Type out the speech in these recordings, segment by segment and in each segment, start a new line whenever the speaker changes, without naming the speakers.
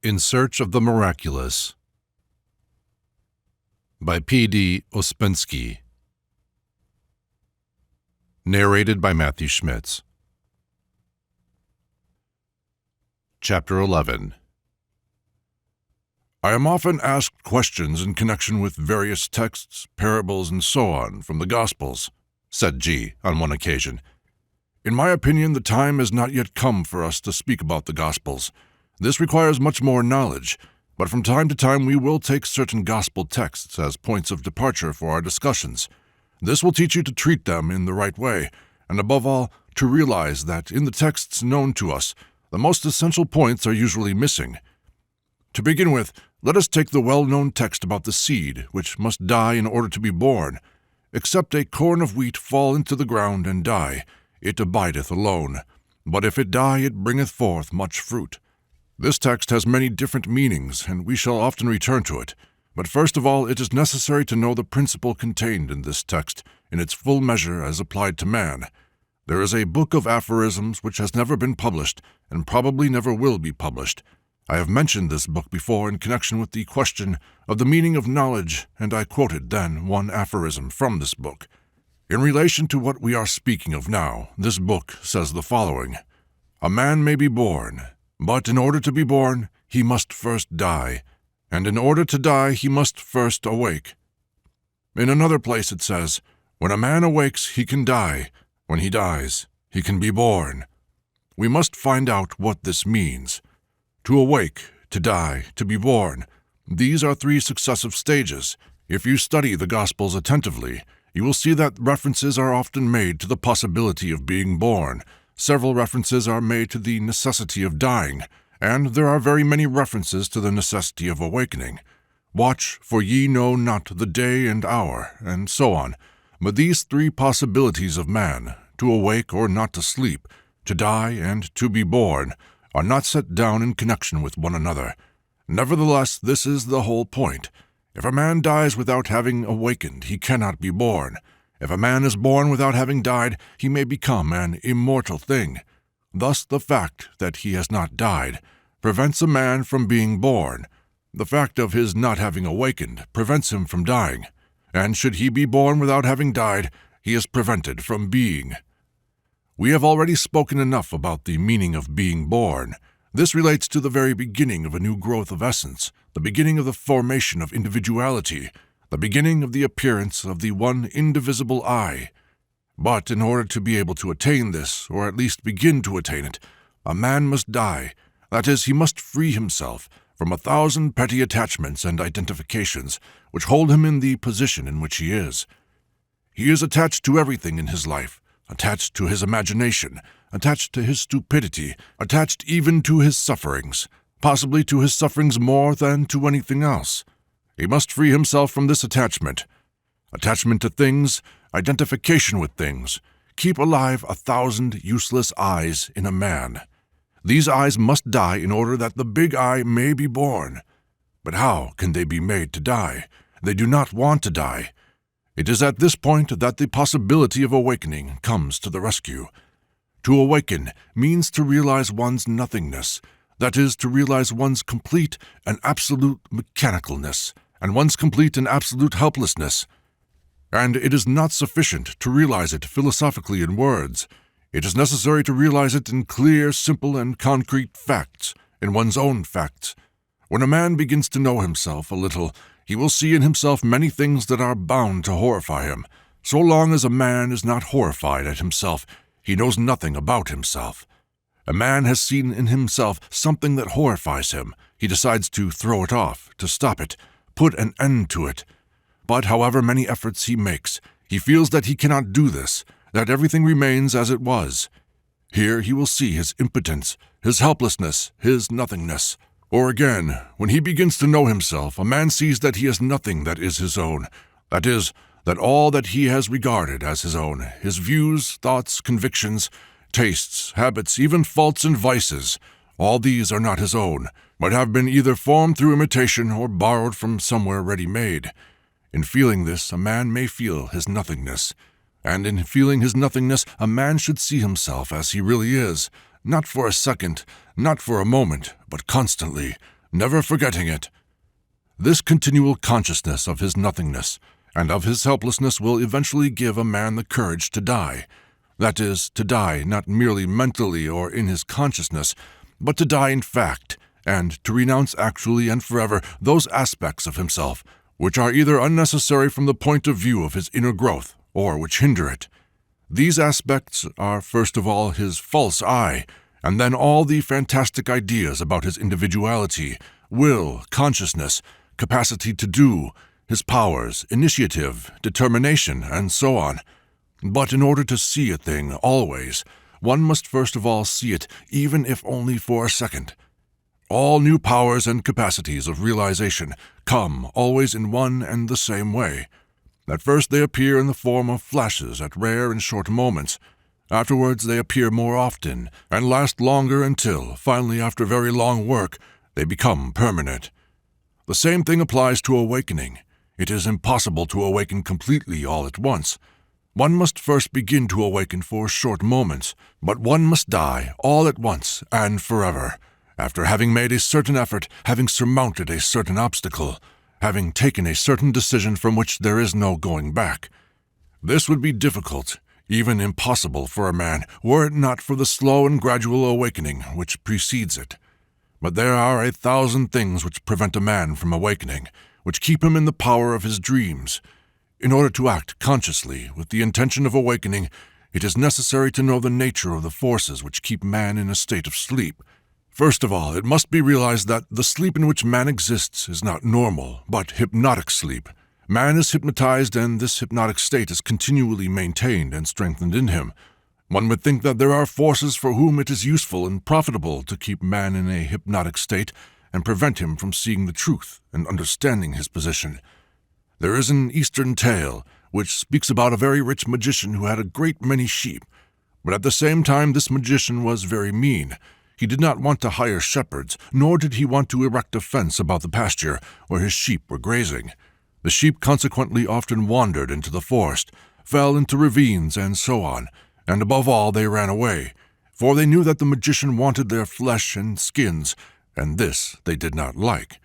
In Search of the Miraculous by P.D. Ouspensky. Narrated by Matthew Schmitz. Chapter 11. I am often asked questions in connection with various texts, parables, and so on from the Gospels, said G. on one occasion. In my opinion, the time has not yet come for us to speak about the Gospels. This requires much more knowledge, but from time to time we will take certain Gospel texts as points of departure for our discussions. This will teach you to treat them in the right way, and above all, to realize that in the texts known to us, the most essential points are usually missing. To begin with, let us take the well-known text about the seed, which must die in order to be born. Except a corn of wheat fall into the ground and die, it abideth alone. But if it die, it bringeth forth much fruit. This text has many different meanings, and we shall often return to it. But first of all, it is necessary to know the principle contained in this text in its full measure as applied to man. There is a book of aphorisms which has never been published, and probably never will be published. I have mentioned this book before in connection with the question of the meaning of knowledge, and I quoted then one aphorism from this book. In relation to what we are speaking of now, this book says the following: A man may be born, but in order to be born, he must first die, and in order to die, he must first awake. In another place it says, When a man awakes, he can die. When he dies, he can be born. We must find out what this means. To awake, to die, to be born, these are three successive stages. If you study the Gospels attentively, you will see that references are often made to the possibility of being born. Several references are made to the necessity of dying, and there are very many references to the necessity of awakening. Watch, for ye know not the day and hour, and so on. But these three possibilities of man, to awake or not to sleep, to die and to be born, are not set down in connection with one another. Nevertheless, this is the whole point. If a man dies without having awakened, he cannot be born. If a man is born without having died, he may become an immortal thing. Thus the fact that he has not died prevents a man from being born. The fact of his not having awakened prevents him from dying. And should he be born without having died, he is prevented from being. We have already spoken enough about the meaning of being born. This relates to the very beginning of a new growth of essence, the beginning of the formation of individuality, the beginning of the appearance of the one indivisible I. But in order to be able to attain this, or at least begin to attain it, a man must die. That is, he must free himself from 1,000 petty attachments and identifications which hold him in the position in which he is. He is attached to everything in his life, attached to his imagination, attached to his stupidity, attached even to his sufferings, possibly to his sufferings more than to anything else. He must free himself from this attachment to things, identification with things. Keep alive 1,000 useless eyes in a man. These eyes must die in order that the big I may be born. But how can they be made to die? They do not want to die. It is at this point that the possibility of awakening comes to the rescue. To awaken means to realize one's nothingness, that is, to realize one's complete and absolute mechanicalness, and one's complete and absolute helplessness. And it is not sufficient to realize it philosophically in words. It is necessary to realize it in clear, simple, and concrete facts, in one's own facts. When a man begins to know himself a little, he will see in himself many things that are bound to horrify him. So long as a man is not horrified at himself, he knows nothing about himself. A man has seen in himself something that horrifies him. He decides to throw it off, to stop it, put an end to it. But however many efforts he makes, he feels that he cannot do this, that everything remains as it was. Here he will see his impotence, his helplessness, his nothingness. Or again, when he begins to know himself, a man sees that he has nothing that is his own. That is, that all that he has regarded as his own, his views, thoughts, convictions, tastes, habits, even faults and vices, all these are not his own, but have been either formed through imitation or borrowed from somewhere ready-made. In feeling this, a man may feel his nothingness. And in feeling his nothingness, a man should see himself as he really is, not for a second, not for a moment, but constantly, never forgetting it. This continual consciousness of his nothingness and of his helplessness will eventually give a man the courage to die. That is, to die not merely mentally or in his consciousness, but to die in fact, and to renounce actually and forever those aspects of himself which are either unnecessary from the point of view of his inner growth, or which hinder it. These aspects are first of all his false I, and then all the fantastic ideas about his individuality, will, consciousness, capacity to do, his powers, initiative, determination, and so on. But in order to see a thing always, one must first of all see it, even if only for a second. All new powers and capacities of realization come always in one and the same way. At first they appear in the form of flashes at rare and short moments. Afterwards they appear more often and last longer until, finally after very long work, they become permanent. The same thing applies to awakening. It is impossible to awaken completely all at once. One must first begin to awaken for short moments, but one must die all at once and forever, after having made a certain effort, having surmounted a certain obstacle, having taken a certain decision from which there is no going back. This would be difficult, even impossible for a man, were it not for the slow and gradual awakening which precedes it. But there are 1,000 things which prevent a man from awakening, which keep him in the power of his dreams. In order to act consciously with the intention of awakening, it is necessary to know the nature of the forces which keep man in a state of sleep. First of all, it must be realized that the sleep in which man exists is not normal, but hypnotic sleep. Man is hypnotized, and this hypnotic state is continually maintained and strengthened in him. One would think that there are forces for whom it is useful and profitable to keep man in a hypnotic state and prevent him from seeing the truth and understanding his position. There is an Eastern tale which speaks about a very rich magician who had a great many sheep, but at the same time this magician was very mean. He did not want to hire shepherds, nor did he want to erect a fence about the pasture where his sheep were grazing. The sheep consequently often wandered into the forest, fell into ravines, and so on, and above all they ran away, for they knew that the magician wanted their flesh and skins, and this they did not like.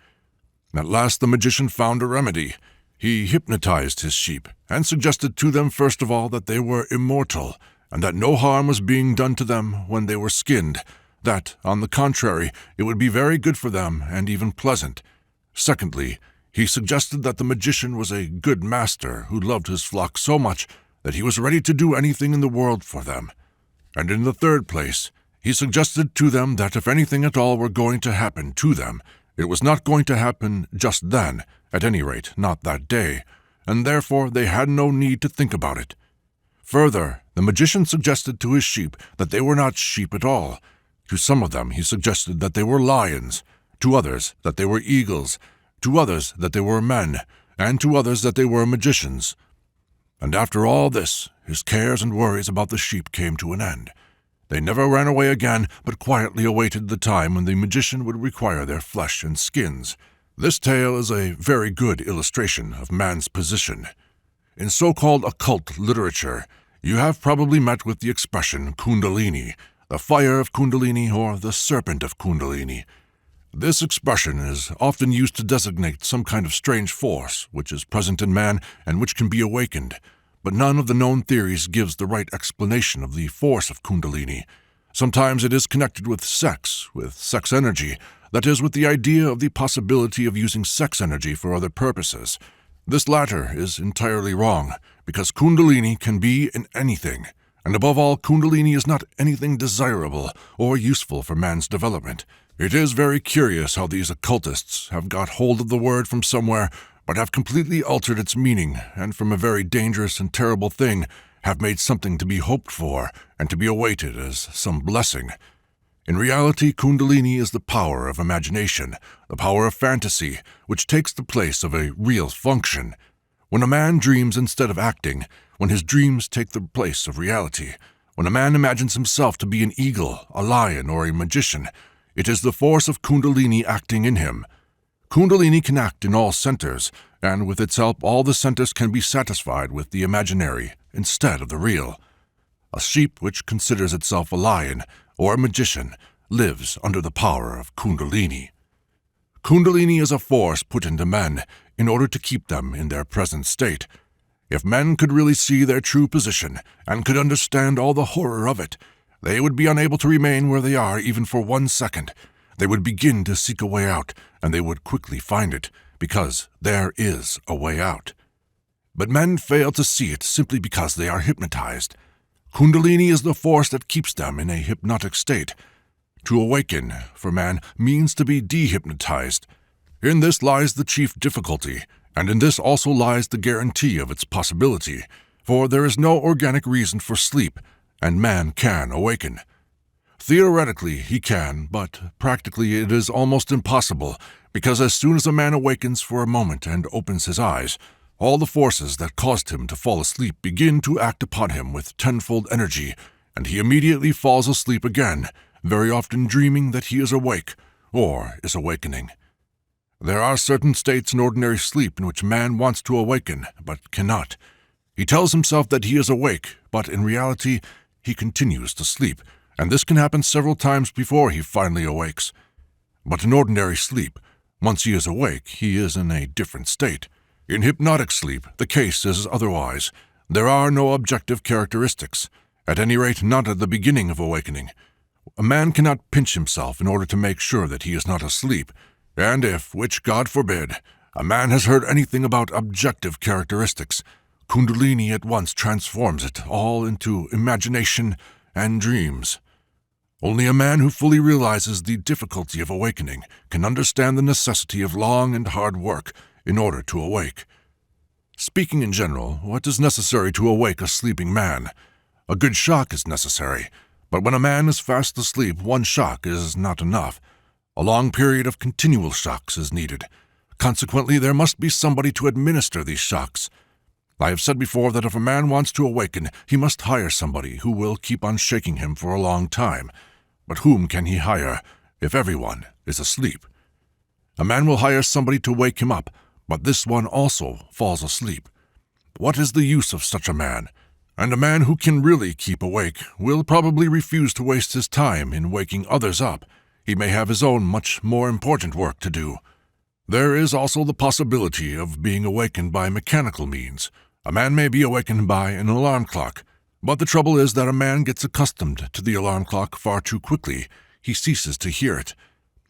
At last the magician found a remedy. He hypnotized his sheep, and suggested to them first of all that they were immortal, and that no harm was being done to them when they were skinned, that, on the contrary, it would be very good for them and even pleasant. Secondly, he suggested that the magician was a good master who loved his flock so much that he was ready to do anything in the world for them. And in the third place, he suggested to them that if anything at all were going to happen to them, it was not going to happen just then, at any rate not that day, and therefore they had no need to think about it. Further, the magician suggested to his sheep that they were not sheep at all. To some of them he suggested that they were lions, to others that they were eagles, to others that they were men, and to others that they were magicians. And after all this, his cares and worries about the sheep came to an end. They never ran away again, but quietly awaited the time when the magician would require their flesh and skins. This tale is a very good illustration of man's position. In so-called occult literature, you have probably met with the expression Kundalini, the fire of Kundalini, or the serpent of Kundalini. This expression is often used to designate some kind of strange force which is present in man and which can be awakened, but none of the known theories gives the right explanation of the force of Kundalini. Sometimes it is connected with sex energy, that is, with the idea of the possibility of using sex energy for other purposes. This latter is entirely wrong, because Kundalini can be in anything, and above all, Kundalini is not anything desirable or useful for man's development. It is very curious how these occultists have got hold of the word from somewhere, but have completely altered its meaning, and from a very dangerous and terrible thing have made something to be hoped for and to be awaited as some blessing. In reality, Kundalini is the power of imagination, the power of fantasy, which takes the place of a real function. When a man dreams instead of acting, when his dreams take the place of reality, when a man imagines himself to be an eagle, a lion, or a magician, it is the force of Kundalini acting in him. Kundalini can act in all centers, and with its help all the centers can be satisfied with the imaginary instead of the real. A sheep which considers itself a lion or a magician lives under the power of Kundalini. Kundalini is a force put into men in order to keep them in their present state. If men could really see their true position and could understand all the horror of it, they would be unable to remain where they are even for 1 second. They would begin to seek a way out, and they would quickly find it, because there is a way out. But men fail to see it simply because they are hypnotized. Kundalini is the force that keeps them in a hypnotic state. To awaken, for man, means to be dehypnotized. In this lies the chief difficulty, and in this also lies the guarantee of its possibility, for there is no organic reason for sleep, and man can awaken. Theoretically, he can, but practically it is almost impossible, because as soon as a man awakens for a moment and opens his eyes, all the forces that caused him to fall asleep begin to act upon him with tenfold energy, and he immediately falls asleep again, very often dreaming that he is awake, or is awakening. There are certain states in ordinary sleep in which man wants to awaken, but cannot. He tells himself that he is awake, but in reality he continues to sleep, and this can happen several times before he finally awakes. But in ordinary sleep, once he is awake, he is in a different state. In hypnotic sleep, the case is otherwise. There are no objective characteristics, at any rate not at the beginning of awakening. A man cannot pinch himself in order to make sure that he is not asleep, and if, which God forbid, a man has heard anything about objective characteristics, Kundalini at once transforms it all into imagination and dreams. Only a man who fully realizes the difficulty of awakening can understand the necessity of long and hard work in order to awake. Speaking in general, what is necessary to awake a sleeping man? A good shock is necessary, but when a man is fast asleep, one shock is not enough. A long period of continual shocks is needed. Consequently, there must be somebody to administer these shocks. I have said before that if a man wants to awaken, he must hire somebody who will keep on shaking him for a long time. But whom can he hire if everyone is asleep? A man will hire somebody to wake him up, but this one also falls asleep. What is the use of such a man? And a man who can really keep awake will probably refuse to waste his time in waking others up. He may have his own much more important work to do. There is also the possibility of being awakened by mechanical means. A man may be awakened by an alarm clock, but the trouble is that a man gets accustomed to the alarm clock far too quickly. He ceases to hear it.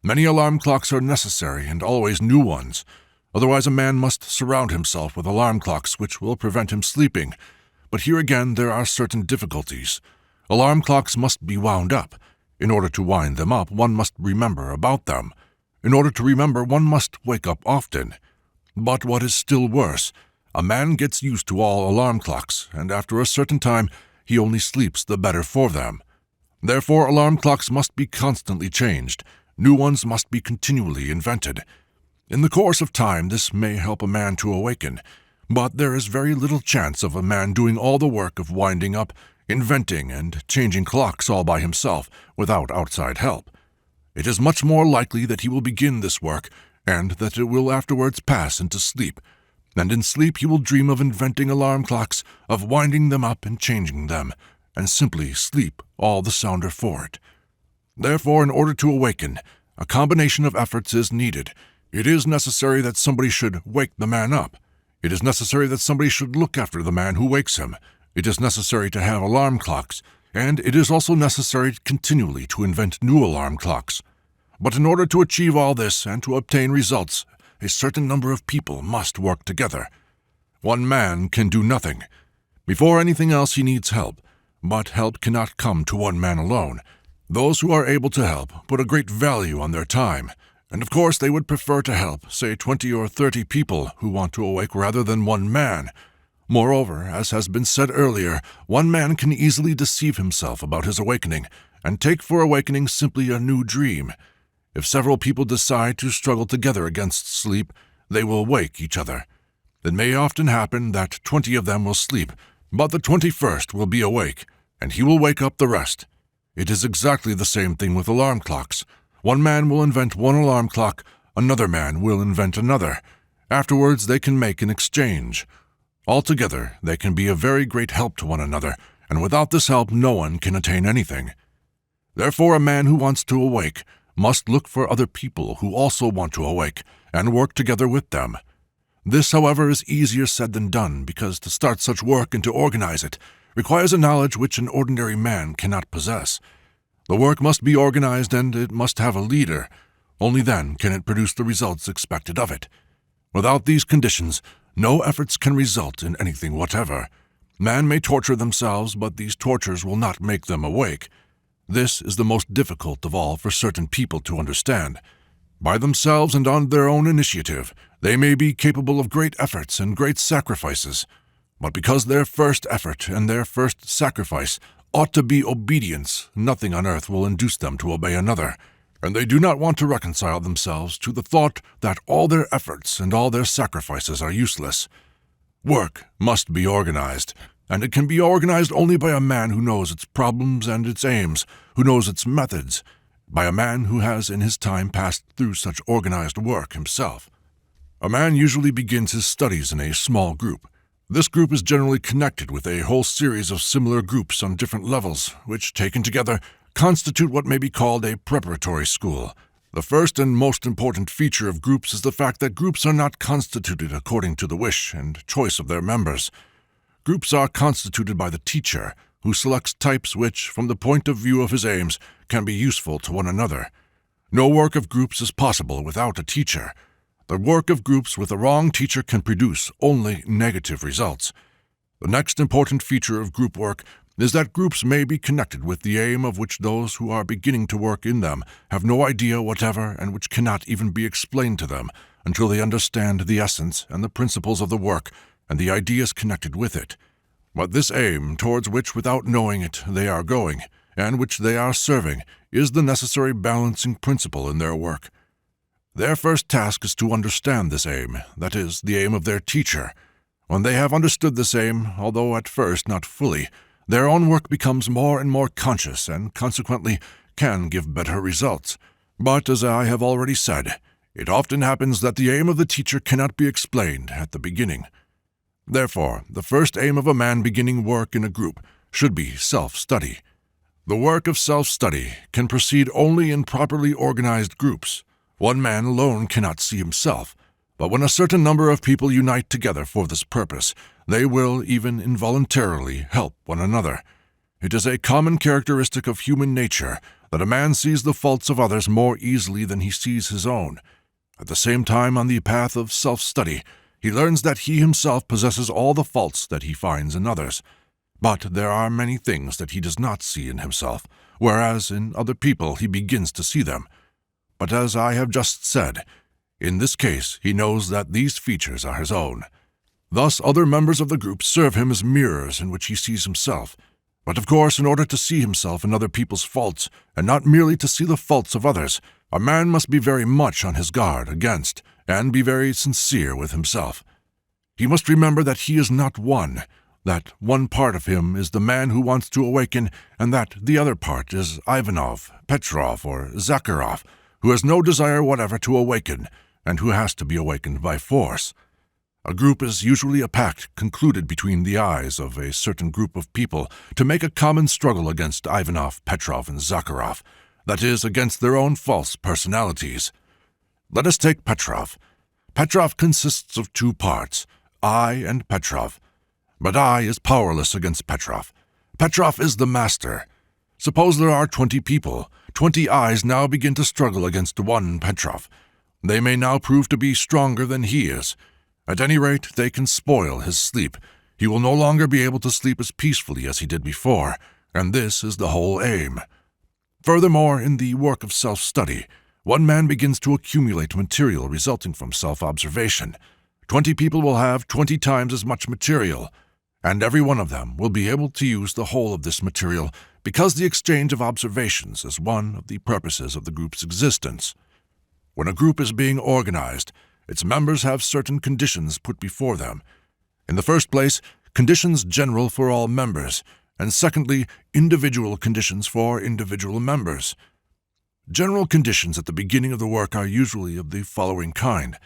Many alarm clocks are necessary, and always new ones. Otherwise a man must surround himself with alarm clocks which will prevent him sleeping. But here again there are certain difficulties. Alarm clocks must be wound up. In order to wind them up, one must remember about them. In order to remember, one must wake up often. But what is still worse, a man gets used to all alarm clocks, and after a certain time he only sleeps the better for them. Therefore alarm clocks must be constantly changed. New ones must be continually invented. In the course of time this may help a man to awaken, but there is very little chance of a man doing all the work of winding up, inventing, and changing clocks all by himself without outside help. It is much more likely that he will begin this work, and that it will afterwards pass into sleep. And in sleep he will dream of inventing alarm clocks, of winding them up and changing them, and simply sleep all the sounder for it. Therefore, in order to awaken, a combination of efforts is needed. It is necessary that somebody should wake the man up. It is necessary that somebody should look after the man who wakes him. It is necessary to have alarm clocks, and it is also necessary continually to invent new alarm clocks. But in order to achieve all this and to obtain results, a certain number of people must work together. One man can do nothing. Before anything else he needs help, but help cannot come to one man alone. Those who are able to help put a great value on their time, and of course they would prefer to help, say 20 or 30 people who want to awake rather than one man. Moreover, as has been said earlier, one man can easily deceive himself about his awakening, and take for awakening simply a new dream. If several people decide to struggle together against sleep, they will wake each other. It may often happen that 20 of them will sleep, but the 21st will be awake, and he will wake up the rest. It is exactly the same thing with alarm clocks. One man will invent one alarm clock, another man will invent another. Afterwards they can make an exchange. Altogether, they can be a very great help to one another, and without this help no one can attain anything. Therefore a man who wants to awake must look for other people who also want to awake and work together with them. This, however, is easier said than done, because to start such work and to organize it requires a knowledge which an ordinary man cannot possess. The work must be organized and it must have a leader. Only then can it produce the results expected of it. Without these conditions, no efforts can result in anything whatever. Man may torture themselves, but these tortures will not make them awake. This is the most difficult of all for certain people to understand. By themselves and on their own initiative, they may be capable of great efforts and great sacrifices, but because their first effort and their first sacrifice ought to be obedience, nothing on earth will induce them to obey another, and they do not want to reconcile themselves to the thought that all their efforts and all their sacrifices are useless. Work must be organized, and it can be organized only by a man who knows its problems and its aims, who knows its methods, by a man who has in his time passed through such organized work himself. A man usually begins his studies in a small group. This group is generally connected with a whole series of similar groups on different levels, which, taken together, constitute what may be called a preparatory school. The first and most important feature of groups is the fact that groups are not constituted according to the wish and choice of their members. Groups are constituted by the teacher, who selects types which, from the point of view of his aims, can be useful to one another. No work of groups is possible without a teacher. The work of groups with a wrong teacher can produce only negative results. The next important feature of group work is that groups may be connected with the aim of which those who are beginning to work in them have no idea whatever, and which cannot even be explained to them until they understand the essence and the principles of the work and the ideas connected with it. But this aim, towards which without knowing it they are going, and which they are serving, is the necessary balancing principle in their work. Their first task is to understand this aim, that is, the aim of their teacher. When they have understood this aim, although at first not fully, their own work becomes more and more conscious and consequently can give better results. But, as I have already said, it often happens that the aim of the teacher cannot be explained at the beginning. Therefore, the first aim of a man beginning work in a group should be self-study. The work of self-study can proceed only in properly organized groups. One man alone cannot see himself, but when a certain number of people unite together for this purpose, they will, even involuntarily, help one another. It is a common characteristic of human nature that a man sees the faults of others more easily than he sees his own. At the same time, on the path of self-study, he learns that he himself possesses all the faults that he finds in others. But there are many things that he does not see in himself, whereas in other people he begins to see them. But as I have just said, in this case he knows that these features are his own. Thus other members of the group serve him as mirrors in which he sees himself. But of course, in order to see himself in other people's faults, and not merely to see the faults of others, a man must be very much on his guard against, and be very sincere with himself. He must remember that he is not one, that one part of him is the man who wants to awaken, and that the other part is Ivanov, Petrov, or Zakharov, who has no desire whatever to awaken, and who has to be awakened by force. A group is usually a pact concluded between the eyes of a certain group of people to make a common struggle against Ivanov, Petrov, and Zakharov, that is, against their own false personalities. Let us take Petrov. Petrov consists of two parts, I and Petrov. But I is powerless against Petrov. Petrov is the master. Suppose there are 20 people. 20 I's now begin to struggle against one Petrov. They may now prove to be stronger than he is. At any rate, they can spoil his sleep. He will no longer be able to sleep as peacefully as he did before, and this is the whole aim. Furthermore, in the work of self-study, one man begins to accumulate material resulting from self-observation. 20 people will have 20 times as much material, and every one of them will be able to use the whole of this material because the exchange of observations is one of the purposes of the group's existence. When a group is being organized, its members have certain conditions put before them. In the first place, conditions general for all members, and secondly, individual conditions for individual members. General conditions at the beginning of the work are usually of the following kind.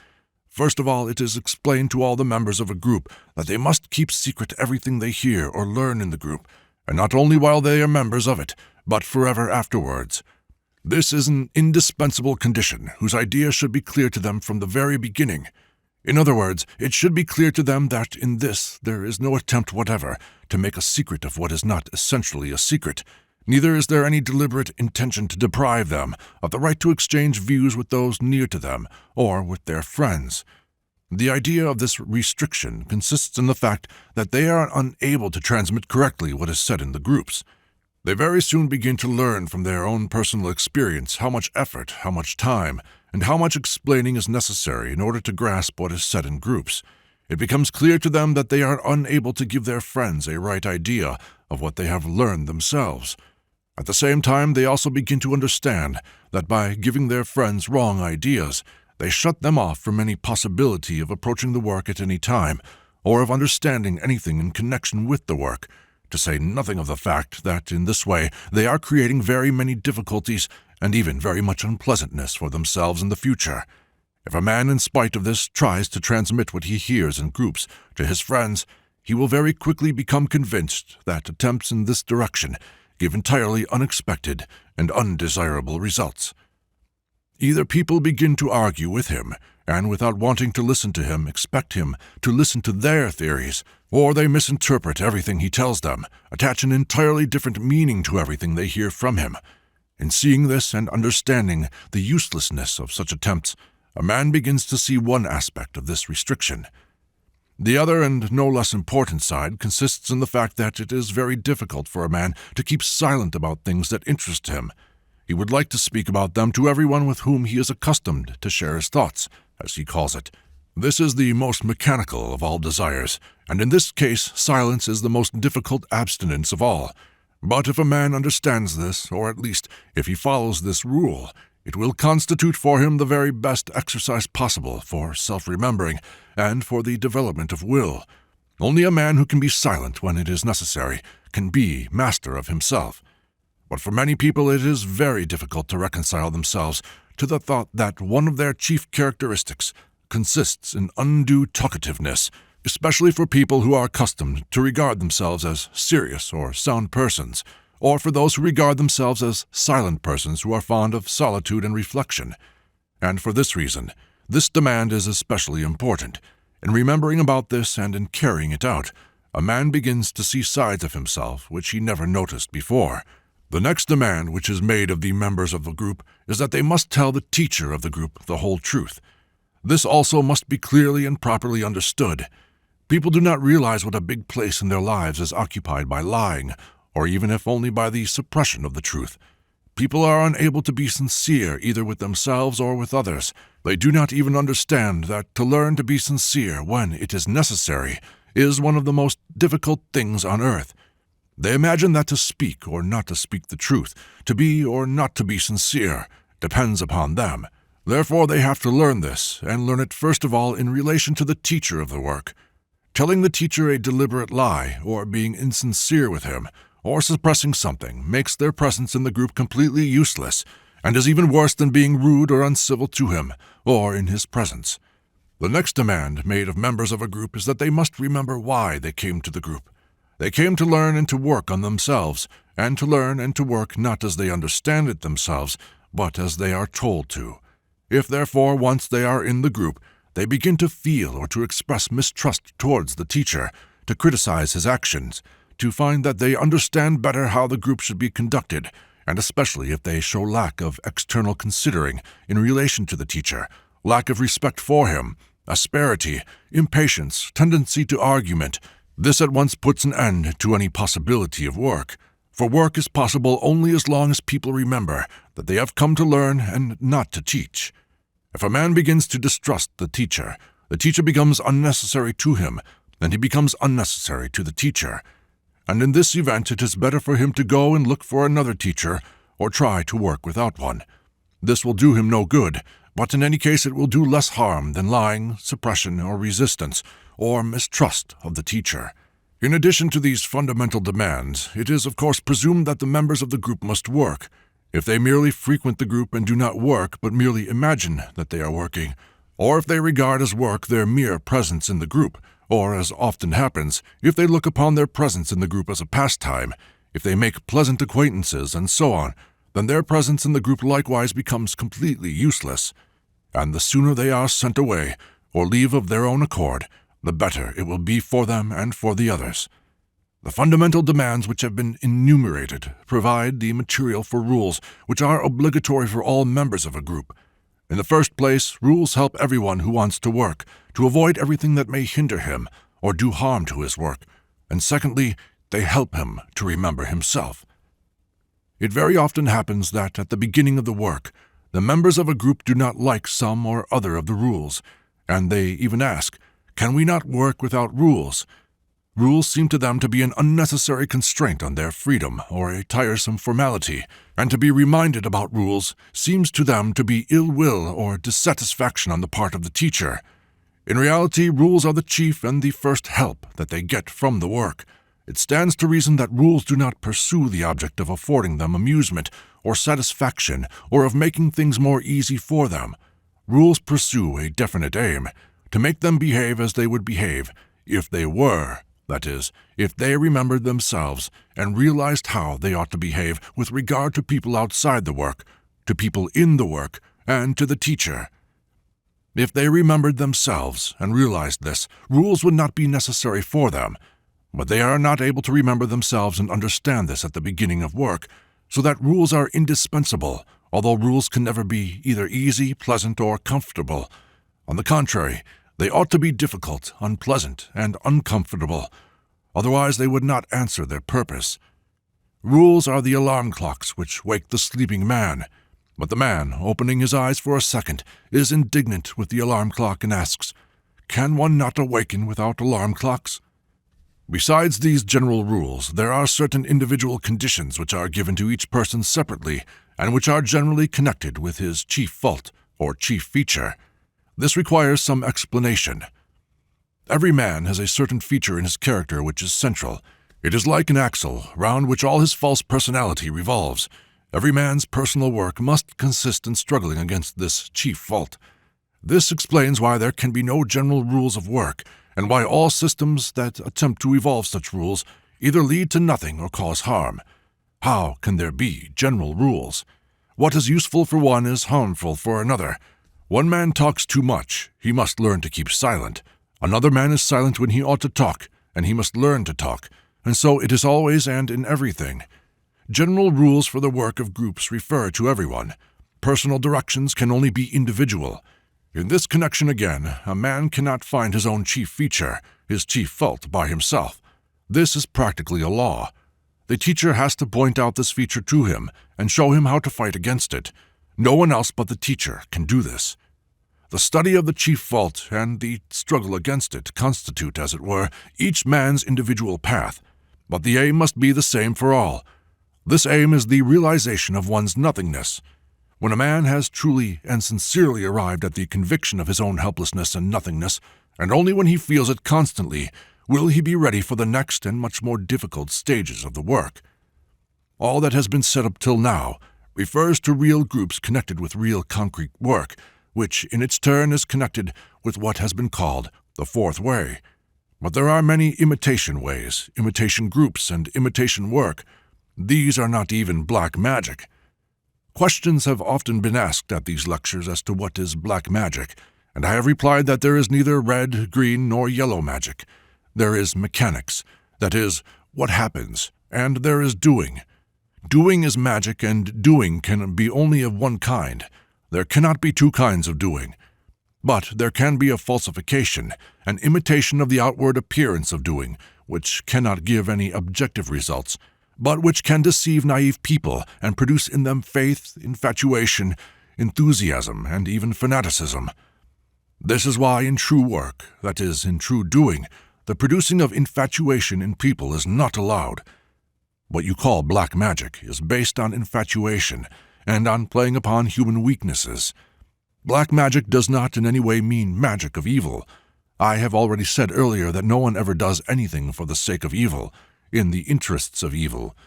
First of all, it is explained to all the members of a group that they must keep secret everything they hear or learn in the group, and not only while they are members of it, but forever afterwards. This is an indispensable condition whose idea should be clear to them from the very beginning. In other words, it should be clear to them that in this there is no attempt whatever to make a secret of what is not essentially a secret. Neither is there any deliberate intention to deprive them of the right to exchange views with those near to them or with their friends. The idea of this restriction consists in the fact that they are unable to transmit correctly what is said in the groups. They very soon begin to learn from their own personal experience how much effort, how much time, and how much explaining is necessary in order to grasp what is said in groups. It becomes clear to them that they are unable to give their friends a right idea of what they have learned themselves. At the same time, they also begin to understand that by giving their friends wrong ideas, they shut them off from any possibility of approaching the work at any time, or of understanding anything in connection with the work, to say nothing of the fact that in this way they are creating very many difficulties and even very much unpleasantness for themselves in the future. If a man, in spite of this, tries to transmit what he hears in groups to his friends, he will very quickly become convinced that attempts in this direction give entirely unexpected and undesirable results. Either people begin to argue with him, and without wanting to listen to him, expect him to listen to their theories, or they misinterpret everything he tells them, attach an entirely different meaning to everything they hear from him. In seeing this and understanding the uselessness of such attempts, a man begins to see one aspect of this restriction. The other and no less important side consists in the fact that it is very difficult for a man to keep silent about things that interest him. He would like to speak about them to everyone with whom he is accustomed to share his thoughts, as he calls it. This is the most mechanical of all desires, and in this case silence is the most difficult abstinence of all. But if a man understands this, or at least if he follows this rule, it will constitute for him the very best exercise possible for self-remembering and for the development of will. Only a man who can be silent when it is necessary can be master of himself. But for many people it is very difficult to reconcile themselves to the thought that one of their chief characteristics consists in undue talkativeness, especially for people who are accustomed to regard themselves as serious or sound persons, or for those who regard themselves as silent persons who are fond of solitude and reflection. And for this reason, this demand is especially important. In remembering about this and in carrying it out, a man begins to see sides of himself which he never noticed before. The next demand which is made of the members of the group is that they must tell the teacher of the group the whole truth. This also must be clearly and properly understood. People do not realize what a big place in their lives is occupied by lying, or even if only by the suppression of the truth. People are unable to be sincere either with themselves or with others. They do not even understand that to learn to be sincere when it is necessary is one of the most difficult things on earth. They imagine that to speak or not to speak the truth, to be or not to be sincere, depends upon them. Therefore they have to learn this, and learn it first of all in relation to the teacher of the work. Telling the teacher a deliberate lie, or being insincere with him, or suppressing something, makes their presence in the group completely useless, and is even worse than being rude or uncivil to him, or in his presence. The next demand made of members of a group is that they must remember why they came to the group. They came to learn and to work on themselves, and to learn and to work not as they understand it themselves, but as they are told to. If therefore once they are in the group, they begin to feel or to express mistrust towards the teacher, to criticize his actions, to find that they understand better how the group should be conducted, and especially if they show lack of external considering in relation to the teacher, lack of respect for him, asperity, impatience, tendency to argument, this at once puts an end to any possibility of work. For work is possible only as long as people remember that they have come to learn and not to teach. If a man begins to distrust the teacher becomes unnecessary to him, and he becomes unnecessary to the teacher. And in this event it is better for him to go and look for another teacher, or try to work without one. This will do him no good, but in any case it will do less harm than lying, suppression, or resistance, or mistrust of the teacher. In addition to these fundamental demands, it is of course presumed that the members of the group must work. If they merely frequent the group and do not work, but merely imagine that they are working, or if they regard as work their mere presence in the group, or, as often happens, if they look upon their presence in the group as a pastime, if they make pleasant acquaintances, and so on, then their presence in the group likewise becomes completely useless, and the sooner they are sent away or leave of their own accord, the better it will be for them and for the others. The fundamental demands which have been enumerated provide the material for rules which are obligatory for all members of a group. In the first place, rules help everyone who wants to work to avoid everything that may hinder him or do harm to his work, and secondly, they help him to remember himself. It very often happens that at the beginning of the work, the members of a group do not like some or other of the rules, and they even ask, "Can we not work without rules?" Rules seem to them to be an unnecessary constraint on their freedom or a tiresome formality, and to be reminded about rules seems to them to be ill will or dissatisfaction on the part of the teacher. In reality, rules are the chief and the first help that they get from the work. It stands to reason that rules do not pursue the object of affording them amusement or satisfaction or of making things more easy for them. Rules pursue a definite aim, to make them behave as they would behave if they were. That is, if they remembered themselves and realized how they ought to behave with regard to people outside the work, to people in the work, and to the teacher. If they remembered themselves and realized this, rules would not be necessary for them, but they are not able to remember themselves and understand this at the beginning of work, so that rules are indispensable, although rules can never be either easy, pleasant, or comfortable. On the contrary, they ought to be difficult, unpleasant, and uncomfortable. Otherwise they would not answer their purpose. Rules are the alarm clocks which wake the sleeping man, but the man, opening his eyes for a second, is indignant with the alarm clock and asks, "Can one not awaken without alarm clocks?" Besides these general rules, there are certain individual conditions which are given to each person separately, and which are generally connected with his chief fault or chief feature. This requires some explanation. Every man has a certain feature in his character which is central. It is like an axle, round which all his false personality revolves. Every man's personal work must consist in struggling against this chief fault. This explains why there can be no general rules of work, and why all systems that attempt to evolve such rules either lead to nothing or cause harm. How can there be general rules? What is useful for one is harmful for another. One man talks too much, he must learn to keep silent. Another man is silent when he ought to talk, and he must learn to talk, and so it is always and in everything. General rules for the work of groups refer to everyone. Personal directions can only be individual. In this connection again, a man cannot find his own chief feature, his chief fault, by himself. This is practically a law. The teacher has to point out this feature to him and show him how to fight against it. No one else but the teacher can do this. The study of the chief fault and the struggle against it constitute, as it were, each man's individual path, but the aim must be the same for all. This aim is the realization of one's nothingness. When a man has truly and sincerely arrived at the conviction of his own helplessness and nothingness, and only when he feels it constantly, will he be ready for the next and much more difficult stages of the work. All that has been said up till now refers to real groups connected with real concrete work, which in its turn is connected with what has been called the fourth way. But there are many imitation ways, imitation groups, and imitation work. These are not even black magic. Questions have often been asked at these lectures as to what is black magic, and I have replied that there is neither red, green, nor yellow magic. There is mechanics, that is, what happens, and there is doing. Doing is magic, and doing can be only of one kind. There cannot be two kinds of doing. But there can be a falsification, an imitation of the outward appearance of doing, which cannot give any objective results, but which can deceive naive people and produce in them faith, infatuation, enthusiasm, and even fanaticism. This is why in true work, that is, in true doing, the producing of infatuation in people is not allowed. What you call black magic is based on infatuation and on playing upon human weaknesses. Black magic does not in any way mean magic of evil. I have already said earlier that no one ever does anything for the sake of evil, in the interests of evil.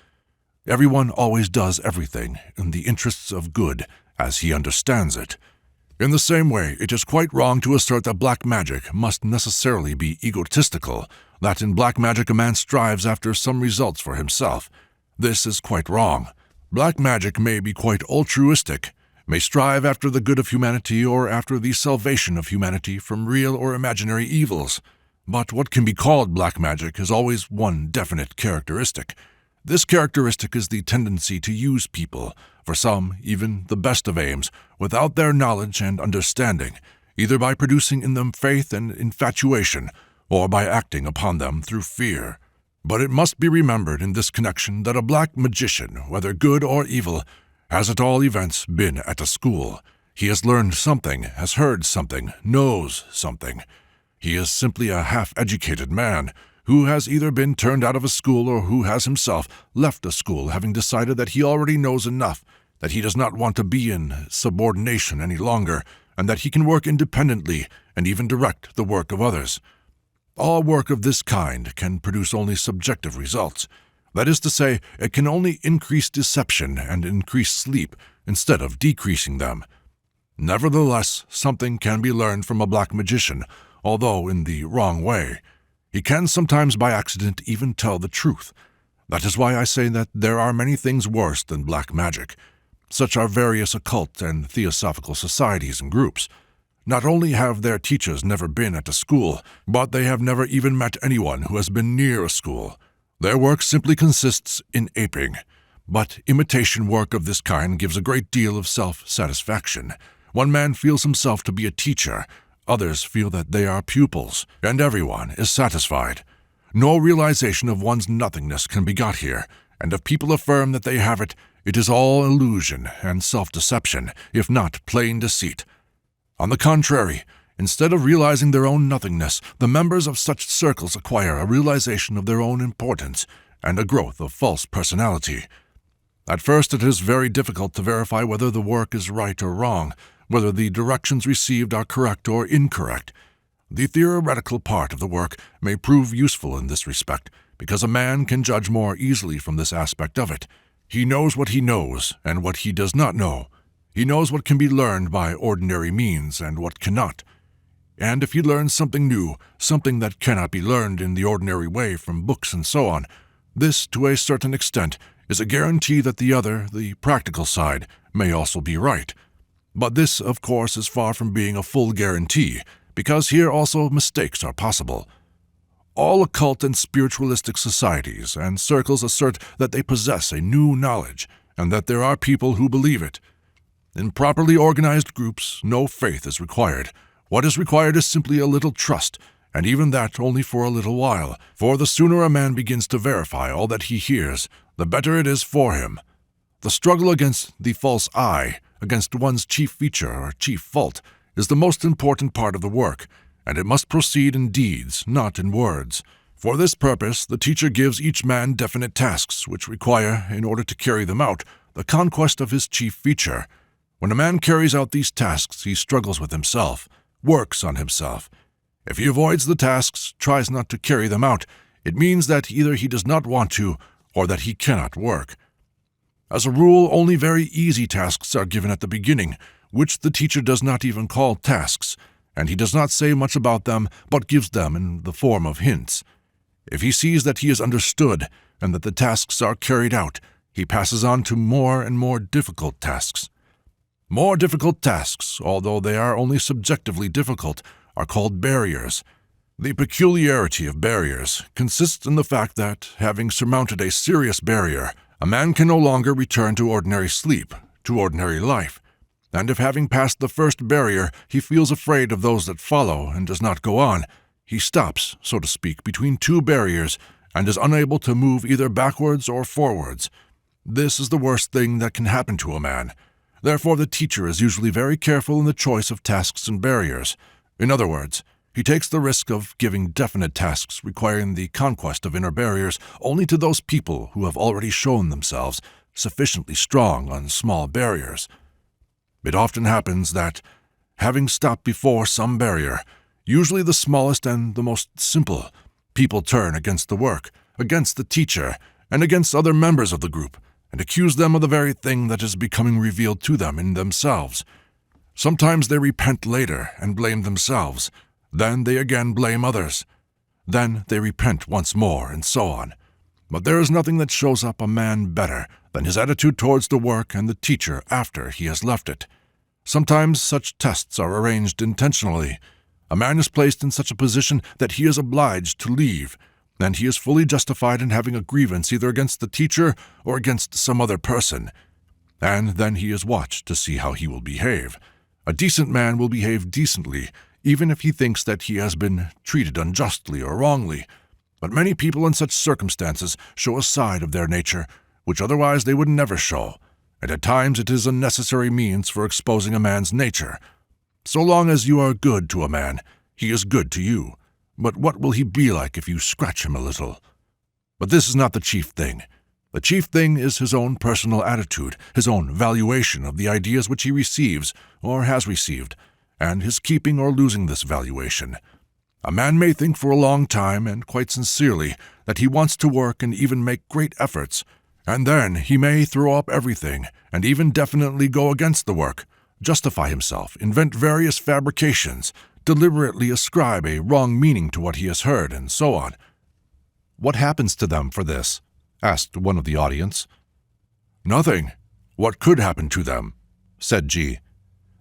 Everyone always does everything in the interests of good, as he understands it. In the same way, it is quite wrong to assert that black magic must necessarily be egotistical, that in black magic a man strives after some results for himself. This is quite wrong. Black magic may be quite altruistic, may strive after the good of humanity or after the salvation of humanity from real or imaginary evils. But what can be called black magic has always one definite characteristic. This characteristic is the tendency to use people, for some even the best of aims, without their knowledge and understanding, either by producing in them faith and infatuation, or by acting upon them through fear. But it must be remembered in this connection that a black magician, whether good or evil, has at all events been at a school. He has learned something, has heard something, knows something. He is simply a half-educated man who has either been turned out of a school or who has himself left a school having decided that he already knows enough, that he does not want to be in subordination any longer, and that he can work independently and even direct the work of others. All work of this kind can produce only subjective results. That is to say, it can only increase deception and increase sleep instead of decreasing them. Nevertheless, something can be learned from a black magician, although in the wrong way. He can sometimes by accident even tell the truth. That is why I say that there are many things worse than black magic. Such are various occult and theosophical societies and groups. Not only have their teachers never been at a school, but they have never even met anyone who has been near a school. Their work simply consists in aping. But imitation work of this kind gives a great deal of self-satisfaction. One man feels himself to be a teacher, others feel that they are pupils, and everyone is satisfied. No realization of one's nothingness can be got here, and if people affirm that they have it, it is all illusion and self-deception, if not plain deceit. On the contrary, instead of realizing their own nothingness, the members of such circles acquire a realization of their own importance and a growth of false personality. At first it is very difficult to verify whether the work is right or wrong, whether the directions received are correct or incorrect. The theoretical part of the work may prove useful in this respect, because a man can judge more easily from this aspect of it. He knows what he knows and what he does not know. He knows what can be learned by ordinary means and what cannot. And if he learns something new, something that cannot be learned in the ordinary way from books and so on, this, to a certain extent, is a guarantee that the other, the practical side, may also be right. But this, of course, is far from being a full guarantee, because here also mistakes are possible. All occult and spiritualistic societies and circles assert that they possess a new knowledge, and that there are people who believe it. In properly organized groups, no faith is required. What is required is simply a little trust, and even that only for a little while, for the sooner a man begins to verify all that he hears, the better it is for him. The struggle against the false I, against one's chief feature or chief fault, is the most important part of the work, and it must proceed in deeds, not in words. For this purpose, the teacher gives each man definite tasks which require, in order to carry them out, the conquest of his chief feature. When a man carries out these tasks, he struggles with himself, works on himself. If he avoids the tasks, tries not to carry them out, it means that either he does not want to, or that he cannot work. As a rule, only very easy tasks are given at the beginning, which the teacher does not even call tasks, and he does not say much about them, but gives them in the form of hints. If he sees that he is understood, and that the tasks are carried out, he passes on to more and more difficult tasks. More difficult tasks, although they are only subjectively difficult, are called barriers. The peculiarity of barriers consists in the fact that, having surmounted a serious barrier, a man can no longer return to ordinary sleep, to ordinary life, and if having passed the first barrier he feels afraid of those that follow and does not go on, he stops, so to speak, between two barriers and is unable to move either backwards or forwards. This is the worst thing that can happen to a man. Therefore the teacher is usually very careful in the choice of tasks and barriers. In other words, he takes the risk of giving definite tasks requiring the conquest of inner barriers only to those people who have already shown themselves sufficiently strong on small barriers. It often happens that, having stopped before some barrier, usually the smallest and the most simple, people turn against the work, against the teacher, and against other members of the group, and accuse them of the very thing that is becoming revealed to them in themselves. Sometimes they repent later and blame themselves. Then they again blame others. Then they repent once more, and so on. But there is nothing that shows up a man better then his attitude towards the work and the teacher after he has left it. Sometimes such tests are arranged intentionally. A man is placed in such a position that he is obliged to leave, and he is fully justified in having a grievance either against the teacher or against some other person. And then he is watched to see how he will behave. A decent man will behave decently, even if he thinks that he has been treated unjustly or wrongly. But many people in such circumstances show a side of their nature which otherwise they would never show, and at times it is a necessary means for exposing a man's nature. So long as you are good to a man, he is good to you. But what will he be like if you scratch him a little? But this is not the chief thing. The chief thing is his own personal attitude, his own valuation of the ideas which he receives or has received, and his keeping or losing this valuation. A man may think for a long time, and quite sincerely, that he wants to work and even make great efforts, and then he may throw up everything and even definitely go against the work, justify himself, invent various fabrications, deliberately ascribe a wrong meaning to what he has heard, and so on. "What happens to them for this?" asked one of the audience. "Nothing. What could happen to them?" said G.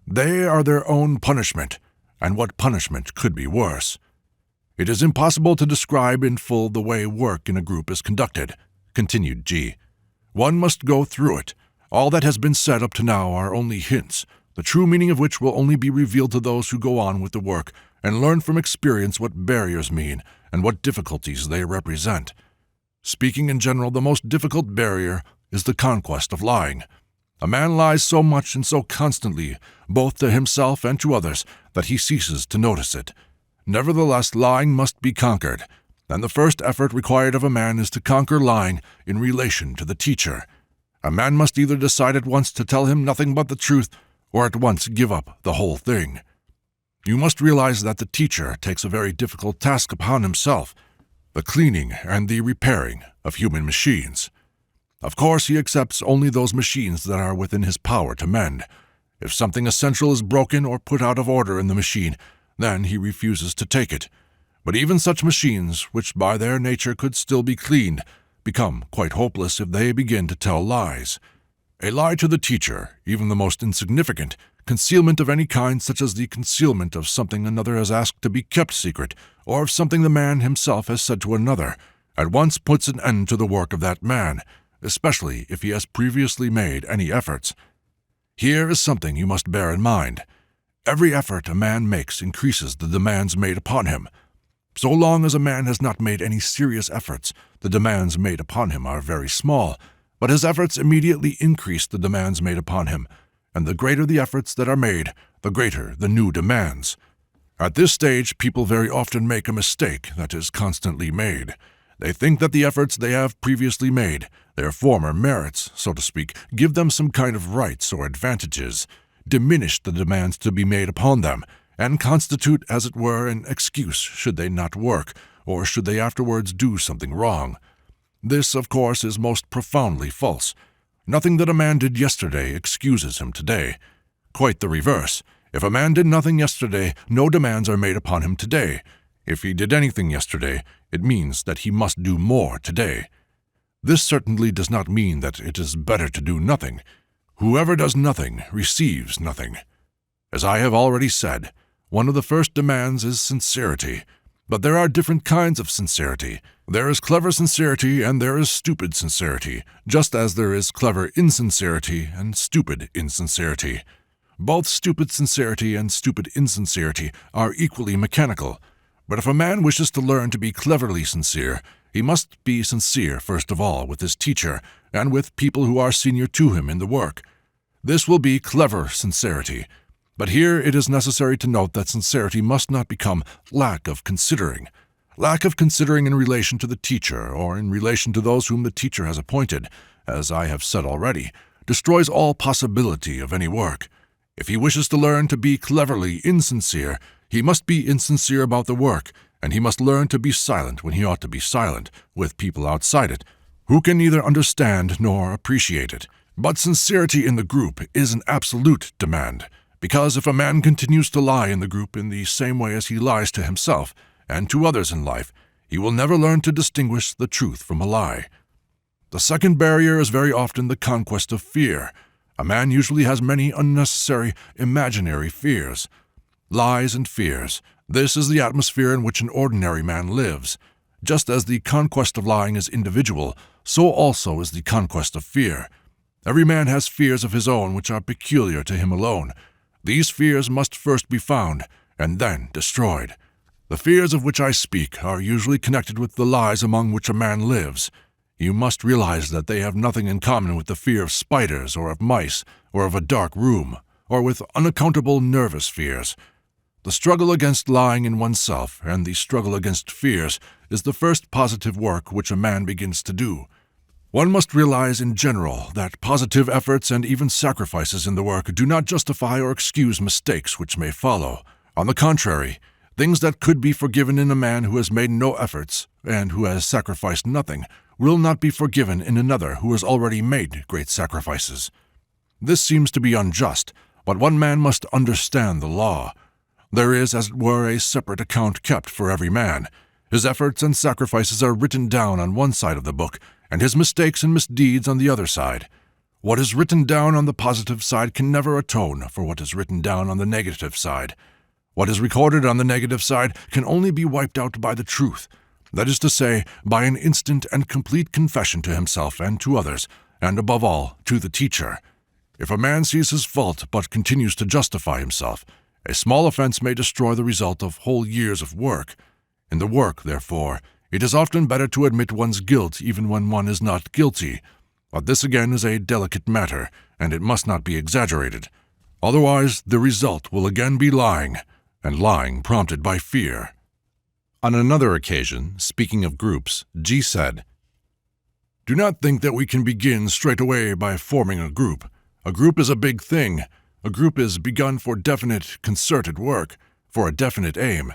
"They are their own punishment, and what punishment could be worse? It is impossible to describe in full the way work in a group is conducted," continued G. "One must go through it. All that has been said up to now are only hints, the true meaning of which will only be revealed to those who go on with the work and learn from experience what barriers mean and what difficulties they represent. Speaking in general, the most difficult barrier is the conquest of lying. A man lies so much and so constantly, both to himself and to others, that he ceases to notice it. Nevertheless, lying must be conquered, and the first effort required of a man is to conquer lying in relation to the teacher. A man must either decide at once to tell him nothing but the truth, or at once give up the whole thing. You must realize that the teacher takes a very difficult task upon himself, the cleaning and the repairing of human machines. Of course, he accepts only those machines that are within his power to mend. If something essential is broken or put out of order in the machine, then he refuses to take it. But even such machines, which by their nature could still be cleaned, become quite hopeless if they begin to tell lies. A lie to the teacher, even the most insignificant, concealment of any kind, such as the concealment of something another has asked to be kept secret, or of something the man himself has said to another, at once puts an end to the work of that man, especially if he has previously made any efforts. Here is something you must bear in mind. Every effort a man makes increases the demands made upon him. So long as a man has not made any serious efforts, the demands made upon him are very small, but his efforts immediately increase the demands made upon him, and the greater the efforts that are made, the greater the new demands. At this stage, people very often make a mistake that is constantly made. They think that the efforts they have previously made, their former merits, so to speak, give them some kind of rights or advantages, diminish the demands to be made upon them, and constitute, as it were, an excuse should they not work, or should they afterwards do something wrong. This, of course, is most profoundly false. Nothing that a man did yesterday excuses him today. Quite the reverse. If a man did nothing yesterday, no demands are made upon him today. If he did anything yesterday, it means that he must do more today. This certainly does not mean that it is better to do nothing. Whoever does nothing receives nothing. As I have already said, one of the first demands is sincerity. But there are different kinds of sincerity. There is clever sincerity and there is stupid sincerity, just as there is clever insincerity and stupid insincerity. Both stupid sincerity and stupid insincerity are equally mechanical. But if a man wishes to learn to be cleverly sincere, he must be sincere first of all with his teacher and with people who are senior to him in the work. This will be clever sincerity. But here it is necessary to note that sincerity must not become lack of considering. Lack of considering in relation to the teacher or in relation to those whom the teacher has appointed, as I have said already, destroys all possibility of any work. If he wishes to learn to be cleverly insincere, he must be insincere about the work, and he must learn to be silent when he ought to be silent, with people outside it, who can neither understand nor appreciate it. But sincerity in the group is an absolute demand, because if a man continues to lie in the group in the same way as he lies to himself and to others in life, he will never learn to distinguish the truth from a lie. The second barrier is very often the conquest of fear. A man usually has many unnecessary, imaginary fears. Lies and fears. This is the atmosphere in which an ordinary man lives. Just as the conquest of lying is individual, so also is the conquest of fear. Every man has fears of his own which are peculiar to him alone. These fears must first be found, and then destroyed. The fears of which I speak are usually connected with the lies among which a man lives. You must realize that they have nothing in common with the fear of spiders or of mice or of a dark room, or with unaccountable nervous fears. The struggle against lying in oneself and the struggle against fears is the first positive work which a man begins to do. One must realize in general that positive efforts and even sacrifices in the work do not justify or excuse mistakes which may follow. On the contrary, things that could be forgiven in a man who has made no efforts and who has sacrificed nothing will not be forgiven in another who has already made great sacrifices. This seems to be unjust, but one man must understand the law. There is, as it were, a separate account kept for every man. His efforts and sacrifices are written down on one side of the book, and his mistakes and misdeeds on the other side. What is written down on the positive side can never atone for what is written down on the negative side. What is recorded on the negative side can only be wiped out by the truth, that is to say, by an instant and complete confession to himself and to others, and above all, to the teacher. If a man sees his fault but continues to justify himself, a small offense may destroy the result of whole years of work. In the work, therefore, it is often better to admit one's guilt even when one is not guilty. But this again is a delicate matter, and it must not be exaggerated. Otherwise, the result will again be lying, and lying prompted by fear. On another occasion, speaking of groups, G said, "Do not think that we can begin straight away by forming a group. A group is a big thing. A group is begun for definite, concerted work, for a definite aim.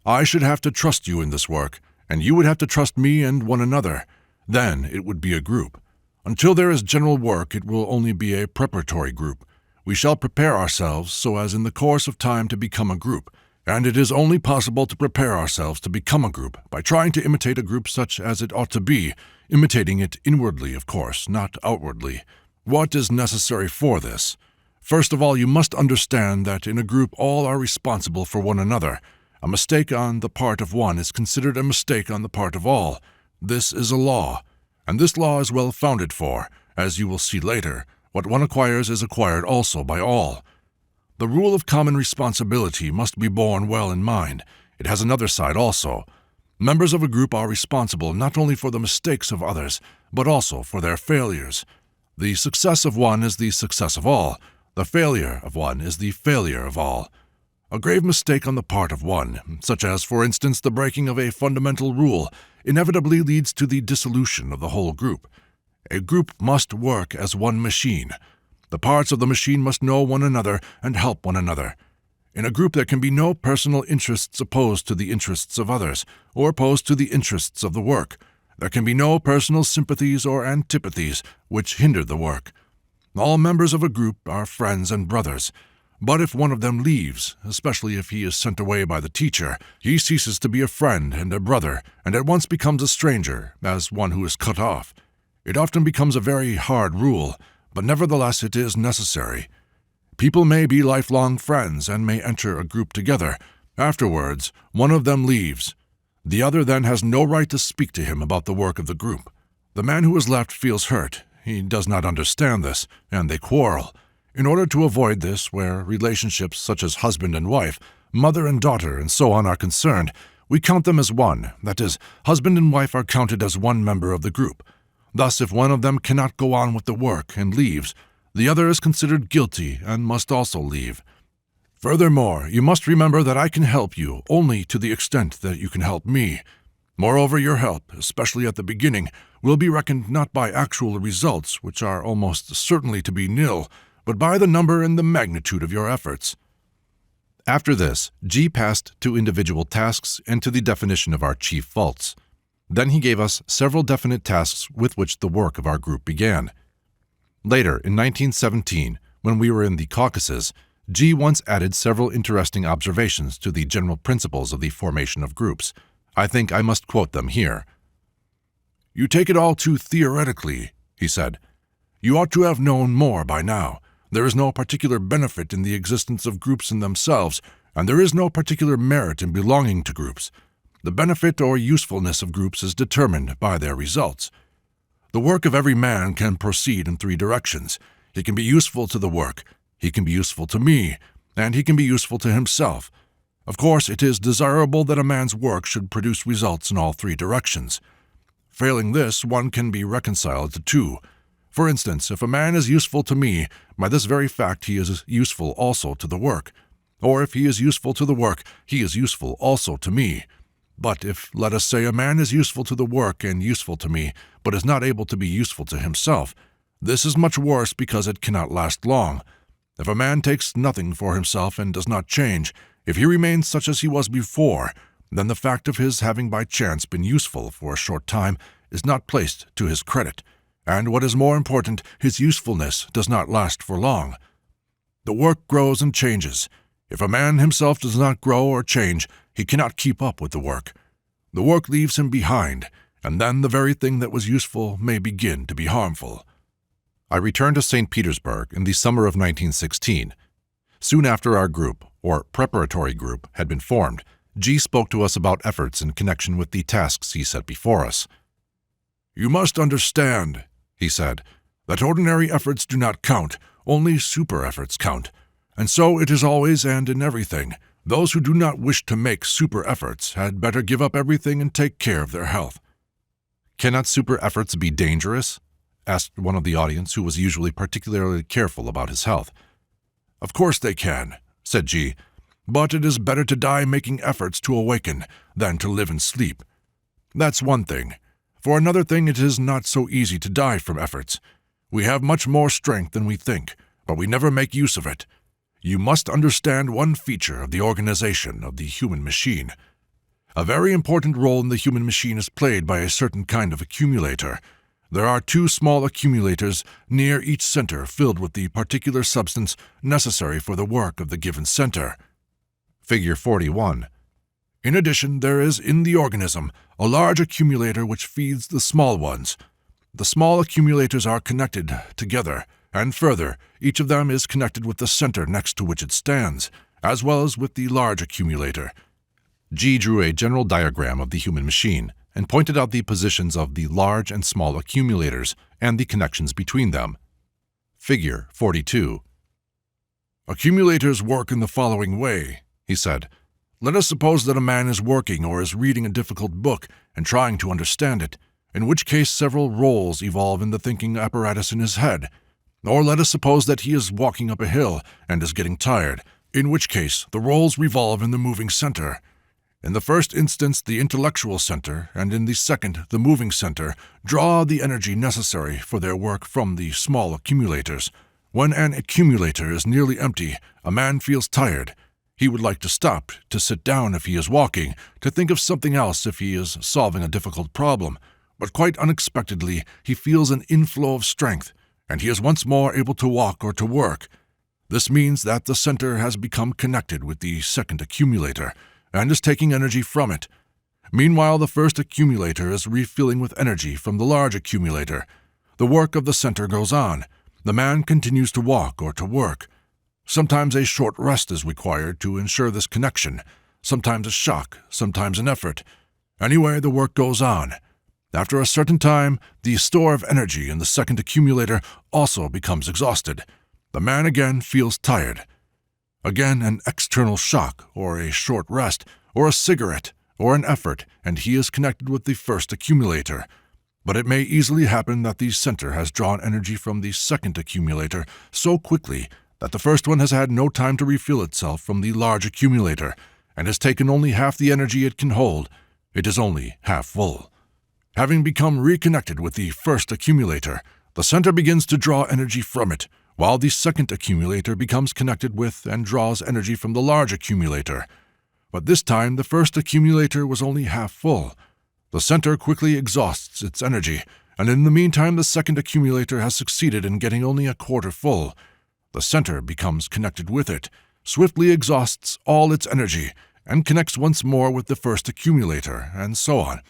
I should have to trust you in this work, and you would have to trust me and one another. Then it would be a group. Until there is general work, it will only be a preparatory group. We shall prepare ourselves so as in the course of time to become a group, and it is only possible to prepare ourselves to become a group by trying to imitate a group such as it ought to be, imitating it inwardly, of course, not outwardly. What is necessary for this? First of all, you must understand that in a group all are responsible for one another. A mistake on the part of one is considered a mistake on the part of all. This is a law, and this law is well founded for, as you will see later, what one acquires is acquired also by all. The rule of common responsibility must be borne well in mind. It has another side also. Members of a group are responsible not only for the mistakes of others, but also for their failures. The success of one is the success of all. The failure of one is the failure of all. A grave mistake on the part of one, such as, for instance, the breaking of a fundamental rule, inevitably leads to the dissolution of the whole group. A group must work as one machine. The parts of the machine must know one another and help one another. In a group there can be no personal interests opposed to the interests of others, or opposed to the interests of the work. There can be no personal sympathies or antipathies which hinder the work. All members of a group are friends and brothers. But if one of them leaves, especially if he is sent away by the teacher, he ceases to be a friend and a brother, and at once becomes a stranger, as one who is cut off. It often becomes a very hard rule, but nevertheless it is necessary. People may be lifelong friends and may enter a group together. Afterwards, one of them leaves. The other then has no right to speak to him about the work of the group. The man who is left feels hurt. He does not understand this, and they quarrel. In order to avoid this, where relationships such as husband and wife, mother and daughter, and so on are concerned, we count them as one. That is, husband and wife are counted as one member of the group. Thus, if one of them cannot go on with the work and leaves, the other is considered guilty and must also leave. Furthermore, you must remember that I can help you only to the extent that you can help me. Moreover, your help, especially at the beginning, will be reckoned not by actual results, which are almost certainly to be nil, but by the number and the magnitude of your efforts." After this, G passed to individual tasks and to the definition of our chief faults. Then he gave us several definite tasks with which the work of our group began. Later, in 1917, when we were in the Caucasus, G once added several interesting observations to the general principles of the formation of groups. I think I must quote them here. "You take it all too theoretically," he said. "You ought to have known more by now. There is no particular benefit in the existence of groups in themselves, and there is no particular merit in belonging to groups. The benefit or usefulness of groups is determined by their results. The work of every man can proceed in 3 directions. He can be useful to the work, he can be useful to me, and he can be useful to himself. Of course, it is desirable that a man's work should produce results in all 3 directions. Failing this, one can be reconciled to 2. For instance, if a man is useful to me, by this very fact he is useful also to the work. Or if he is useful to the work, he is useful also to me. But if, let us say, a man is useful to the work and useful to me, but is not able to be useful to himself, this is much worse because it cannot last long. If a man takes nothing for himself and does not change, if he remains such as he was before, then the fact of his having by chance been useful for a short time is not placed to his credit, and what is more important, his usefulness does not last for long. The work grows and changes. If a man himself does not grow or change, he cannot keep up with the work. The work leaves him behind, and then the very thing that was useful may begin to be harmful. I returned to St. Petersburg in the summer of 1916. Soon after our group, or preparatory group, had been formed, G spoke to us about efforts in connection with the tasks he set before us. "You must understand," he said, "that ordinary efforts do not count, only super efforts count. And so it is always and in everything. Those who do not wish to make super efforts had better give up everything and take care of their health." "Cannot super efforts be dangerous?" asked one of the audience who was usually particularly careful about his health. "Of course they can," said G, "but it is better to die making efforts to awaken than to live in sleep. That's one thing. For another thing, it is not so easy to die from efforts. We have much more strength than we think, but we never make use of it. You must understand one feature of the organization of the human machine. A very important role in the human machine is played by a certain kind of accumulator. There are 2 small accumulators near each center filled with the particular substance necessary for the work of the given center. Figure 41. In addition, there is in the organism a large accumulator which feeds the small ones. The small accumulators are connected together, and further, each of them is connected with the center next to which it stands, as well as with the large accumulator. G drew a general diagram of the human machine and pointed out the positions of the large and small accumulators and the connections between them. Figure 42. "Accumulators work in the following way," he said. "Let us suppose that a man is working or is reading a difficult book and trying to understand it, in which case several roles evolve in the thinking apparatus in his head. Or let us suppose that he is walking up a hill and is getting tired, in which case the roles revolve in the moving center. In the first instance, the intellectual center, and in the second, the moving center, draw the energy necessary for their work from the small accumulators. When an accumulator is nearly empty, a man feels tired. He would like to stop, to sit down if he is walking, to think of something else if he is solving a difficult problem. But quite unexpectedly, he feels an inflow of strength, and he is once more able to walk or to work. This means that the center has become connected with the second accumulator, and is taking energy from it. Meanwhile, the first accumulator is refilling with energy from the large accumulator. The work of the center goes on. The man continues to walk or to work. Sometimes a short rest is required to ensure this connection, sometimes a shock, sometimes an effort. Anyway, the work goes on. After a certain time, the store of energy in the second accumulator also becomes exhausted. The man again feels tired. Again, an external shock, or a short rest, or a cigarette, or an effort, and he is connected with the first accumulator. But it may easily happen that the center has drawn energy from the second accumulator so quickly that the first one has had no time to refill itself from the large accumulator, and has taken only half the energy it can hold. It is only half full. Having become reconnected with the first accumulator, the center begins to draw energy from it, while the second accumulator becomes connected with and draws energy from the large accumulator. But this time the first accumulator was only half full. The center quickly exhausts its energy, and in the meantime the second accumulator has succeeded in getting only a quarter full. The center becomes connected with it, swiftly exhausts all its energy, and connects once more with the first accumulator, and so on.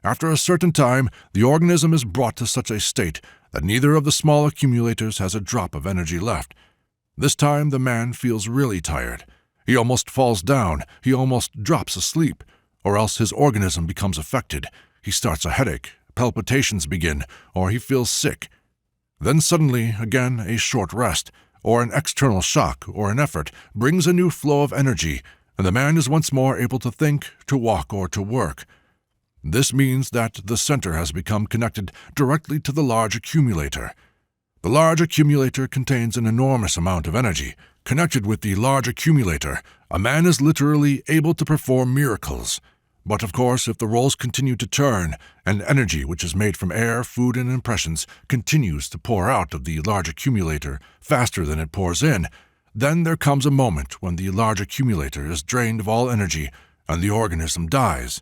After a certain time, the organism is brought to such a state that neither of the small accumulators has a drop of energy left. This time the man feels really tired. He almost falls down, he almost drops asleep, or else his organism becomes affected. He starts a headache, palpitations begin, or he feels sick. Then suddenly, again, a short rest, or an external shock, or an effort, brings a new flow of energy, and the man is once more able to think, to walk, or to work. This means that the center has become connected directly to the large accumulator. The large accumulator contains an enormous amount of energy. Connected with the large accumulator, a man is literally able to perform miracles. But of course, if the roles continue to turn, and energy which is made from air, food, and impressions continues to pour out of the large accumulator faster than it pours in, then there comes a moment when the large accumulator is drained of all energy and the organism dies.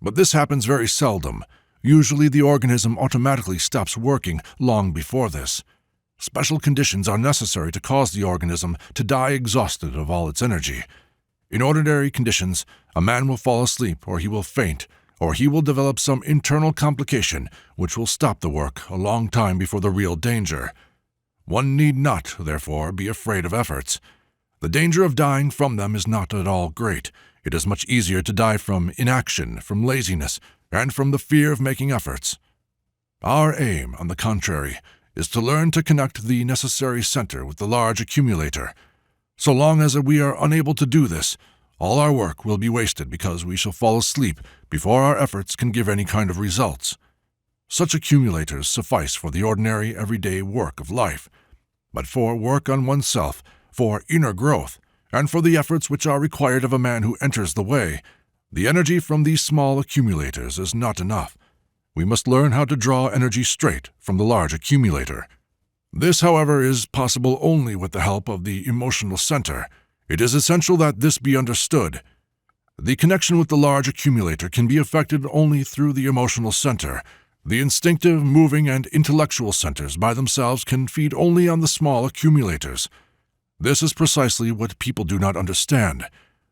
But this happens very seldom. Usually the organism automatically stops working long before this. Special conditions are necessary to cause the organism to die exhausted of all its energy. In ordinary conditions, a man will fall asleep, or he will faint, or he will develop some internal complication which will stop the work a long time before the real danger. One need not, therefore, be afraid of efforts. The danger of dying from them is not at all great. It is much easier to die from inaction, from laziness, and from the fear of making efforts. Our aim, on the contrary, is to learn to connect the necessary center with the large accumulator. So long as we are unable to do this, all our work will be wasted because we shall fall asleep before our efforts can give any kind of results. Such accumulators suffice for the ordinary everyday work of life. But for work on oneself, for inner growth, and for the efforts which are required of a man who enters the way, the energy from these small accumulators is not enough. We must learn how to draw energy straight from the large accumulator. This, however, is possible only with the help of the emotional center. It is essential that this be understood. The connection with the large accumulator can be effected only through the emotional center. The instinctive, moving, and intellectual centers by themselves can feed only on the small accumulators. This is precisely what people do not understand.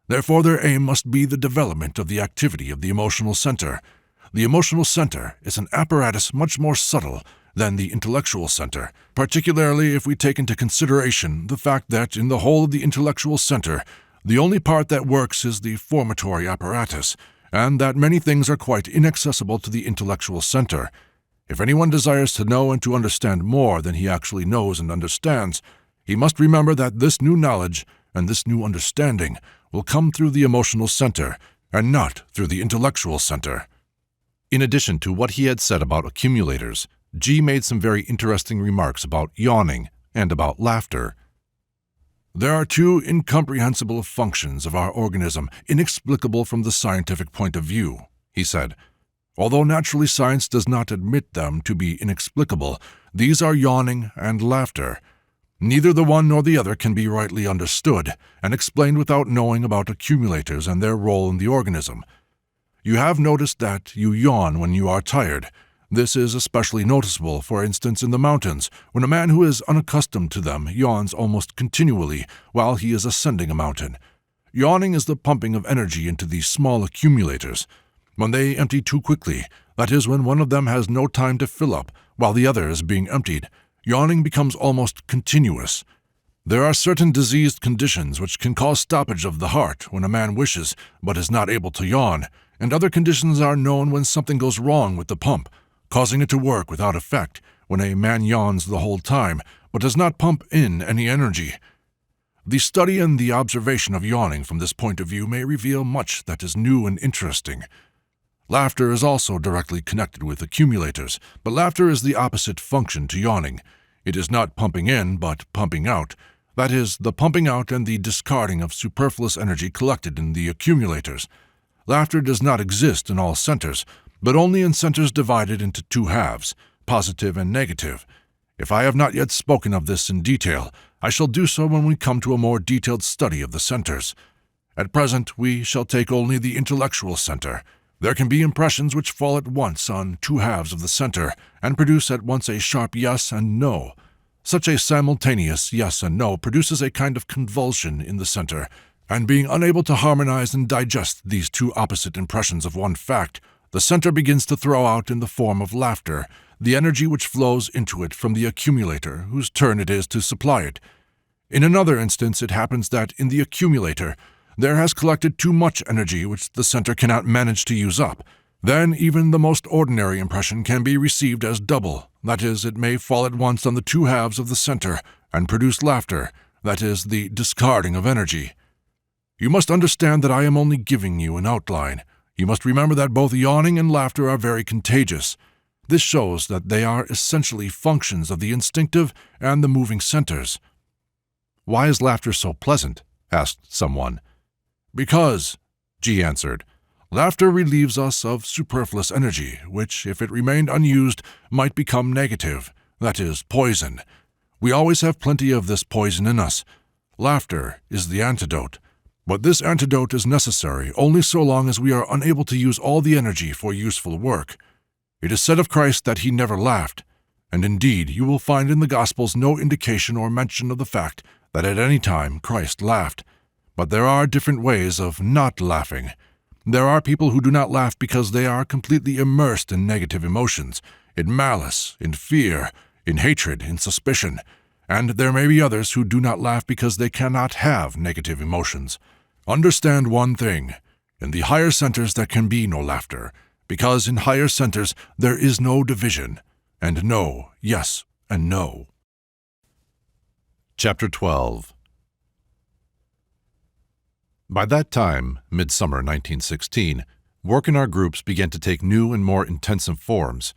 Therefore, their aim must be the development of the activity of the emotional center. The emotional center is an apparatus much more subtle than the intellectual center, particularly if we take into consideration the fact that in the whole of the intellectual center, the only part that works is the formatory apparatus, and that many things are quite inaccessible to the intellectual center. If anyone desires to know and to understand more than he actually knows and understands, he must remember that this new knowledge and this new understanding will come through the emotional center and not through the intellectual center. In addition to what he had said about accumulators, G made some very interesting remarks about yawning and about laughter. There are two incomprehensible functions of our organism, inexplicable from the scientific point of view, he said. Although naturally science does not admit them to be inexplicable, these are yawning and laughter. Neither the one nor the other can be rightly understood and explained without knowing about accumulators and their role in the organism. You have noticed that you yawn when you are tired. This is especially noticeable, for instance, in the mountains, when a man who is unaccustomed to them yawns almost continually while he is ascending a mountain. Yawning is the pumping of energy into these small accumulators. When they empty too quickly, that is, when one of them has no time to fill up while the other is being emptied, yawning becomes almost continuous. There are certain diseased conditions which can cause stoppage of the heart when a man wishes but is not able to yawn, and other conditions are known when something goes wrong with the pump, causing it to work without effect when a man yawns the whole time but does not pump in any energy. The study and the observation of yawning from this point of view may reveal much that is new and interesting. Laughter is also directly connected with accumulators, but laughter is the opposite function to yawning. It is not pumping in, but pumping out. That is, the pumping out and the discarding of superfluous energy collected in the accumulators. Laughter does not exist in all centers, but only in centers divided into two halves, positive and negative. If I have not yet spoken of this in detail, I shall do so when we come to a more detailed study of the centers. At present, we shall take only the intellectual center. There can be impressions which fall at once on two halves of the center and produce at once a sharp yes and no. Such a simultaneous yes and no produces a kind of convulsion in the center, and being unable to harmonize and digest these two opposite impressions of one fact, The center begins to throw out in the form of laughter the energy which flows into it from the accumulator, whose turn it is to supply it. In another instance, it happens that in the accumulator there has collected too much energy which the center cannot manage to use up. Then even the most ordinary impression can be received as double. That is, it may fall at once on the two halves of the center and produce laughter, that is, the discarding of energy. You must understand that I am only giving you an outline. You must remember that both yawning and laughter are very contagious. This shows that they are essentially functions of the instinctive and the moving centers. "Why is laughter so pleasant?" asked someone. "Because," G answered, "laughter relieves us of superfluous energy, which, if it remained unused, might become negative, that is, poison. We always have plenty of this poison in us. Laughter is the antidote. But this antidote is necessary only so long as we are unable to use all the energy for useful work. It is said of Christ that he never laughed, and indeed you will find in the Gospels no indication or mention of the fact that at any time Christ laughed. But there are different ways of not laughing. There are people who do not laugh because they are completely immersed in negative emotions, in malice, in fear, in hatred, in suspicion, and there may be others who do not laugh because they cannot have negative emotions. Understand one thing. In the higher centers there can be no laughter, because in higher centers there is no division, and no, yes, and no. Chapter 12. By that time, midsummer 1916, work in our groups began to take new and more intensive forms.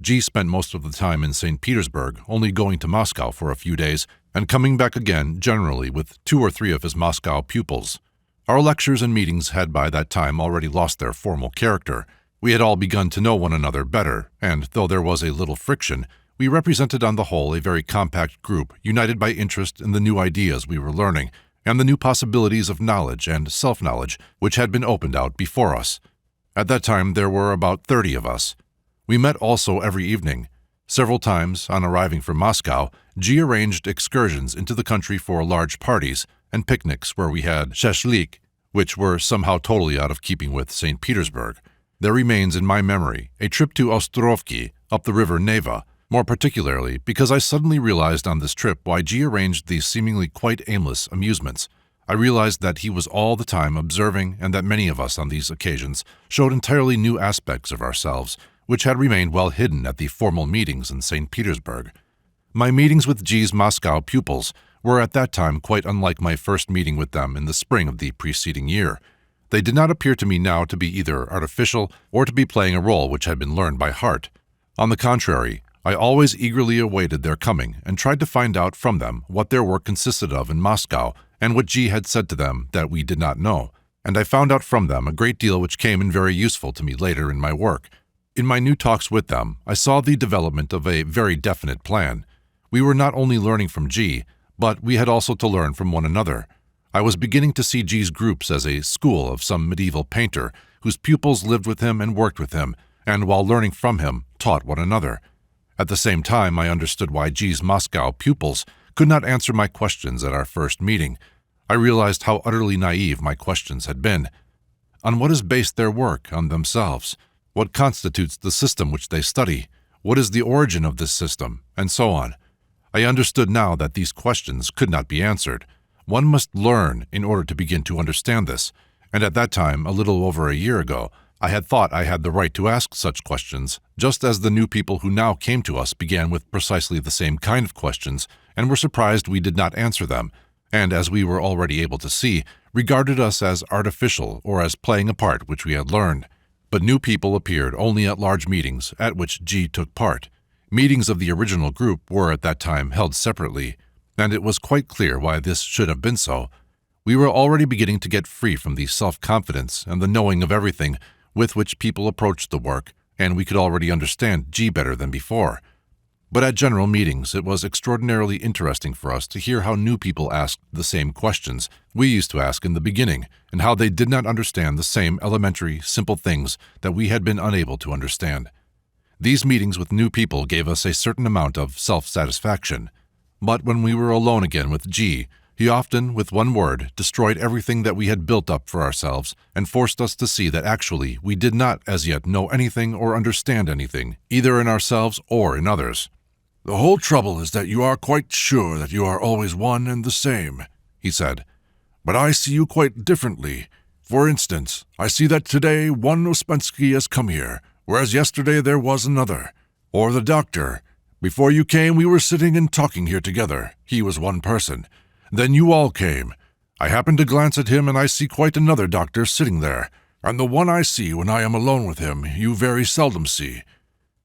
G spent most of the time in St. Petersburg, only going to Moscow for a few days, and coming back again generally with 2 or 3 of his Moscow pupils. Our lectures and meetings had by that time already lost their formal character. We had all begun to know one another better, and though there was a little friction, we represented on the whole a very compact group, united by interest in the new ideas we were learning, and the new possibilities of knowledge and self-knowledge which had been opened out before us. At that time there were about 30 of us. We met also every evening. Several times, on arriving from Moscow, G arranged excursions into the country for large parties, and picnics where we had shashlik, which were somehow totally out of keeping with St. Petersburg. There remains in my memory a trip to Ostrovsky, up the river Neva, more particularly because I suddenly realized on this trip why G arranged these seemingly quite aimless amusements. I realized that he was all the time observing, and that many of us on these occasions showed entirely new aspects of ourselves, which had remained well hidden at the formal meetings in St. Petersburg. My meetings with G's Moscow pupils were at that time quite unlike my first meeting with them in the spring of the preceding year. They did not appear to me now to be either artificial or to be playing a role which had been learned by heart. On the contrary, I always eagerly awaited their coming and tried to find out from them what their work consisted of in Moscow and what G had said to them that we did not know, and I found out from them a great deal which came in very useful to me later in my work. In my new talks with them, I saw the development of a very definite plan. We were not only learning from G, but we had also to learn from one another. I was beginning to see G's groups as a school of some medieval painter whose pupils lived with him and worked with him, and while learning from him, taught one another. At the same time, I understood why G's Moscow pupils could not answer my questions at our first meeting. I realized how utterly naive my questions had been. On what is based their work? On themselves? What constitutes the system which they study? What is the origin of this system? And so on. I understood now that these questions could not be answered. One must learn in order to begin to understand this, and at that time, a little over a year ago, I had thought I had the right to ask such questions, just as the new people who now came to us began with precisely the same kind of questions and were surprised we did not answer them, and, as we were already able to see, regarded us as artificial or as playing a part which we had learned. But new people appeared only at large meetings at which G took part. Meetings of the original group were at that time held separately, and it was quite clear why this should have been so. We were already beginning to get free from the self-confidence and the knowing of everything with which people approached the work, and we could already understand G better than before. But at general meetings, it was extraordinarily interesting for us to hear how new people asked the same questions we used to ask in the beginning, and how they did not understand the same elementary, simple things that we had been unable to understand. These meetings with new people gave us a certain amount of self-satisfaction. But when we were alone again with G, He often, with one word, destroyed everything that we had built up for ourselves and forced us to see that actually we did not as yet know anything or understand anything, either in ourselves or in others. "The whole trouble is that you are quite sure that you are always one and the same," he said. "But I see you quite differently. For instance, I see that today one Ouspensky has come here, whereas yesterday there was another. Or the doctor. Before you came, we were sitting and talking here together. He was one person. Then you all came. I happen to glance at him and I see quite another doctor sitting there, and the one I see when I am alone with him you very seldom see.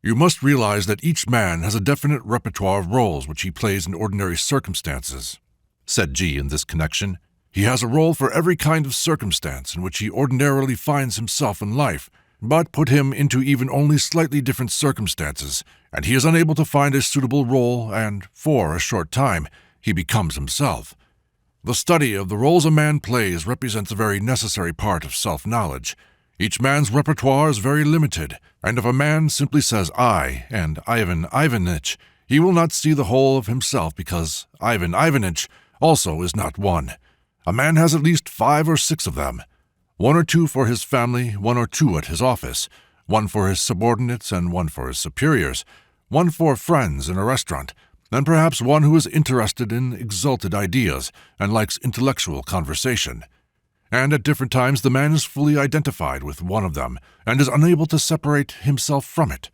You must realize that each man has a definite repertoire of roles which he plays in ordinary circumstances," said G in this connection. "He has a role for every kind of circumstance in which he ordinarily finds himself in life, but put him into even only slightly different circumstances, and he is unable to find a suitable role, and, for a short time, he becomes himself. The study of the roles a man plays represents a very necessary part of self-knowledge. Each man's repertoire is very limited, and if a man simply says I and Ivan Ivanitch, he will not see the whole of himself because Ivan Ivanitch also is not one. A man has at least 5 or 6 of them. 1 or 2 for his family, 1 or 2 at his office, 1 for his subordinates and 1 for his superiors, 1 for friends in a restaurant, and perhaps 1 who is interested in exalted ideas and likes intellectual conversation. And at different times the man is fully identified with one of them and is unable to separate himself from it.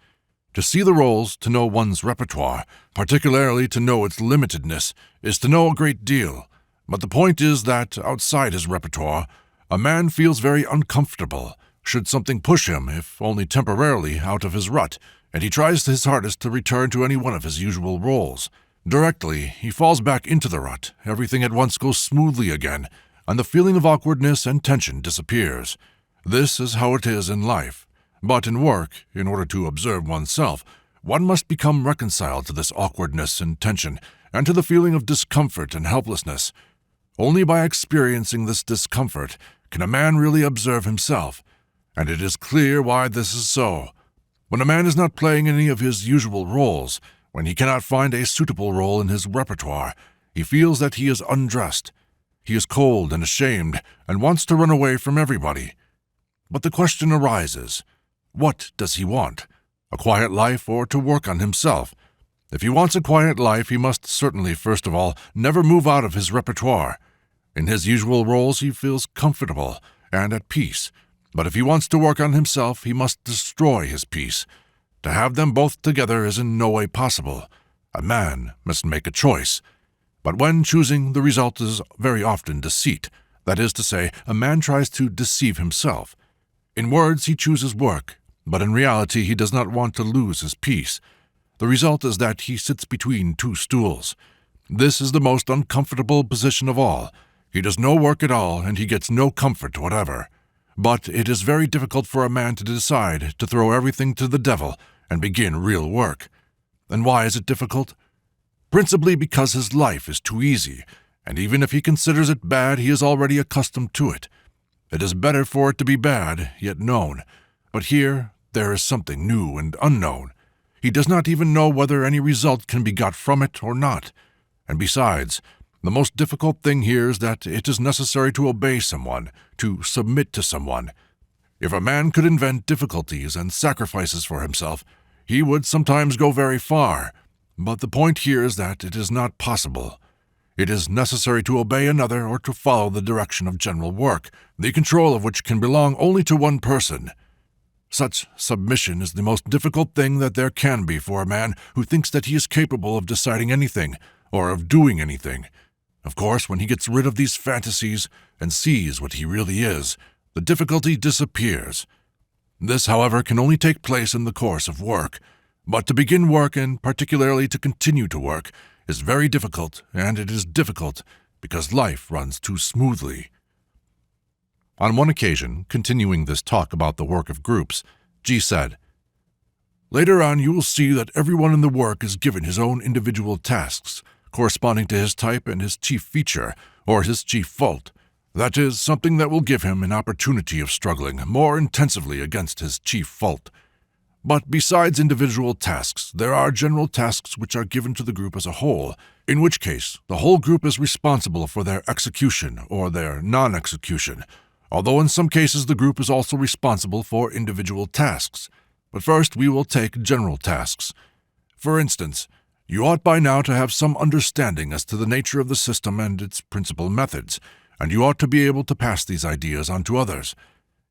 To see the roles, to know one's repertoire, particularly to know its limitedness, is to know a great deal. But the point is that, outside his repertoire, a man feels very uncomfortable, should something push him, if only temporarily, out of his rut, and he tries his hardest to return to any one of his usual roles. Directly, he falls back into the rut, everything at once goes smoothly again, and the feeling of awkwardness and tension disappears. This is how it is in life. But in work, in order to observe oneself, one must become reconciled to this awkwardness and tension, and to the feeling of discomfort and helplessness. Only by experiencing this discomfort can a man really observe himself, and it is clear why this is so. When a man is not playing any of his usual roles, when he cannot find a suitable role in his repertoire, he feels that he is undressed. He is cold and ashamed and wants to run away from everybody. But the question arises, what does he want? A quiet life or to work on himself? If he wants a quiet life, he must certainly, first of all, never move out of his repertoire. In his usual roles he feels comfortable and at peace, but if he wants to work on himself, he must destroy his peace. To have them both together is in no way possible. A man must make a choice. But when choosing, the result is very often deceit. That is to say, a man tries to deceive himself. In words, he chooses work, but in reality he does not want to lose his peace. The result is that he sits between 2 stools. This is the most uncomfortable position of all. He does no work at all, and he gets no comfort whatever. But it is very difficult for a man to decide to throw everything to the devil and begin real work. And why is it difficult? Principally because his life is too easy, and even if he considers it bad, he is already accustomed to it. It is better for it to be bad, yet known. But here there is something new and unknown. He does not even know whether any result can be got from it or not. And besides, the most difficult thing here is that it is necessary to obey someone, to submit to someone. If a man could invent difficulties and sacrifices for himself, he would sometimes go very far. But the point here is that it is not possible. It is necessary to obey another or to follow the direction of general work, the control of which can belong only to one person. Such submission is the most difficult thing that there can be for a man who thinks that he is capable of deciding anything or of doing anything. Of course, when he gets rid of these fantasies and sees what he really is, the difficulty disappears. This, however, can only take place in the course of work. But to begin work, and particularly to continue to work, is very difficult, and it is difficult because life runs too smoothly. On one occasion, continuing this talk about the work of groups, G said, "Later on you will see that everyone in the work is given his own individual tasks, corresponding to his type and his chief feature, or his chief fault. That is, something that will give him an opportunity of struggling more intensively against his chief fault. But besides individual tasks, there are general tasks which are given to the group as a whole, in which case the whole group is responsible for their execution or their non-execution, although in some cases the group is also responsible for individual tasks. But first we will take general tasks. For instance, you ought by now to have some understanding as to the nature of the system and its principal methods, and you ought to be able to pass these ideas on to others.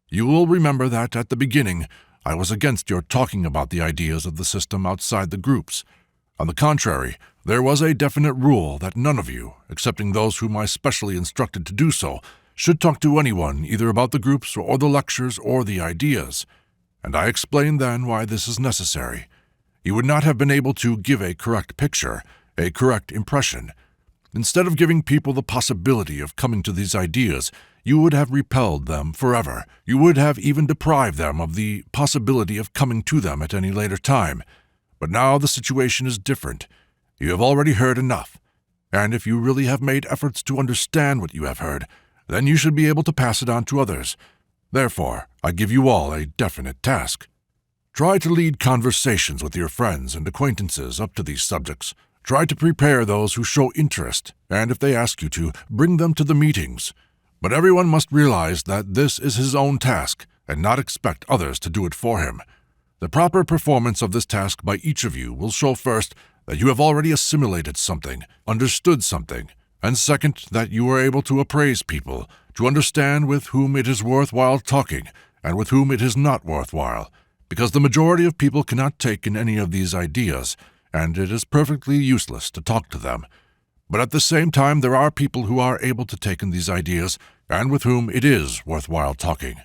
You will remember that at the beginning I was against your talking about the ideas of the system outside the groups. On the contrary, there was a definite rule that none of you, excepting those whom I specially instructed to do so, should talk to anyone either about the groups or the lectures or the ideas. And I explained then why this is necessary. You would not have been able to give a correct picture, a correct impression. Instead of giving people the possibility of coming to these ideas, you would have repelled them forever. You would have even deprived them of the possibility of coming to them at any later time. But now the situation is different. You have already heard enough. And if you really have made efforts to understand what you have heard, then you should be able to pass it on to others. Therefore, I give you all a definite task. Try to lead conversations with your friends and acquaintances up to these subjects. Try to prepare those who show interest, and if they ask you to, bring them to the meetings. But everyone must realize that this is his own task, and not expect others to do it for him. The proper performance of this task by each of you will show first that you have already assimilated something, understood something, and second, that you are able to appraise people, to understand with whom it is worthwhile talking, and with whom it is not worthwhile, because the majority of people cannot take in any of these ideas, and it is perfectly useless to talk to them. But at the same time, there are people who are able to take in these ideas, and with whom it is worthwhile talking.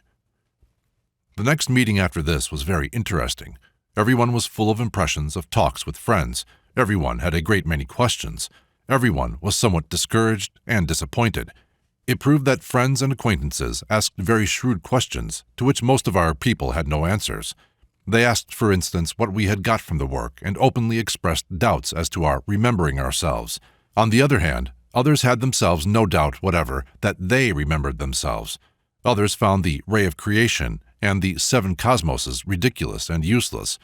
The next meeting after this was very interesting. Everyone was full of impressions of talks with friends. Everyone had a great many questions. Everyone was somewhat discouraged and disappointed. It proved that friends and acquaintances asked very shrewd questions, to which most of our people had no answers. They asked, for instance, what we had got from the work, and openly expressed doubts as to our remembering ourselves. On the other hand, others had themselves no doubt whatever that they remembered themselves. Others found the ray of creation and the 7 cosmoses ridiculous and useless.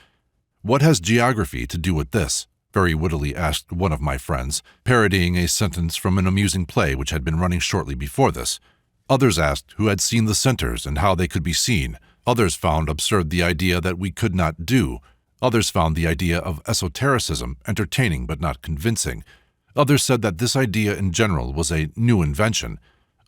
"What has geography to do with this?" very wittily asked one of my friends, parodying a sentence from an amusing play which had been running shortly before this. Others asked who had seen the centers and how they could be seen. Others found absurd the idea that we could not do. Others found the idea of esotericism entertaining but not convincing. Others said that this idea in general was a new invention.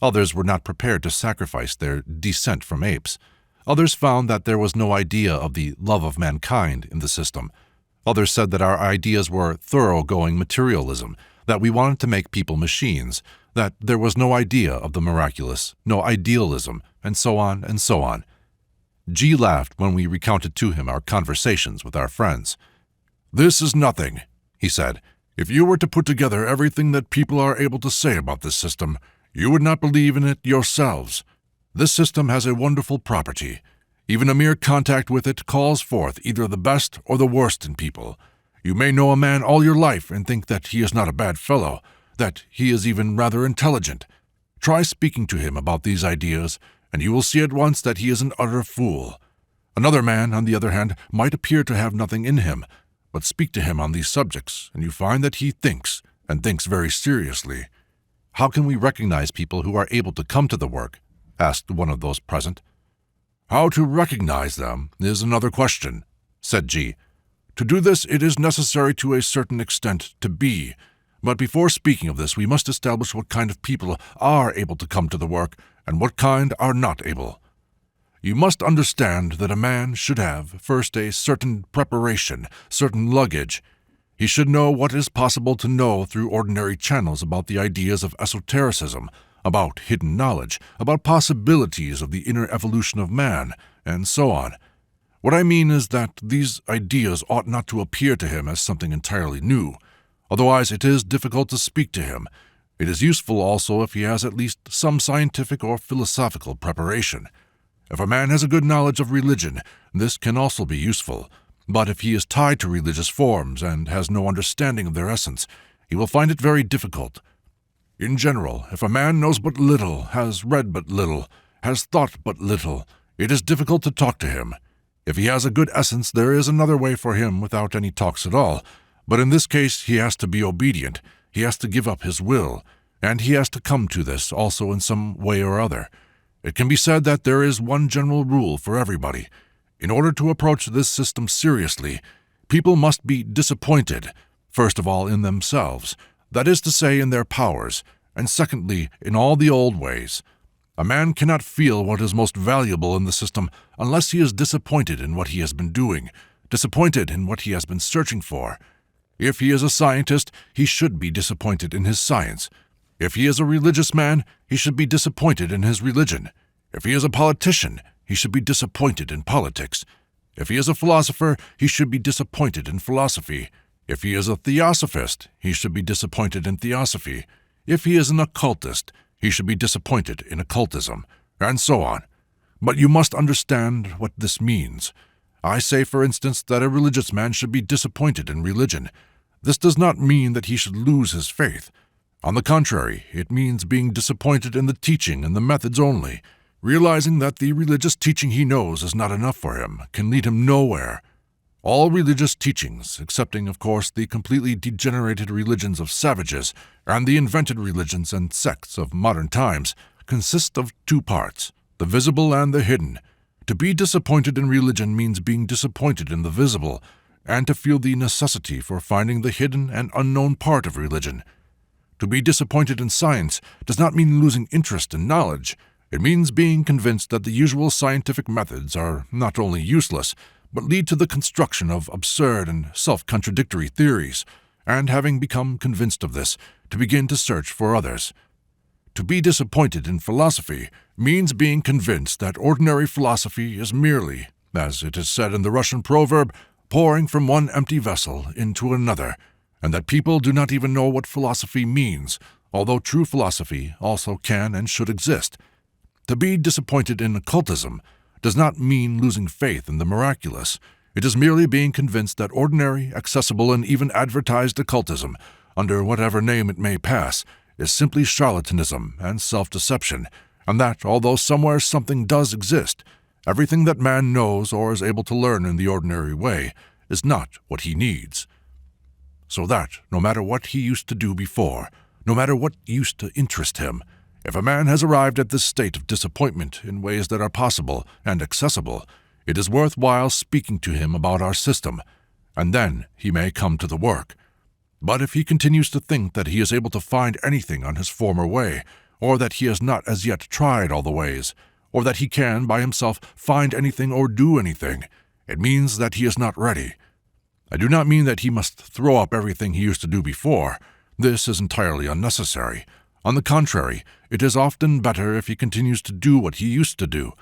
Others were not prepared to sacrifice their descent from apes. Others found that there was no idea of the love of mankind in the system. Others said that our ideas were thoroughgoing materialism, that we wanted to make people machines, that there was no idea of the miraculous, no idealism, and so on and so on. G laughed when we recounted to him our conversations with our friends. "This is nothing," he said. "If you were to put together everything that people are able to say about this system, you would not believe in it yourselves. This system has a wonderful property. Even a mere contact with it calls forth either the best or the worst in people. You may know a man all your life and think that he is not a bad fellow, that he is even rather intelligent. Try speaking to him about these ideas, and you will see at once that he is an utter fool. Another man, on the other hand, might appear to have nothing in him, but speak to him on these subjects, and you find that he thinks, and thinks very seriously." "How can we recognize people who are able to come to the work?" asked one of those present. "How to recognize them is another question," said G. "To do this it is necessary to a certain extent to be. But before speaking of this, we must establish what kind of people are able to come to the work and what kind are not able. You must understand that a man should have, first, a certain preparation, certain luggage. He should know what is possible to know through ordinary channels about the ideas of esotericism, about hidden knowledge, about possibilities of the inner evolution of man, and so on. What I mean is that these ideas ought not to appear to him as something entirely new. Otherwise it is difficult to speak to him. It is useful also if he has at least some scientific or philosophical preparation. If a man has a good knowledge of religion, this can also be useful. But if he is tied to religious forms and has no understanding of their essence, he will find it very difficult. In general, if a man knows but little, has read but little, has thought but little, it is difficult to talk to him. If he has a good essence, there is another way for him without any talks at all, but in this case he has to be obedient, he has to give up his will, and he has to come to this also in some way or other. It can be said that there is one general rule for everybody. In order to approach this system seriously, people must be disappointed, first of all in themselves, that is to say in their powers, and secondly in all the old ways. A man cannot feel what is most valuable in the system unless he is disappointed in what he has been doing, disappointed in what he has been searching for. If he is a scientist, he should be disappointed in his science. If he is a religious man, he should be disappointed in his religion. If he is a politician, he should be disappointed in politics. If he is a philosopher, he should be disappointed in philosophy. If he is a theosophist, he should be disappointed in theosophy. If he is an occultist, he should be disappointed in occultism, and so on. But you must understand what this means. I say, for instance, that a religious man should be disappointed in religion. This does not mean that he should lose his faith. On the contrary, it means being disappointed in the teaching and the methods only, realizing that the religious teaching he knows is not enough for him, can lead him nowhere. All religious teachings, excepting, of course, the completely degenerated religions of savages and the invented religions and sects of modern times, consist of two parts, the visible and the hidden. To be disappointed in religion means being disappointed in the visible, and to feel the necessity for finding the hidden and unknown part of religion. To be disappointed in science does not mean losing interest in knowledge. It means being convinced that the usual scientific methods are not only useless, but lead to the construction of absurd and self-contradictory theories, and having become convinced of this, to begin to search for others. To be disappointed in philosophy means being convinced that ordinary philosophy is merely, as it is said in the Russian proverb, pouring from one empty vessel into another, and that people do not even know what philosophy means, although true philosophy also can and should exist. To be disappointed in occultism does not mean losing faith in the miraculous. It is merely being convinced that ordinary, accessible, and even advertised occultism, under whatever name it may pass, is simply charlatanism and self-deception, and that, although somewhere something does exist, everything that man knows or is able to learn in the ordinary way is not what he needs. So that, no matter what he used to do before, no matter what used to interest him, if a man has arrived at this state of disappointment in ways that are possible and accessible, it is worthwhile speaking to him about our system, and then he may come to the work. But if he continues to think that he is able to find anything on his former way, or that he has not as yet tried all the ways, or that he can, by himself, find anything or do anything, it means that he is not ready. I do not mean that he must throw up everything he used to do before. This is entirely unnecessary. On the contrary, it is often better if he continues to do what he used to do,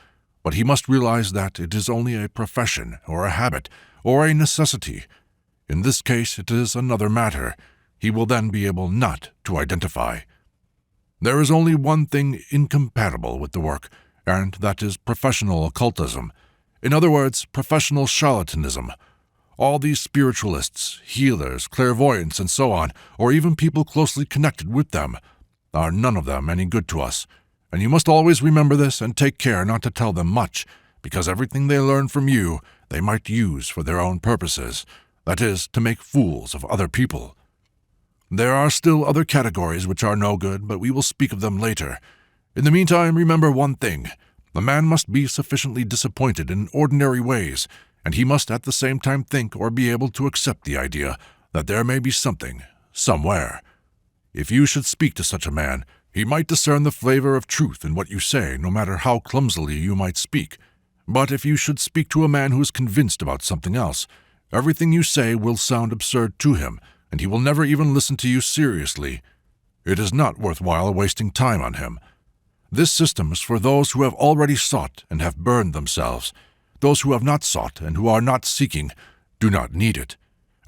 but he must realize that it is only a profession, or a habit, or a necessity. In this case it is another matter. He will then be able not to identify. There is only one thing incompatible with the work, and that is professional occultism. In other words, professional charlatanism. All these spiritualists, healers, clairvoyants, and so on, or even people closely connected with them, are none of them any good to us, and you must always remember this and take care not to tell them much, because everything they learn from you they might use for their own purposes, that is, to make fools of other people. There are still other categories which are no good, but we will speak of them later. In the meantime, remember one thing. The man must be sufficiently disappointed in ordinary ways, and he must at the same time think or be able to accept the idea that there may be something, somewhere. If you should speak to such a man, he might discern the flavor of truth in what you say, no matter how clumsily you might speak. But if you should speak to a man who is convinced about something else, everything you say will sound absurd to him, and he will never even listen to you seriously. It is not worthwhile wasting time on him. This system is for those who have already sought and have burned themselves. Those who have not sought and who are not seeking do not need it,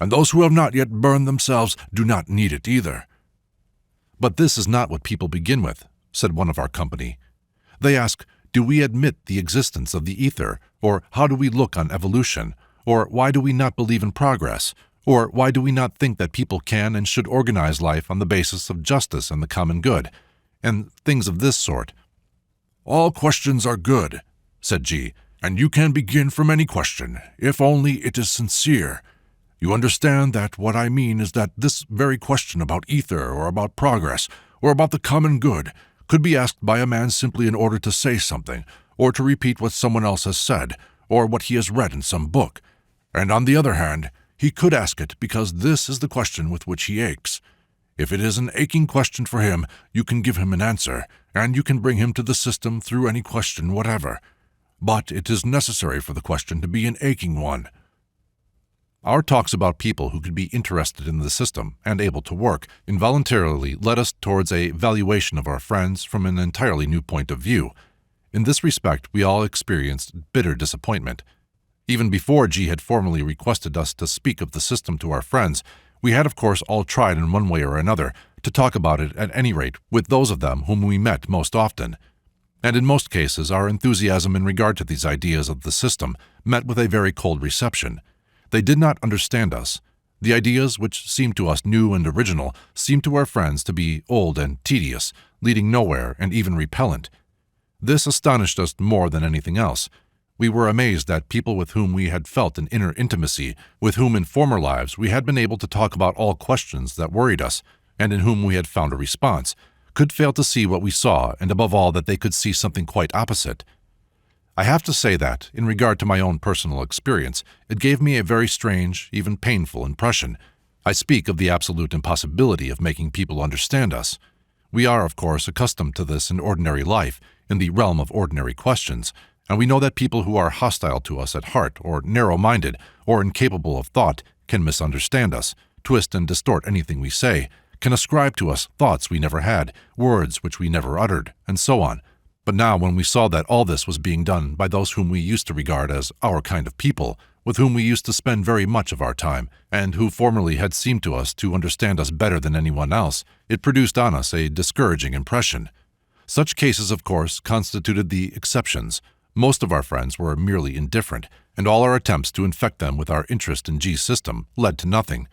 and those who have not yet burned themselves do not need it either. "But this is not what people begin with," said one of our company. "They ask, do we admit the existence of the ether, or how do we look on evolution, or why do we not believe in progress, or why do we not think that people can and should organize life on the basis of justice and the common good, and things of this sort." "All questions are good," said G., and you can begin from any question, if only it is sincere. You understand that what I mean is that this very question about ether or about progress or about the common good could be asked by a man simply in order to say something, or to repeat what someone else has said, or what he has read in some book. And on the other hand, he could ask it because this is the question with which he aches. If it is an aching question for him, you can give him an answer, and you can bring him to the system through any question whatever. But it is necessary for the question to be an aching one. Our talks about people who could be interested in the system and able to work involuntarily led us towards a valuation of our friends from an entirely new point of view. In this respect, we all experienced bitter disappointment. Even before G had formally requested us to speak of the system to our friends, we had of course all tried in one way or another to talk about it at any rate with those of them whom we met most often. And in most cases, our enthusiasm in regard to these ideas of the system met with a very cold reception. They did not understand us. The ideas, which seemed to us new and original, seemed to our friends to be old and tedious, leading nowhere and even repellent. This astonished us more than anything else. We were amazed that people with whom we had felt an inner intimacy, with whom in former lives we had been able to talk about all questions that worried us, and in whom we had found a response, could fail to see what we saw, and above all that they could see something quite opposite. I have to say that, in regard to my own personal experience, it gave me a very strange, even painful impression. I speak of the absolute impossibility of making people understand us. We are, of course, accustomed to this in ordinary life, in the realm of ordinary questions, and we know that people who are hostile to us at heart, or narrow-minded, or incapable of thought, can misunderstand us, twist and distort anything we say, can ascribe to us thoughts we never had, words which we never uttered, and so on. But now when we saw that all this was being done by those whom we used to regard as our kind of people, with whom we used to spend very much of our time, and who formerly had seemed to us to understand us better than anyone else, it produced on us a discouraging impression. Such cases, of course, constituted the exceptions. Most of our friends were merely indifferent, and all our attempts to infect them with our interest in G's system led to nothing.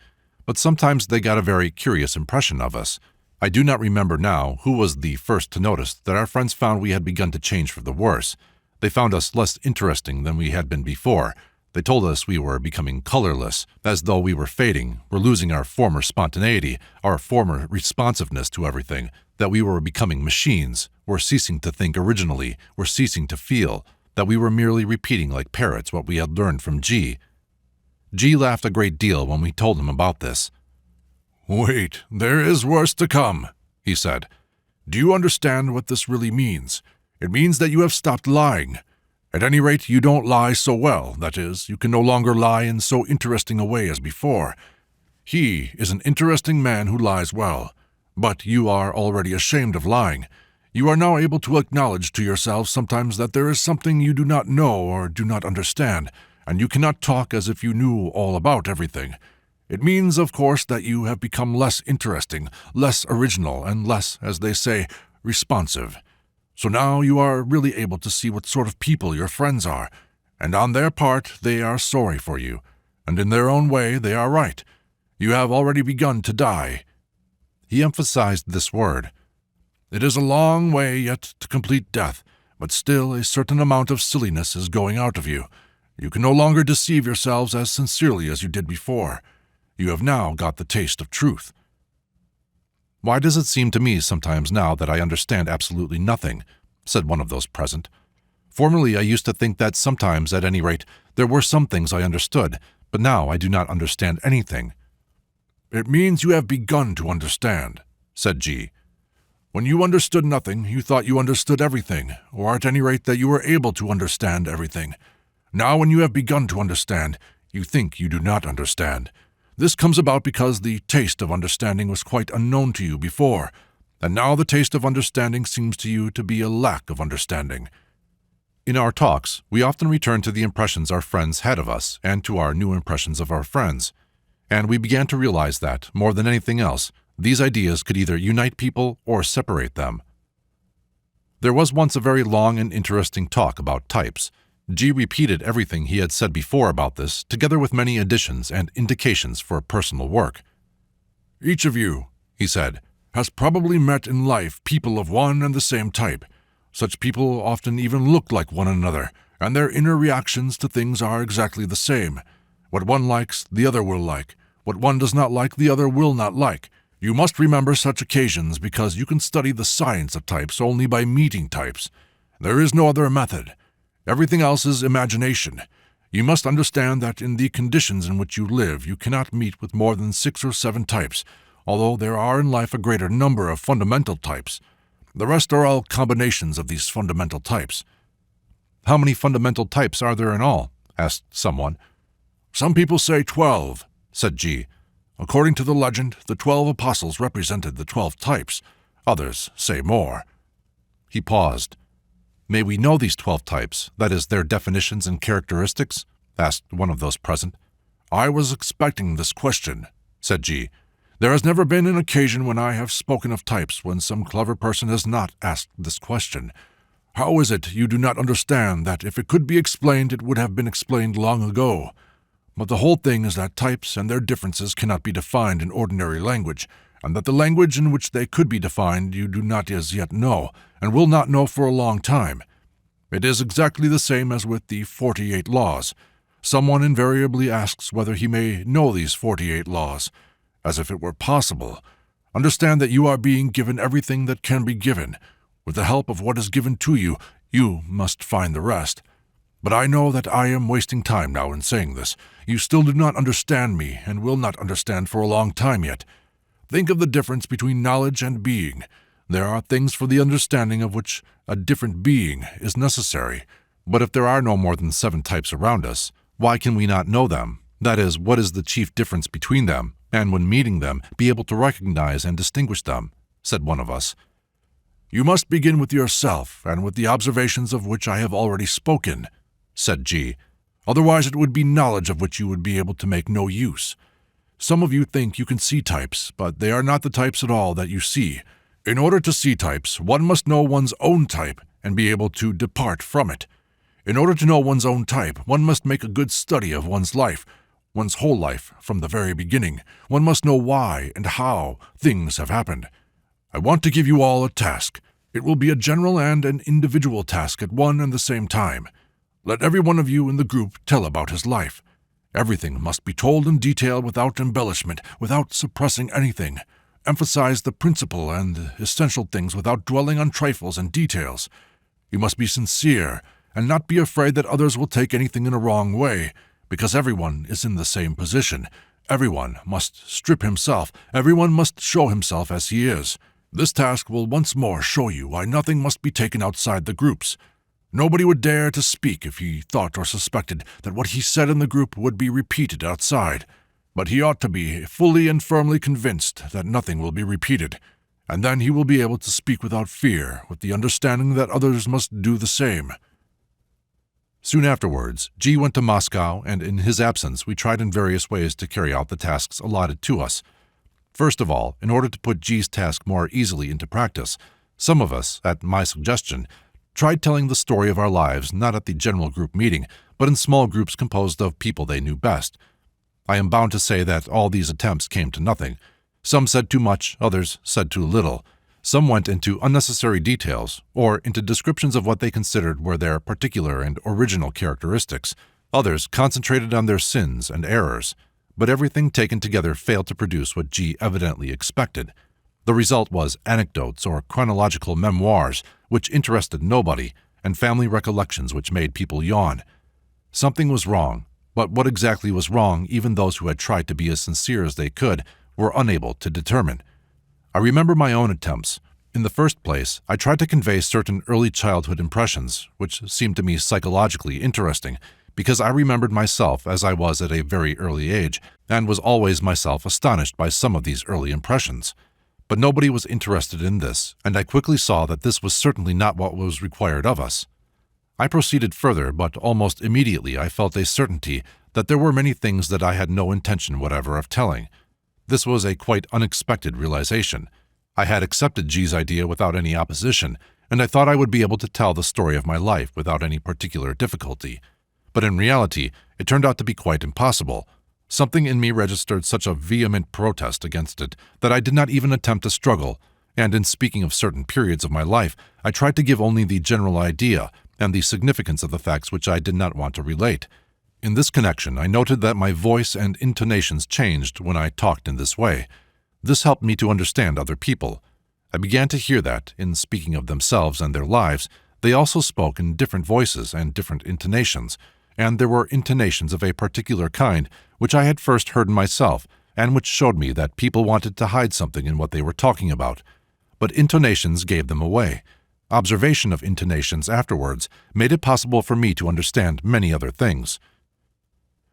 But sometimes they got a very curious impression of us. I do not remember now who was the first to notice that our friends found we had begun to change for the worse. They found us less interesting than we had been before. They told us we were becoming colorless, as though we were fading, were losing our former spontaneity, our former responsiveness to everything, that we were becoming machines, were ceasing to think originally, were ceasing to feel, that we were merely repeating like parrots what we had learned from G. G laughed a great deal when we told him about this. "Wait, there is worse to come," he said. "Do you understand what this really means? It means that you have stopped lying. At any rate, you don't lie so well, that is, you can no longer lie in so interesting a way as before. He is an interesting man who lies well, but you are already ashamed of lying. You are now able to acknowledge to yourself sometimes that there is something you do not know or do not understand, and you cannot talk as if you knew all about everything. It means, of course, that you have become less interesting, less original, and less, as they say, responsive. So now you are really able to see what sort of people your friends are, and on their part they are sorry for you, and in their own way they are right. You have already begun to die." He emphasized this word. "It is a long way yet to complete death, but still a certain amount of silliness is going out of you. You can no longer deceive yourselves as sincerely as you did before. You have now got the taste of truth." "Why does it seem to me sometimes now that I understand absolutely nothing?" said one of those present. "Formerly I used to think that sometimes, at any rate, there were some things I understood, but now I do not understand anything." "It means you have begun to understand," said G. "When you understood nothing, you thought you understood everything, or at any rate that you were able to understand everything. Now when you have begun to understand, you think you do not understand. This comes about because the taste of understanding was quite unknown to you before, and now the taste of understanding seems to you to be a lack of understanding." In our talks, we often return to the impressions our friends had of us and to our new impressions of our friends, and we began to realize that, more than anything else, these ideas could either unite people or separate them. There was once a very long and interesting talk about types. G repeated everything he had said before about this, together with many additions and indications for personal work. "Each of you," he said, "has probably met in life people of one and the same type. Such people often even look like one another, and their inner reactions to things are exactly the same. What one likes, the other will like. What one does not like, the other will not like. You must remember such occasions because you can study the science of types only by meeting types. There is no other method. Everything else is imagination. You must understand that in the conditions in which you live, you cannot meet with more than 6 or 7 types, although there are in life a greater number of fundamental types. The rest are all combinations of these fundamental types.
How many fundamental types are there in all? Asked someone.
Some people say 12, said G. According to the legend, the 12 apostles represented the 12 types. Others say more.
He paused. May we know these 12 types, that is, their definitions and characteristics? Asked one of those present.
I was expecting this question, said G. There has never been an occasion when I have spoken of types when some clever person has not asked this question. How is it you do not understand that if it could be explained, it would have been explained long ago? But the whole thing is that types and their differences cannot be defined in ordinary language, and that the language in which they could be defined you do not as yet know, and will not know for a long time. It is exactly the same as with the 48 laws. Someone invariably asks whether he may know these 48 laws, as if it were possible. Understand that you are being given everything that can be given. With the help of what is given to you, you must find the rest. But I know that I am wasting time now in saying this. You still do not understand me, and will not understand for a long time yet. Think of the difference between knowledge and being. There are things for the understanding of which a different being is necessary.
But if there are no more than 7 types around us, why can we not know them? That is, what is the chief difference between them, and when meeting them, be able to recognize and distinguish them? Said one of us.
You must begin with yourself, and with the observations of which I have already spoken, said G. Otherwise it would be knowledge of which you would be able to make no use. Some of you think you can see types, but they are not the types at all that you see. In order to see types, one must know one's own type and be able to depart from it. In order to know one's own type, one must make a good study of one's life, one's whole life from the very beginning. One must know why and how things have happened. I want to give you all a task. It will be a general and an individual task at one and the same time. Let every one of you in the group tell about his life. Everything must be told in detail without embellishment, without suppressing anything. Emphasize the principal and essential things without dwelling on trifles and details. You must be sincere and not be afraid that others will take anything in a wrong way, because everyone is in the same position. Everyone must strip himself. Everyone must show himself as he is. This task will once more show you why nothing must be taken outside the groups. Nobody would dare to speak if he thought or suspected that what he said in the group would be repeated outside. But he ought to be fully and firmly convinced that nothing will be repeated, and then he will be able to speak without fear, with the understanding that others must do the same.
Soon afterwards, G went to Moscow, and in his absence we tried in various ways to carry out the tasks allotted to us. First of all, in order to put G's task more easily into practice, some of us, at my suggestion, tried telling the story of our lives not at the general group meeting, but in small groups composed of people they knew best. I am bound to say that all these attempts came to nothing. Some said too much, others said too little. Some went into unnecessary details, or into descriptions of what they considered were their particular and original characteristics. Others concentrated on their sins and errors. But everything taken together failed to produce what G evidently expected. The result was anecdotes or chronological memoirs which interested nobody, and family recollections which made people yawn. Something was wrong, but what exactly was wrong even those who had tried to be as sincere as they could were unable to determine. I remember my own attempts. In the first place, I tried to convey certain early childhood impressions, which seemed to me psychologically interesting, because I remembered myself as I was at a very early age, and was always myself astonished by some of these early impressions. But nobody was interested in this, and I quickly saw that this was certainly not what was required of us. I proceeded further, but almost immediately I felt a certainty that there were many things that I had no intention whatever of telling. This was a quite unexpected realization. I had accepted G's idea without any opposition, and I thought I would be able to tell the story of my life without any particular difficulty. But in reality, it turned out to be quite impossible. Something in me registered such a vehement protest against it that I did not even attempt to struggle, and in speaking of certain periods of my life, I tried to give only the general idea, and the significance of the facts which I did not want to relate. In this connection, I noted that my voice and intonations changed when I talked in this way. This helped me to understand other people. I began to hear that, in speaking of themselves and their lives, they also spoke in different voices and different intonations, and there were intonations of a particular kind which I had first heard in myself, and which showed me that people wanted to hide something in what they were talking about. But intonations gave them away. Observation of intonations afterwards made it possible for me to understand many other things.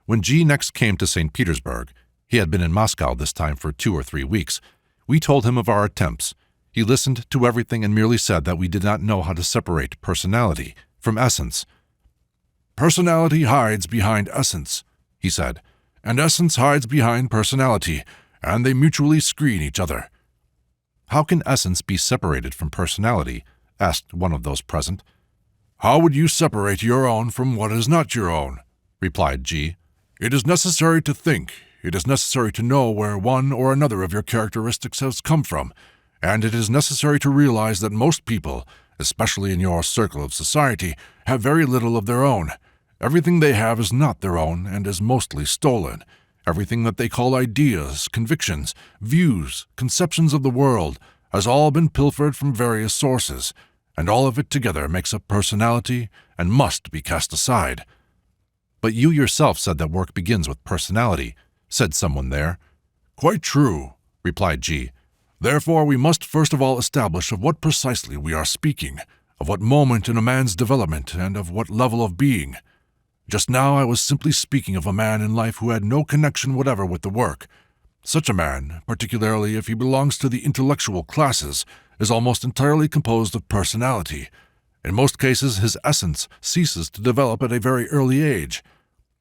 When G next came to St. Petersburg, he had been in Moscow this time for 2 or 3 weeks, we told him of our attempts. He listened to everything and merely said that we did not know how to separate personality from essence.
"Personality hides behind essence," he said, "and essence hides behind personality, and they mutually screen each other."
"How can essence be separated from personality?" asked one of those present.
"How would you separate your own from what is not your own?" replied G. "It is necessary to think. It is necessary to know where one or another of your characteristics has come from, and it is necessary to realize that most people, especially in your circle of society, have very little of their own. Everything they have is not their own and is mostly stolen. Everything that they call ideas, convictions, views, conceptions of the world has all been pilfered from various sources, and all of it together makes up personality and must be cast aside."
"But you yourself said that work begins with personality," said someone there.
"Quite true," replied G. "Therefore we must first of all establish of what precisely we are speaking, of what moment in a man's development and of what level of being. Just now I was simply speaking of a man in life who had no connection whatever with the work. Such a man, particularly if he belongs to the intellectual classes, is almost entirely composed of personality. In most cases his essence ceases to develop at a very early age.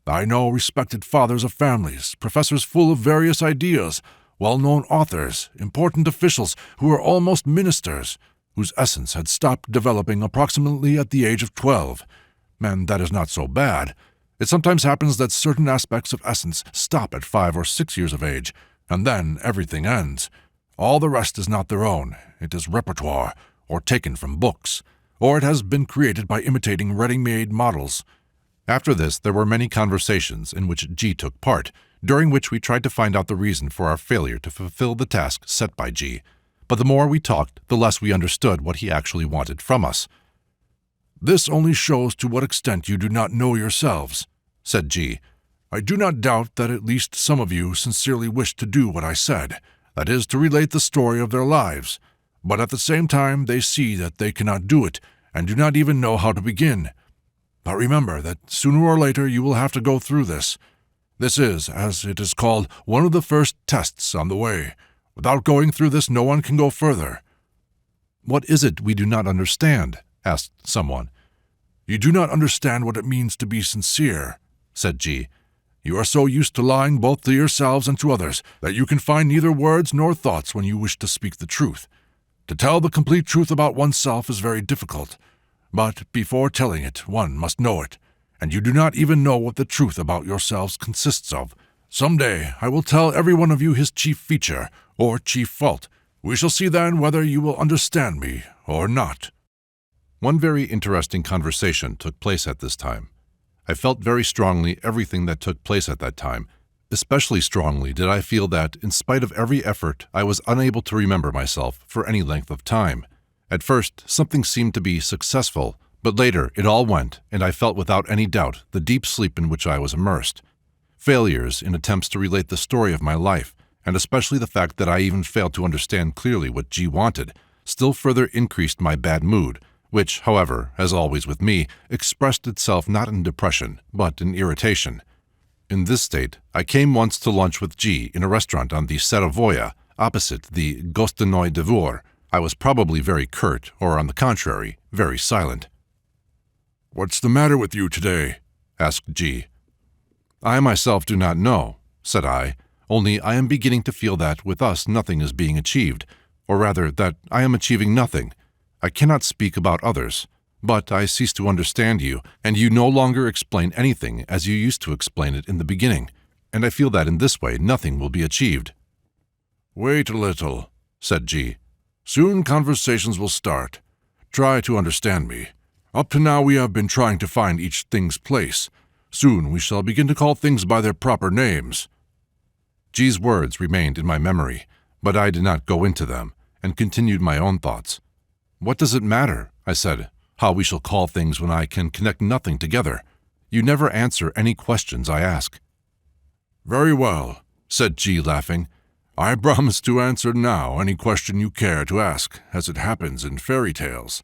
I know respected fathers of families, professors full of various ideas, well-known authors, important officials who are almost ministers, whose essence had stopped developing approximately at the age of 12. And that is not so bad. It sometimes happens that certain aspects of essence stop at 5 or 6 years of age, and then everything ends. All the rest is not their own. It is repertoire, or taken from books, or it has been created by imitating ready-made models."
After this, there were many conversations in which G took part, during which we tried to find out the reason for our failure to fulfill the task set by G. But the more we talked, the less we understood what he actually wanted from us.
"This only shows to what extent you do not know yourselves," said G. "I do not doubt that at least some of you sincerely wished to do what I said, that is, to relate the story of their lives. But at the same time they see that they cannot do it, and do not even know how to begin. But remember that sooner or later you will have to go through this. This is, as it is called, one of the first tests on the way. Without going through this no one can go further."
"What is it we do not understand?" asked someone.
"You do not understand what it means to be sincere," said G. "You are so used to lying both to yourselves and to others that you can find neither words nor thoughts when you wish to speak the truth. To tell the complete truth about oneself is very difficult, but before telling it one must know it, and you do not even know what the truth about yourselves consists of. Some day I will tell every one of you his chief feature, or chief fault. We shall see then whether you will understand me or not."
One very interesting conversation took place at this time. I felt very strongly everything that took place at that time. Especially strongly did I feel that, in spite of every effort, I was unable to remember myself for any length of time. At first, something seemed to be successful, but later it all went, and I felt without any doubt the deep sleep in which I was immersed. Failures in attempts to relate the story of my life, and especially the fact that I even failed to understand clearly what G wanted, still further increased my bad mood, which, however, as always with me, expressed itself not in depression, but in irritation. In this state, I came once to lunch with G in a restaurant on the Saravoya, opposite the Gostinoy Dvor. I was probably very curt, or on the contrary, very silent.
"What's the matter with you today?" asked G.
"I myself do not know," said I, "only I am beginning to feel that with us nothing is being achieved, or rather that I am achieving nothing. I cannot speak about others, but I cease to understand you, and you no longer explain anything as you used to explain it in the beginning, and I feel that in this way nothing will be achieved."
"Wait a little," said G. "Soon conversations will start. Try to understand me. Up to now we have been trying to find each thing's place. Soon we shall begin to call things by their proper names."
G's words remained in my memory, but I did not go into them, and continued my own thoughts. "What does it matter," I said, "how we shall call things when I can connect nothing together? You never answer any questions I ask."
"Very well," said G, laughing. "I promise to answer now any question you care to ask, as it happens in fairy tales."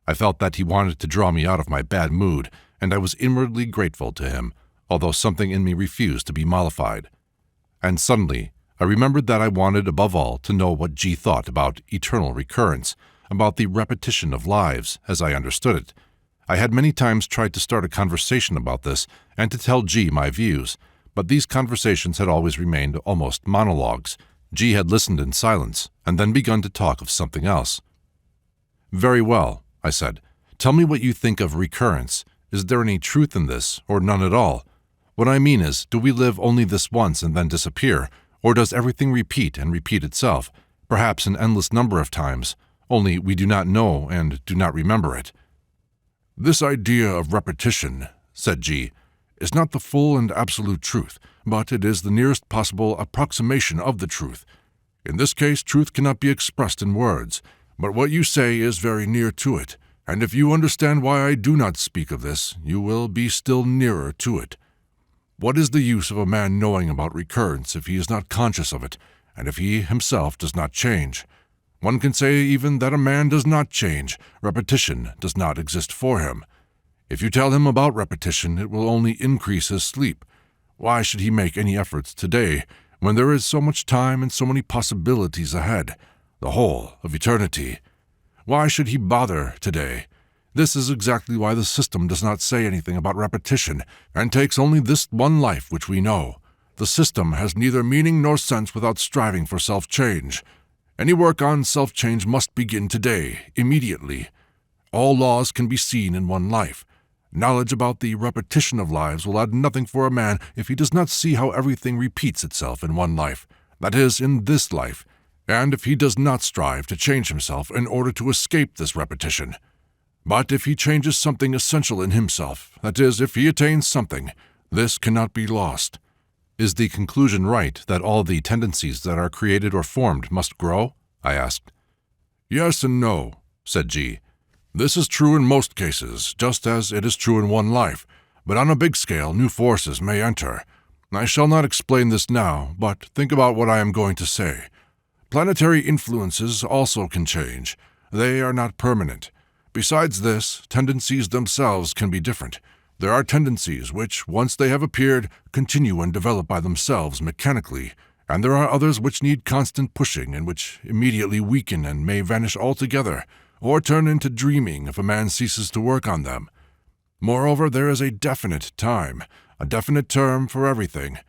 I felt that he wanted to draw me out of my bad mood, and I was inwardly grateful to him, although something in me refused to be mollified. And suddenly, I remembered that I wanted above all to know what G thought about eternal recurrence, about the repetition of lives, as I understood it. I had many times tried to start a conversation about this and to tell G my views, but these conversations had always remained almost monologues. G had listened in silence and then begun to talk of something else. "Very well," I said. "Tell me what you think of recurrence. Is there any truth in this, or none at all? What I mean is, do we live only this once and then disappear, or does everything repeat and repeat itself, perhaps an endless number of times, only we do not know and do not remember it?"
"This idea of repetition," said G, "is not the full and absolute truth, but it is the nearest possible approximation of the truth. In this case, truth cannot be expressed in words, but what you say is very near to it, and if you understand why I do not speak of this, you will be still nearer to it. What is the use of a man knowing about recurrence if he is not conscious of it, and if he himself does not change? One can say even that a man does not change. Repetition does not exist for him. If you tell him about repetition, it will only increase his sleep. Why should he make any efforts today, when there is so much time and so many possibilities ahead, the whole of eternity? Why should he bother today? This is exactly why the system does not say anything about repetition, and takes only this one life which we know. The system has neither meaning nor sense without striving for self-change. Any work on self-change must begin today, immediately. All laws can be seen in one life. Knowledge about the repetition of lives will add nothing for a man if he does not see how everything repeats itself in one life, that is, in this life, and if he does not strive to change himself in order to escape this repetition. But if he changes something essential in himself, that is, if he attains something, this cannot be lost."
"Is the conclusion right that all the tendencies that are created or formed must grow?" I asked.
"Yes and no," said G. "This is true in most cases, just as it is true in one life, but on a big scale new forces may enter. I shall not explain this now, but think about what I am going to say. Planetary influences also can change. They are not permanent. Besides this, tendencies themselves can be different. There are tendencies which, once they have appeared, continue and develop by themselves mechanically, and there are others which need constant pushing and which immediately weaken and may vanish altogether, or turn into dreaming if a man ceases to work on them. Moreover, there is a definite time, a definite term for everything.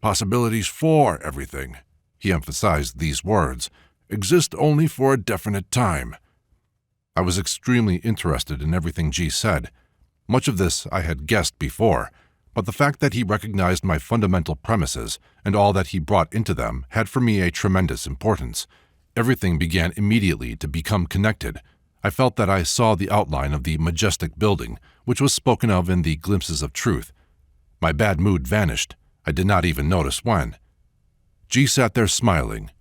Possibilities for everything," he emphasized these words, "exist only for a definite time." I was extremely interested in everything G said. Much of this I had guessed before, but the fact that he recognized my fundamental premises and all that he brought into them had for me a tremendous importance. Everything began immediately to become connected. I felt that I saw the outline of the majestic building, which was spoken of in the glimpses of truth. My bad mood vanished. I did not even notice when. G sat there smiling.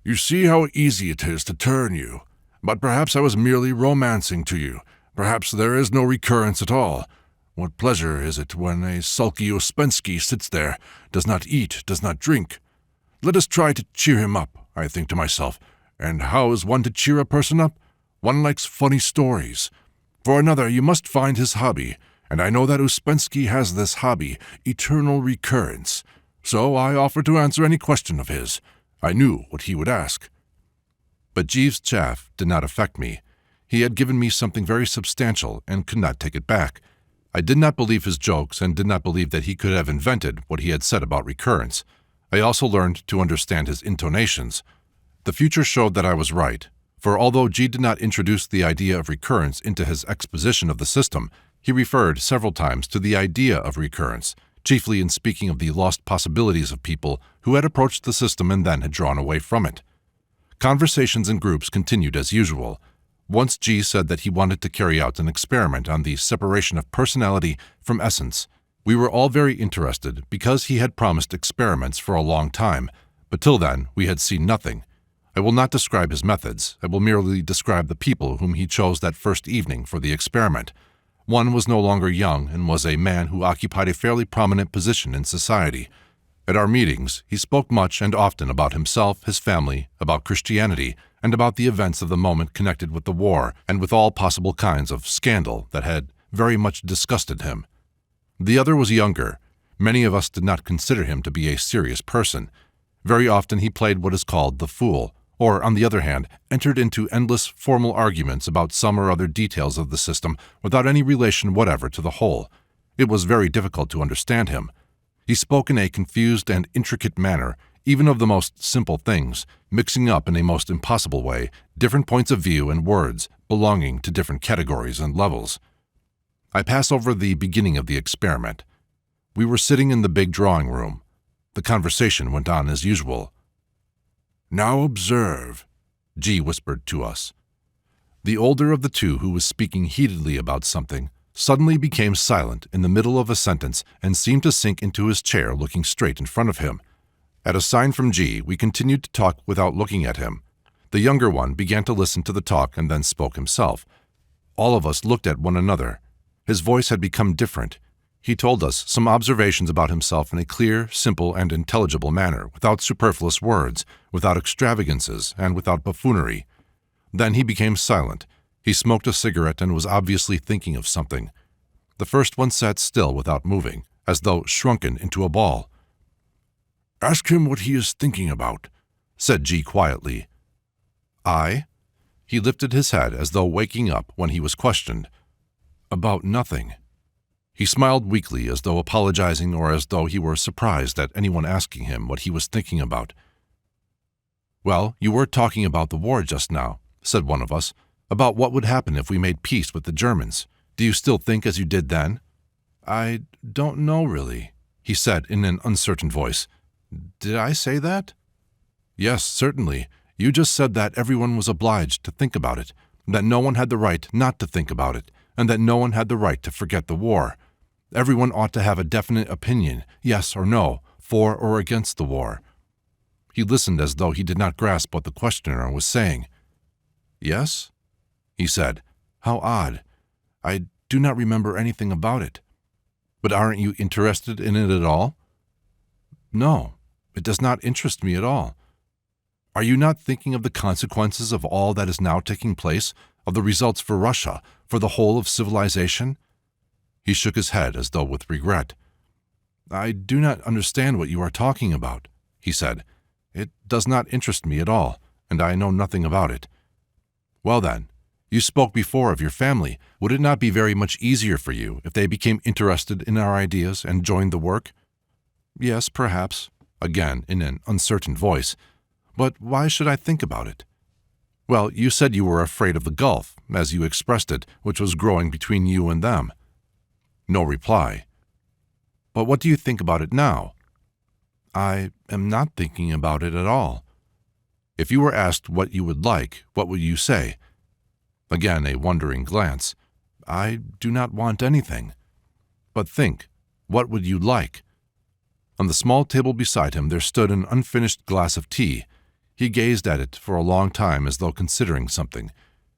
"You see how easy it is to turn you. But perhaps I was merely romancing to you. Perhaps there is no recurrence at all. What pleasure is it when a sulky Ouspensky sits there, does not eat, does not drink? Let us try to cheer him up, I think to myself. And how is one to cheer a person up? One likes funny stories. For another, you must find his hobby, and I know that Ouspensky has this hobby, eternal recurrence. So I offered to answer any question of his. I knew what he would ask." But G's chaff did not affect me. He had given me something very substantial and could not take it back. I did not believe his jokes and did not believe that he could have invented what he had said about recurrence. I also learned to understand his intonations. The future showed that I was right, for although G did not introduce the idea of recurrence into his exposition of the system, he referred several times to the idea of recurrence, chiefly in speaking of the lost possibilities of people who had approached the system and then had drawn away from it. Conversations in groups continued as usual.
Once G said that he wanted to carry out an experiment on the separation of personality from essence. We were all very interested because he had promised experiments for a long time, but till then we had seen nothing. I will not describe his methods. I will merely describe the people whom he chose that first evening for the experiment. One was no longer young and was a man who occupied a fairly prominent position in society. At our meetings, he spoke much and often about himself, his family, about Christianity, and about the events of the moment connected with the war and with all possible kinds of scandal that had very much disgusted him. The other was younger. Many of us did not consider him to be a serious person. Very often he played what is called the fool, or, on the other hand, entered into endless formal arguments about some or other details of the system without any relation whatever to the whole. It was very difficult to understand him. He spoke in a confused and intricate manner, even of the most simple things, mixing up in a most impossible way different points of view and words belonging to different categories and levels. I pass over the beginning of the experiment. We were sitting in the big drawing room. The conversation went on as usual.
"Now observe,"
G whispered to us. The older of the two, who was speaking heatedly about something, suddenly became silent in the middle of a sentence and seemed to sink into his chair looking straight in front of him. At a sign from G, we continued to talk without looking at him. The younger one began to listen to the talk and then spoke himself. All of us looked at one another. His voice had become different. He told us some observations about himself in a clear, simple, and intelligible manner, without superfluous words, without extravagances, and without buffoonery. Then he became silent. He smoked a cigarette and was obviously thinking of something. The first one sat still without moving, as though shrunken into a ball.
"Ask him what he is thinking about,"
said G quietly. "I?" He lifted his head as though waking up when he was questioned. "About nothing." He smiled weakly, as though apologizing or as though he were surprised at anyone asking him what he was thinking about. "Well, you were talking about the war just now," said one of us, "about what would happen if we made peace with the Germans. Do you still think as you did then?" "I don't know, really," he said in an uncertain voice. "Did I say that?" "Yes, certainly. You just said that everyone was obliged to think about it, that no one had the right not to think about it, and that no one had the right to forget the war. Everyone ought to have a definite opinion, yes or no, for or against the war." He listened as though he did not grasp what the questioner was saying. "Yes?" he said. "How odd. I do not remember anything about it." "But aren't you interested in it at all?" "No, it does not interest me at all." "Are you not thinking of the consequences of all that is now taking place, of the results for Russia, for the whole of civilization?" He shook his head as though with regret. "I do not understand what you are talking about," he said. "It does not interest me at all, and I know nothing about it." "Well then, you spoke before of your family. Would it not be very much easier for you if they became interested in our ideas and joined the work?" "Yes, perhaps," again in an uncertain voice. "But why should I think about it?" "Well, you said you were afraid of the gulf, as you expressed it, which was growing between you and them." No reply. "But what do you think about it now?" "I am not thinking about it at all." "If you were asked what you would like, what would you say?" Again a wondering glance. "I do not want anything." "But think, what would you like?" On the small table beside him there stood an unfinished glass of tea. He gazed at it for a long time as though considering something.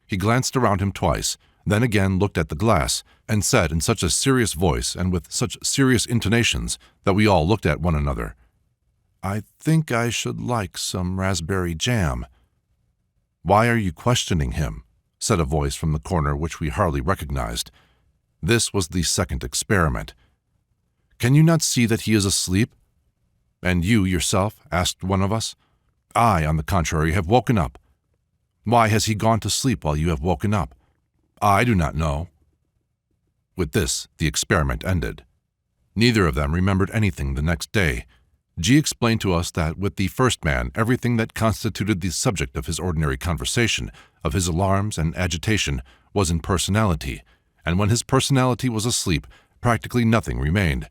He glanced around him twice, then again looked at the glass, and said in such a serious voice and with such serious intonations that we all looked at one another, "I think I should like some raspberry jam." "Why are you questioning him?" said a voice from the corner which we hardly recognized. This was the second experiment. "Can you not see that he is asleep?" "And you yourself?" asked one of us. "I, on the contrary, have woken up." "Why has he gone to sleep while you have woken up?" "I do not know." With this, the experiment ended. Neither of them remembered anything the next day. G explained to us that with the first man, everything that constituted the subject of his ordinary conversation, of his alarms and agitation, was in personality, and when his personality was asleep, practically nothing remained.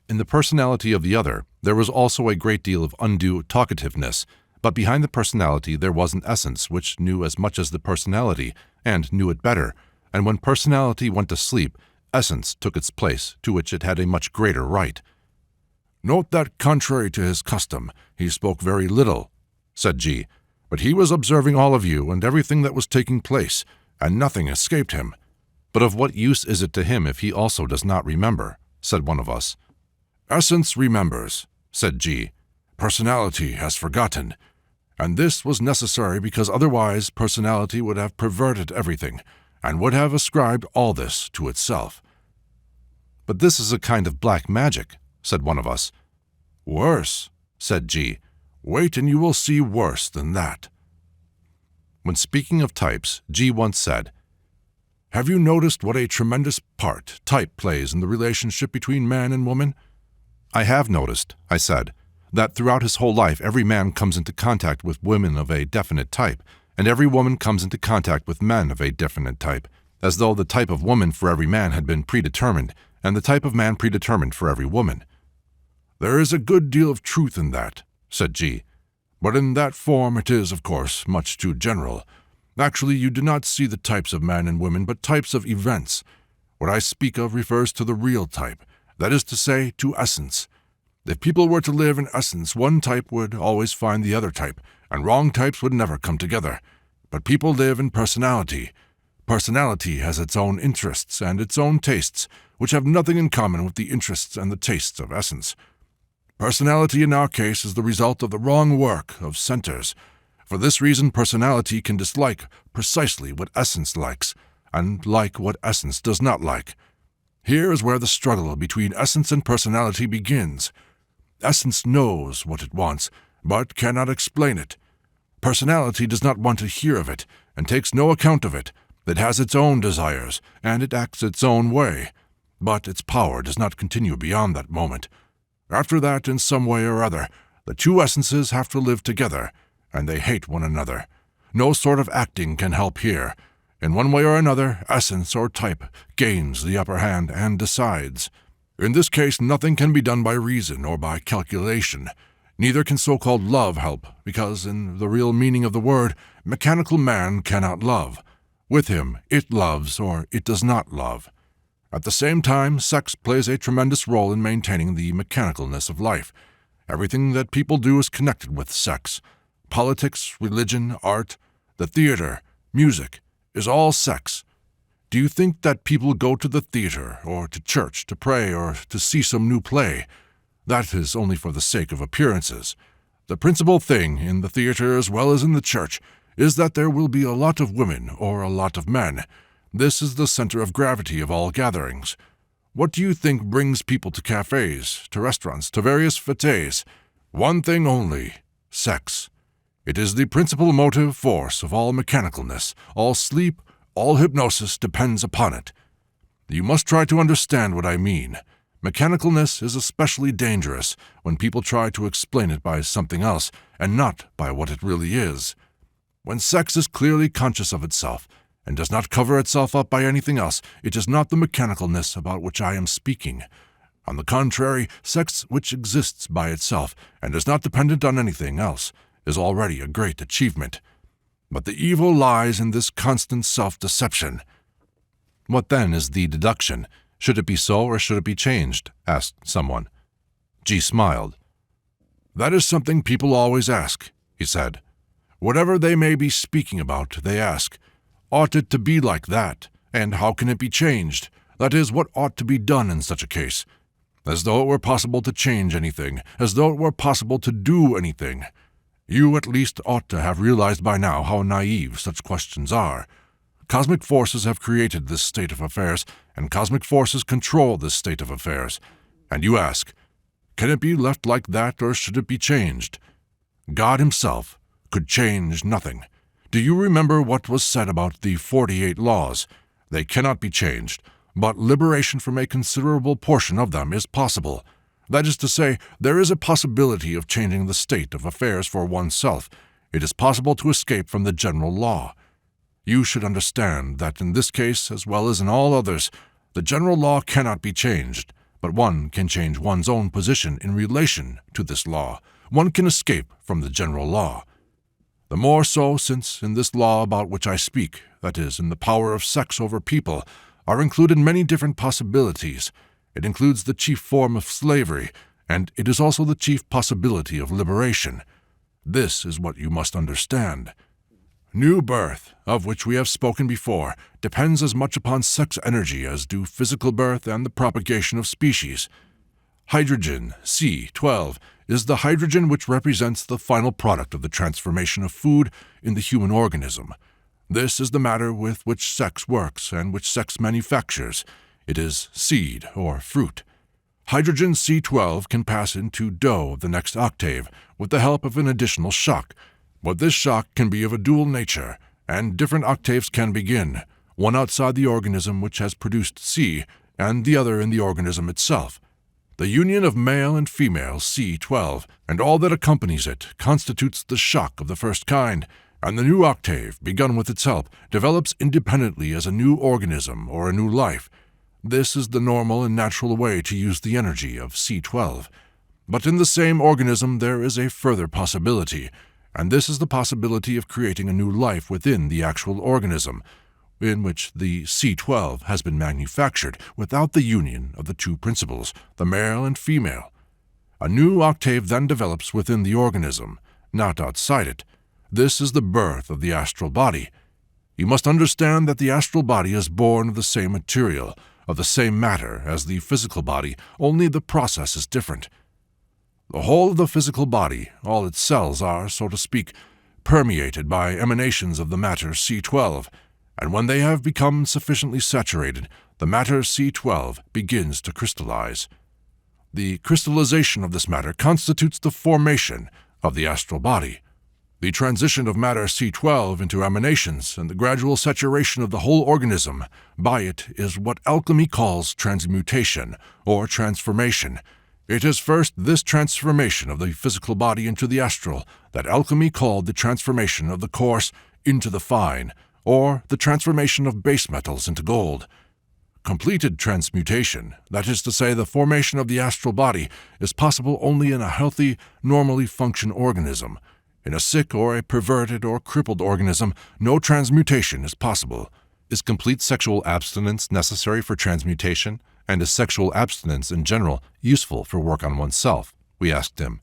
In the personality of the other, there was also a great deal of undue talkativeness, but behind the personality there was an essence which knew as much as the personality, and knew it better, and when personality went to sleep, essence took its place, to which it had a much greater right.
Note that, contrary to his custom, he spoke very little, said G, but he was observing all of you and everything that was taking place, and nothing escaped him.
But of what use is it to him if he also does not remember? Said one of us.
Essence remembers, said G. Personality has forgotten. And this was necessary because otherwise personality would have perverted everything, and would have ascribed all this to itself.
But this is a kind of black magic, said one of us.
Worse, said G. Wait and you will see worse than that.
When speaking of types, G once said,
Have you noticed what a tremendous part type plays in the relationship between man and woman?
I have noticed, I said, that throughout his whole life every man comes into contact with women of a definite type, and every woman comes into contact with men of a definite type, as though the type of woman for every man had been predetermined, and the type of man predetermined for every woman.
There is a good deal of truth in that, said G. But in that form it is, of course, much too general. Actually, you do not see the types of men and women, but types of events. What I speak of refers to the real type, that is to say, to essence. If people were to live in essence, one type would always find the other type, and wrong types would never come together. But people live in personality. Personality has its own interests and its own tastes, which have nothing in common with the interests and the tastes of essence. Personality in our case is the result of the wrong work of centers. For this reason, personality can dislike precisely what essence likes, and like what essence does not like. Here is where the struggle between essence and personality begins. Essence knows what it wants, but cannot explain it. Personality does not want to hear of it, and takes no account of it. It has its own desires, and it acts its own way. But its power does not continue beyond that moment. After that, in some way or other, the two essences have to live together, and they hate one another. No sort of acting can help here. In one way or another, essence or type gains the upper hand and decides. In this case, nothing can be done by reason or by calculation. Neither can so-called love help, because, in the real meaning of the word, mechanical man cannot love. With him, it loves or it does not love. At the same time, sex plays a tremendous role in maintaining the mechanicalness of life. Everything that people do is connected with sex. Politics, religion, art, the theater, music, is all sex. Do you think that people go to the theater or to church to pray or to see some new play? That is only for the sake of appearances. The principal thing, in the theater as well as in the church, is that there will be a lot of women or a lot of men. This is the center of gravity of all gatherings. What do you think brings people to cafes, to restaurants, to various fêtes? One thing only: sex. It is the principal motive force of all mechanicalness. All sleep, all hypnosis depends upon it. You must try to understand what I mean. Mechanicalness is especially dangerous when people try to explain it by something else, and not by what it really is. When sex is clearly conscious of itself, and does not cover itself up by anything else, it is not the mechanicalness about which I am speaking. On the contrary, sex which exists by itself, and is not dependent on anything else, is already a great achievement. But the evil lies in this constant self-deception.
What then is the deduction? Should it be so or should it be changed? Asked someone.
G smiled. That is something people always ask, he said. Whatever they may be speaking about, they ask, ought it to be like that? And how can it be changed? That is, what ought to be done in such a case? As though it were possible to change anything, as though it were possible to do anything. You at least ought to have realized by now how naive such questions are. Cosmic forces have created this state of affairs, and cosmic forces control this state of affairs. And you ask, can it be left like that or should it be changed? God himself could change nothing. Do you remember what was said about the 48 laws? They cannot be changed, but liberation from a considerable portion of them is possible. That is to say, there is a possibility of changing the state of affairs for oneself. It is possible to escape from the general law. You should understand that in this case, as well as in all others, the general law cannot be changed, but one can change one's own position in relation to this law. One can escape from the general law. The more so since in this law about which I speak, that is, in the power of sex over people, are included many different possibilities. It includes the chief form of slavery, and it is also the chief possibility of liberation. This is what you must understand. New birth, of which we have spoken before, depends as much upon sex energy as do physical birth and the propagation of species. Hydrogen, C12, is the hydrogen which represents the final product of the transformation of food in the human organism. This is the matter with which sex works and which sex manufactures. It is seed or fruit. Hydrogen C12 can pass into dough of the next octave with the help of an additional shock, but this shock can be of a dual nature, and different octaves can begin, one outside the organism which has produced C, and the other in the organism itself. The union of male and female C12 and all that accompanies it constitutes the shock of the first kind, and the new octave, begun with its help, develops independently as a new organism or a new life. This is the normal and natural way to use the energy of C12. But in the same organism there is a further possibility, and this is the possibility of creating a new life within the actual organism, in which the C12 has been manufactured without the union of the two principles, the male and female. A new octave then develops within the organism, not outside it. This is the birth of the astral body. You must understand that the astral body is born of the same material, of the same matter as the physical body, only the process is different. The whole of the physical body, all its cells are, so to speak, permeated by emanations of the matter C12, and when they have become sufficiently saturated, the matter C12 begins to crystallize. The crystallization of this matter constitutes the formation of the astral body. The transition of matter C12 into emanations and the gradual saturation of the whole organism by it is what alchemy calls transmutation or transformation. It is first this transformation of the physical body into the astral that alchemy called the transformation of the coarse into the fine, or the transformation of base metals into gold. Completed transmutation, that is to say the formation of the astral body, is possible only in a healthy, normally functioning organism. In a sick or a perverted or crippled organism, no transmutation is possible.
Is complete sexual abstinence necessary for transmutation? And is sexual abstinence in general useful for work on oneself? We asked him.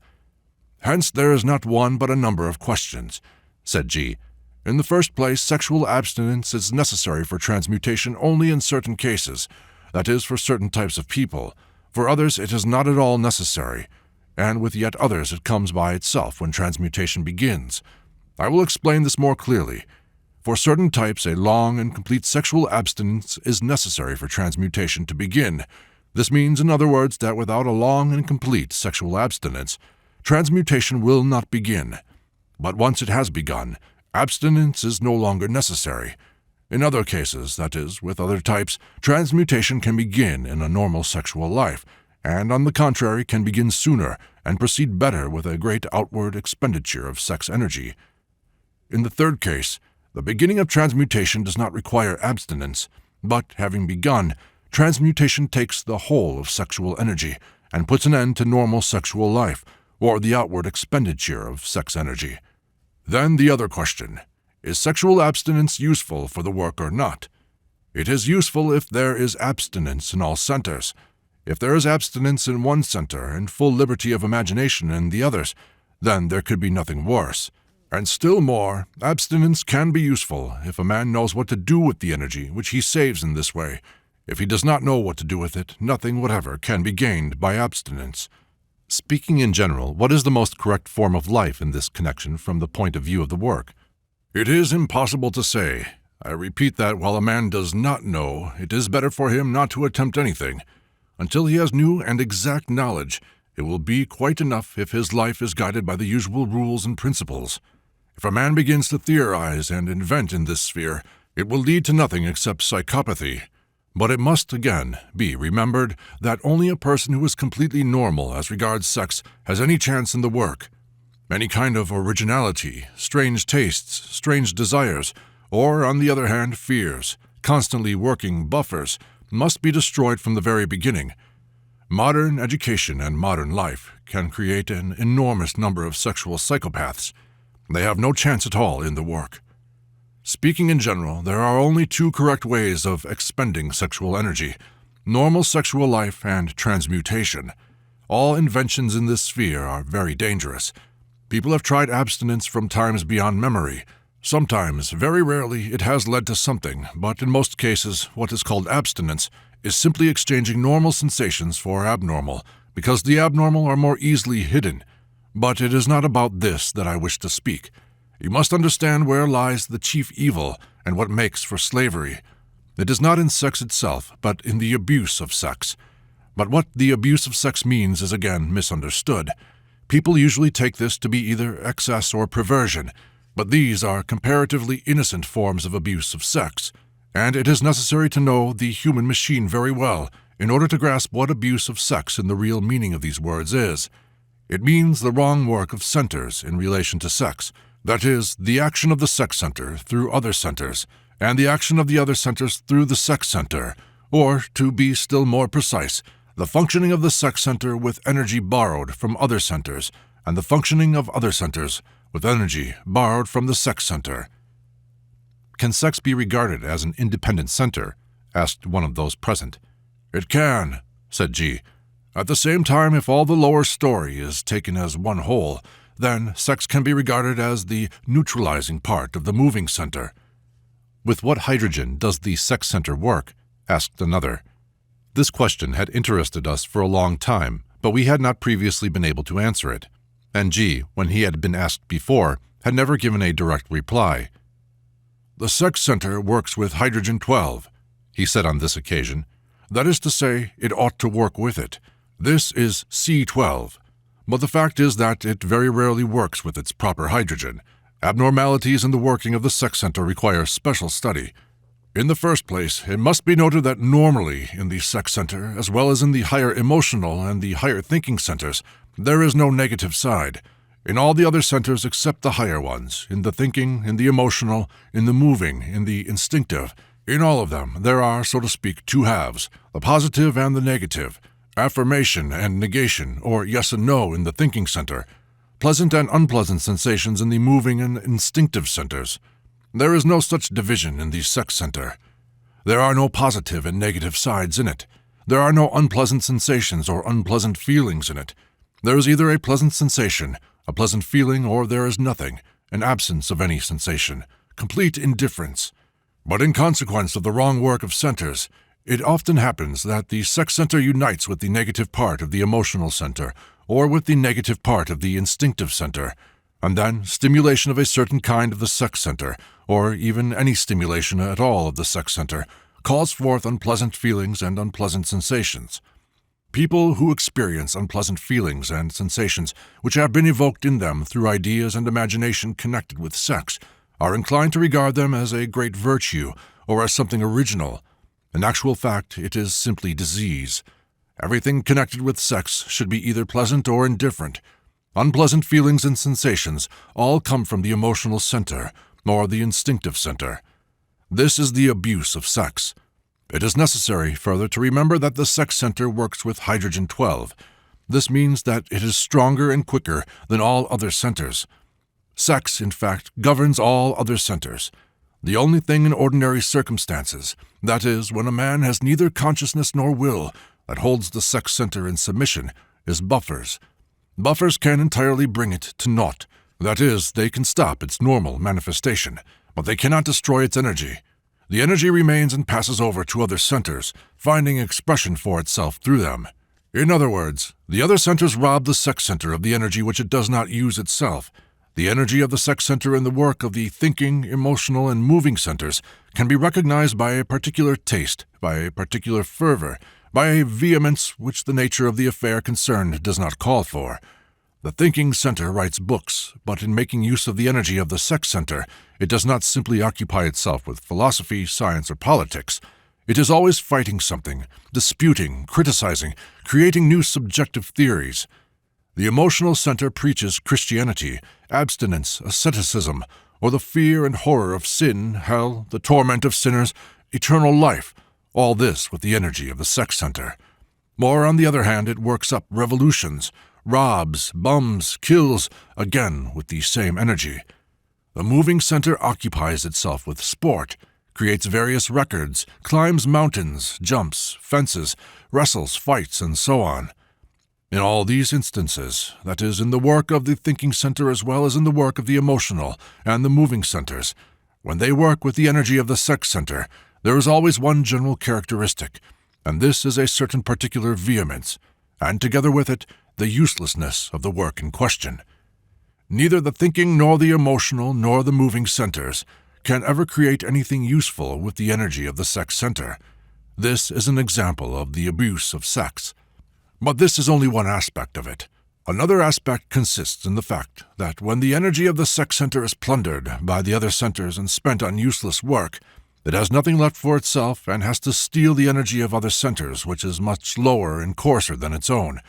Hence there is not one but a number of questions, said G. In the first place, sexual abstinence is necessary for transmutation only in certain cases, that is, for certain types of people. For others it is not at all necessary, and with yet others it comes by itself when transmutation begins. I will explain this more clearly. For certain types, a long and complete sexual abstinence is necessary for transmutation to begin. This means, in other words, that without a long and complete sexual abstinence, transmutation will not begin. But once it has begun, abstinence is no longer necessary. In other cases, that is, with other types, transmutation can begin in a normal sexual life, and on the contrary can begin sooner and proceed better with a great outward expenditure of sex energy. In the third case, the beginning of transmutation does not require abstinence, but, having begun, transmutation takes the whole of sexual energy and puts an end to normal sexual life, or the outward expenditure of sex energy. Then the other question, is sexual abstinence useful for the work or not? It is useful if there is abstinence in all centers. If there is abstinence in one center and full liberty of imagination in the others, then there could be nothing worse. And still more, abstinence can be useful if a man knows what to do with the energy which he saves in this way. If he does not know what to do with it, nothing whatever can be gained by abstinence.
Speaking in general, what is the most correct form of life in this connection from the point of view of the work?
It is impossible to say. I repeat that while a man does not know, it is better for him not to attempt anything. Until he has new and exact knowledge, it will be quite enough if his life is guided by the usual rules and principles. If a man begins to theorize and invent in this sphere, it will lead to nothing except psychopathy. But it must, again, be remembered that only a person who is completely normal as regards sex has any chance in the work. Any kind of originality, strange tastes, strange desires, or, on the other hand, fears, constantly working buffers, must be destroyed from the very beginning. Modern education and modern life can create an enormous number of sexual psychopaths. They have no chance at all in the work. Speaking in general, there are only two correct ways of expending sexual energy: normal sexual life and transmutation. All inventions in this sphere are very dangerous. People have tried abstinence from times beyond memory. Sometimes, very rarely, it has led to something, but in most cases, what is called abstinence is simply exchanging normal sensations for abnormal, because the abnormal are more easily hidden. But it is not about this that I wish to speak. You must understand where lies the chief evil and what makes for slavery. It is not in sex itself, but in the abuse of sex. But what the abuse of sex means is again misunderstood. People usually take this to be either excess or perversion, but these are comparatively innocent forms of abuse of sex, and it is necessary to know the human machine very well in order to grasp what abuse of sex in the real meaning of these words is. It means the wrong work of centers in relation to sex, that is, the action of the sex center through other centers, and the action of the other centers through the sex center, or, to be still more precise, the functioning of the sex center with energy borrowed from other centers, and the functioning of other centers with energy borrowed from the sex center. Can sex be regarded as an independent center? Asked one of those present. It can, said G. At the same time, if all the lower story is taken as one whole, then sex can be regarded as the neutralizing part of the moving center. With what hydrogen does the sex center work? Asked another. This question had interested us for a long time, but we had not previously been able to answer it. And G, when he had been asked before, had never given a direct reply. The sex center works with hydrogen-12, he said on this occasion. That is to say, it ought to work with it. This is C12. But the fact is that it very rarely works with its proper hydrogen. Abnormalities in the working of the sex center require special study. In the first place, it must be noted that normally in the sex center, as well as in the higher emotional and the higher thinking centers, there is no negative side. In all the other centers except the higher ones, in the thinking, in the emotional, in the moving, in the instinctive, in all of them there are, so to speak, two halves, the positive and the negative, affirmation and negation, or yes and no in the thinking center, pleasant and unpleasant sensations in the moving and instinctive centers. There is no such division in the sex center. There are no positive and negative sides in it. There are no unpleasant sensations or unpleasant feelings in it. There is either a pleasant sensation, a pleasant feeling, or there is nothing, an absence of any sensation, complete indifference. But in consequence of the wrong work of centers, it often happens that the sex center unites with the negative part of the emotional center, or with the negative part of the instinctive center, and then stimulation of a certain kind of the sex center, or even any stimulation at all of the sex center, calls forth unpleasant feelings and unpleasant sensations. People who experience unpleasant feelings and sensations which have been evoked in them through ideas and imagination connected with sex are inclined to regard them as a great virtue or as something original. In actual fact, it is simply disease. Everything connected with sex should be either pleasant or indifferent. Unpleasant feelings and sensations all come from the emotional center or the instinctive center. This is the abuse of sex. It is necessary, further, to remember that the sex center works with hydrogen-12. This means that it is stronger and quicker than all other centers. Sex, in fact, governs all other centers. The only thing in ordinary circumstances, that is, when a man has neither consciousness nor will, that holds the sex center in submission, is buffers. Buffers can entirely bring it to naught. That is, they can stop its normal manifestation, but they cannot destroy its energy. The energy remains and passes over to other centers, finding expression for itself through them. In other words, the other centers rob the sex center of the energy which it does not use itself. The energy of the sex center in the work of the thinking, emotional, and moving centers can be recognized by a particular taste, by a particular fervor, by a vehemence which the nature of the affair concerned does not call for. The thinking center writes books, but in making use of the energy of the sex center, it does not simply occupy itself with philosophy, science, or politics. It is always fighting something, disputing, criticizing, creating new subjective theories. The emotional center preaches Christianity, abstinence, asceticism, or the fear and horror of sin, hell, the torment of sinners, eternal life, all this with the energy of the sex center. Or, on the other hand, it works up revolutions, robs, bums, kills, again with the same energy. The moving center occupies itself with sport, creates various records, climbs mountains, jumps, fences, wrestles, fights, and so on. In all these instances, that is, in the work of the thinking center as well as in the work of the emotional and the moving centers, when they work with the energy of the sex center, there is always one general characteristic, and this is a certain particular vehemence, and together with it, the uselessness of the work in question. Neither the thinking nor the emotional nor the moving centers can ever create anything useful with the energy of the sex center. This is an example of the abuse of sex. But this is only one aspect of it. Another aspect consists in the fact that when the energy of the sex center is plundered by the other centers and spent on useless work, it has nothing left for itself and has to steal the energy of other centers, which is much lower and coarser than its own.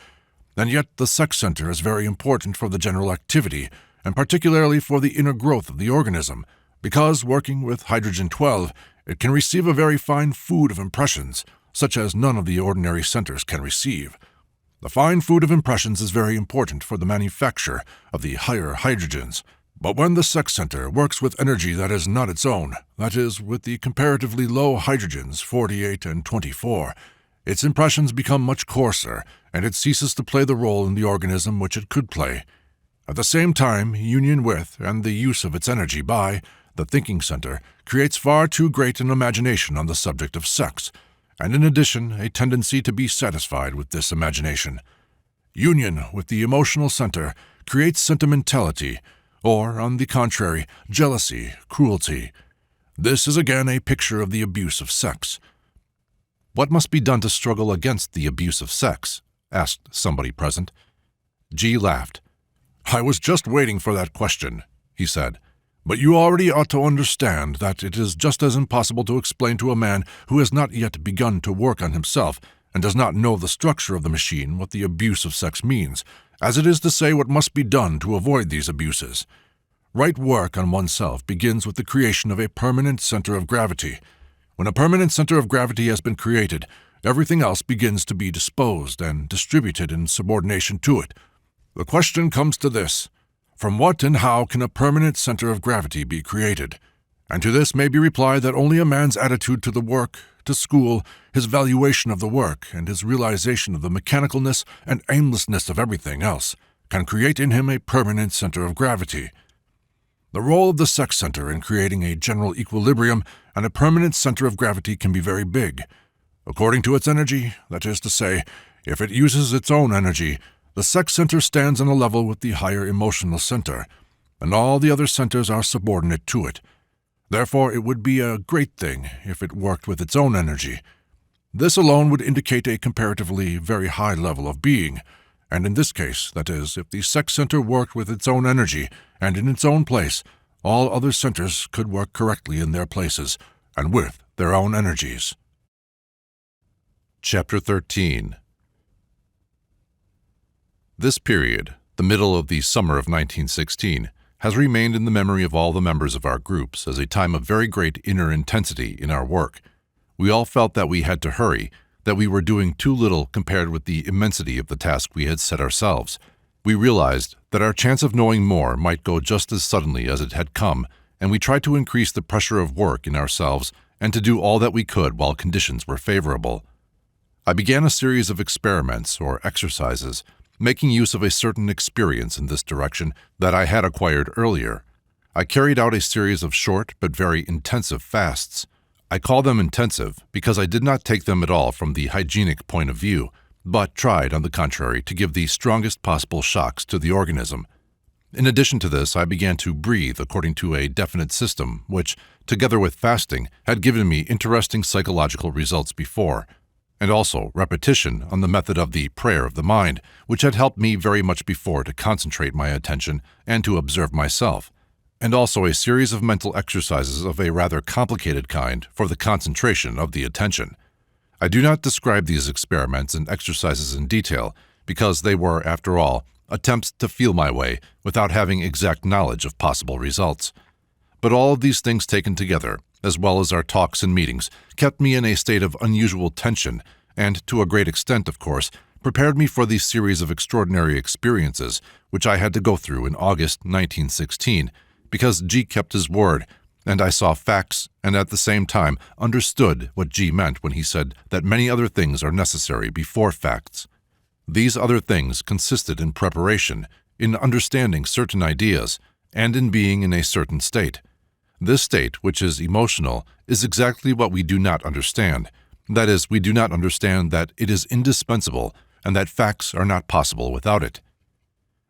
And yet the sex center is very important for the general activity, and particularly for the inner growth of the organism, because, working with hydrogen-12, it can receive a very fine food of impressions, such as none of the ordinary centers can receive. The fine food of impressions is very important for the manufacture of the higher hydrogens, but when the sex center works with energy that is not its own, that is, with the comparatively low hydrogens 48 and 24, its impressions become much coarser, and it ceases to play the role in the organism which it could play. At the same time, union with and the use of its energy by the thinking center creates far too great an imagination on the subject of sex, and in addition a tendency to be satisfied with this imagination. Union with the emotional center creates sentimentality, or, on the contrary, jealousy, cruelty. This is again a picture of the abuse of sex.
"What must be done to struggle against the abuse of sex?" asked somebody present.
G laughed. "I was just waiting for that question," he said. "But you already ought to understand that it is just as impossible to explain to a man who has not yet begun to work on himself and does not know the structure of the machine what the abuse of sex means, as it is to say what must be done to avoid these abuses. Right work on oneself begins with the creation of a permanent center of gravity. When a permanent center of gravity has been created, everything else begins to be disposed and distributed in subordination to it. The question comes to this: from what and how can a permanent center of gravity be created? And to this may be replied that only a man's attitude to the work, to school, his valuation of the work, and his realization of the mechanicalness and aimlessness of everything else can create in him a permanent center of gravity. The role of the sex center in creating a general equilibrium and a permanent center of gravity can be very big. According to its energy, that is to say, if it uses its own energy, the sex center stands on a level with the higher emotional center, and all the other centers are subordinate to it. Therefore, it would be a great thing if it worked with its own energy. This alone would indicate a comparatively very high level of being, and in this case, that is, if the sex center worked with its own energy and in its own place, all other centers could work correctly in their places and with their own energies.
Chapter 13. This period, the middle of the summer of 1916, has remained in the memory of all the members of our groups as a time of very great inner intensity in our work. We all felt that we had to hurry, that we were doing too little compared with the immensity of the task we had set ourselves. We realized that our chance of knowing more might go just as suddenly as it had come, and we tried to increase the pressure of work in ourselves and to do all that we could while conditions were favorable. I began a series of experiments or exercises, making use of a certain experience in this direction that I had acquired earlier. I carried out a series of short but very intensive fasts. I call them intensive because I did not take them at all from the hygienic point of view, but tried, on the contrary, to give the strongest possible shocks to the organism. In addition to this, I began to breathe according to a definite system which, together with fasting, had given me interesting psychological results before, and also repetition on the method of the prayer of the mind, which had helped me very much before to concentrate my attention and to observe myself, and also a series of mental exercises of a rather complicated kind for the concentration of the attention. I do not describe these experiments and exercises in detail, because they were, after all, attempts to feel my way without having exact knowledge of possible results. But all of these things taken together, as well as our talks and meetings, kept me in a state of unusual tension and, to a great extent, of course, prepared me for the series of extraordinary experiences which I had to go through in August 1916, because G kept his word, and I saw facts and at the same time understood what G meant when he said that many other things are necessary before facts. These other things consisted in preparation, in understanding certain ideas, and in being in a certain state. This state, which is emotional, is exactly what we do not understand. That is, we do not understand that it is indispensable and that facts are not possible without it.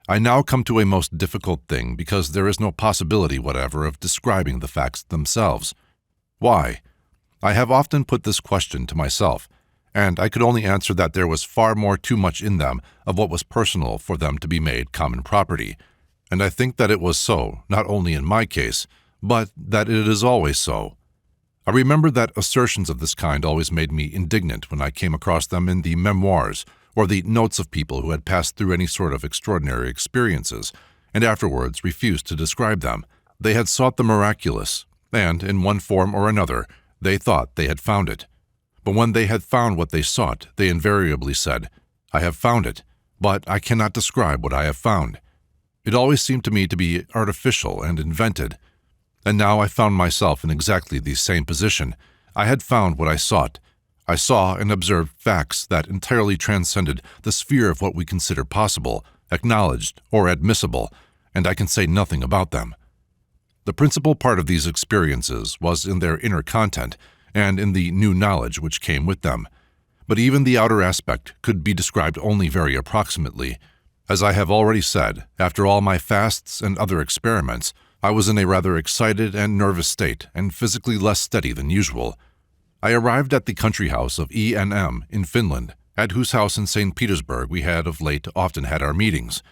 I now come to a most difficult thing because there is no possibility whatever of describing the facts themselves. Why? I have often put this question to myself, and I could only answer that there was far more too much in them of what was personal for them to be made common property, and I think that it was so, not only in my case, but that it is always so. I remember that assertions of this kind always made me indignant when I came across them in the memoirs or the notes of people who had passed through any sort of extraordinary experiences, and afterwards refused to describe them. They had sought the miraculous, and, in one form or another, they thought they had found it. But when they had found what they sought, they invariably said, "I have found it, but I cannot describe what I have found." It always seemed to me to be artificial and invented. And now I found myself in exactly the same position. I had found what I sought. I saw and observed facts that entirely transcended the sphere of what we consider possible, acknowledged, or admissible, and I can say nothing about them. The principal part of these experiences was in their inner content and in the new knowledge which came with them. But even the outer aspect could be described only very approximately. As I have already said, after all my fasts and other experiments, I was in a rather excited and nervous state and physically less steady than usual. I arrived at the country house of E.N.M. in Finland, at whose house in St. Petersburg we had of late often had our meetings.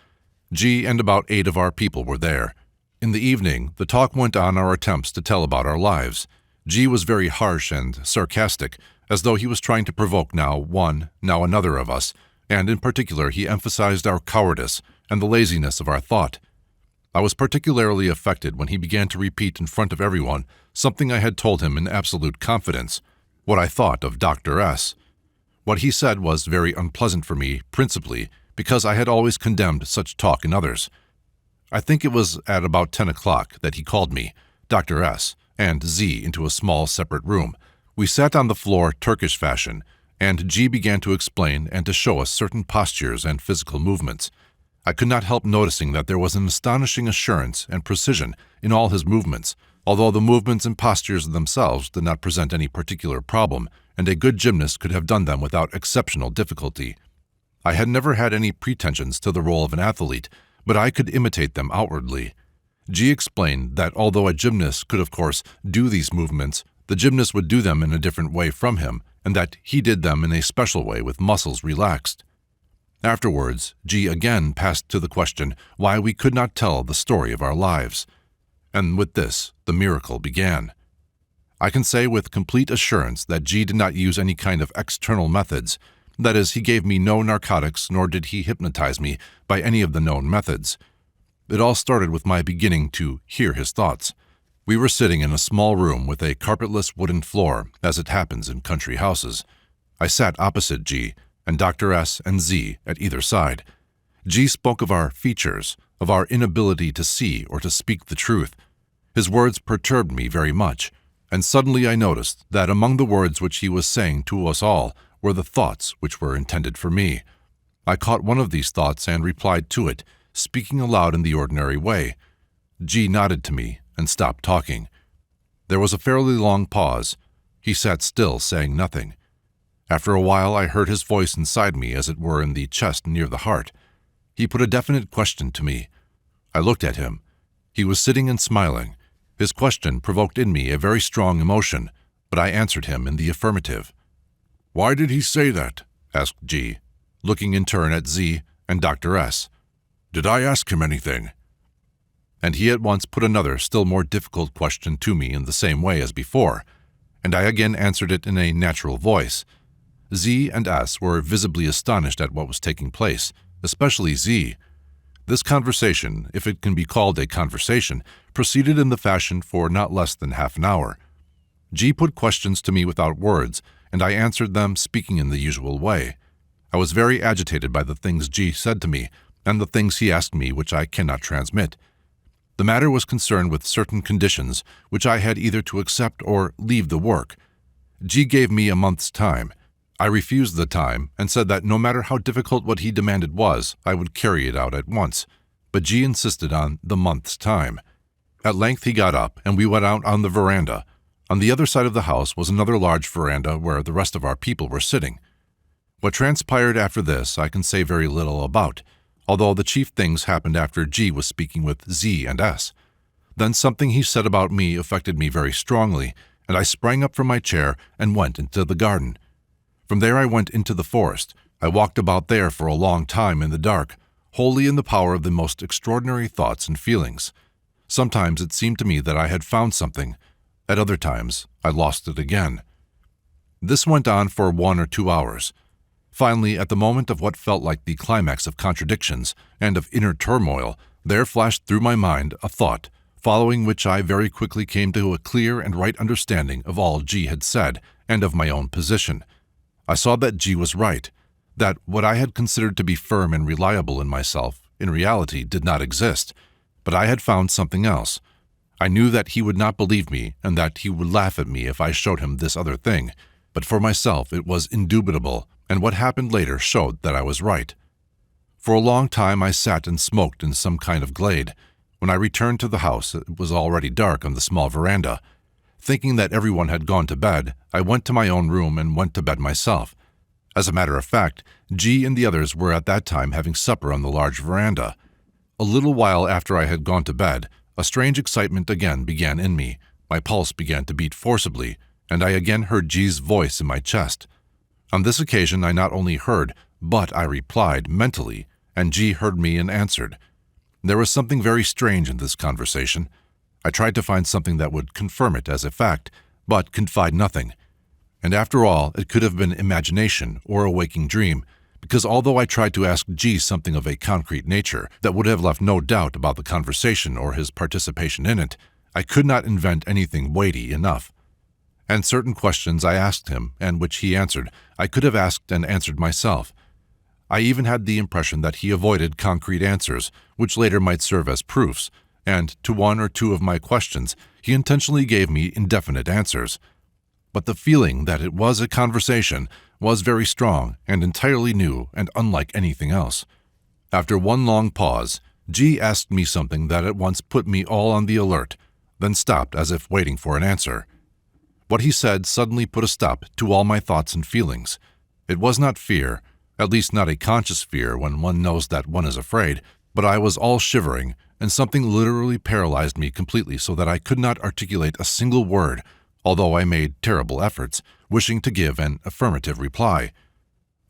G and about 8 of our people were there. In the evening, the talk went on our attempts to tell about our lives. G was very harsh and sarcastic, as though he was trying to provoke now one, now another of us, and in particular he emphasized our cowardice and the laziness of our thought. I was particularly affected when he began to repeat in front of everyone something I had told him in absolute confidence, what I thought of Dr. S. What he said was very unpleasant for me, principally because I had always condemned such talk in others. I think it was at about 10 o'clock that he called me, Dr. S., and Z into a small separate room. We sat on the floor Turkish fashion, and G began to explain and to show us certain postures and physical movements. I could not help noticing that there was an astonishing assurance and precision in all his movements, although the movements and postures themselves did not present any particular problem, and a good gymnast could have done them without exceptional difficulty. I had never had any pretensions to the role of an athlete, but I could imitate them outwardly. G explained that although a gymnast could of course do these movements, the gymnast would do them in a different way from him, and that he did them in a special way with muscles relaxed. Afterwards, G again passed to the question why we could not tell the story of our lives. And with this, the miracle began. I can say with complete assurance that G did not use any kind of external methods. That is, he gave me no narcotics, nor did he hypnotize me by any of the known methods. It all started with my beginning to hear his thoughts. We were sitting in a small room with a carpetless wooden floor, as it happens in country houses. I sat opposite G, and Dr. S. and Z at either side. G spoke of our features, of our inability to see or to speak the truth. His words perturbed me very much, and suddenly I noticed that among the words which he was saying to us all were the thoughts which were intended for me. I caught one of these thoughts and replied to it, speaking aloud in the ordinary way. G nodded to me and stopped talking. There was a fairly long pause. He sat still, saying nothing. After a while I heard his voice inside me, as it were in the chest near the heart. He put a definite question to me. I looked at him. He was sitting and smiling. His question provoked in me a very strong emotion, but I answered him in the affirmative. "Why did he say that?" asked G, looking in turn at Z and Dr. S. "Did I ask him anything?" And he at once put another, still more difficult question to me in the same way as before, and I again answered it in a natural voice. Z and S were visibly astonished at what was taking place, especially Z. This conversation, if it can be called a conversation, proceeded in the fashion for not less than half an hour. G put questions to me without words, and I answered them speaking in the usual way. I was very agitated by the things G said to me, and the things he asked me which I cannot transmit. The matter was concerned with certain conditions which I had either to accept or leave the work. G gave me a month's time. I refused the time and said that no matter how difficult what he demanded was, I would carry it out at once. But G insisted on the month's time. At length he got up, and we went out on the veranda. On the other side of the house was another large veranda where the rest of our people were sitting. What transpired after this I can say very little about, although the chief things happened after G was speaking with Z and S. Then something he said about me affected me very strongly, and I sprang up from my chair and went into the garden. From there I went into the forest. I walked about there for a long time in the dark, wholly in the power of the most extraordinary thoughts and feelings. Sometimes it seemed to me that I had found something. At other times, I lost it again. This went on for 1 or 2 hours. Finally, at the moment of what felt like the climax of contradictions and of inner turmoil, there flashed through my mind a thought, following which I very quickly came to a clear and right understanding of all G had said and of my own position. I saw that G was right, that what I had considered to be firm and reliable in myself in reality did not exist, but I had found something else. I knew that he would not believe me and that he would laugh at me if I showed him this other thing, but for myself it was indubitable, and what happened later showed that I was right. For a long time I sat and smoked in some kind of glade. When I returned to the house, it was already dark on the small veranda. Thinking that everyone had gone to bed, I went to my own room and went to bed myself. As a matter of fact, G and the others were at that time having supper on the large veranda. A little while after I had gone to bed, a strange excitement again began in me. My pulse began to beat forcibly, and I again heard G's voice in my chest. On this occasion I not only heard, but I replied mentally, and G heard me and answered. There was something very strange in this conversation. I tried to find something that would confirm it as a fact, but could find nothing. And after all, it could have been imagination or a waking dream, because although I tried to ask G something of a concrete nature that would have left no doubt about the conversation or his participation in it, I could not invent anything weighty enough. And certain questions I asked him, and which he answered, I could have asked and answered myself. I even had the impression that he avoided concrete answers, which later might serve as proofs, and to 1 or 2 of my questions he intentionally gave me indefinite answers. But the feeling that it was a conversation was very strong and entirely new and unlike anything else. After one long pause, G asked me something that at once put me all on the alert, then stopped as if waiting for an answer. What he said suddenly put a stop to all my thoughts and feelings. It was not fear, at least not a conscious fear when one knows that one is afraid, but I was all shivering, and something literally paralyzed me completely so that I could not articulate a single word, although I made terrible efforts, wishing to give an affirmative reply.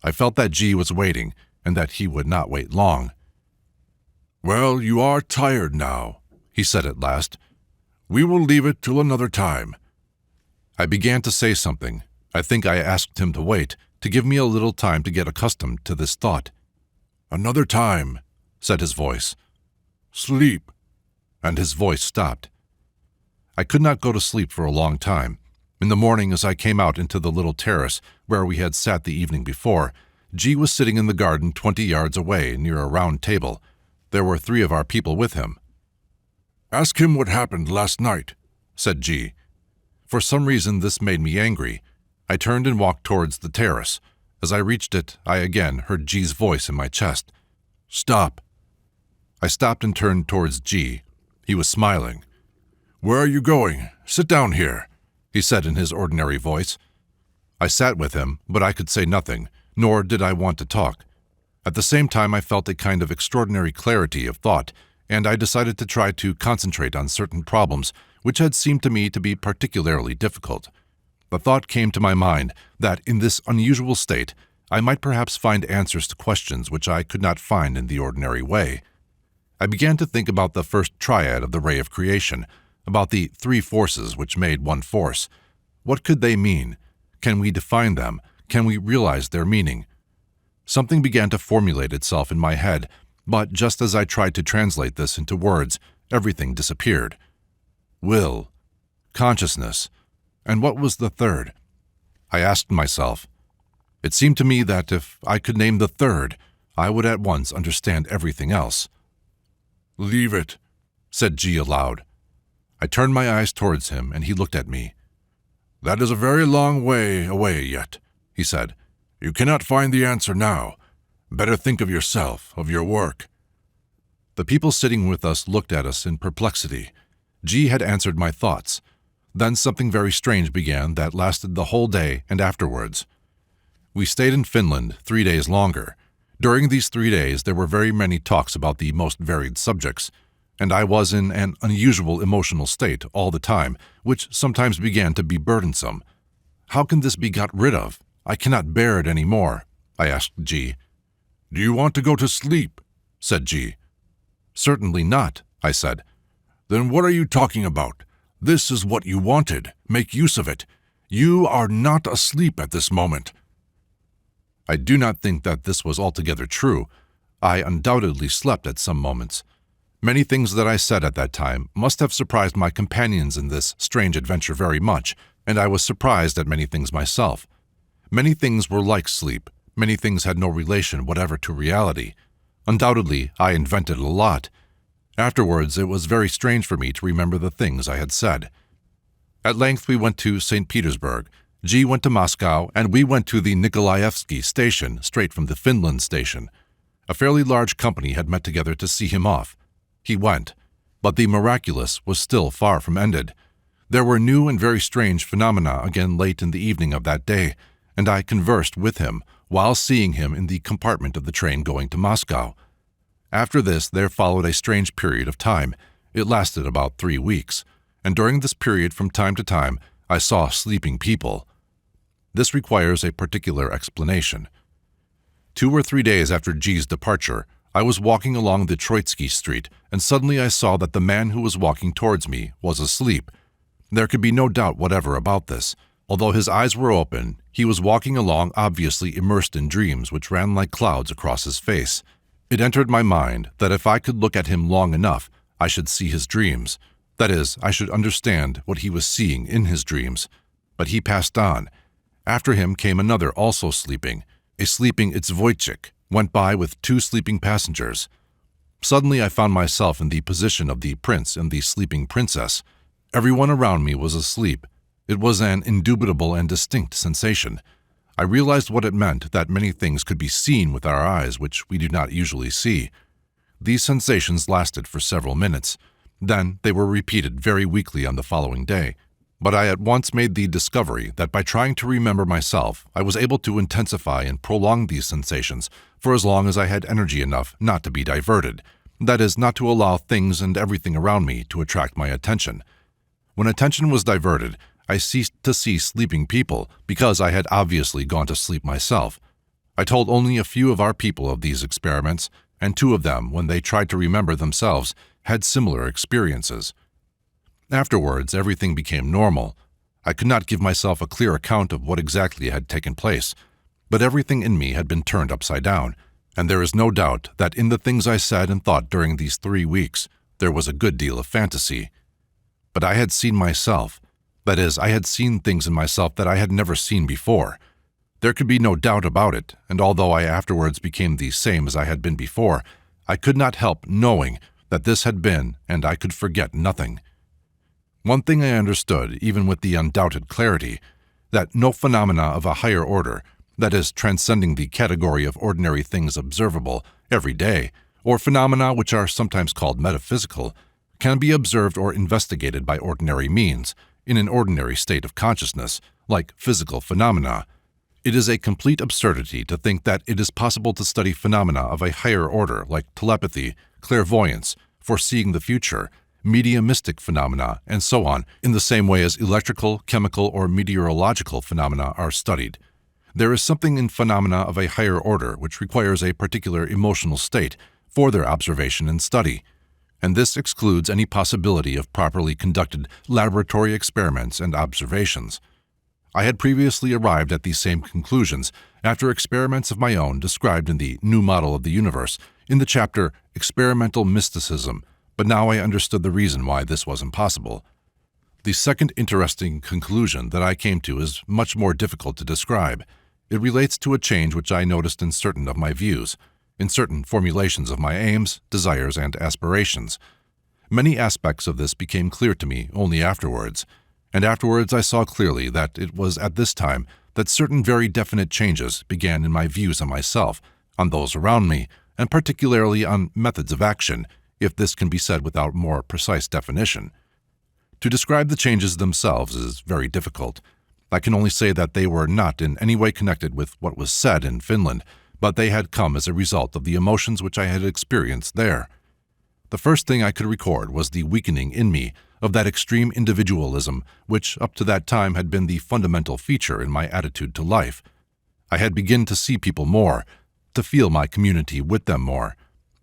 I felt that G was waiting, and that he would not wait long.
"Well, you are tired now," he said at last. "We will leave it till another time."
I began to say something. I think I asked him to wait, to give me a little time to get accustomed to this thought.
"Another time,"
said his voice.
"Sleep."
And his voice stopped. I could not go to sleep for a long time. In the morning, as I came out into the little terrace where we had sat the evening before, G was sitting in the garden 20 yards away near a round table. There were 3 of our people with him.
"Ask him what happened last night,"
said G. For some reason this made me angry. I turned and walked towards the terrace. As I reached it, I again heard G's voice in my chest. "Stop." I stopped and turned towards G. He was smiling. "Where are you going? Sit down here," he said in his ordinary voice. I sat with him, but I could say nothing, nor did I want to talk. At the same time I felt a kind of extraordinary clarity of thought, and I decided to try to concentrate on certain problems which had seemed to me to be particularly difficult. The thought came to my mind that in this unusual state I might perhaps find answers to questions which I could not find in the ordinary way. I began to think about the first triad of the ray of creation, about the 3 forces which made one force. What could they mean? Can we define them? Can we realize their meaning? Something began to formulate itself in my head, but just as I tried to translate this into words, everything disappeared. Will, consciousness, and what was the third? I asked myself. It seemed to me that if I could name the third, I would at once understand everything else.
"Leave it,"
said G aloud. I turned my eyes towards him, and he looked at me.
"That is a very long way away yet," he said. "You cannot find the answer now. Better think of yourself, of your work."
The people sitting with us looked at us in perplexity. G had answered my thoughts. Then something very strange began that lasted the whole day and afterwards. We stayed in Finland 3 days longer. During these 3 days there were very many talks about the most varied subjects, and I was in an unusual emotional state all the time, which sometimes began to be burdensome. "How can this be got rid of? I cannot bear it any more," I asked G.
"Do you want to go to sleep?" said G.
"Certainly not," I said.
"Then what are you talking about? This is what you wanted. Make use of it. You are not asleep at this moment."
I do not think that this was altogether true. I undoubtedly slept at some moments. Many things that I said at that time must have surprised my companions in this strange adventure very much, and I was surprised at many things myself. Many things were like sleep. Many things had no relation whatever to reality. Undoubtedly, I invented a lot. Afterwards, it was very strange for me to remember the things I had said. At length we went to St. Petersburg. G went to Moscow, and we went to the Nikolaevsky station, straight from the Finland station. A fairly large company had met together to see him off. He went, but the Miraculous was still far from ended. There were new and very strange phenomena again late in the evening of that day, and I conversed with him while seeing him in the compartment of the train going to Moscow. After this there followed a strange period of time. It lasted about 3 weeks, and during this period from time to time I saw sleeping people. This requires a particular explanation. 2 or 3 days after G's departure, I was walking along the Troitsky Street, and suddenly I saw that the man who was walking towards me was asleep. There could be no doubt whatever about this. Although his eyes were open, he was walking along obviously immersed in dreams which ran like clouds across his face. It entered my mind that if I could look at him long enough, I should see his dreams. That is, I should understand what he was seeing in his dreams. But he passed on. After him came another also sleeping. A sleeping Itzvoitchik went by with 2 sleeping passengers. Suddenly I found myself in the position of the prince and the sleeping princess. Everyone around me was asleep. It was an indubitable and distinct sensation. I realized what it meant that many things could be seen with our eyes which we do not usually see. These sensations lasted for several minutes. Then they were repeated very weakly on the following day. But I at once made the discovery that by trying to remember myself, I was able to intensify and prolong these sensations for as long as I had energy enough not to be diverted, that is, not to allow things and everything around me to attract my attention. When attention was diverted, I ceased to see sleeping people because I had obviously gone to sleep myself. I told only a few of our people of these experiments, and 2 of them, when they tried to remember themselves, had similar experiences. Afterwards, everything became normal. I could not give myself a clear account of what exactly had taken place, but everything in me had been turned upside down, and there is no doubt that in the things I said and thought during these 3 weeks, there was a good deal of fantasy. But I had seen myself. That is, I had seen things in myself that I had never seen before. There could be no doubt about it, and although I afterwards became the same as I had been before, I could not help knowing that this had been, and I could forget nothing. One thing I understood, even with the undoubted clarity, that no phenomena of a higher order, that is, transcending the category of ordinary things observable every day, or phenomena which are sometimes called metaphysical, can be observed or investigated by ordinary means, in an ordinary state of consciousness, like physical phenomena. It is a complete absurdity to think that it is possible to study phenomena of a higher order like telepathy, clairvoyance, foreseeing the future, mediumistic phenomena, and so on, in the same way as electrical, chemical, or meteorological phenomena are studied. There is something in phenomena of a higher order which requires a particular emotional state for their observation and study, and this excludes any possibility of properly conducted laboratory experiments and observations. I had previously arrived at these same conclusions after experiments of my own described in the New Model of the Universe in the chapter Experimental Mysticism, but now I understood the reason why this was impossible. The second interesting conclusion that I came to is much more difficult to describe. It relates to a change which I noticed in certain of my views, in certain formulations of my aims, desires, and aspirations. Many aspects of this became clear to me only afterwards, and afterwards I saw clearly that it was at this time that certain very definite changes began in my views on myself, on those around me, and particularly on methods of action, if this can be said without more precise definition. To describe the changes themselves is very difficult. I can only say that they were not in any way connected with what was said in Finland, but they had come as a result of the emotions which I had experienced there. The first thing I could record was the weakening in me of that extreme individualism which up to that time had been the fundamental feature in my attitude to life. I had begun to see people more, to feel my community with them more.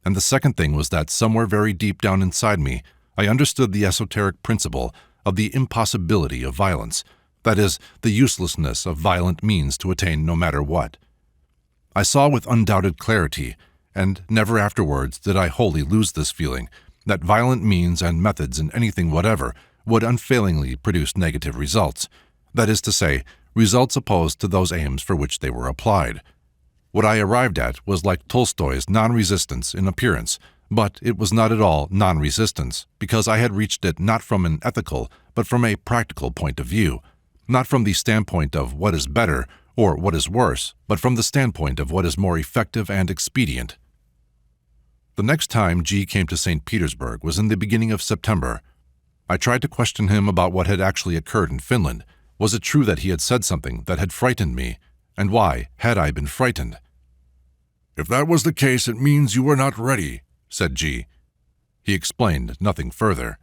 And the second thing was that somewhere very deep down inside me, I understood the esoteric principle of the impossibility of violence, that is, the uselessness of violent means to attain no matter what. I saw with undoubted clarity, and never afterwards did I wholly lose this feeling, that violent means and methods in anything whatever would unfailingly produce negative results, that is to say, results opposed to those aims for which they were applied. What I arrived at was like Tolstoy's non-resistance in appearance, but it was not at all non-resistance, because I had reached it not from an ethical, but from a practical point of view, not from the standpoint of what is better or what is worse, but from the standpoint of what is more effective and expedient. The next time G came to St. Petersburg was in the beginning of September. I tried to question him about what had actually occurred in Finland. Was it true that he had said something that had frightened me? And why had I been frightened?
"If that was the case, it means you were not ready," said G.
He explained nothing further.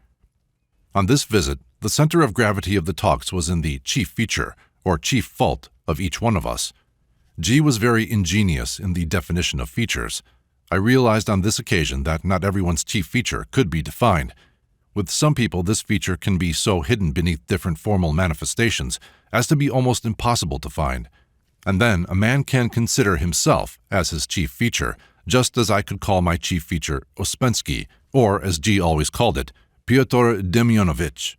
On this visit, the center of gravity of the talks was in the chief feature, or chief fault, of each one of us. G was very ingenious in the definition of features. I realized on this occasion that not everyone's chief feature could be defined. With some people, this feature can be so hidden beneath different formal manifestations as to be almost impossible to find. And then a man can consider himself as his chief feature, just as I could call my chief feature Ouspensky, or, as G always called it, Pyotr Demyanovich.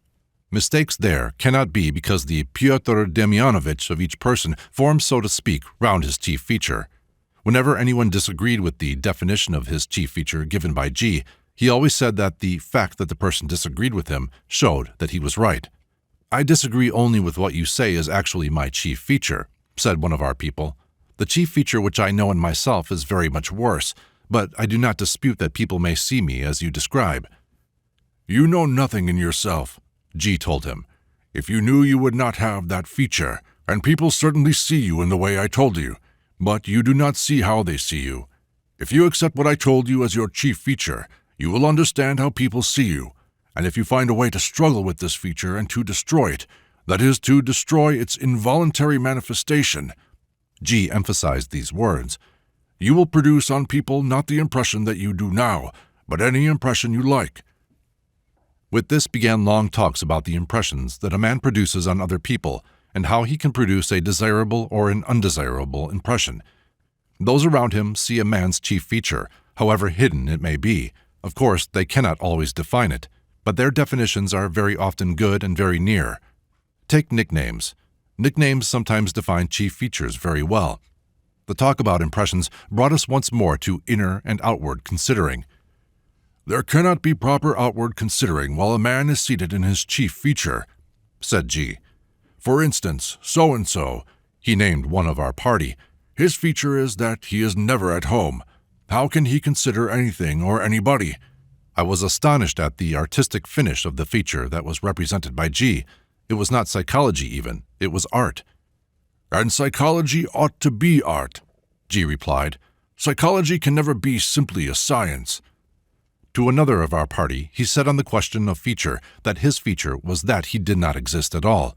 Mistakes there cannot be because the Pyotr Demyanovich of each person forms, so to speak, round his chief feature. Whenever anyone disagreed with the definition of his chief feature given by G, he always said that the fact that the person disagreed with him showed that he was right. "I disagree only with what you say is actually my chief feature," said one of our people. "The chief feature which I know in myself is very much worse, but I do not dispute that people may see me as you describe."
"You know nothing in yourself," G told him. "If you knew, you would not have that feature, and people certainly see you in the way I told you, but you do not see how they see you. If you accept what I told you as your chief feature, you will understand how people see you, and if you find a way to struggle with this feature and to destroy it, that is, to destroy its involuntary manifestation," G emphasized these words, "you will produce on people not the impression that you do now, but any impression you like." With this began long talks about the impressions that a man produces on other people and how he can produce a desirable or an undesirable impression. Those around him see a man's chief feature, however hidden it may be. Of course, they cannot always define it, but their definitions are very often good and very near. Take nicknames. Nicknames sometimes define chief features very well. The talk about impressions brought us once more to inner and outward considering. "There cannot be proper outward considering while a man is seated in his chief feature," said G. "For instance, so-and-so," he named one of our party, "his feature is that he is never at home. How can he consider anything or anybody?"
I was astonished at the artistic finish of the feature that was represented by G. It was not psychology even, it was art.
"And psychology ought to be art," G replied. "Psychology can never be simply a science."
To another of our party, he said on the question of feature that his feature was that he did not exist at all.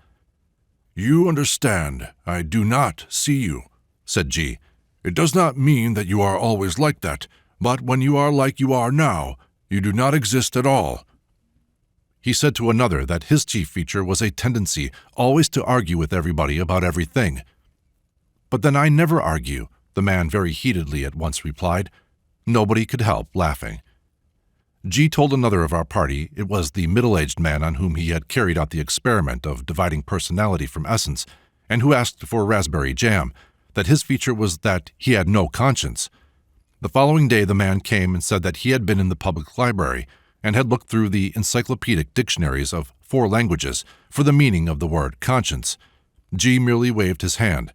"You understand, I do not see you," said G. "It does not mean that you are always like that, but when you are like you are now, you do not exist at all."
He said to another that his chief feature was a tendency always to argue with everybody about everything. "But then I never argue," the man very heatedly at once replied. Nobody could help laughing. G told another of our party, it was the middle-aged man on whom he had carried out the experiment of dividing personality from essence, and who asked for raspberry jam, that his feature was that he had no conscience. The following day the man came and said that he had been in the public library, and had looked through the encyclopedic dictionaries of 4 languages for the meaning of the word conscience. G merely waved his hand.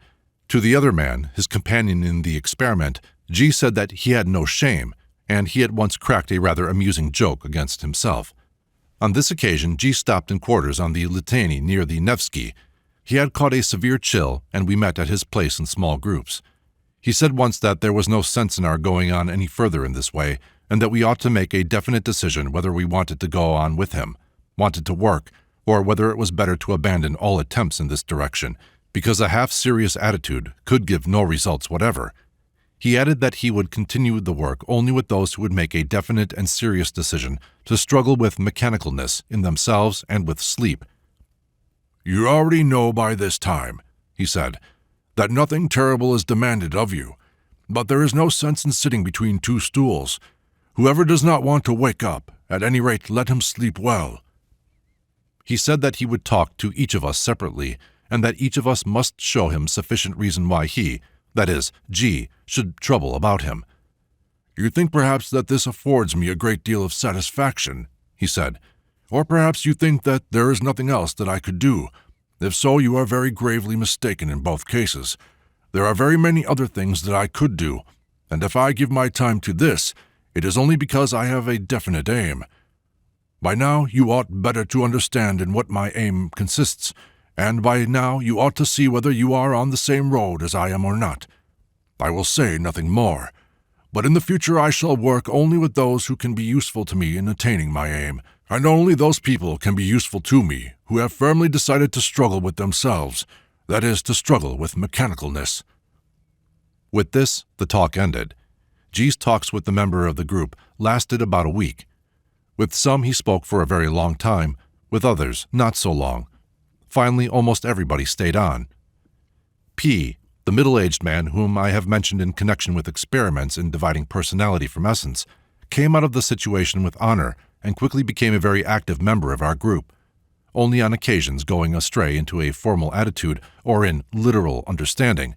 To the other man, his companion in the experiment, G said that he had no shame, and he at once cracked a rather amusing joke against himself. On this occasion, G stopped in quarters on the Litani near the Nevsky. He had caught a severe chill, and we met at his place in small groups. He said once that there was no sense in our going on any further in this way, and that we ought to make a definite decision whether we wanted to go on with him, wanted to work, or whether it was better to abandon all attempts in this direction, because a half-serious attitude could give no results whatever. He added that he would continue the work only with those who would make a definite and serious decision to struggle with mechanicalness in themselves and with sleep.
"You already know by this time," he said, "that nothing terrible is demanded of you, but there is no sense in sitting between 2 stools. Whoever does not want to wake up, at any rate let him sleep well." He said that he would talk to each of us separately, and that each of us must show him sufficient reason why he, that is, G, should trouble about him. "You think perhaps that this affords me a great deal of satisfaction," he said, "or perhaps you think that there is nothing else that I could do. If so, you are very gravely mistaken in both cases. There are very many other things that I could do, and if I give my time to this, it is only because I have a definite aim. By now you ought better to understand in what my aim consists, and by now you ought to see whether you are on the same road as I am or not. I will say nothing more, but in the future I shall work only with those who can be useful to me in attaining my aim, and only those people can be useful to me who have firmly decided to struggle with themselves, that is, to struggle with mechanicalness." With this, the talk ended. G's talks with the member of the group lasted about a week. With some he spoke for a very long time, with others not so long. Finally, almost everybody stayed on. P, the middle-aged man whom I have mentioned in connection with experiments in dividing personality from essence, came out of the situation with honor and quickly became a very active member of our group, only on occasions going astray into a formal attitude or in literal understanding.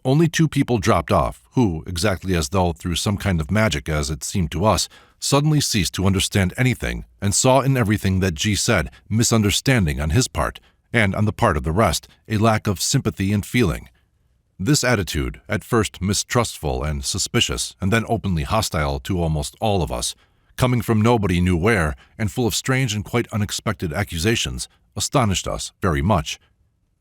Only 2 people dropped off, who, exactly as though through some kind of magic as it seemed to us, suddenly ceased to understand anything and saw in everything that G said misunderstanding on his part, and on the part of the rest, a lack of sympathy and feeling. This attitude, at first mistrustful and suspicious, and then openly hostile to almost all of us, coming from nobody knew where and full of strange and quite unexpected accusations, astonished us very much.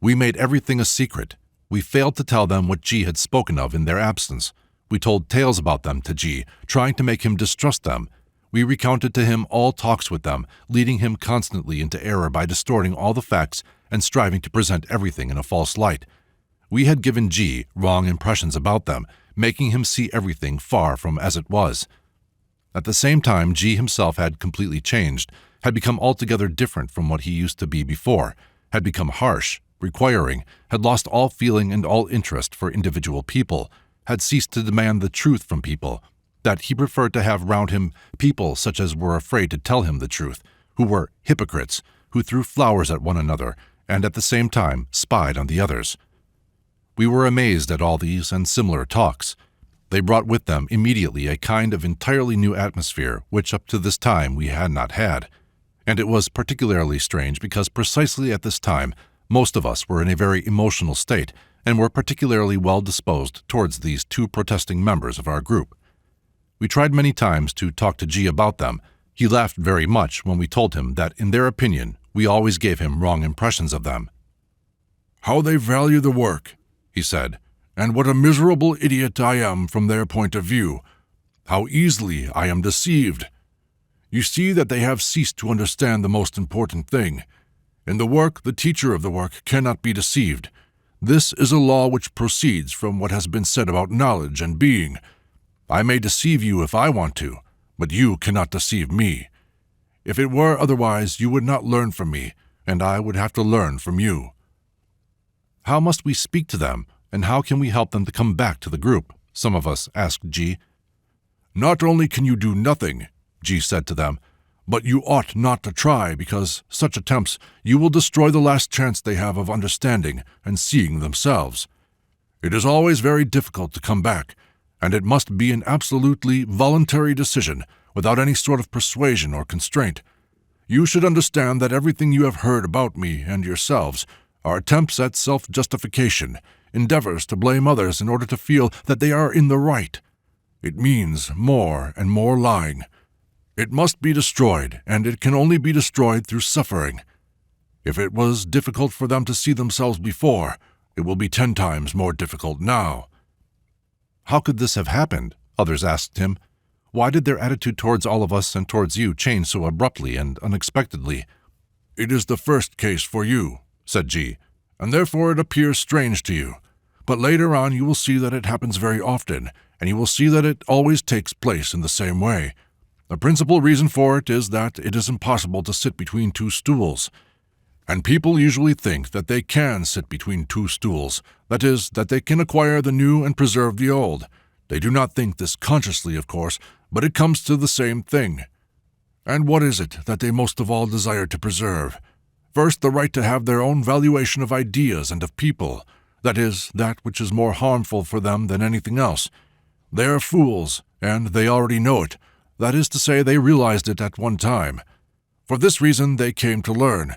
We made everything a secret. We failed to tell them what G had spoken of in their absence. We told tales about them to G, trying to make him distrust them. We recounted to him all talks with them, leading him constantly into error by distorting all the facts and striving to present everything in a false light. We had given G wrong impressions about them, making him see everything far from as it was. At the same time, G himself had completely changed, had become altogether different from what he used to be before, had become harsh, requiring, had lost all feeling and all interest for individual people, had ceased to demand the truth from people, that he preferred to have round him people such as were afraid to tell him the truth, who were hypocrites, who threw flowers at one another, and at the same time spied on the others. We were amazed at all these and similar talks. They brought with them immediately a kind of entirely new atmosphere which up to this time we had not had, and it was particularly strange because precisely at this time most of us were in a very emotional state and were particularly well disposed towards these 2 protesting members of our group. We tried many times to talk to G about them. He laughed very much when we told him that in their opinion we always gave him wrong impressions of them. "How they value the work," he said, "and what a miserable idiot I am from their point of view. How easily I am deceived. You see that they have ceased to understand the most important thing. In the work, the teacher of the work cannot be deceived. This is a law which proceeds from what has been said about knowledge and being. I may deceive you if I want to, but you cannot deceive me. If it were otherwise, you would not learn from me, and I would have to learn from you." "How must we speak to them, and how can we help them to come back to the group?" some of us asked G. "Not only can you do nothing," G said to them, "but you ought not to try, because such attempts you will destroy the last chance they have of understanding and seeing themselves. It is always very difficult to come back, and it must be an absolutely voluntary decision without any sort of persuasion or constraint. You should understand that everything you have heard about me and yourselves are attempts at self-justification, endeavors to blame others in order to feel that they are in the right. It means more and more lying. It must be destroyed, and it can only be destroyed through suffering. If it was difficult for them to see themselves before, it will be 10 times more difficult now."
How could this have happened? Others asked him. Why did their attitude towards all of us and towards you change so abruptly and unexpectedly?
"It is the first case for you," said G, "and therefore it appears strange to you. But later on you will see that it happens very often, and you will see that it always takes place in the same way. The principal reason for it is that it is impossible to sit between 2 stools. And people usually think that they can sit between 2 stools, that is, that they can acquire the new and preserve the old. They do not think this consciously, of course, but it comes to the same thing. And what is it that they most of all desire to preserve? First, the right to have their own valuation of ideas and of people, that is, that which is more harmful for them than anything else. They are fools, and they already know it. That is to say, they realized it at one time. For this reason they came to learn,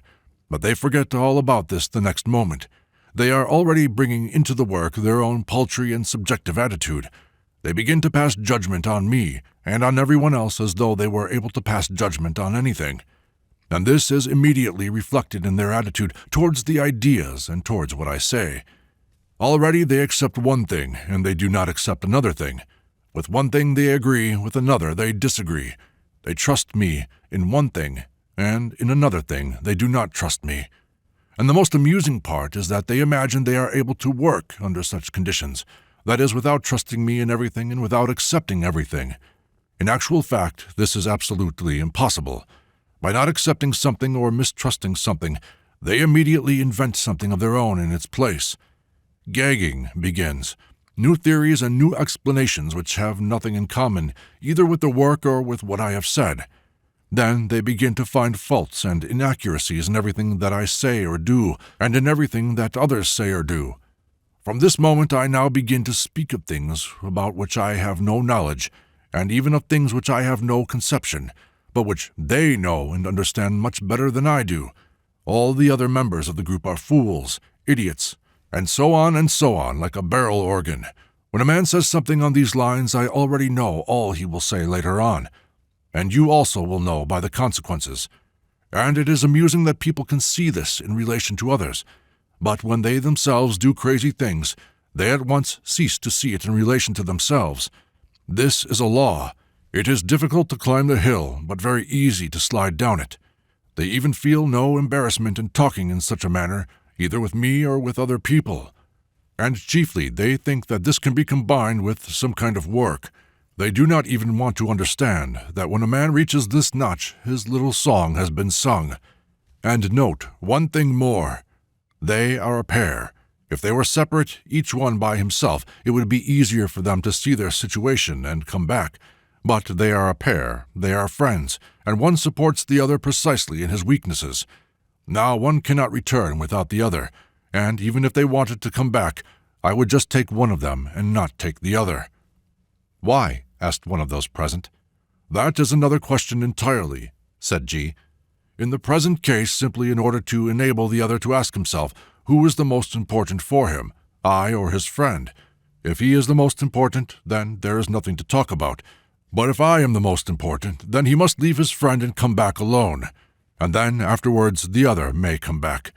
but they forget all about this the next moment. They are already bringing into the work their own paltry and subjective attitude. They begin to pass judgment on me and on everyone else as though they were able to pass judgment on anything. And this is immediately reflected in their attitude towards the ideas and towards what I say. Already they accept one thing, and they do not accept another thing. With one thing they agree, with another they disagree. They trust me in one thing, and in another thing they do not trust me. And the most amusing part is that they imagine they are able to work under such conditions, that is, without trusting me in everything and without accepting everything. In actual fact, this is absolutely impossible. By not accepting something or mistrusting something, they immediately invent something of their own in its place. Gagging begins. New theories and new explanations which have nothing in common, either with the work or with what I have said. Then they begin to find faults and inaccuracies in everything that I say or do, and in everything that others say or do. From this moment I now begin to speak of things about which I have no knowledge, and even of things which I have no conception, but which they know and understand much better than I do. All the other members of the group are fools, idiots, and so on, like a barrel organ. When a man says something on these lines, I already know all he will say later on, and you also will know by the consequences. And it is amusing that people can see this in relation to others, but when they themselves do crazy things, they at once cease to see it in relation to themselves. This is a law. It is difficult to climb the hill, but very easy to slide down it. They even feel no embarrassment in talking in such a manner, either with me or with other people. And chiefly they think that this can be combined with some kind of work. They do not even want to understand that when a man reaches this notch, his little song has been sung. And note one thing more. They are a pair. If they were separate, each one by himself, it would be easier for them to see their situation and come back. But they are a pair, they are friends, and one supports the other precisely in his weaknesses. Now one cannot return without the other, and even if they wanted to come back, I would just take one of them and not take the other."
"Why?" asked one of those present.
"That is another question entirely," said G. "In the present case, simply in order to enable the other to ask himself who is the most important for him, I or his friend. If he is the most important, then there is nothing to talk about. But if I am the most important, then he must leave his friend and come back alone. And then, afterwards, the other may come back.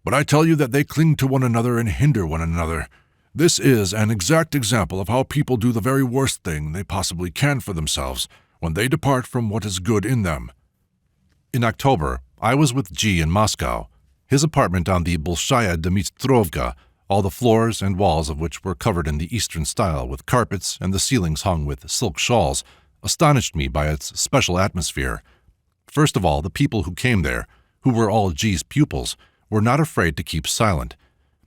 But I tell you that they cling to one another and hinder one another. This is an exact example of how people do the very worst thing they possibly can for themselves when they depart from what is good in them."
In October, I was with G in Moscow. His apartment on the Bolshaya Dmitrovka, all the floors and walls of which were covered in the Eastern style with carpets and the ceilings hung with silk shawls, astonished me by its special atmosphere. First of all, the people who came there, who were all G's pupils, were not afraid to keep silent.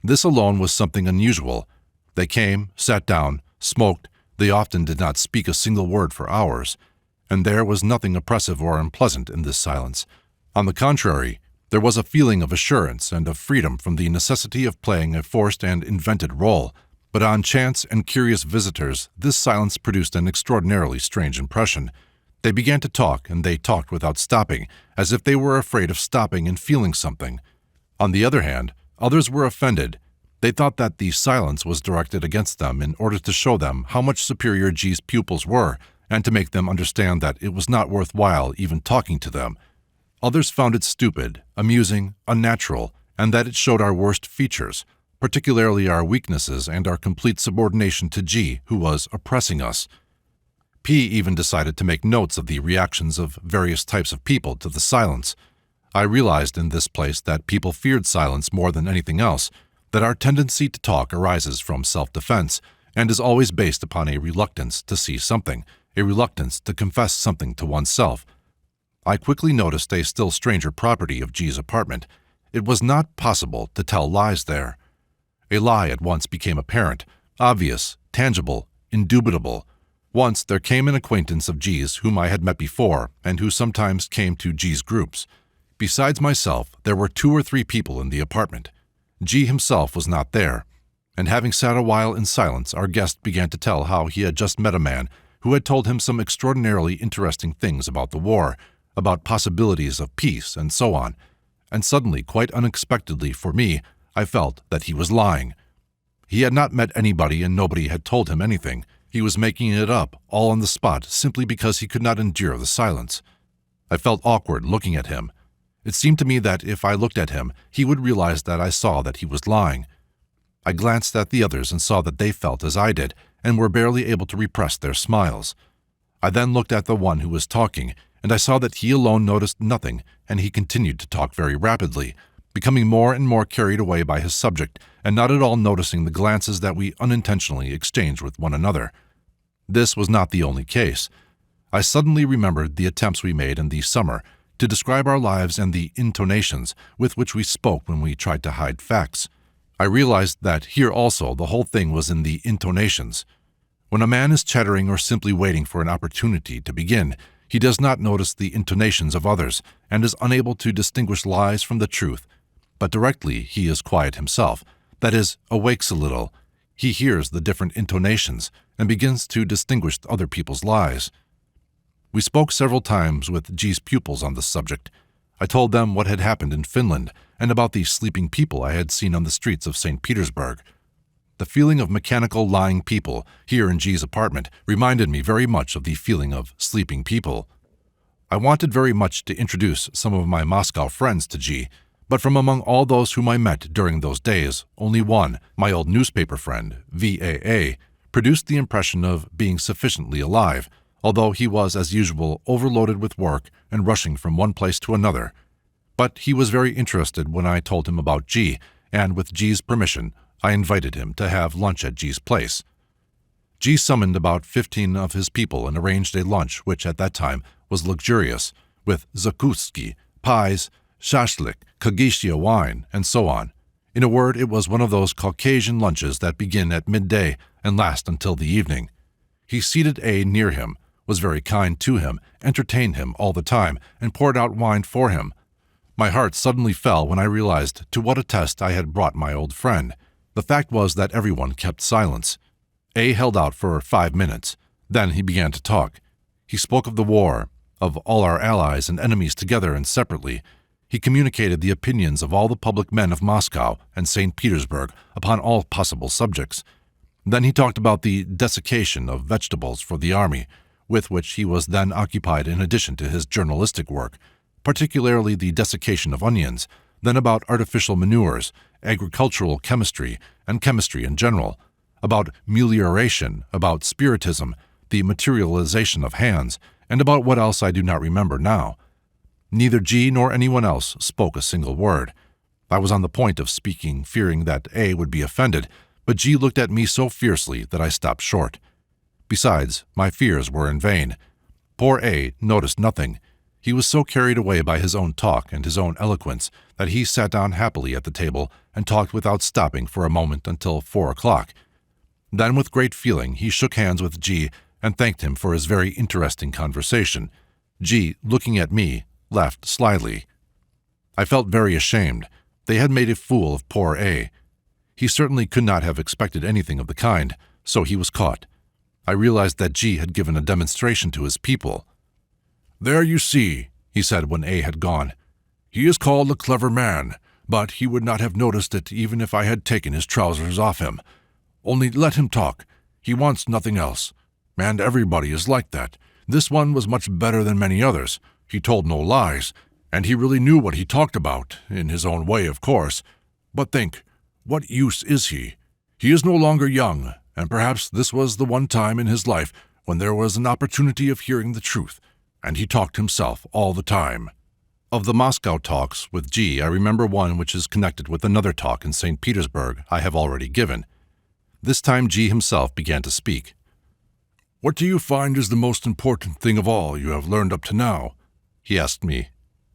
This alone was something unusual. They came, sat down, smoked. They often did not speak a single word for hours. And there was nothing oppressive or unpleasant in this silence. On the contrary, there was a feeling of assurance and of freedom from the necessity of playing a forced and invented role. But on chance and curious visitors, this silence produced an extraordinarily strange impression. They began to talk, and they talked without stopping, as if they were afraid of stopping and feeling something. On the other hand, others were offended. They thought that the silence was directed against them in order to show them how much superior G's pupils were, and to make them understand that it was not worthwhile even talking to them. Others found it stupid, amusing, unnatural, and that it showed our worst features, particularly our weaknesses and our complete subordination to G, who was oppressing us. P even decided to make notes of the reactions of various types of people to the silence. I realized in this place that people feared silence more than anything else, that our tendency to talk arises from self-defense and is always based upon a reluctance to see something, a reluctance to confess something to oneself. I quickly noticed a still stranger property of G's apartment. It was not possible to tell lies there. A lie at once became apparent, obvious, tangible, indubitable. Once there came an acquaintance of G's whom I had met before and who sometimes came to G's groups. Besides myself, there were 2 or 3 people in the apartment. G himself was not there, and having sat a while in silence, our guest began to tell how he had just met a man who had told him some extraordinarily interesting things about the war, about possibilities of peace, and so on. And suddenly, quite unexpectedly for me, I felt that he was lying. He had not met anybody and nobody had told him anything. He was making it up, all on the spot, simply because he could not endure the silence. I felt awkward looking at him. It seemed to me that if I looked at him, he would realize that I saw that he was lying. I glanced at the others and saw that they felt as I did, and were barely able to repress their smiles. I then looked at the one who was talking, and I saw that he alone noticed nothing, and he continued to talk very rapidly, becoming more and more carried away by his subject, and not at all noticing the glances that we unintentionally exchanged with one another. This was not the only case. I suddenly remembered the attempts we made in the summer to describe our lives and the intonations with which we spoke when we tried to hide facts. I realized that here also the whole thing was in the intonations. When a man is chattering or simply waiting for an opportunity to begin, he does not notice the intonations of others and is unable to distinguish lies from the truth. But directly he is quiet himself, that is, awakes a little, he hears the different intonations and begins to distinguish other people's lies. We spoke several times with G's pupils on this subject. I told them what had happened in Finland and about the sleeping people I had seen on the streets of St. Petersburg. The feeling of mechanical lying people here in G's apartment reminded me very much of the feeling of sleeping people. I wanted very much to introduce some of my Moscow friends to G, but from among all those whom I met during those days, only one, my old newspaper friend, VAA, produced the impression of being sufficiently alive, although he was, as usual, overloaded with work and rushing from one place to another. But he was very interested when I told him about G, and with G's permission, I invited him to have lunch at G's place. G summoned about 15 of his people and arranged a lunch which at that time was luxurious, with zakutski, pies, shashlik, Kagetia wine, and so on. In a word, it was one of those Caucasian lunches that begin at midday and last until the evening. He seated A near him, was very kind to him, entertained him all the time, and poured out wine for him. My heart suddenly fell when I realized to what a test I had brought my old friend. The fact was that everyone kept silence. A held out for 5 minutes. Then he began to talk. He spoke of the war, of all our allies and enemies together and separately. He communicated the opinions of all the public men of Moscow and St. Petersburg upon all possible subjects. Then he talked about the desiccation of vegetables for the army, with which he was then occupied in addition to his journalistic work, particularly the desiccation of onions, then about artificial manures, agricultural chemistry, and chemistry in general, about melioration, about spiritism, the materialization of hands, and about what else I do not remember now. Neither G nor anyone else spoke a single word. I was on the point of speaking, fearing that A would be offended, but G looked at me so fiercely that I stopped short. Besides, my fears were in vain. Poor A noticed nothing. He was so carried away by his own talk and his own eloquence that he sat down happily at the table and talked without stopping for a moment until 4 o'clock. Then, with great feeling, he shook hands with G and thanked him for his very interesting conversation. G, looking at me, laughed slyly. I felt very ashamed. They had made a fool of poor A. He certainly could not have expected anything of the kind, so he was caught. I realized that G had given a demonstration to his people.
"There you see," he said when A had gone. "He is called a clever man, but he would not have noticed it even if I had taken his trousers off him. Only let him talk. He wants nothing else. And everybody is like that. This one was much better than many others. He told no lies, and he really knew what he talked about, in his own way, of course. But think, what use is he? He is no longer young, and perhaps this was the one time in his life when there was an opportunity of hearing the truth, and he talked himself all the time." Of the Moscow talks with G, I remember one which is connected with another talk in St. Petersburg I have already given. This time G himself began to speak. "What do you find is the most important thing of all you have learned up to now?" he asked me.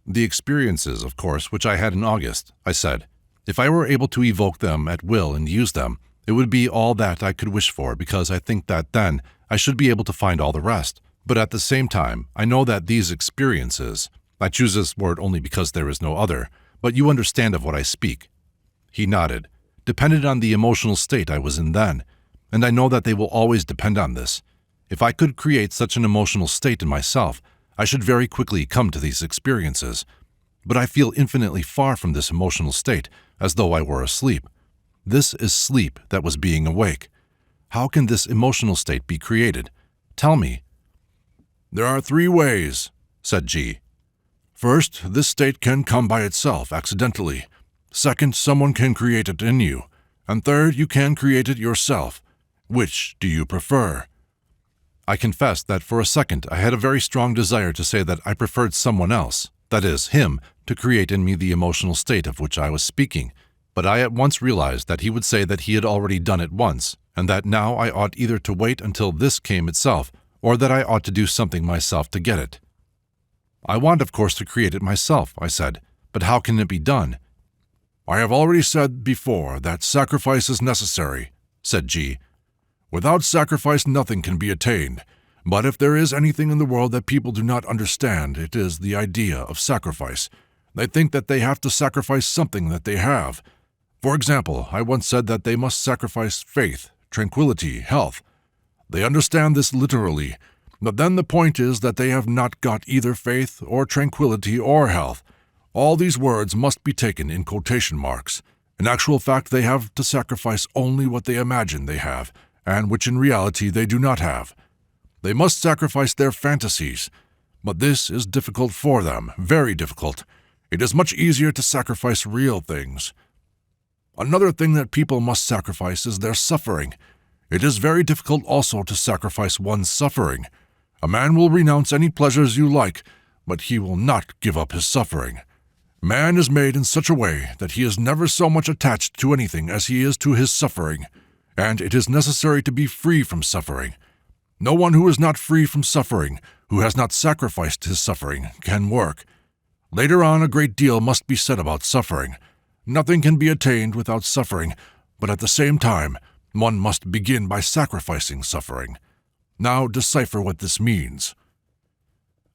"The experiences, of course, which I had in August," I said. "If I were able to evoke them at will and use them, it would be all that I could wish for, because I think that then I should be able to find all the rest. But at the same time, I know that these experiences— I choose this word only because there is no other, but you understand of what I speak." He nodded. "Depended on the emotional state I was in then, and I know that they will always depend on this. If I could create such an emotional state in myself, I should very quickly come to these experiences. But I feel infinitely far from this emotional state, as though I were asleep. This is sleep that was being awake. How can this emotional state be created? Tell me." "There are 3 ways," said G. "First, this state can come by itself, accidentally. Second, someone can create it in you. And third, you can create it yourself. Which do you prefer?" I confessed that for a second I had a very strong desire to say that I preferred someone else, that is, him, to create in me the emotional state of which I was speaking, but I at once realized that he would say that he had already done it once, and that now I ought either to wait until this came itself, or that I ought to do something myself to get it. "I want, of course, to create it myself," I said, "but how can it be done?" "I have already said before that sacrifice is necessary," said G. "Without sacrifice nothing can be attained, but if there is anything in the world that people do not understand, it is the idea of sacrifice. They think that they have to sacrifice something that they have. For example, I once said that they must sacrifice faith, tranquility, health. They understand this literally, but then the point is that they have not got either faith or tranquility or health. All these words must be taken in quotation marks. In actual fact, they have to sacrifice only what they imagine they have, and which in reality they do not have. They must sacrifice their fantasies, but this is difficult for them, very difficult. It is much easier to sacrifice real things. Another thing that people must sacrifice is their suffering. It is very difficult also to sacrifice one's suffering. A man will renounce any pleasures you like, but he will not give up his suffering. Man is made in such a way that he is never so much attached to anything as he is to his suffering, and it is necessary to be free from suffering. No one who is not free from suffering, who has not sacrificed his suffering, can work. Later on, a great deal must be said about suffering. Nothing can be attained without suffering, but at the same time, one must begin by sacrificing suffering. Now decipher what this means."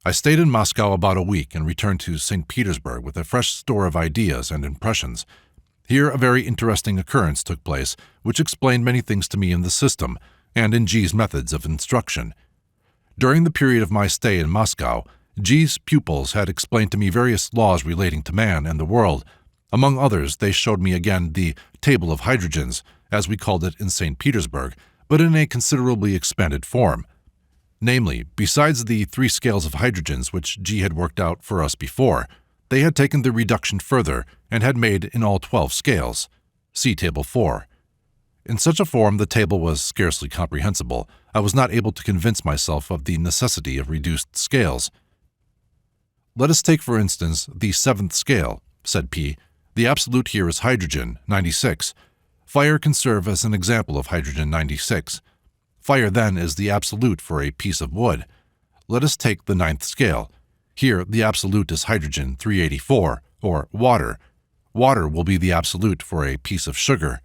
I stayed in Moscow about a week and returned to St. Petersburg with a fresh store of ideas and impressions. Here a very interesting occurrence took place, which explained many things to me in the system and in G's methods of instruction. During the period of my stay in Moscow, G's pupils had explained to me various laws relating to man and the world. Among others, they showed me again the table of hydrogens, as we called it in St. Petersburg, but in a considerably expanded form. Namely, besides the 3 scales of hydrogens which G had worked out for us before, they had taken the reduction further and had made in all 12 scales. See Table 4. In such a form the table was scarcely comprehensible. I was not able to convince myself of the necessity of reduced scales. "Let us take, for instance, the 7th scale," said P. "The absolute here is hydrogen, 96. Fire can serve as an example of hydrogen 96. Fire, then, is the absolute for a piece of wood. Let us take the 9th scale. Here the absolute is hydrogen 384, or water. Water will be the absolute for a piece of sugar."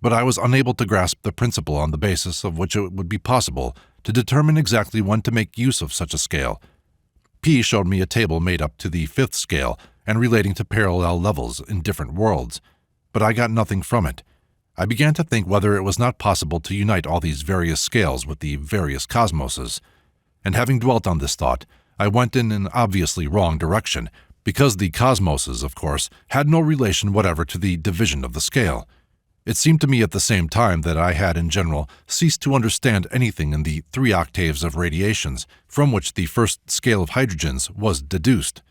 But I was unable to grasp the principle on the basis of which it would be possible to determine exactly when to make use of such a scale. P showed me a table made up to the 5th scale and relating to parallel levels in different worlds, but I got nothing from it. I began to think whether it was not possible to unite all these various scales with the various cosmoses, and having dwelt on this thought,
I went in an obviously wrong direction, because the cosmoses, of course, had no relation whatever to the division of the scale. It seemed to me at the same time that I had, in general, ceased to understand anything in the 3 octaves of radiations, from which the first scale of hydrogens was deduced.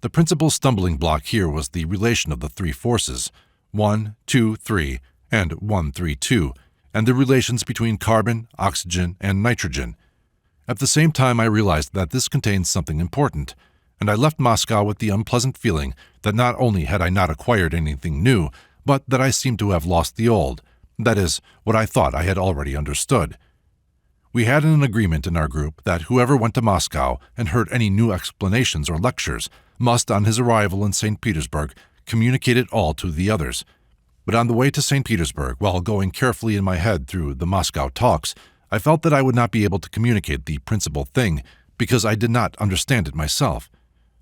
The principal stumbling block here was the relation of the 3 forces, 1, 2, 3, and 1, 3, 2, and the relations between carbon, oxygen, and nitrogen. At the same time, I realized that this contained something important, and I left Moscow with the unpleasant feeling that not only had I not acquired anything new, but that I seemed to have lost the old, that is, what I thought I had already understood. We had an agreement in our group that whoever went to Moscow and heard any new explanations or lectures must, on his arrival in St. Petersburg, communicate it all to the others. But on the way to St. Petersburg, while going carefully in my head through the Moscow talks, I felt that I would not be able to communicate the principal thing because I did not understand it myself.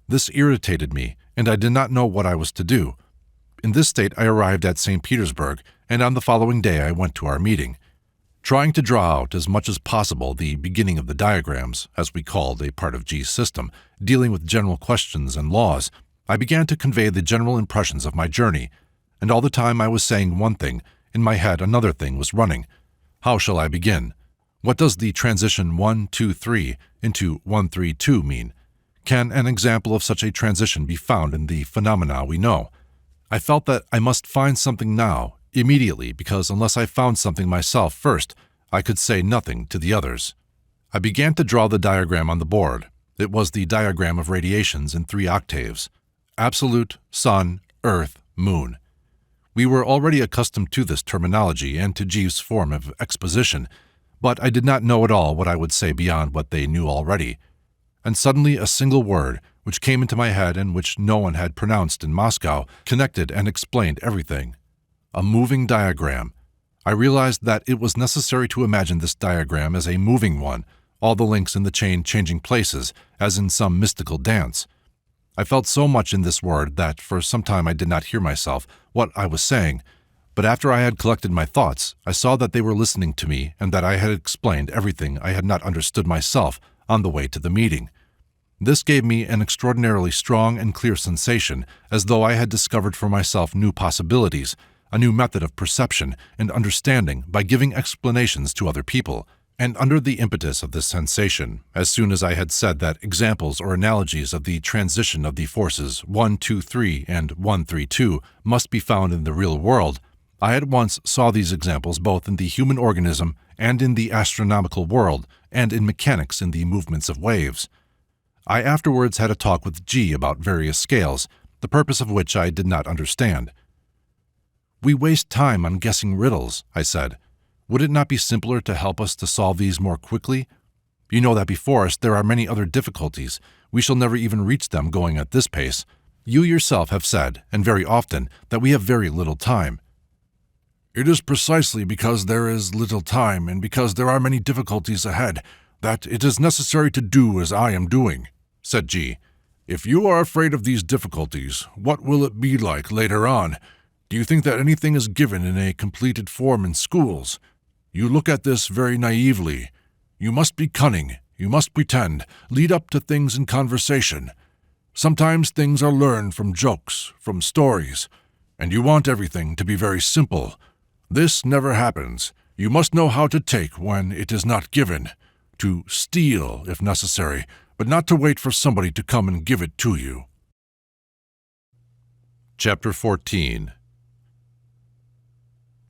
This irritated me, and I did not know what I was to do. In this state, I arrived at St. Petersburg, and on the following day I went to our meeting. Trying to draw out as much as possible the beginning of the diagrams, as we called a part of G's system, dealing with general questions and laws, I began to convey the general impressions of my journey, and all the time I was saying one thing, in my head another thing was running. How shall I begin? What does the transition 1, 2, 3 into 1, 3, 2 mean? Can an example of such a transition be found in the phenomena we know? I felt that I must find something now, immediately, because unless I found something myself first, I could say nothing to the others. I began to draw the diagram on the board. It was the diagram of radiations in 3 octaves: absolute, sun, earth, moon. We were already accustomed to this terminology and to G's form of exposition, but I did not know at all what I would say beyond what they knew already. And suddenly a single word, which came into my head and which no one had pronounced in Moscow, connected and explained everything. A moving diagram. I realized that it was necessary to imagine this diagram as a moving one, all the links in the chain changing places, as in some mystical dance. I felt so much in this word that for some time I did not hear myself, what I was saying, but after I had collected my thoughts, I saw that they were listening to me and that I had explained everything I had not understood myself on the way to the meeting. This gave me an extraordinarily strong and clear sensation, as though I had discovered for myself new possibilities, a new method of perception and understanding by giving explanations to other people. And under the impetus of this sensation, as soon as I had said that examples or analogies of the transition of the forces 1, 2, 3 and 1, 3, 2 must be found in the real world, I at once saw these examples both in the human organism and in the astronomical world and in mechanics in the movements of waves. I afterwards had a talk with G about various scales, the purpose of which I did not understand. "We waste time on guessing riddles," I said. "Would it not be simpler to help us to solve these more quickly? You know that before us there are many other difficulties. We shall never even reach them going at this pace. You yourself have said, and very often, that we have very little time." "It is precisely because there is little time and because there are many difficulties ahead that it is necessary to do as I am doing," said G. "If you are afraid of these difficulties, what will it be like later on? Do you think that anything is given in a completed form in schools? You look at this very naively. You must be cunning, you must pretend, lead up to things in conversation. Sometimes things are learned from jokes, from stories, and you want everything to be very simple. This never happens. You must know how to take when it is not given, to steal if necessary, but not to wait for somebody to come and give it to you." Chapter 14.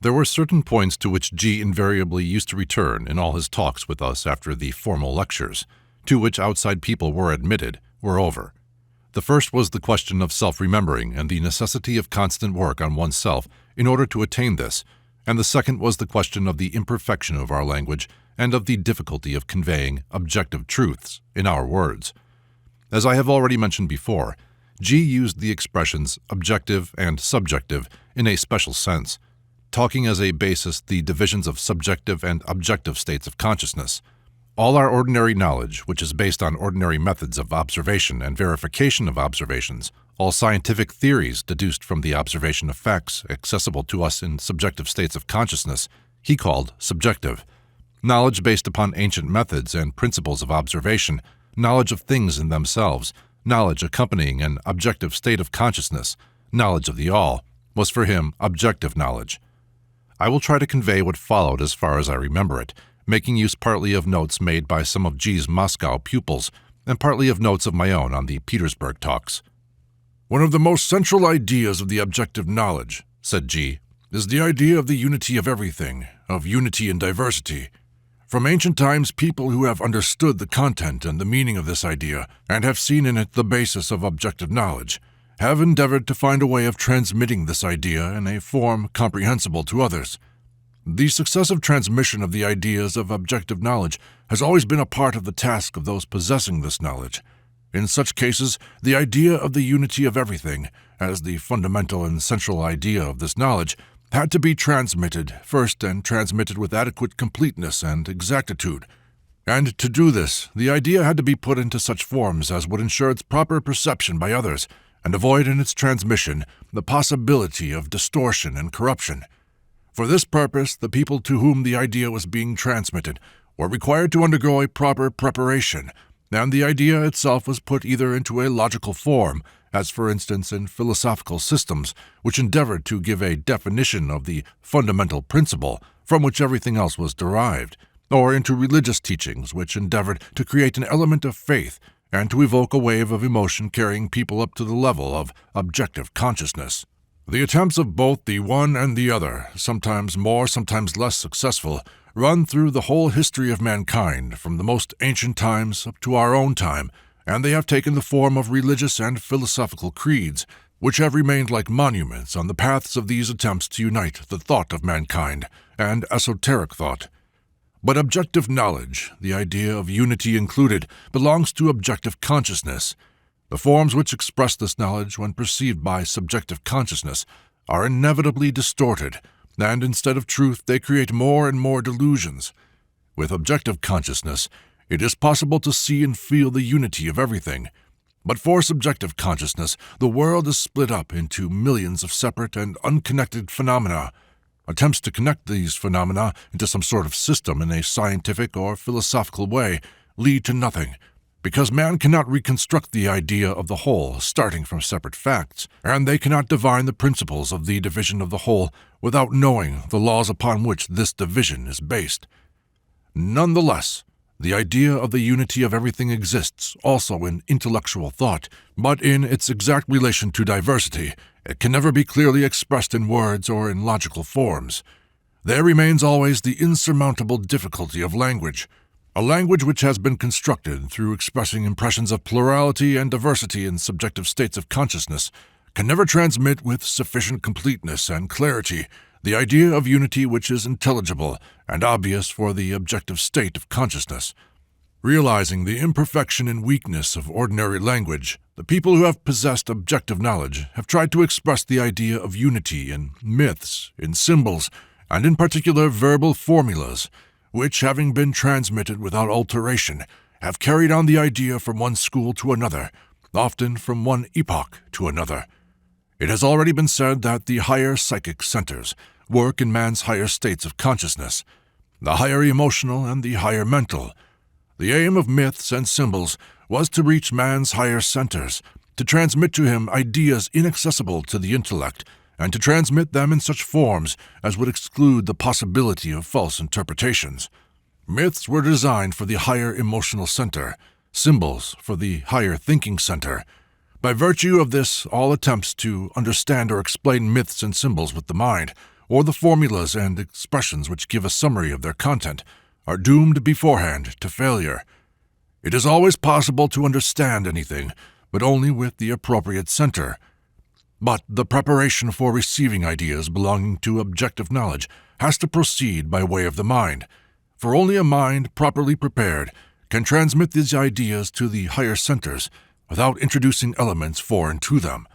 There were certain points to which G invariably used to return in all his talks with us after the formal lectures, to which outside people were admitted, were over. The first was the question of self-remembering and the necessity of constant work on oneself in order to attain this, and the second was the question of the imperfection of our language and of the difficulty of conveying objective truths in our words. As I have already mentioned before, G used the expressions objective and subjective in a special sense, talking as a basis the divisions of subjective and objective states of consciousness. All our ordinary knowledge, which is based on ordinary methods of observation and verification of observations, all scientific theories deduced from the observation of facts accessible to us in subjective states of consciousness, he called subjective. Knowledge based upon ancient methods and principles of observation, knowledge of things in themselves, knowledge accompanying an objective state of consciousness, knowledge of the all, was for him objective knowledge. I will try to convey what followed as far as I remember it, making use partly of notes made by some of G's Moscow pupils, and partly of notes of my own on the Petersburg talks.
One of the most central ideas of the objective knowledge, said G, is the idea of the unity of everything, of unity in diversity. From ancient times, people who have understood the content and the meaning of this idea, and have seen in it the basis of objective knowledge, have endeavored to find a way of transmitting this idea in a form comprehensible to others. The successive transmission of the ideas of objective knowledge has always been a part of the task of those possessing this knowledge. In such cases, the idea of the unity of everything, as the fundamental and central idea of this knowledge, had to be transmitted first, and transmitted with adequate completeness and exactitude. And to do this, the idea had to be put into such forms as would ensure its proper perception by others, and avoid in its transmission the possibility of distortion and corruption. For this purpose, the people to whom the idea was being transmitted were required to undergo a proper preparation, and the idea itself was put either into a logical form, as for instance in philosophical systems, which endeavored to give a definition of the fundamental principle from which everything else was derived, or into religious teachings which endeavored to create an element of faith and to evoke a wave of emotion carrying people up to the level of objective consciousness. The attempts of both the one and the other, sometimes more, sometimes less successful, run through the whole history of mankind, from the most ancient times up to our own time, and they have taken the form of religious and philosophical creeds, which have remained like monuments on the paths of these attempts to unite the thought of mankind, and esoteric thought. But objective knowledge, the idea of unity included, belongs to objective consciousness. The forms which express this knowledge when perceived by subjective consciousness are inevitably distorted, and instead of truth they create more and more delusions. With objective consciousness, it is possible to see and feel the unity of everything. But for subjective consciousness, the world is split up into millions of separate and unconnected phenomena. Attempts to connect these phenomena into some sort of system in a scientific or philosophical way lead to nothing, because man cannot reconstruct the idea of the whole starting from separate facts, and they cannot divine the principles of the division of the whole without knowing the laws upon which this division is based. Nonetheless, the idea of the unity of everything exists also in intellectual thought, but in its exact relation to diversity, it can never be clearly expressed in words or in logical forms. There remains always the insurmountable difficulty of language, a language which has been constructed through expressing impressions of plurality and diversity in subjective states of consciousness, can never transmit with sufficient completeness and clarity the idea of unity which is intelligible and obvious for the objective state of consciousness. Realizing the imperfection and weakness of ordinary language, the people who have possessed objective knowledge have tried to express the idea of unity in myths, in symbols, and in particular verbal formulas, which, having been transmitted without alteration, have carried on the idea from one school to another, often from one epoch to another. It has already been said that the higher psychic centers work in man's higher states of consciousness, the higher emotional and the higher mental. The aim of myths and symbols was to reach man's higher centers, to transmit to him ideas inaccessible to the intellect, and to transmit them in such forms as would exclude the possibility of false interpretations. Myths were designed for the higher emotional center, symbols for the higher thinking center. By virtue of this, all attempts to understand or explain myths and symbols with the mind, or the formulas and expressions which give a summary of their content, are doomed beforehand to failure. It is always possible to understand anything, but only with the appropriate center. But the preparation for receiving ideas belonging to objective knowledge has to proceed by way of the mind, for only a mind properly prepared can transmit these ideas to the higher centers without introducing elements foreign to them.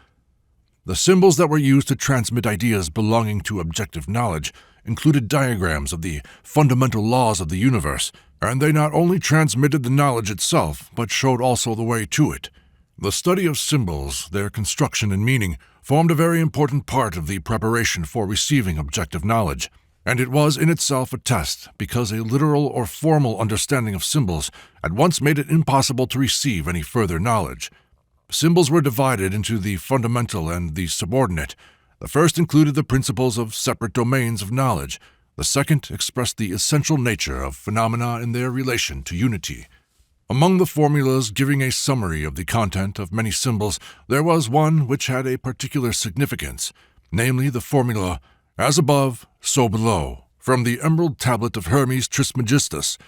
The symbols that were used to transmit ideas belonging to objective knowledge included diagrams of the fundamental laws of the universe, and they not only transmitted the knowledge itself, but showed also the way to it. The study of symbols, their construction and meaning, formed a very important part of the preparation for receiving objective knowledge, And it was in itself a test, because a literal or formal understanding of symbols at once made it impossible to receive any further knowledge. Symbols were divided into the fundamental and the subordinate. The first included the principles of separate domains of knowledge. The second expressed the essential nature of phenomena in their relation to unity. Among the formulas giving a summary of the content of many symbols, there was one which had a particular significance, namely the formula, "As above, so below," from the Emerald Tablet of Hermes Trismegistus.